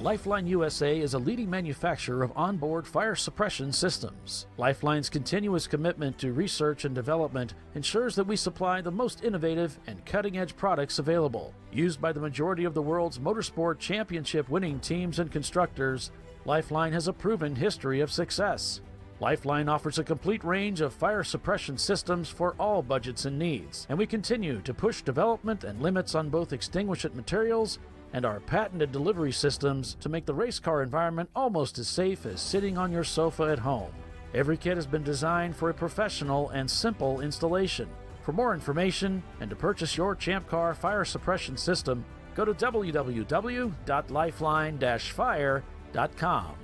Lifeline USA is a leading manufacturer of onboard fire suppression systems. Lifeline's continuous commitment to research and development ensures that we supply the most innovative and cutting-edge products available. Used by the majority of the world's motorsport championship winning teams and constructors, Lifeline has a proven history of success. Lifeline offers a complete range of fire suppression systems for all budgets and needs, and we continue to push development and limits on both extinguishant materials and our patented delivery systems to make the race car environment almost as safe as sitting on your sofa at home. Every kit has been designed for a professional and simple installation. For more information and to purchase your Champ Car fire suppression system, go to www.lifeline-fire.com.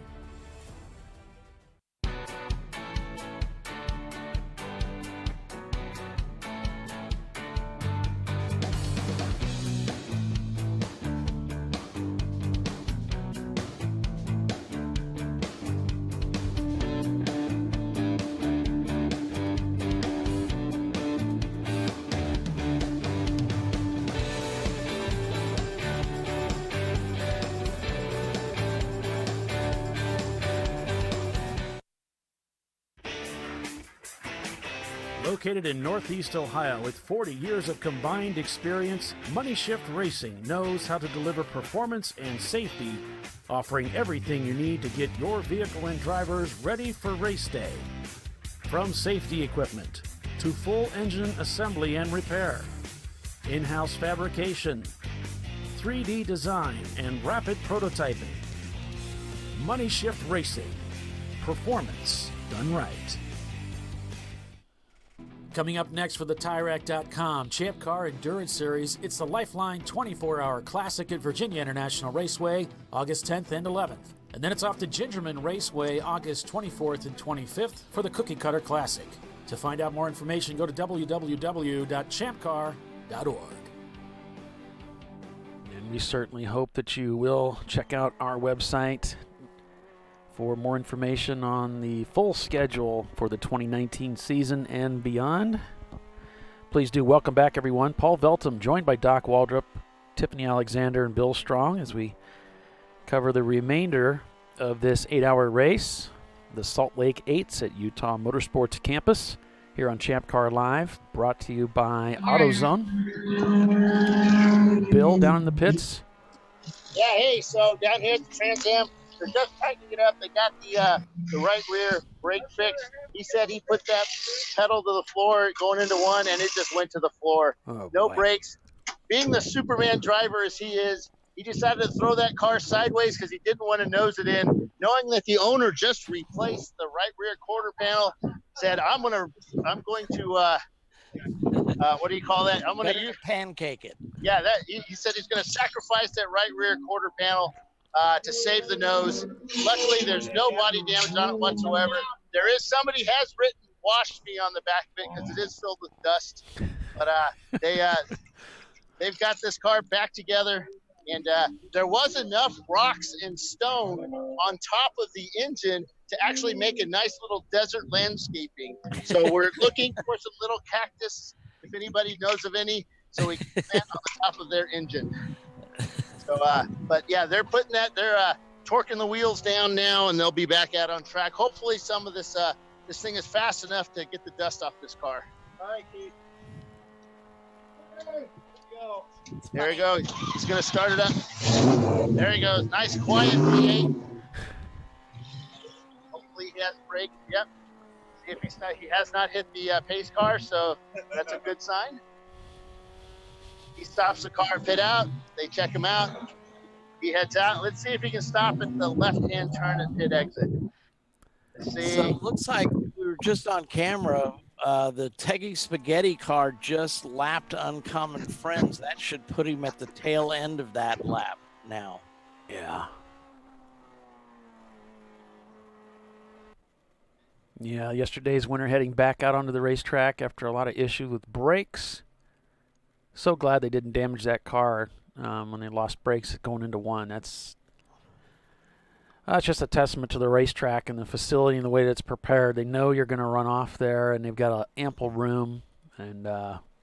Located in Northeast Ohio with 40 years of combined experience, Money Shift Racing knows how to deliver performance and safety, offering everything you need to get your vehicle and drivers ready for race day. From safety equipment to full engine assembly and repair, in-house fabrication, 3D design and rapid prototyping. Money Shift Racing. Performance done right. Coming up next for the TireRack.com Champ Car Endurance Series, it's the Lifeline 24-hour Classic at Virginia International Raceway, August 10th and 11th. And then it's off to Gingerman Raceway, August 24th and 25th for the Cookie Cutter Classic. To find out more information, go to www.champcar.org. And we certainly hope that you will check out our website for more information on the full schedule for the 2019 season and beyond. Please do welcome back, everyone. Paul Veltum, joined by Doc Waldrop, Tiffany Alexander, and Bill Strong as we cover the remainder of this 8-hour race, the Salt Lake 8s at Utah Motorsports Campus, here on Champ Car Live, brought to you by AutoZone. Bill, down in the pits. Yeah, hey, so down here at the Trans Am, they're just tightening it up. They got the right rear brake fixed. He said he put that pedal to the floor going into one, and it just went to the floor. Oh, no boy. brakes. Being the Superman driver as he is, he decided to throw that car sideways because he didn't want to nose it in, knowing that the owner just replaced the right rear quarter panel. Said, I'm going to what do you call that? I'm going to pancake it. Yeah, he said he's going to sacrifice that right rear quarter panel to save the nose. Luckily, there's no body damage on it whatsoever. There is somebody has written "wash me" on the back of it because it is filled with dust. But they've got this car back together, and there was enough rocks and stone on top of the engine to actually make a nice little desert landscaping. So we're looking for some little cactus, if anybody knows of any, so we can plant on the top of their engine. So, but yeah, they're putting that, they're torquing the wheels down now, and they'll be back out on track. Hopefully some of this, this thing is fast enough to get the dust off this car. All right, Keith. Okay, go. There we go. He's going to start it up. There he goes. Nice, quiet V8. Hopefully he has brake. Yep. See if he has not hit the pace car, so that's a good sign. He stops the car, pit out. They check him out. He heads out. Let's see if he can stop at the left-hand turn at pit exit. Let's see. So it looks like we were just on camera. The Teggy Spaghetti car just lapped Uncommon Friends. That should put him at the tail end of that lap now. Yeah. Yeah, yesterday's winner heading back out onto the racetrack after a lot of issues with brakes. So glad they didn't damage that car when they lost brakes going into one. That's just a testament to the racetrack and the facility and the way that it's prepared. They know you're going to run off there, and they've got ample room. And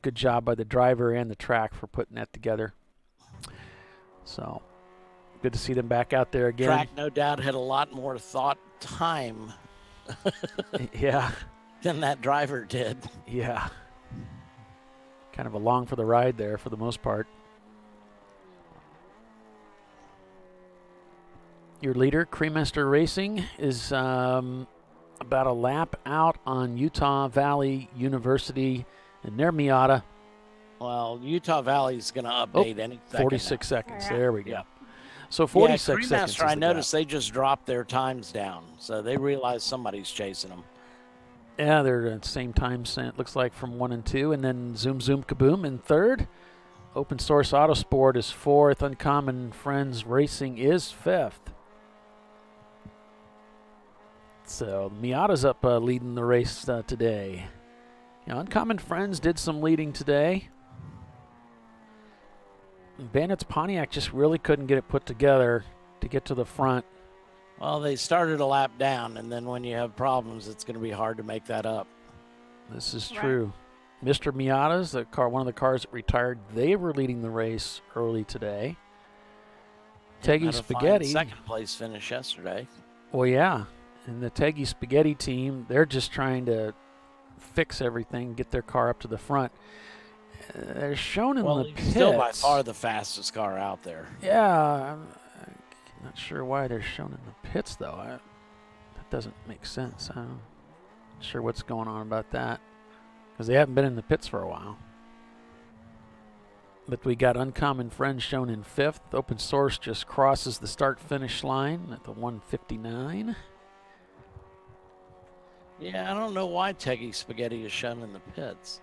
good job by the driver and the track for putting that together. So good to see them back out there again. Track, no doubt, had a lot more time yeah, than that driver did. Yeah. Kind of along for the ride there for the most part. Your leader, Creammaster Racing, is about a lap out on Utah Valley University in their Miata. Well, Utah Valley is going to update any second 46 seconds. There we go. Yeah. So 46 Creammaster, seconds. I noticed they just dropped their times down, so they realize somebody's chasing them. Yeah, they're at the same time, it looks like, from 1 and 2. And then Zoom Kaboom in third. Open Source Autosport is fourth. Uncommon Friends Racing is fifth. So Miata's up leading the race today. You know, Uncommon Friends did some leading today. Bandit's Pontiac just really couldn't get it put together to get to the front. Well, they started a lap down, and then when you have problems, it's going to be hard to make that up. This is true. Mr. Miata's the car, one of the cars that retired. They were leading the race early today. Teggy Spaghetti, second place finish yesterday. Well, yeah, and the Teggy Spaghetti team, they're just trying to fix everything, get their car up to the front. They're shown in the pits. Still by far the fastest car out there. Yeah, I'm not sure why they're shown in the pits, though. That doesn't make sense. I'm not sure what's going on about that, because they haven't been in the pits for a while. But we got Uncommon Friend shown in 5th. Open Source just crosses the start-finish line at the 159. Yeah, I don't know why Teggy Spaghetti is shown in the pits.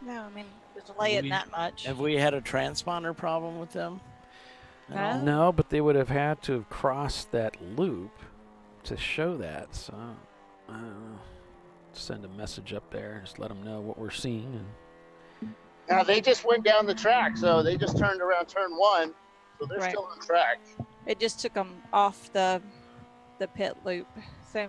No, I mean, the delay isn't that much. Have we had a transponder problem with them? No, but they would have had to have crossed that loop to show that. So, I don't know. Send a message up there. Just let them know what we're seeing. And Now, they just went down the track, so they just turned around turn 1, so they're still on track. It just took them off the pit loop. So.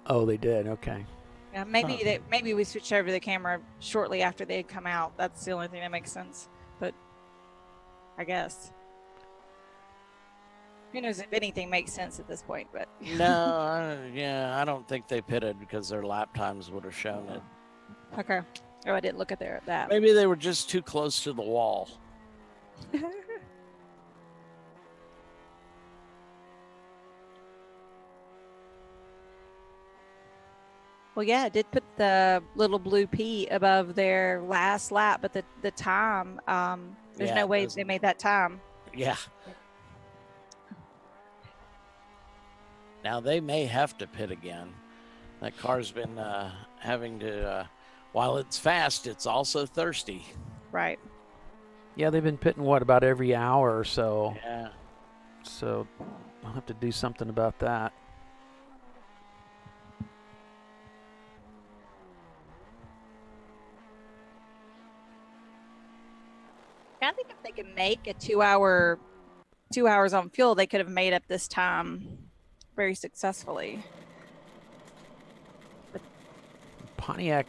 Oh, they did. Okay. Yeah, maybe we switched over the camera shortly after they had come out. That's the only thing that makes sense. But I guess who knows if anything makes sense at this point. But No, I don't think they pitted because their lap times would have shown it. Okay. Oh, I didn't look at that. Maybe they were just too close to the wall. Well, yeah, it did put the little blue P above their last lap, but the time, there's no way they made that time. Yeah. Now they may have to pit again. That car's been having to, while it's fast, it's also thirsty. Right. Yeah, they've been pitting, about every hour or so. Yeah. So I'll have to do something about that. I think if they could make a 2 hours on fuel, they could have made up this time very successfully. But Pontiac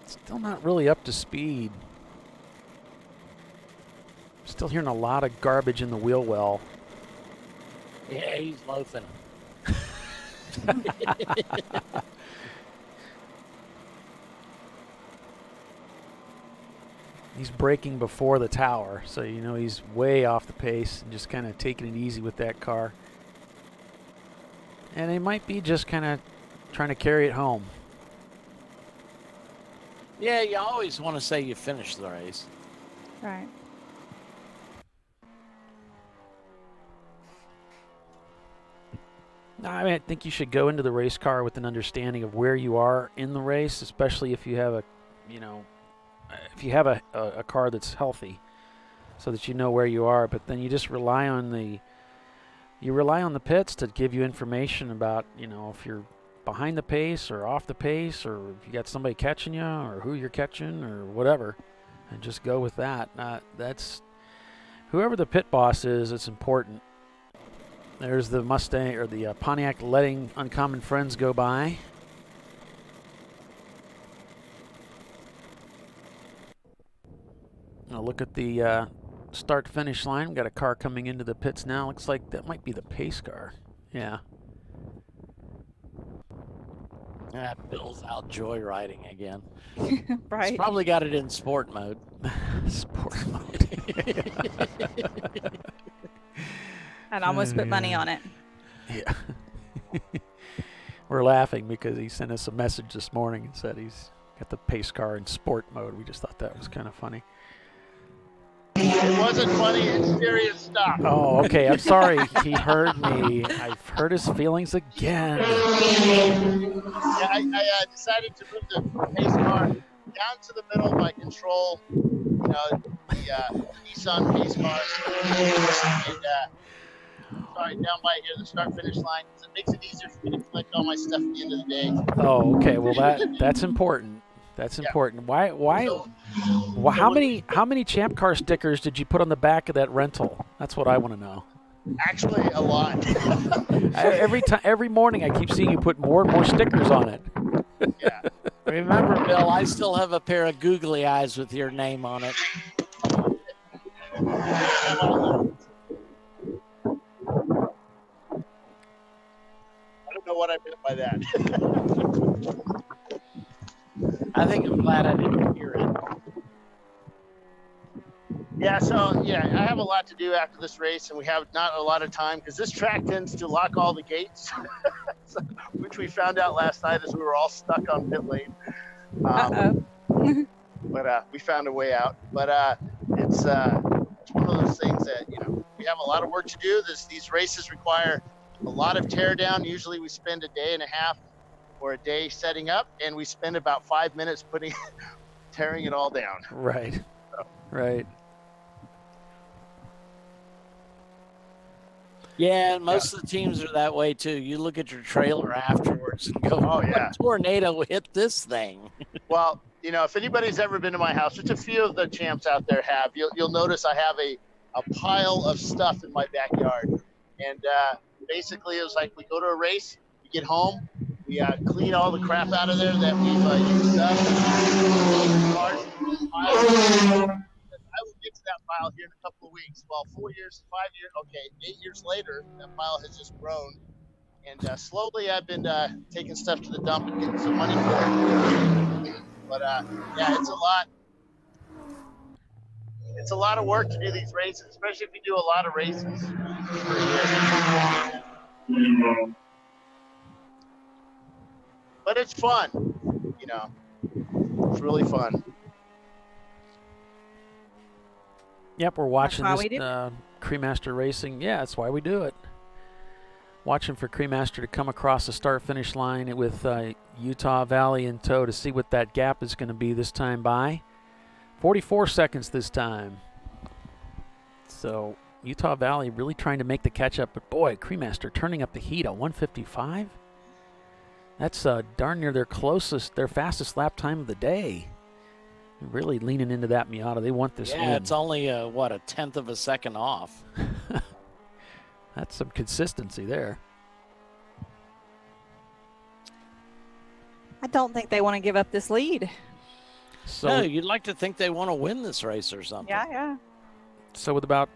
still not really up to speed. Still hearing a lot of garbage in the wheel well. Yeah, he's loafing. He's braking before the tower, so you know he's way off the pace and just kind of taking it easy with that car. And they might be just kind of trying to carry it home. Yeah, you always want to say you finished the race. Right. No, I mean, I think you should go into the race car with an understanding of where you are in the race, especially if you have a, a car that's healthy, so that you know where you are. But then you just rely on the pits to give you information about, if you're behind the pace or off the pace, or if you got somebody catching you, or who you're catching, or whatever, and just go with that. That's whoever the pit boss is. It's important. There's the Mustang or the Pontiac letting Uncommon Friends go by. Now look at the start-finish line. We've got a car coming into the pits now. Looks like that might be the pace car. Yeah. Bill's out joyriding again. Right. He's probably got it in sport mode. Sport mode. I'd almost put money on it. Yeah. We're laughing because he sent us a message this morning and said he's got the pace car in sport mode. We just thought that was kind of funny. It wasn't funny. It's serious stuff. Oh, okay. I'm sorry. He heard me. I've hurt his feelings again. Yeah, I decided to move the pace car down to the middle of my control. The Nissan pace car. And, down by here, the start-finish line. It makes it easier for me to collect all my stuff at the end of the day. Oh, okay. Well, that's important. That's important. Why? How many Champ Car stickers did you put on the back of that rental? That's what I want to know. Actually, a lot. Every morning, I keep seeing you put more and more stickers on it. Yeah. Remember, Bill, I still have a pair of googly eyes with your name on it. I don't know what I meant by that. I think I'm glad I didn't hear it. Yeah, I have a lot to do after this race, and we have not a lot of time because this track tends to lock all the gates. which we found out last night as we were all stuck on pit lane. But we found a way out. But it's one of those things that, we have a lot of work to do. These races require a lot of tear down. Usually we spend a day and a half or a day setting up, and we spend about 5 minutes tearing it all down. Right. So. Right. Yeah, most of the teams are that way too. You look at your trailer afterwards and go, "Oh yeah, what tornado hit this thing?" Well, if anybody's ever been to my house, which a few of the champs out there have, you'll notice I have a pile of stuff in my backyard. And basically, it was like we go to a race, we get home, we clean all the crap out of there that we've used up. I will get to that pile here in a couple of weeks. Well, 4 years, 5 years, okay, 8 years later, that pile has just grown. And slowly I've been taking stuff to the dump and getting some money for it. But yeah, it's a lot. It's a lot of work to do these races, especially if you do a lot of races per year. But it's fun, It's really fun. Yep, we're watching That's why this we do. Cremaster Racing. Yeah, that's why we do it. Watching for Cremaster to come across the start-finish line with Utah Valley in tow to see what that gap is going to be this time by. 44 seconds this time. So Utah Valley really trying to make the catch-up. But, boy, Cremaster turning up the heat at 155. That's darn near their fastest lap time of the day. Really leaning into that Miata. They want this win. Yeah, it's only, a 1/10 of a second off. That's some consistency there. I don't think they want to give up this lead. So, no, you'd like to think they want to win this race or something. Yeah. So with about,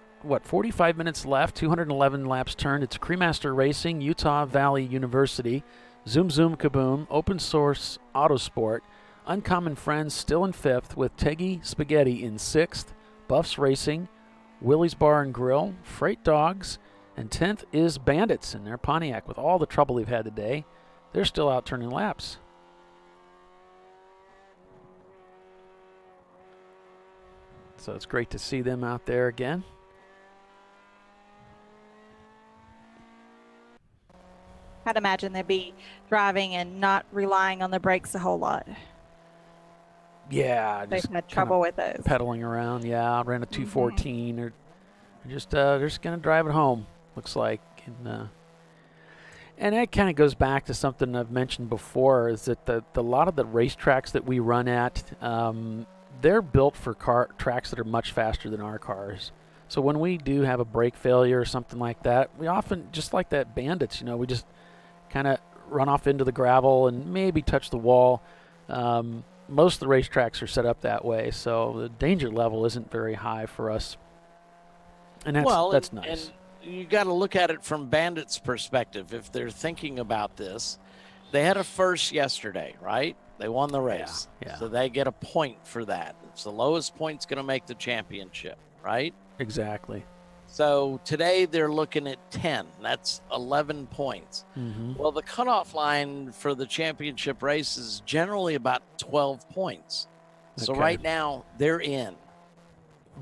45 minutes left, 211 laps turned, it's Cremaster Racing, Utah Valley University, Zoom Kaboom, Open Source Autosport, Uncommon Friends still in 5th with Teggy Spaghetti in 6th, Buffs Racing, Willie's Bar and Grill, Freight Dogs, and 10th is Bandits in their Pontiac. With all the trouble they've had today, they're still out turning laps. So it's great to see them out there again. I'd imagine they'd be driving and not relying on the brakes a whole lot. Yeah, They've had trouble with those. Pedaling around. Yeah, ran a 214. They're just going to drive it home, looks like. And that kind of goes back to something I've mentioned before, is that a lot of the racetracks that we run at, they're built for tracks that are much faster than our cars. So when we do have a brake failure or something like that, we often, just like that Bandits, we just kind of run off into the gravel and maybe touch the wall. Most of the racetracks are set up that way, so the danger level isn't very high for us. And that's nice. And you got to look at it from Bandit's perspective. If they're thinking about this, they had a first yesterday, right? They won the race. Yeah. So they get a point for that. It's the lowest point's going to make the championship, right? Exactly. So today they're looking at 10. That's 11 points. Mm-hmm. Well, the cutoff line for the championship race is generally about 12 points. So right now they're in.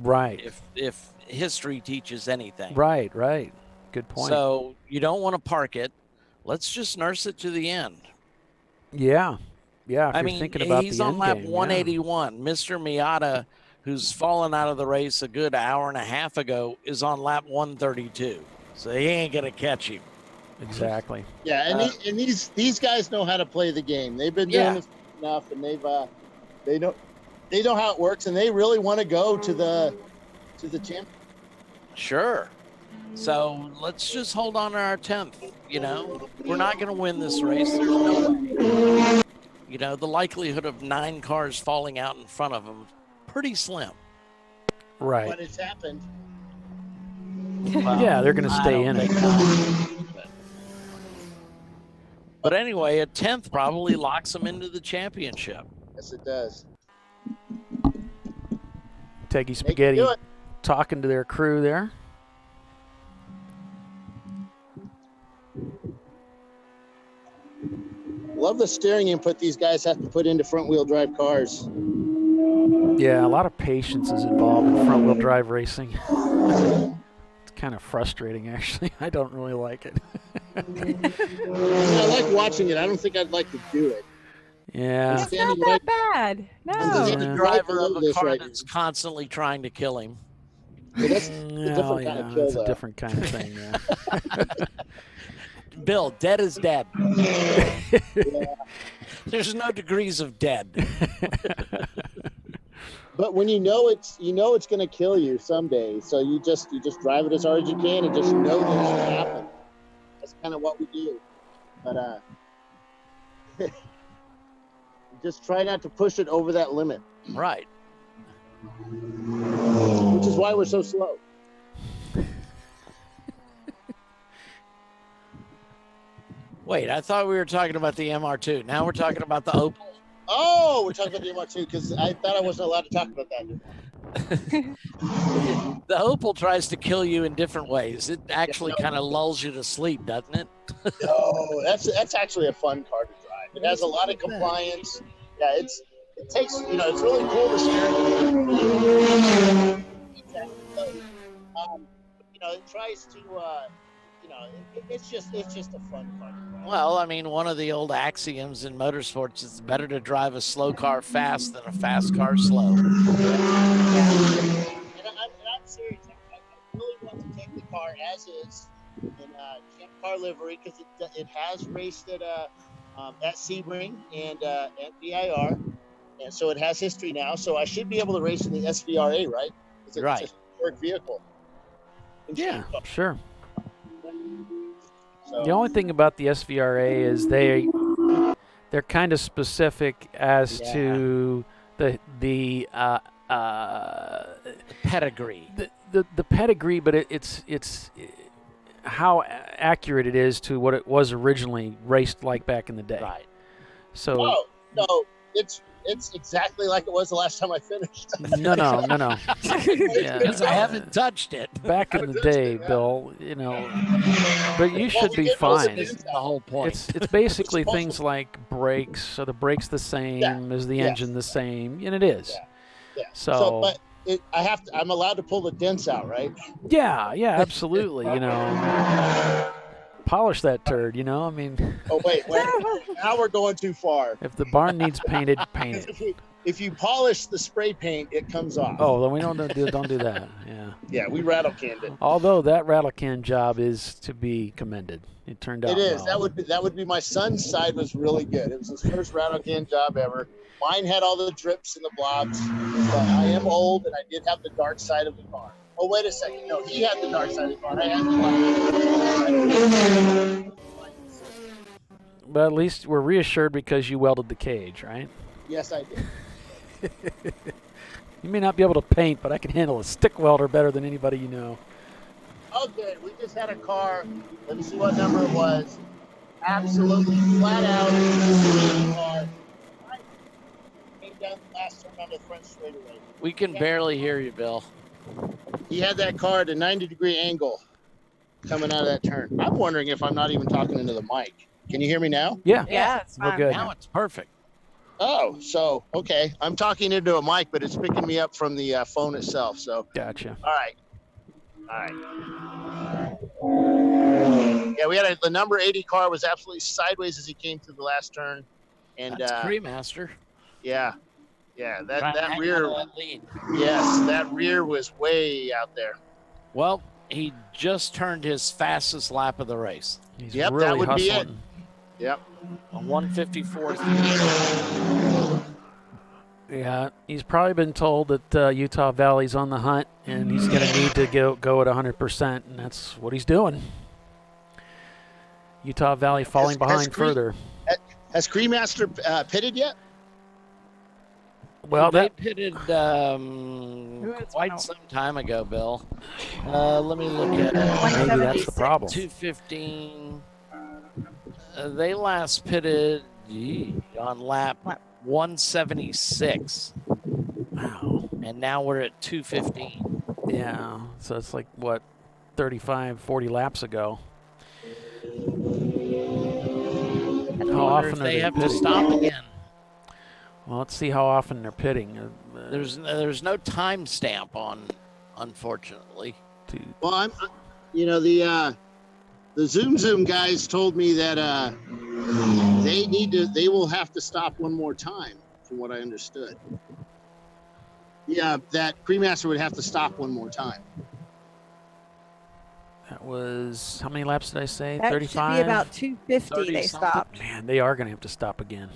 Right. If history teaches anything. Right. Good point. So you don't want to park it. Let's just nurse it to the end. Yeah. If you're thinking about he's the on end lap game, 181. Yeah. Mr. Miata, who's fallen out of the race a good hour and a half ago, is on lap 132. So he ain't gonna catch him. Exactly. Yeah, and these guys know how to play the game. They've been doing this enough, and they know how it works, and they really want to go to the champ. Sure. So let's just hold on to our 10th. We're not going to win this race. There's no way. The likelihood of 9 cars falling out in front of them, pretty slim. Right. But it's happened. Yeah, they're going to stay in it. But anyway, a 10th probably locks them into the championship. Yes, it does. Teggy Spaghetti talking to their crew there. Love the steering input these guys have to put into front-wheel drive cars. Yeah, a lot of patience is involved in front-wheel drive racing. It's kind of frustrating, actually. I don't really like it. I like watching it. I don't think I'd like to do it. Yeah. It's not that bad. He's No. the driver of a car that's constantly trying to kill him. Yeah, that's a different kind of kill, it's though. a different kind of thing, yeah. Bill, dead is dead. Yeah. There's no degrees of dead. But when you know it's going to kill you someday, so you just drive it as hard as you can and just know that it's going to happen. That's kind of what we do. But just try not to push it over that limit. Right. Which is why we're so slow. Wait, I thought we were talking about the MR2. Now we're talking about the Opel. Oh, we're talking about the MR2 because I thought I wasn't allowed to talk about that. The Opel tries to kill you in different ways. It actually kind of lulls you to sleep, doesn't it? No, that's actually a fun car to drive. It has a lot of compliance. Yeah, it takes, it's really cool to steer. It tries to, it's just a fun car. Well, I mean, one of the old axioms in motorsports is it's better to drive a slow car fast than a fast car slow. And I'm serious. I really want to take the car as is in ChampCar livery because it has raced at Sebring and at VIR, and so it has history now. So I should be able to race in the SVRA, right? It's a historic vehicle. Yeah, sure. So, the only thing about the SVRA is they're kind of specific as to the pedigree. The pedigree, but it's how accurate it is to what it was originally raced like back in the day. Right. So no, it's exactly like it was the last time I finished. No. Because I haven't touched it. Back in the day, Bill, but you should be fine. This is the whole point. It's basically things like brakes. So the brake's the same, is the engine the same, and it is. Yeah. So but I'm allowed to pull the dents out, right? Yeah, absolutely. Polish that turd, I mean. Oh wait, now we're going too far. If the barn needs painted, paint it. If you polish the spray paint, it comes off. Oh, then we don't do that. Yeah. Yeah, we rattle canned it. Although that rattle can job is to be commended. It turned out. It is. Well. That would be my son's side was really good. It was his first rattle can job ever. Mine had all the drips and the blobs. But I am old, and I did have the dark side of the car. Oh, wait a second. No, he had the dark side of the car. I had the light. But at least we're reassured because you welded the cage, right? Yes, I did. You may not be able to paint, but I can handle a stick welder better than anybody you know. Okay, we just had a car. Let me see what number it was. Absolutely flat out car. Came down the last turn on the front straightaway. We can barely hear you, Bill. He had that car at a 90-degree angle coming out of that turn. I'm wondering if I'm not even talking into the mic. Can you hear me now? Yeah. It's we're fine. good. Now it's perfect. Oh, so, okay. I'm talking into a mic, but it's picking me up from the phone itself. So, Gotcha. All right. Yeah, we had the number 80 car was absolutely sideways as he came through the last turn. And That's Cremaster. Yeah, that Trying to rear. hang on to that lead. Yes, that rear was way out there. Well, he just turned his fastest lap of the race. He's Yep, really that would be it. hustling. Yep. A 154th. Yeah, he's probably been told that Utah Valley's on the hunt, and he's going to need to go at 100%, and that's what he's doing. Utah Valley falling behind further. Has Cremaster pitted yet? Well, they pitted quite some time ago, Bill. Let me look at it. Maybe that's the problem. 215. They last pitted on lap 176. Wow. And now we're at 215. Yeah, so it's like, 35, 40 laps ago. how wonder if often they are have they to pitting? stop again. Well, let's see how often they're pitting. There's no time stamp on, unfortunately. Well, the Zoom guys told me that they will have to stop one more time, from what I understood. Yeah, that Cremaster would have to stop one more time. That was, how many laps did I say? That 35? should be about 250 they stopped. Man, they are going to have to stop again.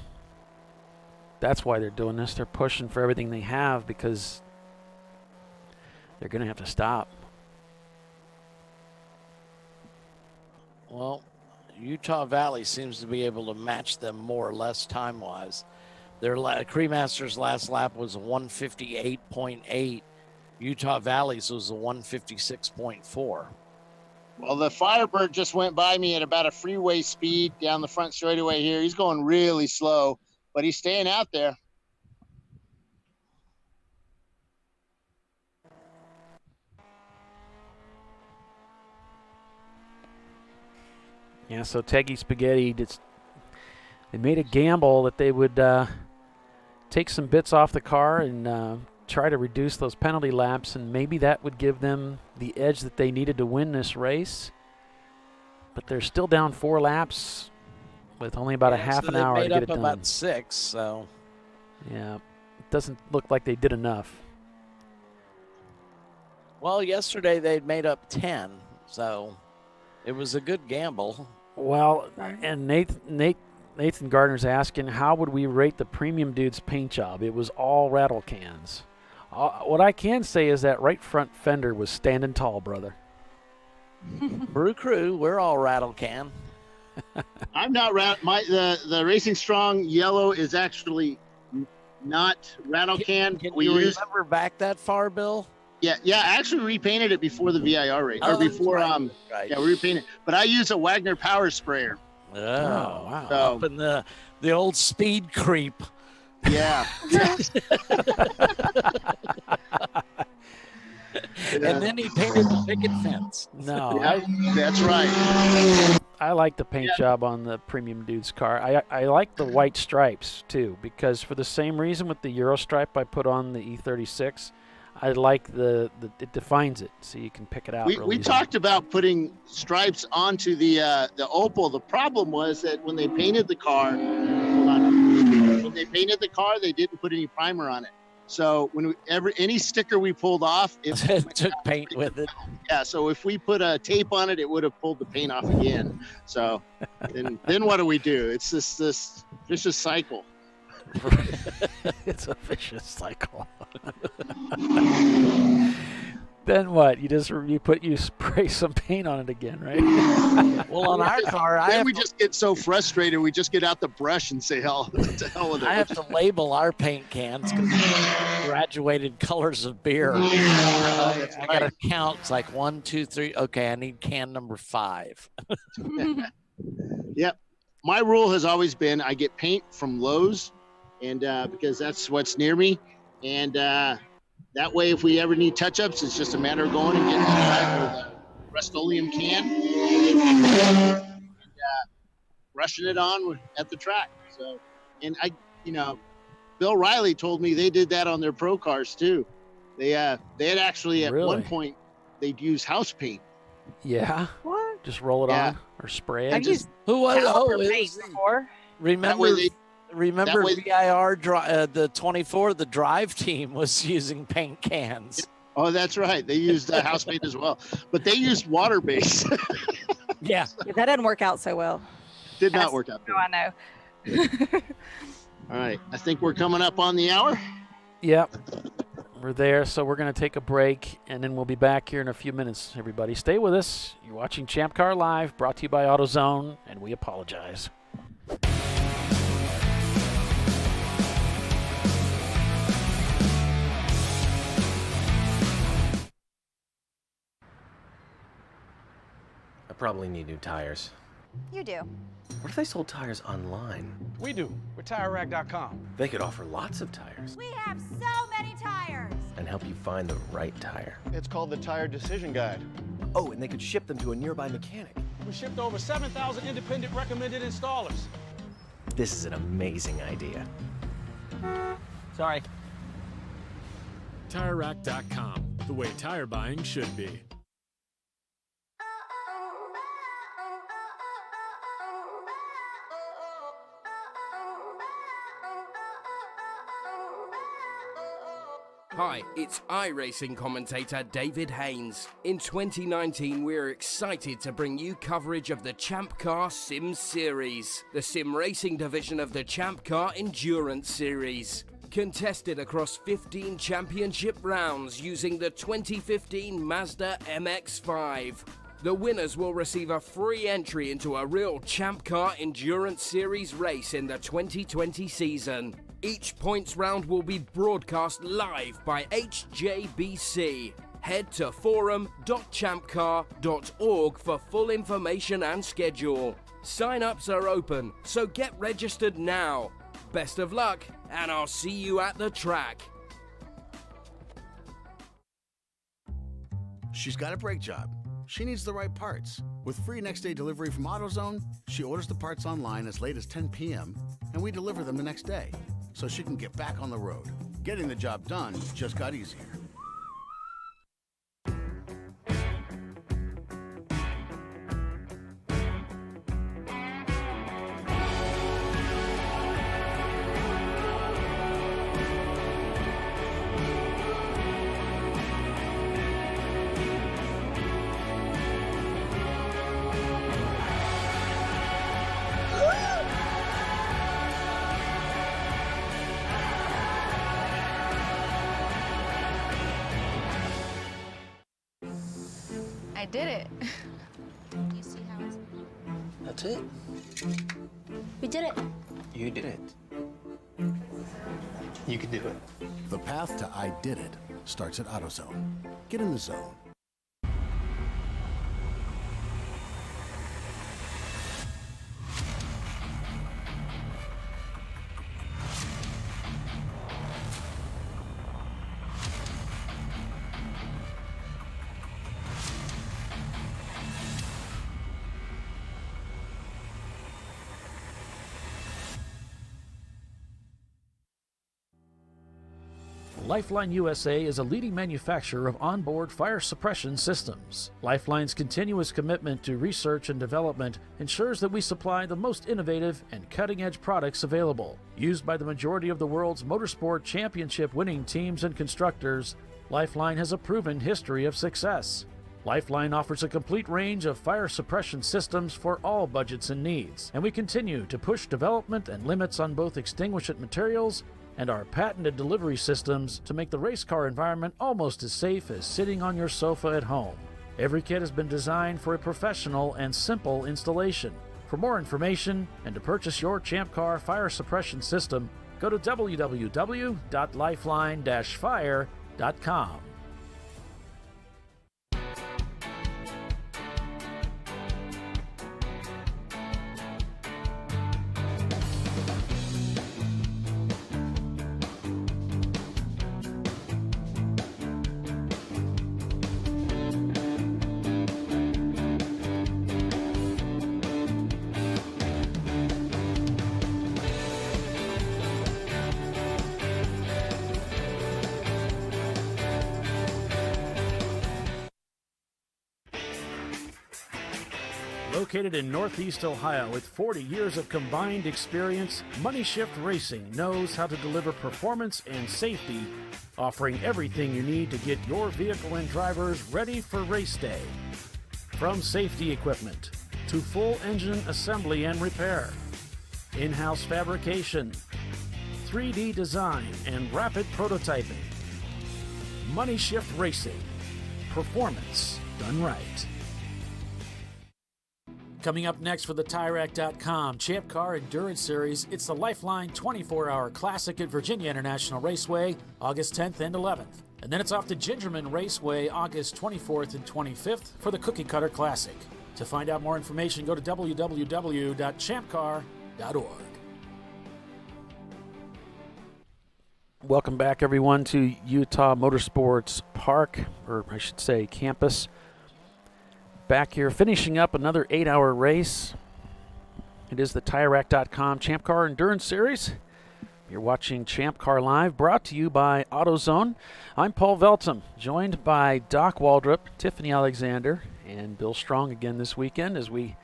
That's why they're doing this. They're pushing for everything they have because they're going to have to stop. Well, Utah Valley seems to be able to match them more or less time-wise. Their Cremaster's last lap was a 158.8. Utah Valley's was a 156.4. Well, the Firebird just went by me at about a freeway speed down the front straightaway here. He's going really slow, but he's staying out there. Yeah, so Teggy Spaghetti, they made a gamble that they would take some bits off the car and try to reduce those penalty laps, and maybe that would give them the edge that they needed to win this race. But they're still down 4 laps with only about a half an hour to get it done. They made up about 6, so. Yeah, it doesn't look like they did enough. Well, yesterday they'd made up 10, so it was a good gamble. Well, and Nathan Gardner's asking, how would we rate the Premium Dude's paint job? It was all rattle cans. What I can say is that right front fender was standing tall, brother. Brew Crew, we're all rattle can. I'm not the Racing Strong yellow is actually not rattle can. Can you remember back that far, Bill? Yeah. I actually repainted it before the VIR race, Oh, or before right. Yeah, we repainted. But I use a Wagner power sprayer. Oh, wow! So, up in the old speed creep. Yeah. And then he painted the picket fence. No, that's right. I like the paint job on the Premium Dude's car. I like the white stripes too, because for the same reason with the Euro stripe I put on the E36, I like it defines it, so you can pick it out. We talked about putting stripes onto the Opal. The problem was that when they painted the car, they didn't put any primer on it. So any sticker we pulled off, it took paint with it. Yeah. So if we put a tape on it, it would have pulled the paint off again. So then what do we do? It's this vicious cycle. It's a vicious cycle. Then what? You spray some paint on it again, right? Well, on our car, we just get so frustrated. We just get out the brush and say, "Hell, what the hell with it?" I have to label our paint cans because graduated colors of beer. I got to count. It's like 1, 2, 3. Okay, I need can number 5. Yep. My rule has always been I get paint from Lowe's, and because that's what's near me, and that way, if we ever need touch-ups, it's just a matter of going and getting a Rust-Oleum can and brushing it on at the track. So, and Bill Riley told me they did that on their pro cars too. They had actually at one point they'd use house paint. Yeah. What? Just roll it on or spray it. I've used Who was caliper paint before. Remember VIR, the 24, the drive team was using paint cans. Oh, that's right. They used house paint as well, but they used water base. Yeah, that didn't work out so well. Did not work out. No, I know. All right, I think we're coming up on the hour. Yep, we're there. So we're going to take a break, and then we'll be back here in a few minutes. Everybody, stay with us. You're watching Champ Car Live, brought to you by AutoZone, and we apologize. I probably need new tires. You do. What if they sold tires online? We do. We're TireRack.com. They could offer lots of tires We have so many tires. and help you find the right tire. It's called the Tire Decision Guide. Oh, and they could ship them to a nearby mechanic. We shipped over 7,000 independent recommended installers. This is an amazing idea. Sorry. TireRack.com, the way tire buying should be. Hi, it's iRacing commentator David Haynes. In 2019, we're excited to bring you coverage of the Champ Car Sim Series, the sim racing division of the Champ Car Endurance Series. Contested across 15 championship rounds using the 2015 Mazda MX-5. The winners will receive a free entry into a real Champ Car Endurance Series race in the 2020 season. Each points round will be broadcast live by HJBC. Head to forum.champcar.org for full information and schedule. Sign-ups are open, so get registered now. Best of luck, and I'll see you at the track. She's got a brake job. She needs the right parts. With free next-day delivery from AutoZone, she orders the parts online as late as 10 p.m., and we deliver them the next day, so she can get back on the road. Getting the job done just got easier. I did it. Do you see how it's... That's it. We did it. You did it. You can do it. The path to I Did It starts at AutoZone. Get in the zone. Lifeline USA is a leading manufacturer of onboard fire suppression systems. Lifeline's continuous commitment to research and development ensures that we supply the most innovative and cutting-edge products available. Used by the majority of the world's motorsport championship winning teams and constructors, Lifeline has a proven history of success. Lifeline offers a complete range of fire suppression systems for all budgets and needs, and we continue to push development and limits on both extinguishant materials and our patented delivery systems to make the race car environment almost as safe as sitting on your sofa at home. Every kit has been designed for a professional and simple installation. For more information and to purchase your Champ Car fire suppression system, go to www.lifeline-fire.com. Located in Northeast Ohio with 40 years of combined experience, Money Shift Racing knows how to deliver performance and safety, offering everything you need to get your vehicle and drivers ready for race day. From safety equipment to full engine assembly and repair, in-house fabrication, 3D design, and rapid prototyping. Money Shift Racing. Performance done right. Coming up next for the TireRack.com Champ Car Endurance Series, it's the Lifeline 24-hour Classic at Virginia International Raceway, August 10th and 11th. And then it's off to Gingerman Raceway, August 24th and 25th for the Cookie Cutter Classic. To find out more information, go to www.champcar.org. Welcome back, everyone, to Utah Motorsports Park, or I should say campus. Back here, finishing up another 8-hour race. It is the TireRack.com Champ Car Endurance Series. You're watching ChampCar.Live, brought to you by AutoZone. I'm Paul Veltum, joined by Doc Waldrop, Tiffany Alexander, and Bill Strong again this weekend as we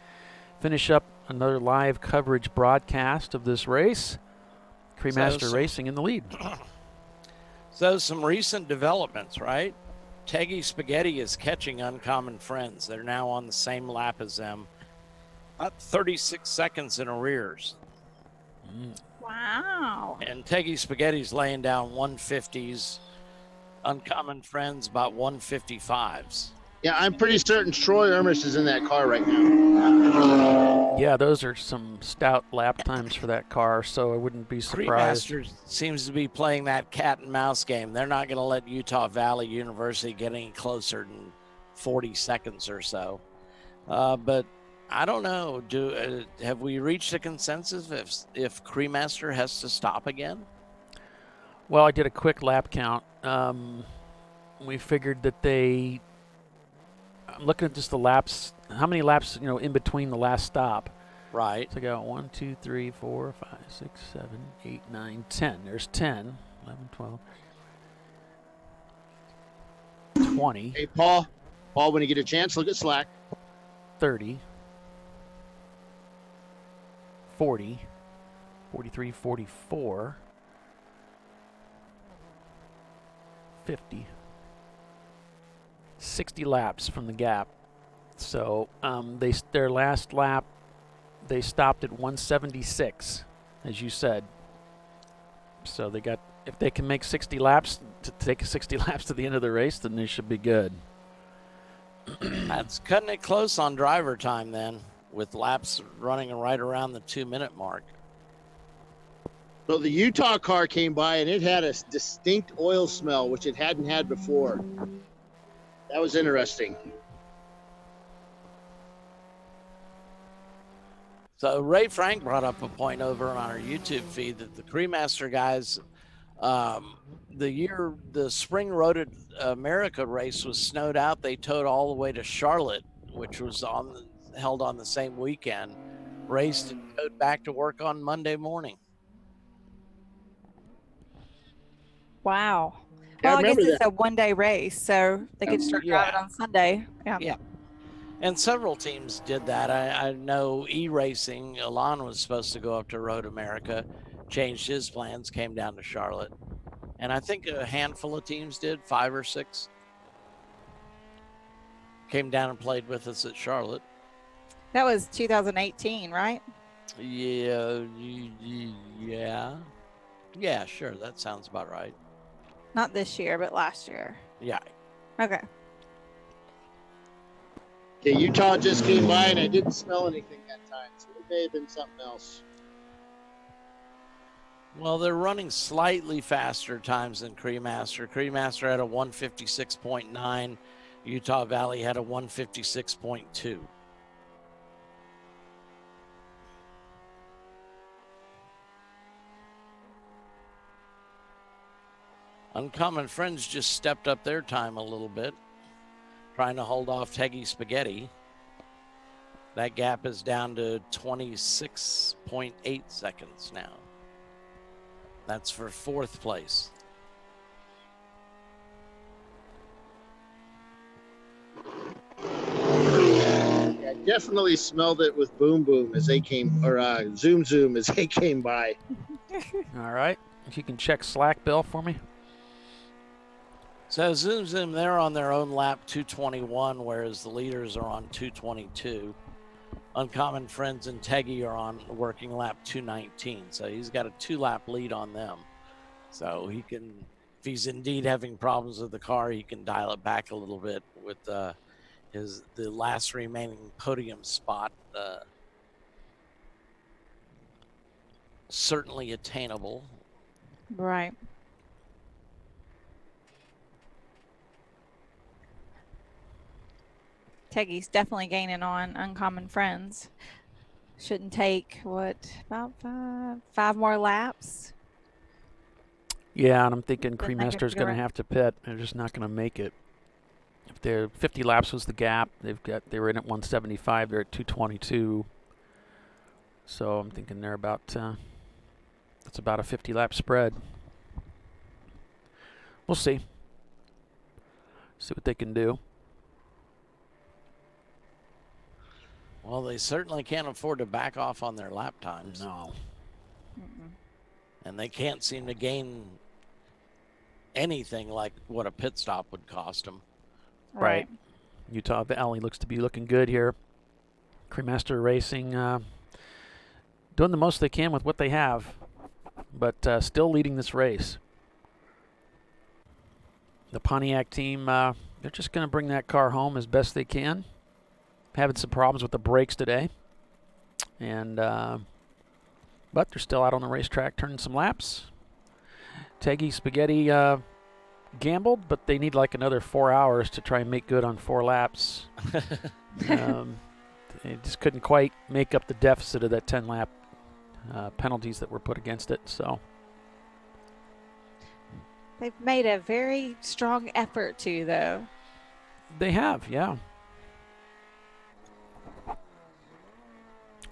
finish up another live coverage broadcast of this race. Cremaster Racing in the lead. So some recent developments, right? Teggy Spaghetti is catching Uncommon Friends. They're now on the same lap as them, about 36 seconds in arrears. Wow. And Teggy Spaghetti's laying down 150s. Uncommon Friends about 155s. Yeah, I'm pretty certain Troy Ermis is in that car right now. Yeah, those are some stout lap times for that car, so I wouldn't be surprised. Cremaster seems to be playing that cat and mouse game. They're not going to let Utah Valley University get any closer than 40 seconds or so. But I don't know. Have we reached a consensus if Cremaster has to stop again? Well, I did a quick lap count. We figured that I'm looking at just the laps. How many laps, in between the last stop? Right. So I got 1, 2, 3, 4, 5, 6, 7, 8, 9, 10. There's 10, 11, 12, 20. Hey, Paul, when you get a chance, look at Slack. 30, 40, 43, 44, 50, 60 laps from the gap. So their last lap, they stopped at 176, as you said. So if they can make 60 laps, to take 60 laps to the end of the race, then they should be good. That's cutting it close on driver time then, with laps running right around the 2-minute mark. So the Utah car came by and it had a distinct oil smell, which it hadn't had before. That was interesting. So Ray Frank brought up a point over on our YouTube feed that the Cremaster guys, the Spring Road America race was snowed out. They towed all the way to Charlotte, which was held on the same weekend, raced and towed back to work on Monday morning. Wow. Yeah, Well, I guess remember it's a one-day race, so they could start driving on Sunday. Yeah. And several teams did that. I know E-Racing, Alon was supposed to go up to Road America, changed his plans, came down to Charlotte. And I think a handful of teams did, 5 or 6. Came down and played with us at Charlotte. That was 2018, right? Yeah. Yeah, sure. That sounds about right. Not this year, but last year. Yeah. Okay. Okay, Utah just came by and I didn't smell anything that time, so it may have been something else. Well, they're running slightly faster times than Cremaster. Cremaster had a 156.9. Utah Valley had a 156.2. Uncommon Friends just stepped up their time a little bit, trying to hold off Teggy Spaghetti. That gap is down to 26.8 seconds now. That's for 4th place. Yeah, definitely smelled it with Boom Boom as they came, or Zoom Zoom as they came by. All right. If you can check Slack, Bill, for me. So Zoom Zoom, they're on their own lap 221, whereas the leaders are on 222. Uncommon Friends and Teggy are on working lap 219. So he's got a 2-lap lead on them. So he can, if he's indeed having problems with the car, he can dial it back a little bit with the last remaining podium spot. Certainly attainable. Right. Teggy's definitely gaining on Uncommon Friends. Shouldn't take, about five more laps? Yeah, and I'm thinking Then they can Cremaster's figure going to out- have to pit. They're just not going to make it. If they're 50 laps was the gap, they were in at 175. They're at 222. So I'm thinking they're about, it's about a 50-lap spread. We'll see. See what they can do. Well, they certainly can't afford to back off on their lap times. No. And they can't seem to gain anything like what a pit stop would cost them. Right. Utah Valley looks to be looking good here. Cremaster Racing doing the most they can with what they have, but still leading this race. The Pontiac team, they're just going to bring that car home as best they can. Having some problems with the brakes today, and but they're still out on the racetrack turning some laps. Teggy Spaghetti gambled, but they need like another 4 hours to try and make good on 4 laps. They just couldn't quite make up the deficit of that 10-lap penalties that were put against it. So they've made a very strong effort to, though. They have, yeah.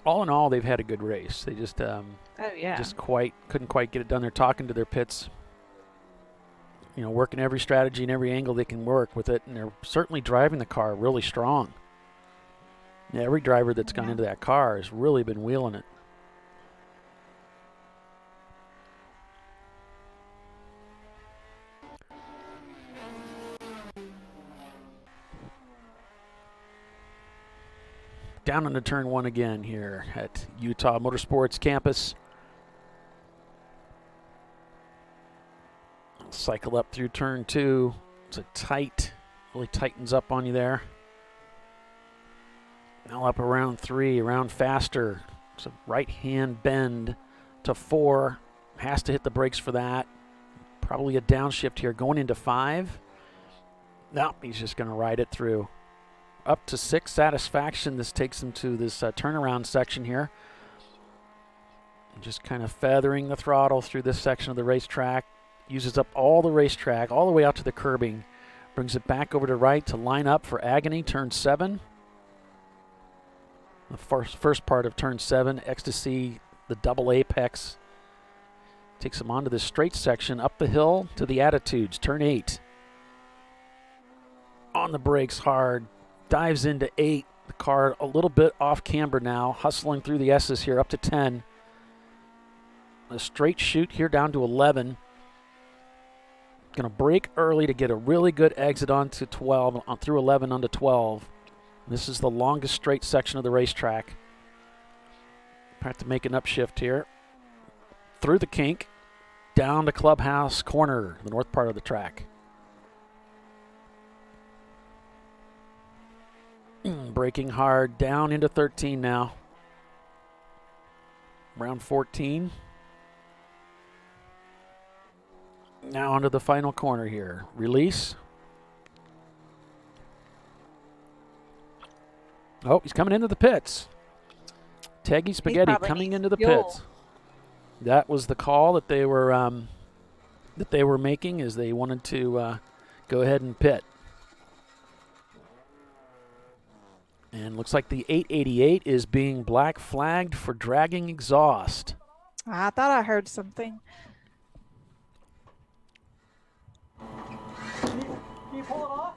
All in all, they've had a good race. They just couldn't quite get it done. They're talking to their pits, you know, working every strategy and every angle they can work with it, and they're certainly driving the car really strong. Yeah, every driver that's gone into that car has really been wheeling it. Down into turn 1 again here at Utah Motorsports Campus. Cycle up through turn 2. It's a tight, really tightens up on you there. Now up around 3, around faster. It's a right-hand bend to 4. Has to hit the brakes for that. Probably a downshift here going into 5. No, he's just going to ride it through. Up to 6 satisfaction. This takes him to this turnaround section here. Just kind of feathering the throttle through this section of the racetrack. Uses up all the racetrack, all the way out to the curbing. Brings it back over to right to line up for Agony, turn 7. The first part of turn 7, Ecstasy, the double apex. Takes him onto the straight section, up the hill to the Attitudes, turn 8. On the brakes hard. Dives into 8. The car a little bit off camber now, hustling through the S's here up to 10. A straight shoot here down to 11. Going to brake early to get a really good exit onto 12, through 11 onto 12. This is the longest straight section of the racetrack. Have to make an upshift here. Through the kink, down to Clubhouse Corner, the north part of the track. Braking hard, down into 13 now. Round 14. Now onto the final corner here. Release. Oh, he's coming into the pits. Teggy Spaghetti coming into the pits. That was the call that they were making, is they wanted to go ahead and pit. And looks like the 888 is being black flagged for dragging exhaust. I thought I heard something. Can you pull it off?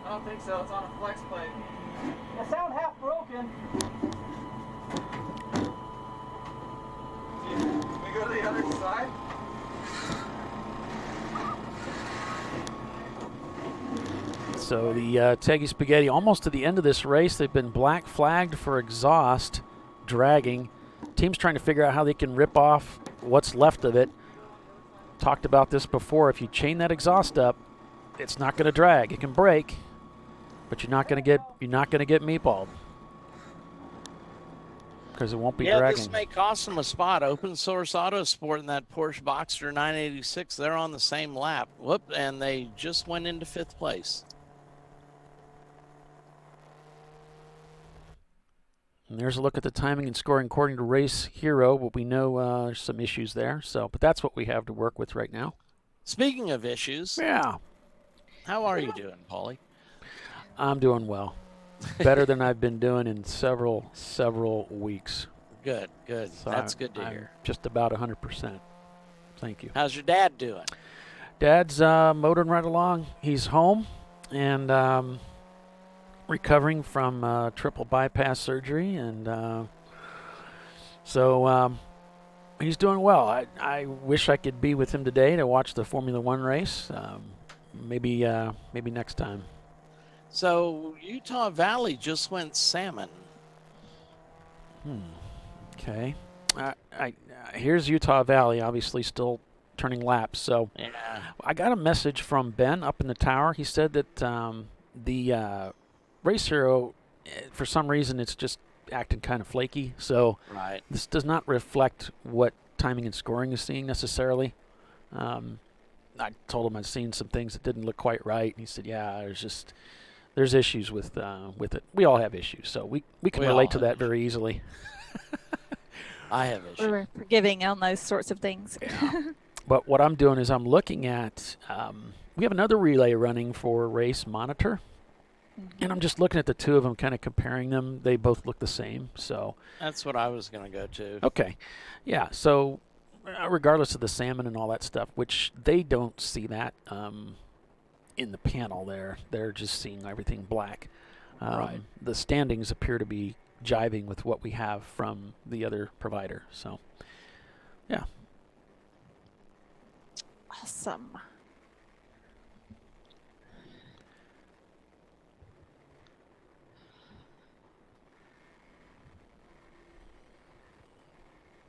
I don't think so. It's on a flex plate. The sound half broken. Can we go to the other side? So the Teggy Spaghetti, almost to the end of this race, they've been black flagged for exhaust dragging. Team's trying to figure out how they can rip off what's left of it. Talked about this before. If you chain that exhaust up, it's not going to drag. It can break, but you're not going to get meatballed because it won't be dragging. This may cost them a spot. Open Source Autosport and that Porsche Boxster 986, they're on the same lap. Whoop, and they just went into 5th place. And there's a look at the timing and scoring according to Race Hero, but we know there's some issues there. So, but that's what we have to work with right now. Speaking of issues, yeah, how are you doing, Paulie? I'm doing well, better than I've been doing in several weeks. Good. So That's good to I'm hear. just about 100%. Thank you. How's your dad doing? Dad's motoring right along. He's home and recovering from triple bypass surgery, and so he's doing well. I wish I could be with him today to watch the Formula One race. Maybe next time. So Utah Valley just went salmon. Okay. Here's Utah Valley, obviously still turning laps. So Yeah. I got a message from Ben up in the tower. He said that the race hero, for some reason, it's just acting kind of flaky. So Right. this does not reflect what timing and scoring is seeing necessarily. I told him I'd seen some things that didn't look quite right. And he said, yeah, there's issues with it. We all have issues, so we can We relate all to have that very easily. I have issues. We're forgiving on those sorts of things. But what I'm doing is I'm looking at, we have another relay running for Race Monitor, and I'm just looking at the two of them, kind of comparing them. They both look the same, so. That's what I was going to go to. Okay. Yeah, so regardless of the salmon and all that stuff, which they don't see that in the panel there. They're just seeing everything black. Right. The standings appear to be jiving with what we have from the other provider, so yeah. Awesome.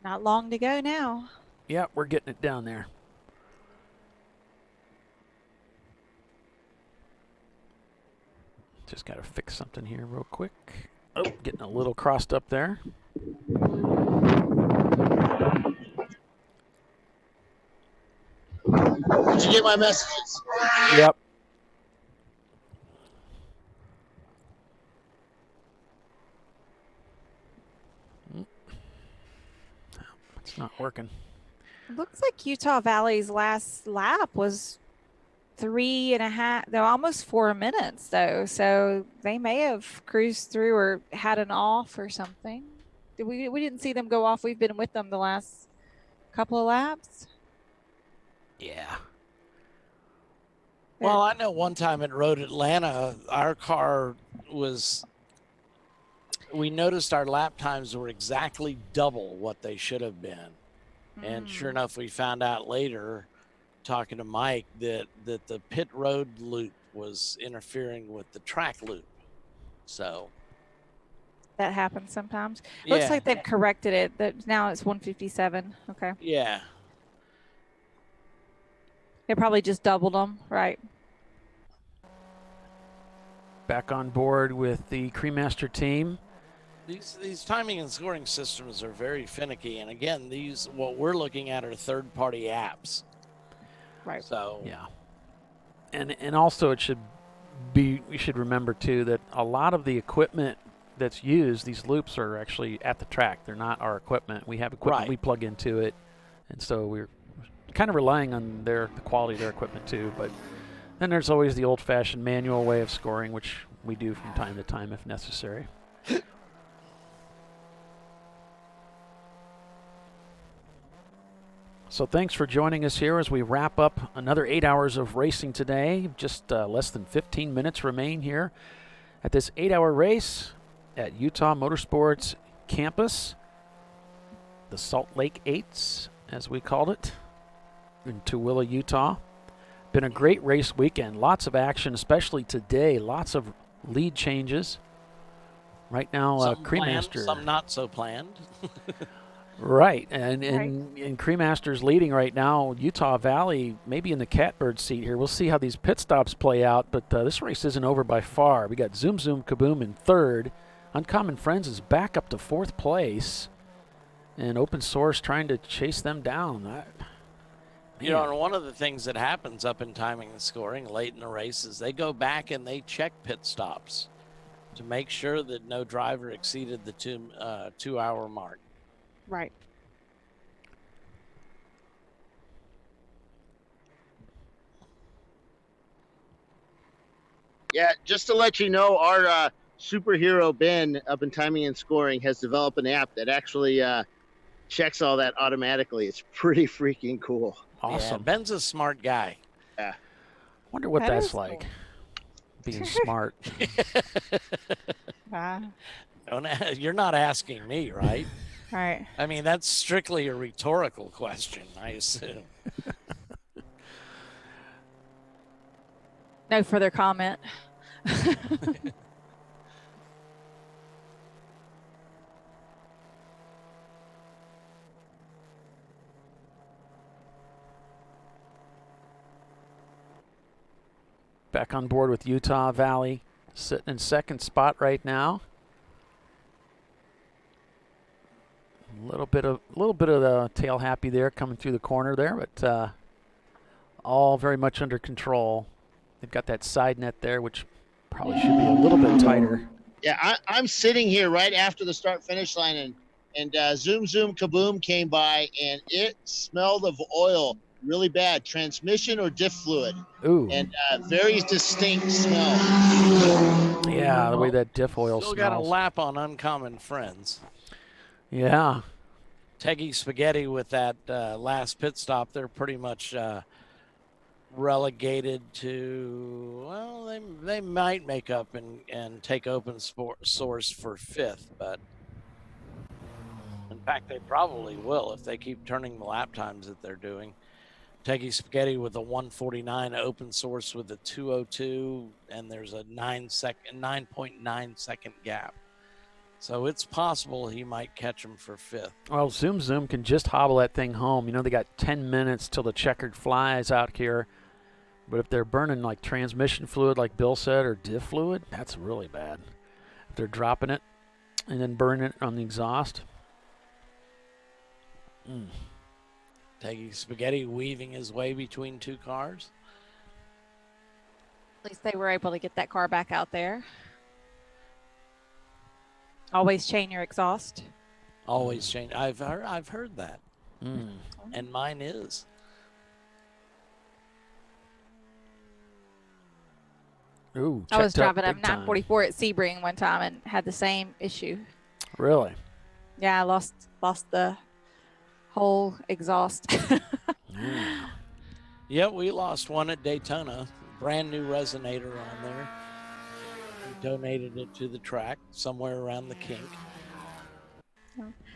Not long to go now. Yeah, we're getting it down there. Just got to fix something here real quick. Oh, getting a little crossed up there. Did you get my messages? Yep. It's not working. Looks like Utah Valley's last lap was 3.5, they're almost 4 minutes though. So they may have cruised through or had an off or something. We didn't see them go off. We've been with them the last couple of laps. Yeah. Well, I know one time at Road Atlanta, our car we noticed our lap times were exactly double what they should have been. And sure enough, we found out later, talking to Mike, that the pit road loop was interfering with the track loop. So that happens sometimes. Looks like they've corrected it. That now it's 157. Okay. Yeah. They probably just doubled them, right? Back on board with the Cremaster team. These timing and scoring systems are very finicky, and again, what we're looking at are third-party apps. Right. So yeah, and also we should remember too that a lot of the equipment that's used, these loops are actually at the track. They're not our equipment. We have equipment we plug into it, and so we're kind of relying on the quality of their equipment too. But then there's always the old-fashioned manual way of scoring, which we do from time to time if necessary. So thanks for joining us here as we wrap up another 8 hours of racing today. Just less than 15 minutes remain here at this 8-hour race at Utah Motorsports Campus, the Salt Lake Eights, as we called it, in Tooele, Utah. Been a great race weekend. Lots of action, especially today. Lots of lead changes. Right now, some Cremaster. planned, some not so planned. Right, and Cremaster's leading right now. Utah Valley maybe in the catbird seat here. We'll see how these pit stops play out, but this race isn't over by far. We got Zoom Kaboom in third. Uncommon Friends is back up to fourth place, and Open Source trying to chase them down. You know, and one of the things that happens up in timing and scoring late in the race is they go back and they check pit stops to make sure that no driver exceeded the 2-hour mark. Right. Yeah, just to let you know, our superhero Ben up in timing and scoring has developed an app that actually checks all that automatically. It's pretty freaking cool. Awesome. Yeah, Ben's a smart guy. Yeah. Wonder what That that's is like, cool. being smart. Wow. You're not asking me, right? Right. I mean, that's strictly a rhetorical question, I assume. No further comment. Back on board with Utah Valley, sitting in second spot right now. A little bit of the tail happy there coming through the corner there, but all very much under control. They've got that side net there, which probably should be a little bit tighter. Yeah, I'm sitting here right after the start-finish line, and Zoom Kaboom came by, and it smelled of oil really bad. Transmission or diff fluid. Ooh. And very distinct smell. Yeah, the way that diff oil Still smells. got a lap on Uncommon Friends. Yeah. Teggy Spaghetti with that last pit stop, they're pretty much relegated to, well, they might make up and take open source for 5th, but in fact, they probably will if they keep turning the lap times that they're doing. Teggy Spaghetti with a 149, open source with a 202, and there's a 9.9 second gap. So it's possible he might catch him for 5th. Well, Zoom can just hobble that thing home. You know, they got 10 minutes till the checkered flies out here. But if they're burning like transmission fluid, like Bill said, or diff fluid, that's really bad. If they're dropping it and then burning it on the exhaust. Teggy Spaghetti weaving his way between two cars. At least they were able to get that car back out there. Always chain your exhaust. Always change. I've heard that, and mine is. Ooh, I was checked up driving a big time. 944 at Sebring one time and had the same issue. Really? Yeah, I lost the whole exhaust. Yeah, we lost one at Daytona. Brand new resonator on there. We donated it to the track somewhere around the kink.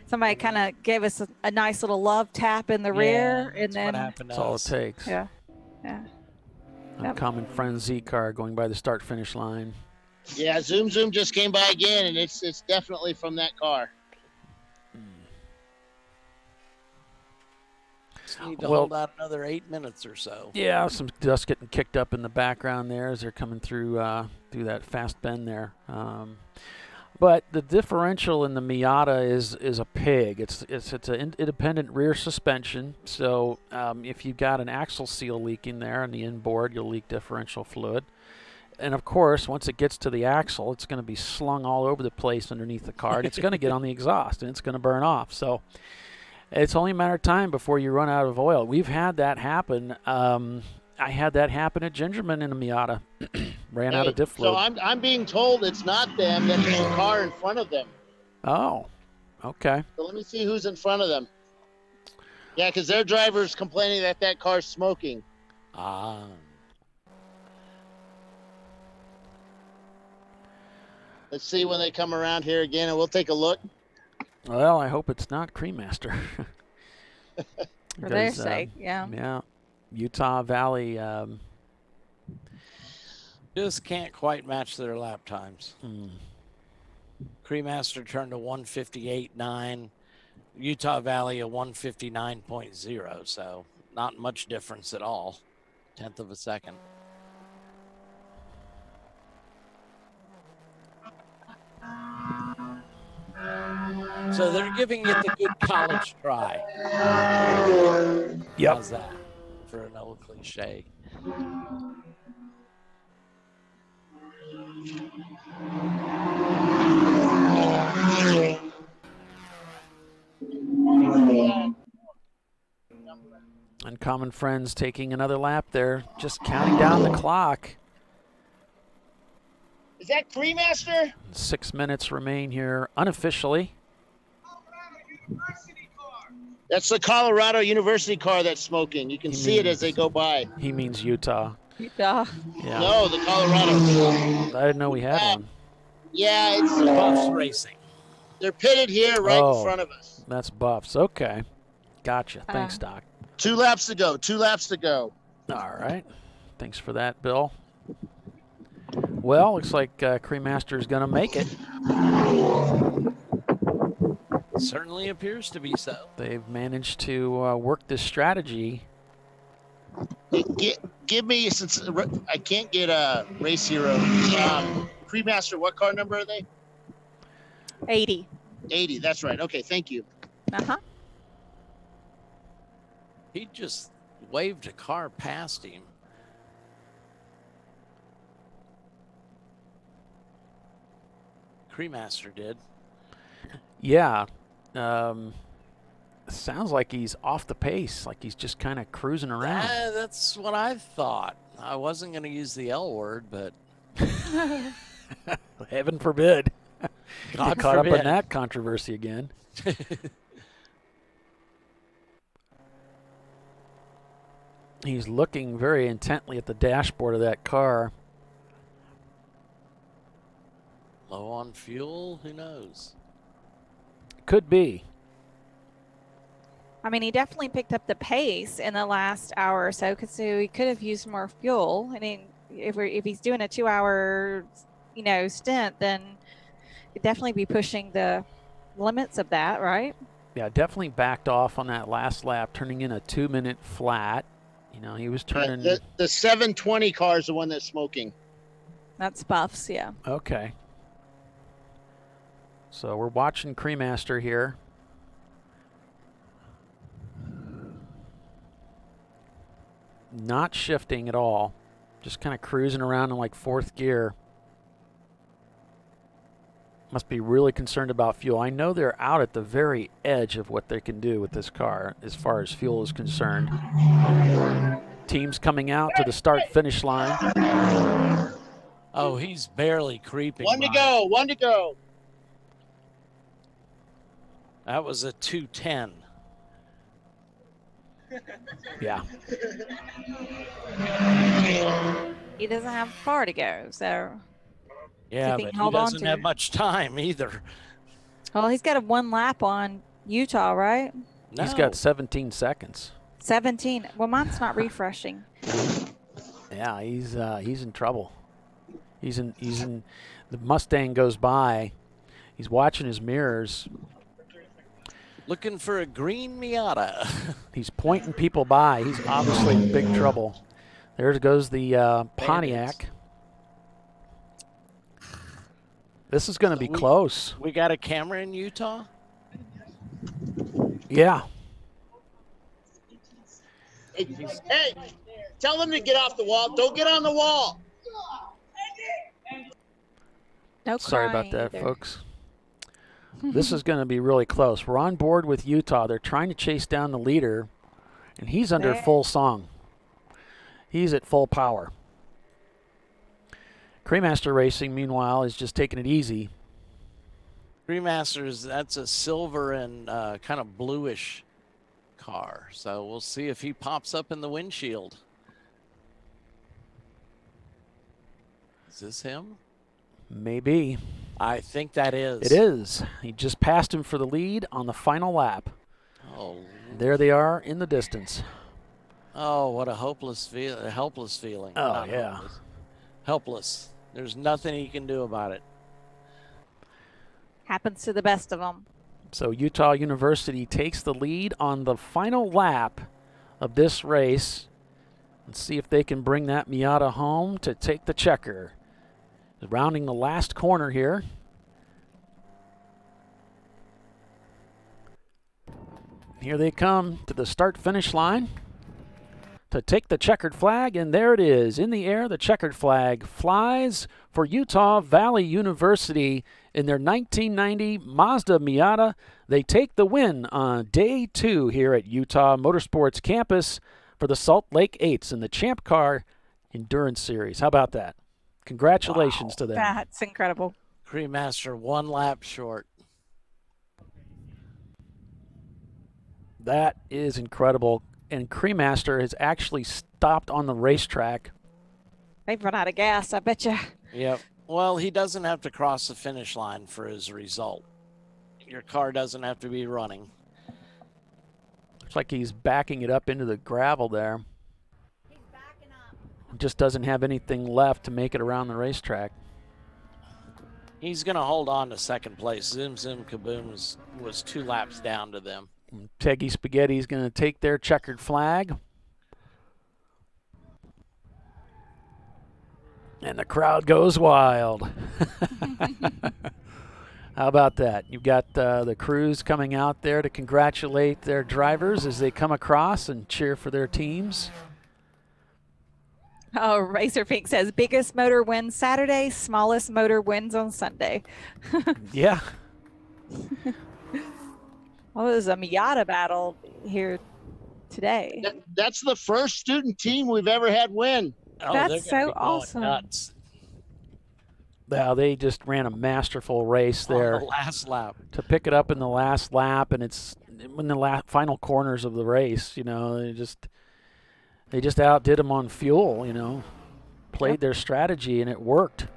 Somebody kind of gave us a nice little love tap in the rear, and then That's all it takes. Yeah, yeah. Uncommon Friend Z car going by the start-finish line. Yeah, Zoom just came by again, and it's definitely from that car. Just need to hold out another 8 minutes or so. Yeah, some dust getting kicked up in the background there as they're coming through that fast bend there. But the differential in the Miata is a pig. It's an independent rear suspension. So if you've got an axle seal leaking there on the inboard, you'll leak differential fluid. And of course, once it gets to the axle, it's going to be slung all over the place underneath the car, and it's going to get on the exhaust, and it's going to burn off. So it's only a matter of time before you run out of oil. We've had that happen. I had that happen at Gingerman in a Miata. Ran out of diff fluid. So I'm being told it's not them, that there's a car in front of them. Oh, okay. So let me see who's in front of them. Yeah, because their driver's complaining that car's smoking. Ah. Let's see when they come around here again, and we'll take a look. Well, I hope it's not Creammaster. For their sake, yeah. Yeah. Utah Valley. Just can't quite match their lap times. Mm. Creammaster turned a 158.9. Utah Valley a 159.0. So not much difference at all. 1/10 of a second. So they're giving it the good college try. Yep. How's that for an old cliche? Uncommon Friends taking another lap there, just counting down the clock. Is that Cremaster? 6 minutes remain here unofficially. That's the Colorado University car that's smoking. You can see it as they go by. He means Utah. Utah. Yeah. No, the Colorado. I didn't know we had one. Yeah, it's Buffs Racing. They're pitted here right in front of us. That's Buffs. Okay. Gotcha. Thanks, Doc. 2 laps to go. 2 laps to go. All right. Thanks for that, Bill. Well, looks like Cremaster is going to make it. Certainly appears to be so. They've managed to work this strategy. Give me, since I can't get a race hero. Cremaster, what car number are they? 80. 80, that's right. Okay, thank you. Uh-huh. He just waved a car past him. Cremaster did. Yeah. Sounds like he's off the pace, like he's just kind of cruising around. That's what I thought. I wasn't going to use the L word, but heaven forbid. God Get caught forbid. up in that controversy again. He's looking very intently at the dashboard of that car. Low on fuel, who knows? Could be. I mean, he definitely picked up the pace in the last hour or so, because he could have used more fuel. I mean, if he's doing a 2-hour, stint, then he'd definitely be pushing the limits of that, right? Yeah, definitely backed off on that last lap, turning in a 2-minute flat. He was turning. The 720 car is the one that's smoking. That's Buffs, yeah. Okay. So we're watching Cremaster here. Not shifting at all. Just kind of cruising around in like 4th gear. Must be really concerned about fuel. I know they're out at the very edge of what they can do with this car as far as fuel is concerned. Teams coming out to the start-finish line. Oh, he's barely creeping. 1 to by. go. 1 to go. That was a 2:10. Yeah. He doesn't have far to go, so. Yeah, he but he hold on doesn't to. have much time either. Well, he's got a 1 lap on Utah, right? No. He's got 17 seconds. 17. Well, mine's not refreshing. Yeah, he's in trouble. He's in. The Mustang goes by. He's watching his mirrors. Looking for a green Miata. He's pointing people by. He's obviously in big trouble. There goes the Pontiac. This is going to be close. We got a camera in Utah? Yeah. Hey, tell them to get off the wall. Don't get on the wall. No Sorry about crying that, either. folks. This is going to be really close. We're on board with Utah. They're trying to chase down the leader, and he's under full song. He's at full power. Cremaster Racing, meanwhile, is just taking it easy. Cremasters, that's a silver and kind of bluish car. So we'll see if he pops up in the windshield. Is this him? Maybe. I think that is. It is. He just passed him for the lead on the final lap. Oh. There they are in the distance. Oh, what a helpless feeling. Oh, Not yeah. hopeless. Helpless. There's nothing he can do about it. Happens to the best of them. So Utah University takes the lead on the final lap of this race. Let's see if they can bring that Miata home to take the checker. Rounding the last corner here. Here they come to the start-finish line to take the checkered flag, and there it is. In the air, the checkered flag flies for Utah Valley University in their 1990 Mazda Miata. They take the win on day 2 here at Utah Motorsports Campus for the Salt Lake Eights in the Champ Car Endurance Series. How about that? congratulations to them. That's incredible. Crewmaster 1 lap short. That is incredible. And Crewmaster has actually stopped on the racetrack. They've run out of gas, I bet you. Yep. Well, he doesn't have to cross the finish line for his result. Your car doesn't have to be running. Looks like he's backing it up into the gravel there. He's backing up. Just doesn't have anything left to make it around the racetrack. He's going to hold on to second place. Zoom Kaboom was 2 laps down to them. Teggy Spaghetti's going to take their checkered flag. And the crowd goes wild. How about that? You've got the crews coming out there to congratulate their drivers as they come across and cheer for their teams. Oh, Racer Pink says, biggest motor wins Saturday, smallest motor wins on Sunday. Yeah. Well, it was a Miata battle here today. That's the first student team we've ever had win. Oh, that's so awesome. Nuts. Wow, they just ran a masterful race there. On the last lap. To pick it up in the last lap, and it's in the final corners of the race, you know, they just outdid them on fuel, you know, played their strategy, and it worked.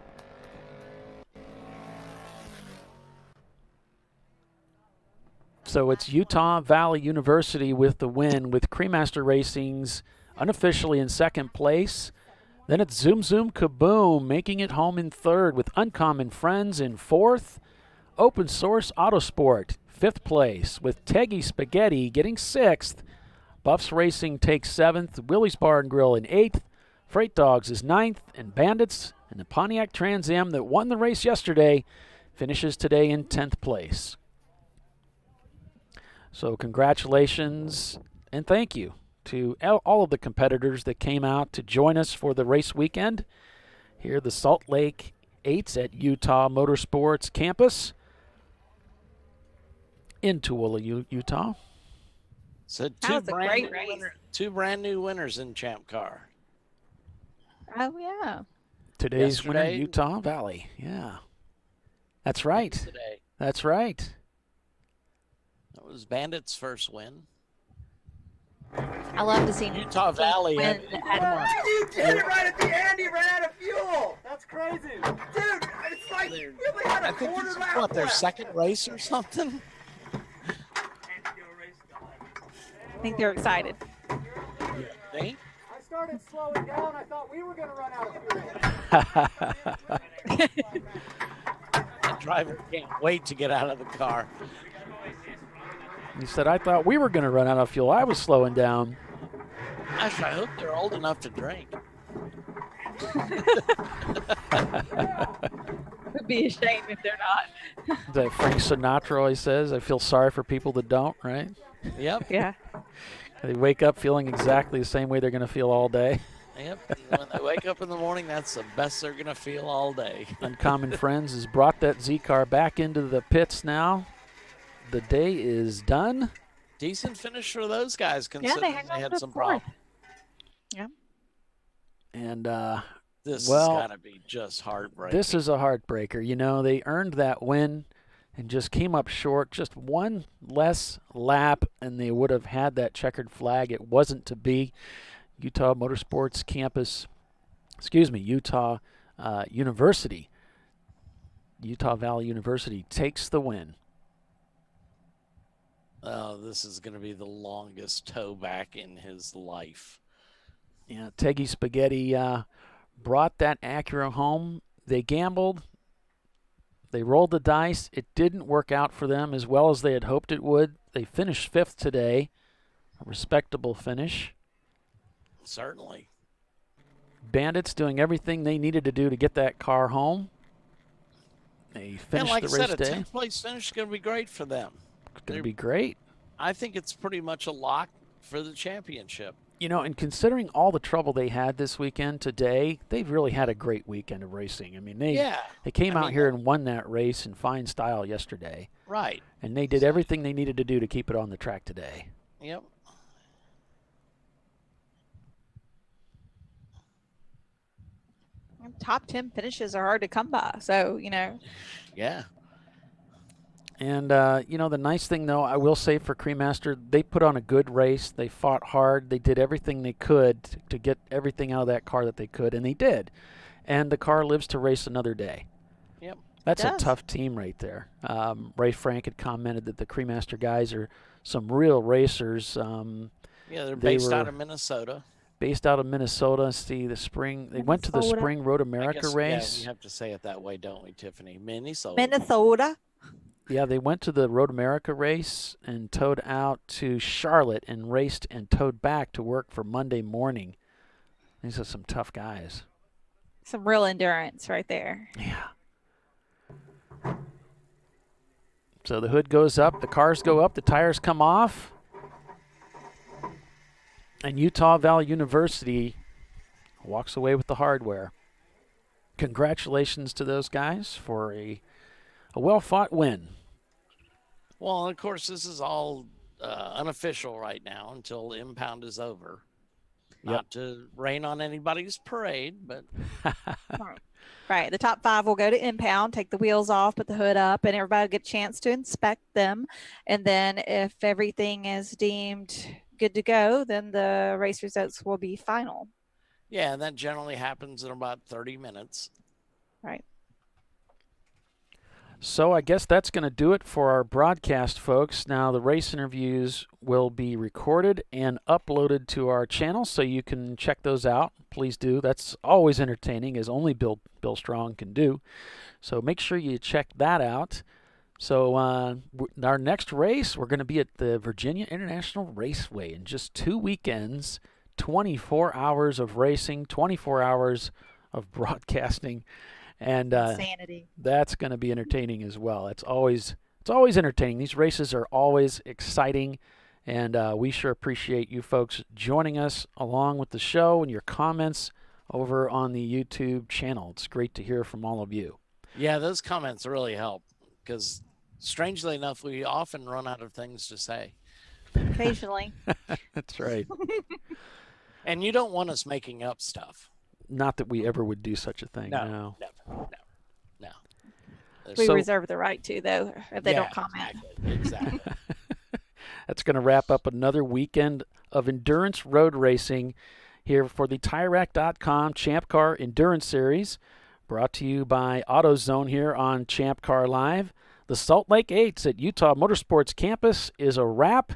So it's Utah Valley University with the win, with Crewmaster Racing's unofficially in second place. Then it's Zoom Kaboom making it home in third, with Uncommon Friends in fourth. Open Source Autosport, fifth place, with Teggy Spaghetti getting sixth. Buffs Racing takes seventh. Willie's Bar and Grill in eighth. Freight Dogs is ninth. And Bandits and the Pontiac Trans Am that won the race yesterday finishes today in 10th place. So congratulations and thank you to all of the competitors that came out to join us for the race weekend here at the Salt Lake 8s at Utah Motorsports Campus in Tooele, Utah. So two brand new winners in Champ Car. Oh, yeah. Today's winner, Utah Valley. Yeah. That's right. Today. That's right. That was Bandit's first win. I love to see Utah Valley. You did it right at the end. He ran out of fuel. That's crazy. Dude, it's like we only had a quarter lap. What, their second race or something? I think they're excited. Think? I started slowing down. I thought we were going to run out of fuel. The driver can't wait to get out of the car. He said, I thought we were going to run out of fuel. I was slowing down. Gosh, I hope they're old enough to drink. Would be a shame if they're not. That Frank Sinatra always says, I feel sorry for people that don't, right? Yep. Yeah. They wake up feeling exactly the same way they're going to feel all day. Yep. When they wake up in the morning, that's the best they're going to feel all day. Uncommon Friends has brought that Z car back into the pits now. The day is done. Decent finish for those guys, considering they had some problems. Yeah. And this has got to be just heartbreaking. This is a heartbreaker. You know, they earned that win and just came up short. Just one less lap, and they would have had that checkered flag. It wasn't to be. Utah Motorsports Campus, Utah University. Utah Valley University takes the win. Oh, this is going to be the longest toe back in his life. Yeah, Teggy Spaghetti brought that Acura home. They gambled. They rolled the dice. It didn't work out for them as well as they had hoped it would. They finished fifth today, a respectable finish. Certainly. Bandits doing everything they needed to do to get that car home. They finished like the I race said, day. a 10th place finish is going to be great for them. It's going to be great. I think it's pretty much a lock for the championship. You know, and considering all the trouble they had this weekend today, they've really had a great weekend of racing. I mean, they came out here and won that race in fine style yesterday. Right. And they did everything they needed to do to keep it on the track today. Yep. top 10 finishes are hard to come by. So, Yeah. And, the nice thing, though, I will say for Cremaster, they put on a good race. They fought hard. They did everything they could to get everything out of that car that they could, and they did. And the car lives to race another day. Yep. That's a tough team right there. Ray Frank had commented that the Cremaster guys are some real racers. They're based out of Minnesota. Based out of Minnesota. See, they went to the Spring Road America race. Yeah, we have to say it that way, don't we, Tiffany? Minnesota. Yeah, they went to the Road America race and towed out to Charlotte and raced and towed back to work for Monday morning. These are some tough guys. Some real endurance right there. Yeah. So the hood goes up, the cars go up, the tires come off. And Utah Valley University walks away with the hardware. Congratulations to those guys for a well-fought win. Well, of course, this is all unofficial right now until the impound is over. Not to rain on anybody's parade, but... Right. The top 5 will go to impound, take the wheels off, put the hood up, and everybody will get a chance to inspect them. And then if everything is deemed good to go, then the race results will be final. Yeah, and that generally happens in about 30 minutes. Right. So I guess that's going to do it for our broadcast, folks. Now the race interviews will be recorded and uploaded to our channel, so you can check those out. Please do. That's always entertaining, as only Bill Strong can do. So make sure you check that out. So our next race, we're going to be at the Virginia International Raceway in just 2 weekends, 24 hours of racing, 24 hours of broadcasting. And insanity. That's going to be entertaining as well. It's always entertaining. These races are always exciting, and we sure appreciate you folks joining us along with the show and your comments over on the YouTube channel. It's great to hear from all of you. Yeah, those comments really help because, strangely enough, we often run out of things to say. Occasionally. That's right. And you don't want us making up stuff. Not that we ever would do such a thing. No. We reserve the right to, though, if they don't comment. Exactly. That's going to wrap up another weekend of endurance road racing here for the TireRack.com Champ Car Endurance Series, brought to you by AutoZone here on ChampCar.Live. The Salt Lake 8s at Utah Motorsports Campus is a wrap,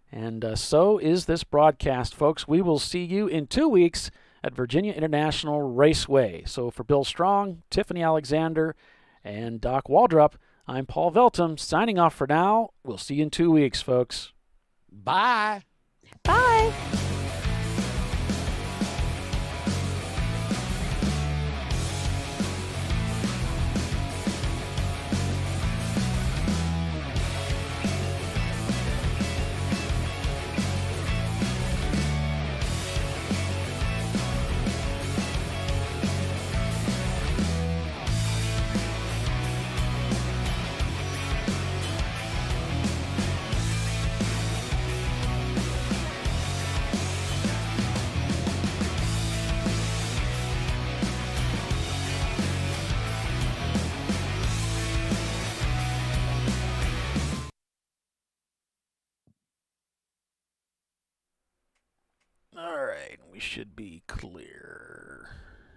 and so is this broadcast, folks. We will see you in 2 weeks at Virginia International Raceway. So for Bill Strong, Tiffany Alexander, and Doc Waldrop, I'm Paul Veltum, signing off for now. We'll see you in 2 weeks, folks. Bye. Bye. All right, we should be clear.